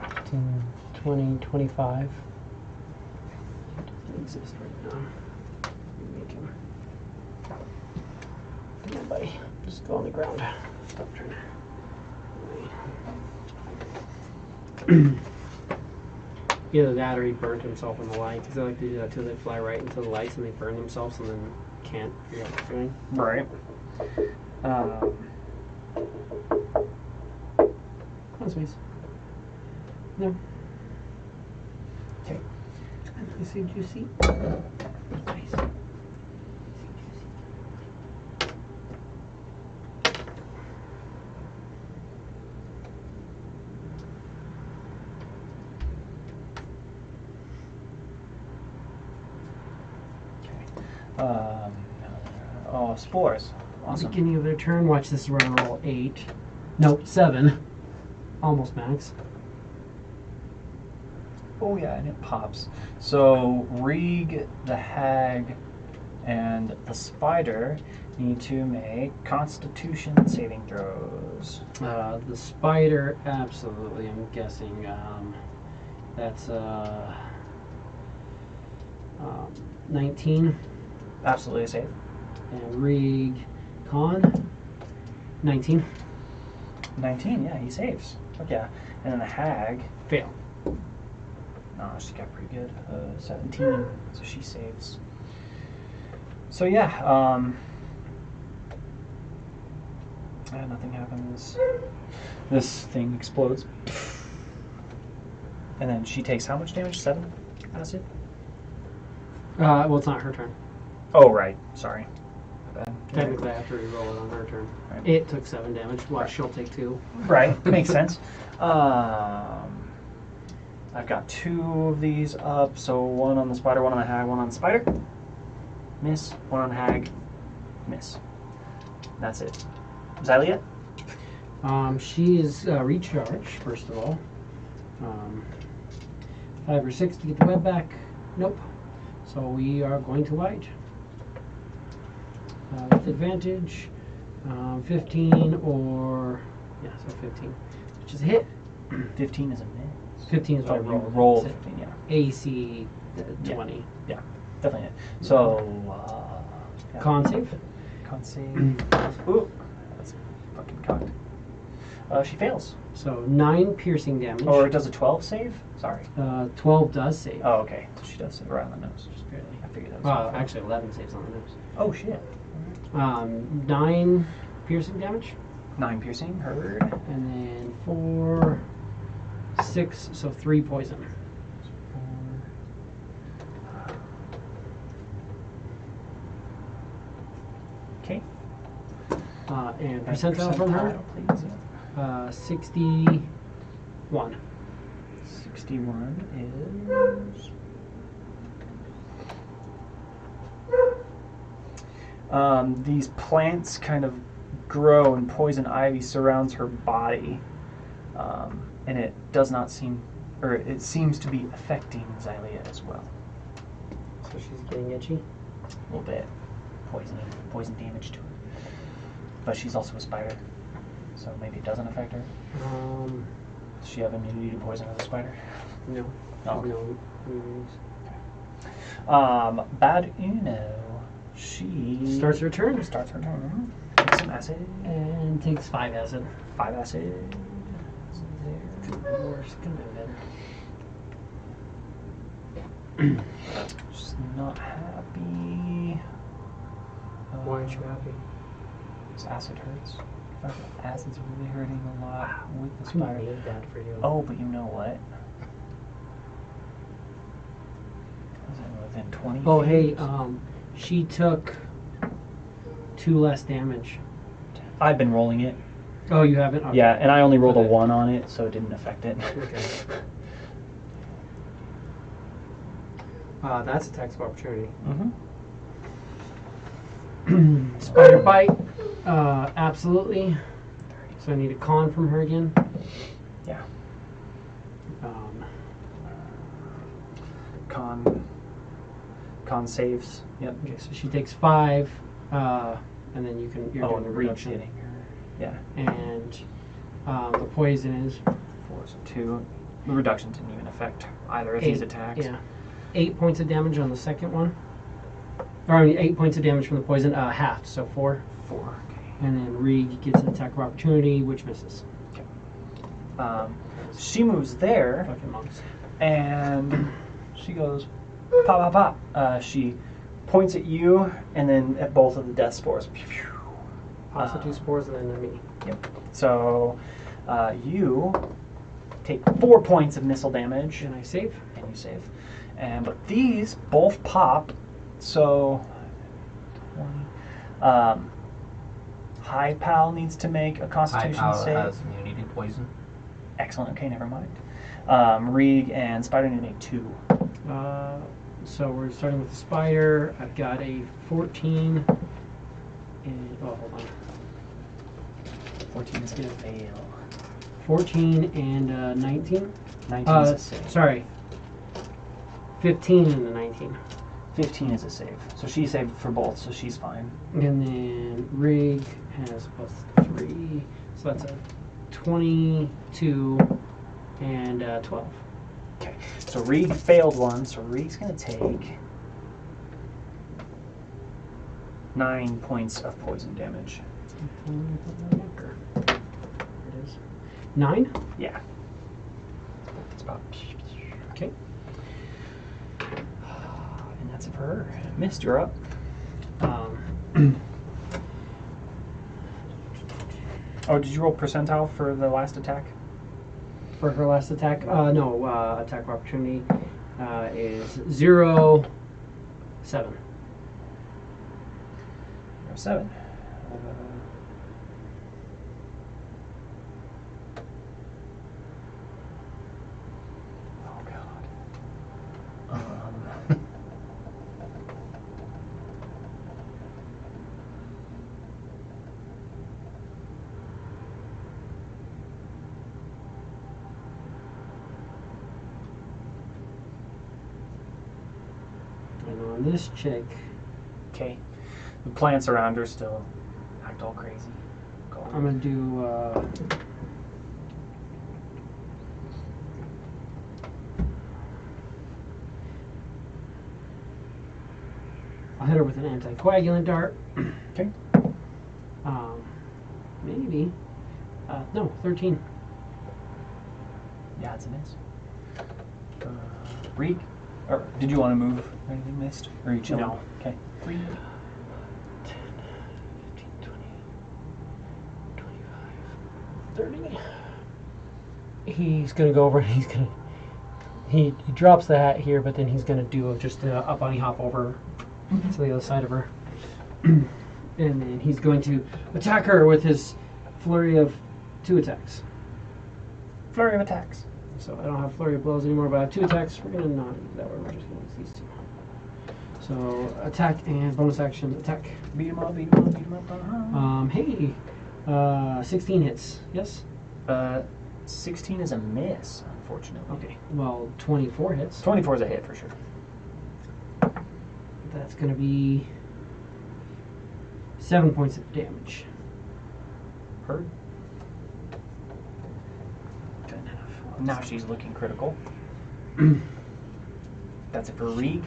15, 20, 25. He doesn't exist right now. Make him. Come on, buddy. Just go on the ground. Stop trying. Either that or he burned himself in the light, because they like to do that too. They fly right into the lights and they burn themselves and then can't figure out what they're doing. Right. Come on, Space. No. Okay. You see juicy? Nice. Spores. Awesome. Beginning of their turn, watch this run roll 8. Nope, 7. Almost max. Oh yeah, and it pops. So Reeg, the hag, and the spider need to make Constitution saving throws. The spider, absolutely, I'm guessing. That's 19. Absolutely a save. And Rig Con, 19. 19, yeah, he saves. Fuck yeah. And then the hag, Fail. no, she got pretty good. 17, so she saves. So yeah, nothing happens. This thing explodes. And then she takes how much damage? 7 acid? Well, it's not her turn. Oh, right. Sorry. My bad. Technically, I have to re-roll it on her turn. Right. It took 7 damage. Watch, Right. she'll take 2. Right, makes sense. I've got 2 of these up, so 1 on the spider, 1 on the hag, 1 on the spider. Miss. 1 on the hag. Miss. That's it. Xylia? She is recharged, first of all. 5 or 6 to get the web back. Nope. So we are going to light. With advantage. 15 or... Yeah, so 15. Which is a hit. 15 is a miss. 15 is what I you rolled. roll It's 15, yeah. AC Yeah. 20. Yeah, definitely hit. So, yeah. Con save. Con save. Ooh, that's fucking cocked. She fails. So 9 piercing damage. Or does a 12 save? Sorry. 12 does save. Oh, okay. So she does save around the nose, just barely. I figured that was. Well, actually 11 saves on the nose. Oh shit. 9 piercing damage. 9 piercing, heard. And then 4, 6, so 3 poison. Okay. And percentile from her, please. 61. 61 is. These plants kind of grow and poison ivy surrounds her body, and it does not seem, or it seems to be affecting Xylia as well. So she's getting itchy. A little bit poison damage to her, but she's also a spider, so maybe it doesn't affect her. Does she have immunity to poison as a spider? No. Oh. No. immunities. Bad Uno. She Starts her turn starts her turn. Takes some acid. and takes 5 acid. 5 acid. Could be worse, could be better. She's not happy. Why aren't you happy? This acid hurts. Acid's really hurting a lot with the I spider. made that for you. Oh, but you know what? Was it within 20 Oh, feet? hey, she took 2 less damage. I've been rolling it. Oh, you haven't? Okay. Yeah, and I only rolled Okay. a 1 on it, so it didn't affect it. Okay. That's a tax of opportunity. Spider bite, absolutely. So I need a con from her again. Yeah. Um, Con saves. Yep. okay, so she takes 5, and then you're doing and the Reed's reduction. hitting her. Yeah. And the poison is 4, so 2. The reduction didn't even affect either of these attacks. Yeah, 8 points of damage on the second one. Or I mean, 8 points of damage from the poison, half, so 4. 4. Okay. And then Reed gets an attack of opportunity, which misses. She moves there, Fucking monks. and she goes pop, pop, pop. She points at you, and then at both of the death spores. Also 2 spores and then me. Yep. So you take 4 points of missile damage, And I save. and you save. But these both pop. So 20. High Pal needs to make a High Constitution Power save. has immunity to poison. Excellent. Okay, never mind. Reeg and Spider need to make 2. So we're starting with the spider. I've got a 14. And, oh, hold on. 14 is gonna fail. 14 and 19. 19 is a save. Sorry. 15 and a 19. 15 is a save. So she saved for both, so she's fine. And then Rig has +3. So that's a 22 and 12. Okay. So Reeg failed one, so Reeg's gonna take 9 points of poison damage. There it is. 9? Yeah. It's about. Okay. And that's it for her. Missed, you're up. Oh, did you roll percentile for the last attack? For her last attack, no, attack of opportunity is 0, 7. 7. Oh god. And on this chick, Okay. The plants around her still act all crazy. Go. I'm going to do I'll hit her with an anticoagulant dart. Okay. Maybe. No, 13. Yeah, it's a miss. Reek? Or did you want to move? Anything missed? Or are you chilling? No. Okay. 3, 10, 15, 20, 25, 30. He's going to go over and he's going to... He drops the hat here, but then he's going to do just a bunny hop over to the other side of her. And then he's going to attack her with his flurry of 2 attacks. Flurry of attacks. So I don't have flurry of blows anymore, but I have 2 attacks. We're going to not use that way. We're just going to use these 2. So attack and bonus action attack. Beat him up, beat him up, beat him up. Hey, 16 hits. Yes. 16 is a miss, unfortunately. Okay. Well, 24 hits. 24 is a hit for sure. That's going to be 7 points of damage. Heard. Good enough. Now she's looking critical. That's it for Reeg.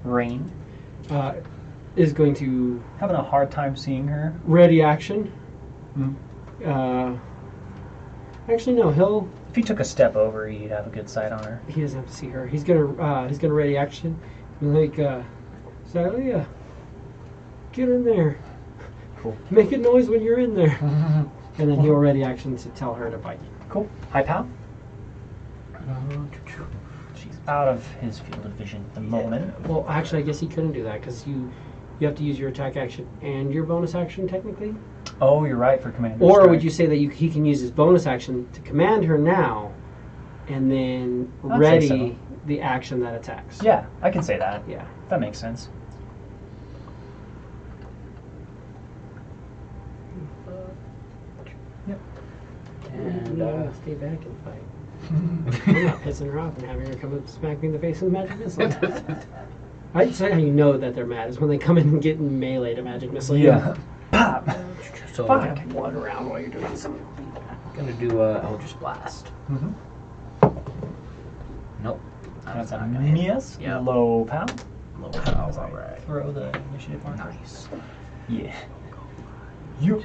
Rain. Is going to Having a hard time seeing her. ready action. Mm. Actually, no. If he took a step over, he'd have a good sight on her. He doesn't have to see her. He's gonna ready action. Like, Xylia, get in there. Cool. Make a noise when you're in there. And then he'll ready action to tell her to bite. Cool. High pow. She's out of his field of vision at the moment. Well, actually, I guess he couldn't do that because you have to use your attack action and your bonus action technically. Oh, you're right for command. Or strike. would you say that he can use his bonus action to command her now, and then I'd ready say so. the action that attacks? Yeah, I can say that. Yeah. That makes sense. Yep. And stay back and fight. I'm not pissing her off and having her come up and smack me in the face with a magic missile. I'd say how you know that they're mad is when they come in and get meleeed a magic missile. Yeah. Pop. So Fuck. Have one round while you're doing something. gonna do Eldritch Blast. Nope. That's a not gonna hit. miss. Yep. Low pow. Low pow, alright. Throw the initiative marker. Nice. Yeah. You.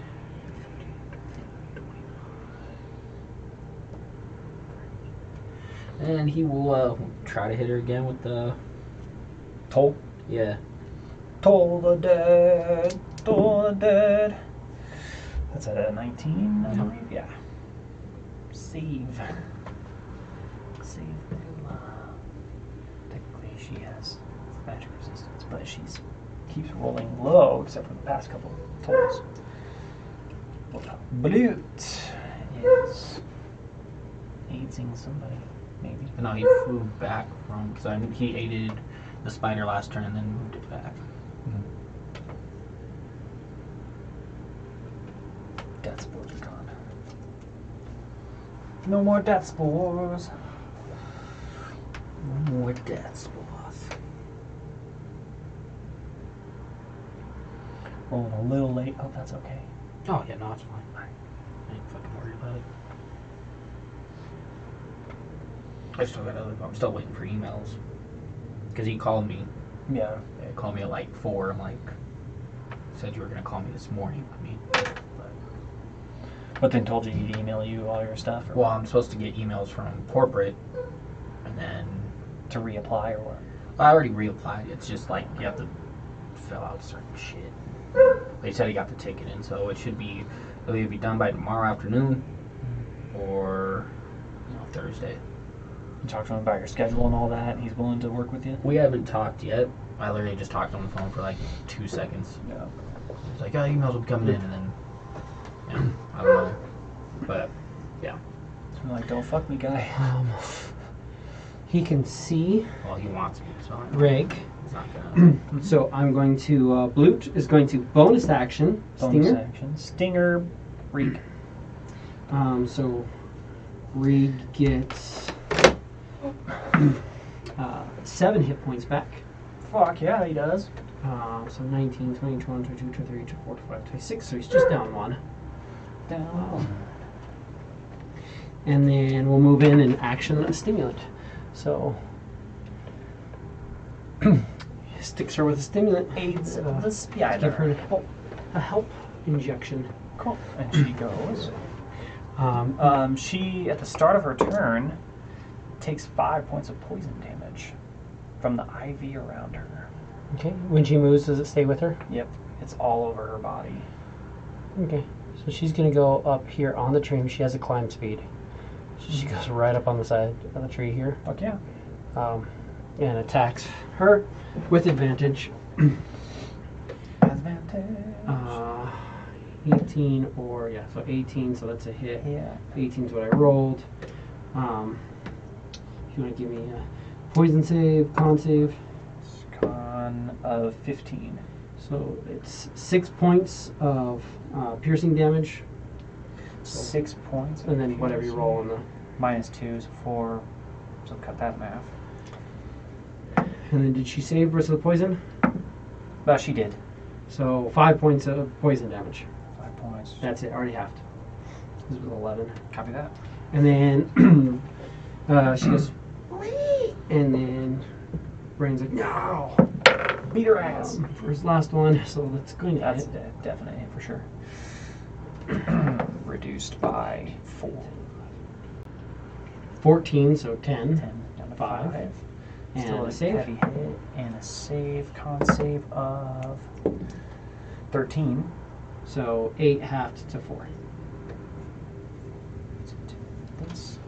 And he will try to hit her again with the Toll. yeah. Toll the dead. Toll the dead. That's a 19, I believe. Yeah. Save. Save. Technically, she has magic resistance, but she's keeps rolling low, except for the past couple tolls. Blute is aiding somebody, maybe. No, he flew back from because he aided the spider last turn and then moved it back. Death spores are gone. No more death spores. No more death spores. Rolling a little late. Oh, that's okay. Oh yeah, no, it's fine. I ain't fucking worried about it. I'm still waiting for emails because he called me. Yeah. He called me at like 4. I'm like, said you were gonna call me this morning. I mean, But then told you he'd email you all your stuff? Or well, I'm supposed to get emails from corporate, and then to reapply or what? I already reapplied. It's just like you have to fill out certain shit. They said he got the ticket in, so it should be it'll either be done by tomorrow afternoon or Thursday. You talked to him about your schedule and all that. He's willing to work with you? We haven't talked yet. I literally just talked on the phone for like 2 seconds. Yeah. It's like, oh, emails will be coming in, and then I don't know, but yeah. I'm like, don't fuck me, guy. He can see Well, he wants me, so I know Rig. he's not gonna. So I'm going to Blute is going to bonus action Bonus Stinger. action. Stinger. Reek. So Rig gets 7 hit points back. Fuck yeah, he does. So 19, 20, 21, 22, 23, 24, 25, 26. So he's just down 1. Down. And then we'll move in and action a stimulant. So sticks her with a stimulant. Aids the Give her spider. a help injection. Cool. And she goes. Um, She, at the start of her turn, takes 5 points of poison damage from the ivy around her. okay. When she moves, does it stay with her? Yep. It's all over her body. Okay. So she's gonna go up here on the tree. She has a climb speed. So she goes right up on the side of the tree here. Fuck yeah. And attacks her with advantage. Advantage. 18 or yeah, so 18. So that's a hit. Yeah. 18 is what I rolled. If you want to give me a poison save, con save. Con of 15. So it's 6 points of piercing damage, 6 points. and then whatever you roll on the. -2 is 4. So cut that in half. And then did she save versus the poison? She did. So 5 points of poison damage. 5 points. That's it. Already halved. This was 11. Copy that. And then she goes, "Wee!" And then Brain's like, no! Beat her ass. For his last one, so that's going to That's hit. definite hit for sure. Reduced by 4. 14, so 10. 10 down to 5. 5. And Still a save. heavy hit and a save, con save of 13. So 8 halved to 4. This.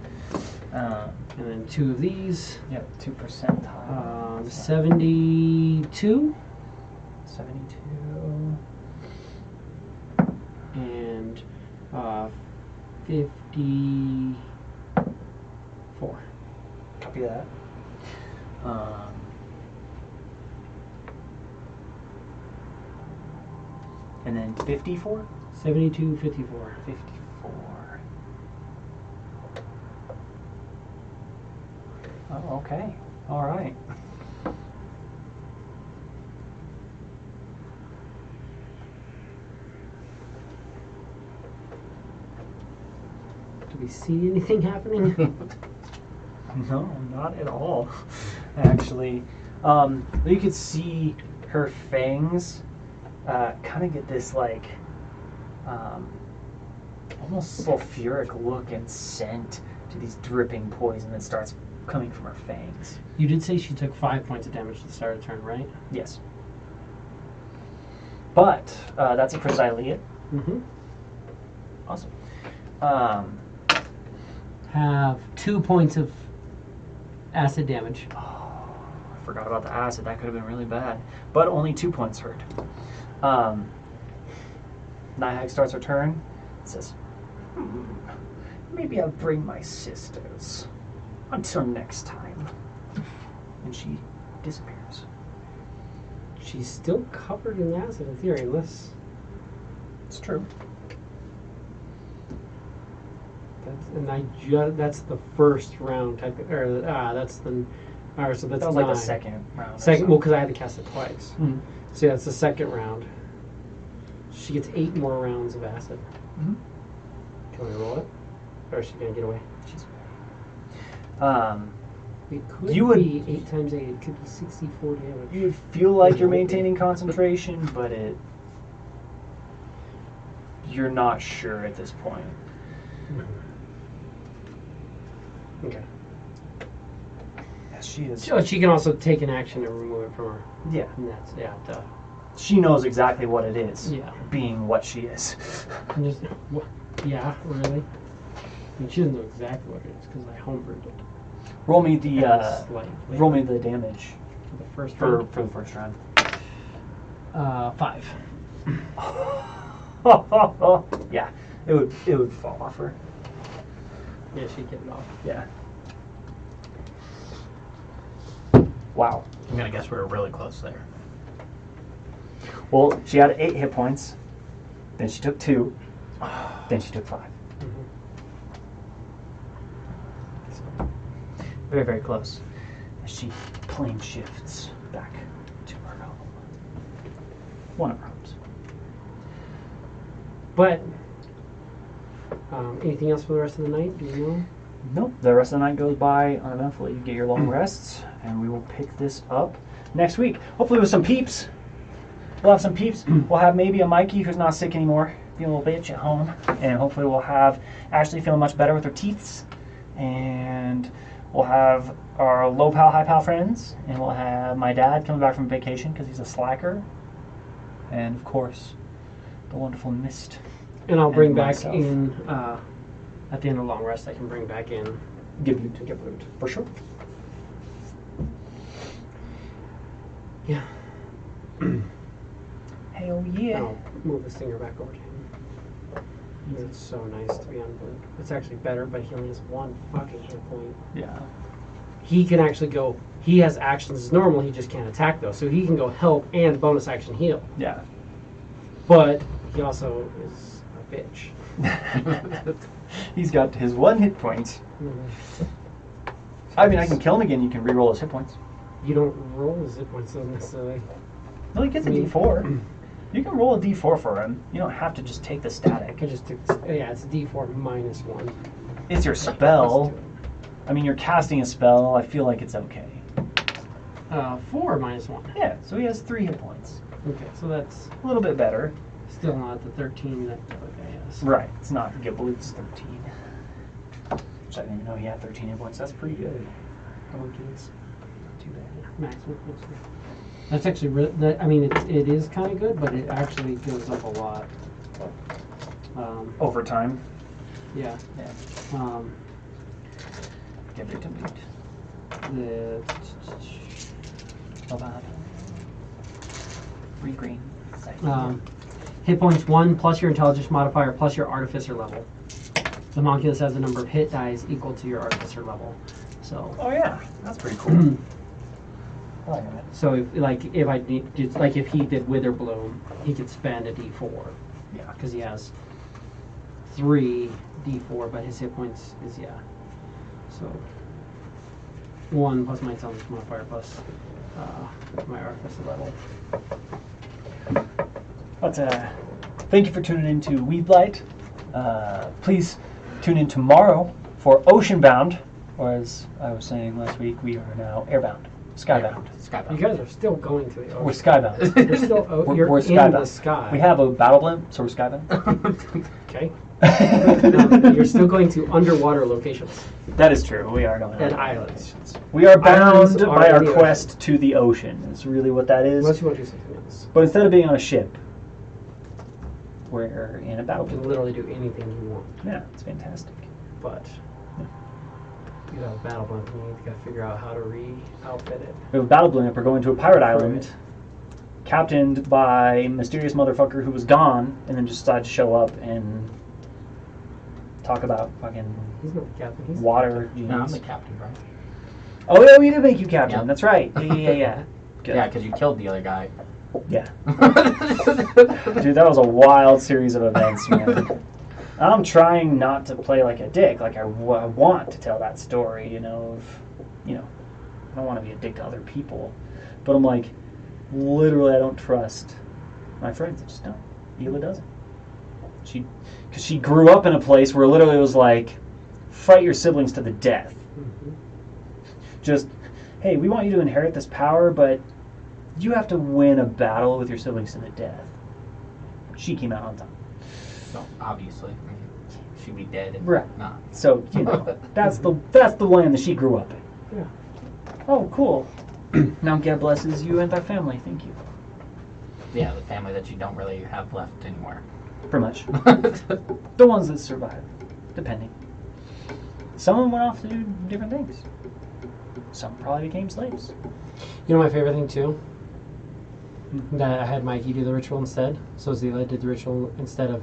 And then 2 of these. Yep, 2%. 72. 72. And 54. Copy that. And then 54? 72, 54. 54. Oh, okay. All right. Do we see anything happening? No, not at all. Actually, you could see her fangs kind of get this like almost sulfuric look and scent to these dripping poison that starts coming from her fangs. You did say she took 5 points of damage at the start of the turn, right? Yes. But that's precisely it. Mm-hmm. Awesome. Have 2 points of acid damage. Oh, I forgot about the acid. That could have been really bad. But only 2 points hurt. Nihag starts her turn. It says, maybe I'll bring my sisters. Until next time. And she disappears. She's still covered in acid in theory, unless It's true. that's the first round type of, or that's the, all right, so that's That was like the 9. second round. Second, well, because I had to cast it twice. Mhm. So yeah, it's the second round. She gets 8 more rounds of acid. Mhm. Can we roll it? Or is she gonna get away? She's It could You would- be 8 times 8. It could be 64 damage. you feel like you're maintaining concentration, but you're not sure at this point. Okay. Yes, she is. So she can also take an action and remove it from her. Yeah, And that's, yeah, duh. she knows exactly what it is. Yeah. Being what she is. And just, what? Yeah, really? I mean, she doesn't know exactly what it is because I homebrewed it. Roll me the Slightly. roll me the damage For the first for round. the first round. 5. Yeah, it would fall off her. Yeah, she'd get it off. Yeah. Wow. I'm gonna guess we were really close there. Well, she had 8 hit points. Then she took 2. Then she took 5. Very, very close. As she plane shifts back to her home. One of her homes. But, anything else for the rest of the night? Do you know? Nope. The rest of the night goes by uneventfully. You get your long rests, and we will pick this up next week. Hopefully with some peeps. We'll have some peeps. We'll have maybe a Mikey who's not sick anymore, being a little bitch at home. And hopefully we'll have Ashley feeling much better with her teeths. And we'll have our low pal, high pal friends. And we'll have my dad coming back from vacation because he's a slacker. And of course, the wonderful Mist. And I'll bring And back myself. in, at the end of long rest, I can bring back in Gibloot. Gibloot. For sure. Yeah. Hell yeah. I'll move the stinger back over to him. It's so nice to be on blue. It's actually better, but he only has 1 fucking hit point. Yeah. He can actually go, he has actions as normal, he just can't attack those. So he can go help and bonus action heal. Yeah. But he also is a bitch. He's got his 1 hit point. I mean, I can kill him again. You can re-roll his hit points. You don't roll his hit points though necessarily. No, he gets a D4. You can roll a D4 for him. You don't have to just take the static. I just took, yeah, it's D4 minus 1. It's your spell. I mean, you're casting a spell. I feel like it's okay. 4 minus 1. Yeah, so he has 3 hit points. Okay, so that's A little bit better. still not the 13 that the other guy has. Right, it's not Giblet's 13. Which I didn't even know he had 13 hit points. That's pretty good. Oh, kids. Not too bad. Maximum. That's actually I mean, it is kind of good, but it actually goes up a lot. Over time. Yeah. Yeah. Give it to me. The Hold on. 3 green. hit points 1 plus your intelligence modifier plus your artificer level. The homunculus has a number of hit dice equal to your artificer level. So. Oh yeah, that's pretty cool. I like that. So if he did Wither Bloom, he could spend a D4. Yeah. Because he has 3 D4, but his hit points is So 1 plus my intelligence modifier plus my artificer level. But thank you for tuning in to Weave-Blight. Please tune in tomorrow for Oceanbound, or as I was saying last week, we are now airbound, skybound. You guys are still going to the ocean. We're skybound. You're still you're we're in skybound. the sky. We have a battle blimp, so we're skybound. Okay. You're still going to underwater locations That is true. We are going and on islands. We are Islands bound are by in our the quest to the ocean. Is really what that is. Unless you want to do something else. But instead of being on a ship, we're in a battle You can blimp. literally do anything you want, Yeah, it's fantastic. but you have a battle blimp and you need to figure out how to outfit it. We have a battle blimp. We're going to a pirate island, captained by a mysterious motherfucker who was gone and then just decided to show up and talk about fucking He's not the captain. He's water. No, I'm genes. the captain, bro. Oh yeah, we did make you captain. Yep. That's right. Yeah. Good. Yeah, because you killed the other guy. Yeah. Dude, that was a wild series of events, man. I'm trying not to play like a dick. Like I want to tell that story, I don't want to be a dick to other people, but I'm like, literally, I don't trust my friends. I just don't. Hila doesn't. Because she grew up in a place where literally it was like, fight your siblings to the death. Mm-hmm. Just, hey, we want you to inherit this power, but you have to win a battle with your siblings to the death. She came out on top. So obviously, she'd be dead. If Right. Not. So, that's the land that she grew up in. Yeah. Oh, cool. Now God blesses you and thy family. Thank you. Yeah, the family that you don't really have left anymore. Pretty much. The ones that survived, depending. Some of them went off to do different things. Some probably became slaves. You know my favorite thing too? That I had Mikey do the ritual instead. So Zila did the ritual instead of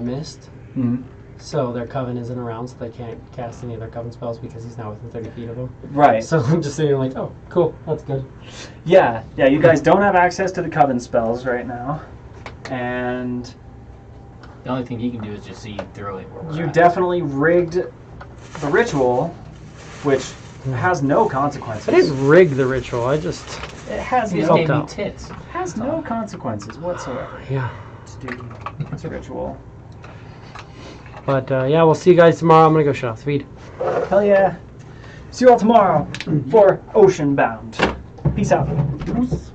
Mist. Mm-hmm. So their coven isn't around, so they can't cast any of their coven spells because he's now within 30 feet of them. Right. So I'm just sitting like, oh, cool, that's good. Yeah, you guys don't have access to the coven spells right now. And The only thing he can do is just see through it. Where we're you at. definitely rigged the ritual, which has no consequences. I didn't rig the ritual, I just... It has He just no, gave me out. tits. has no consequences whatsoever Yeah. to do this ritual. But yeah, we'll see you guys tomorrow. I'm going to go shut off the feed. Hell yeah. See you all tomorrow for Oceanbound. Peace out. Peace.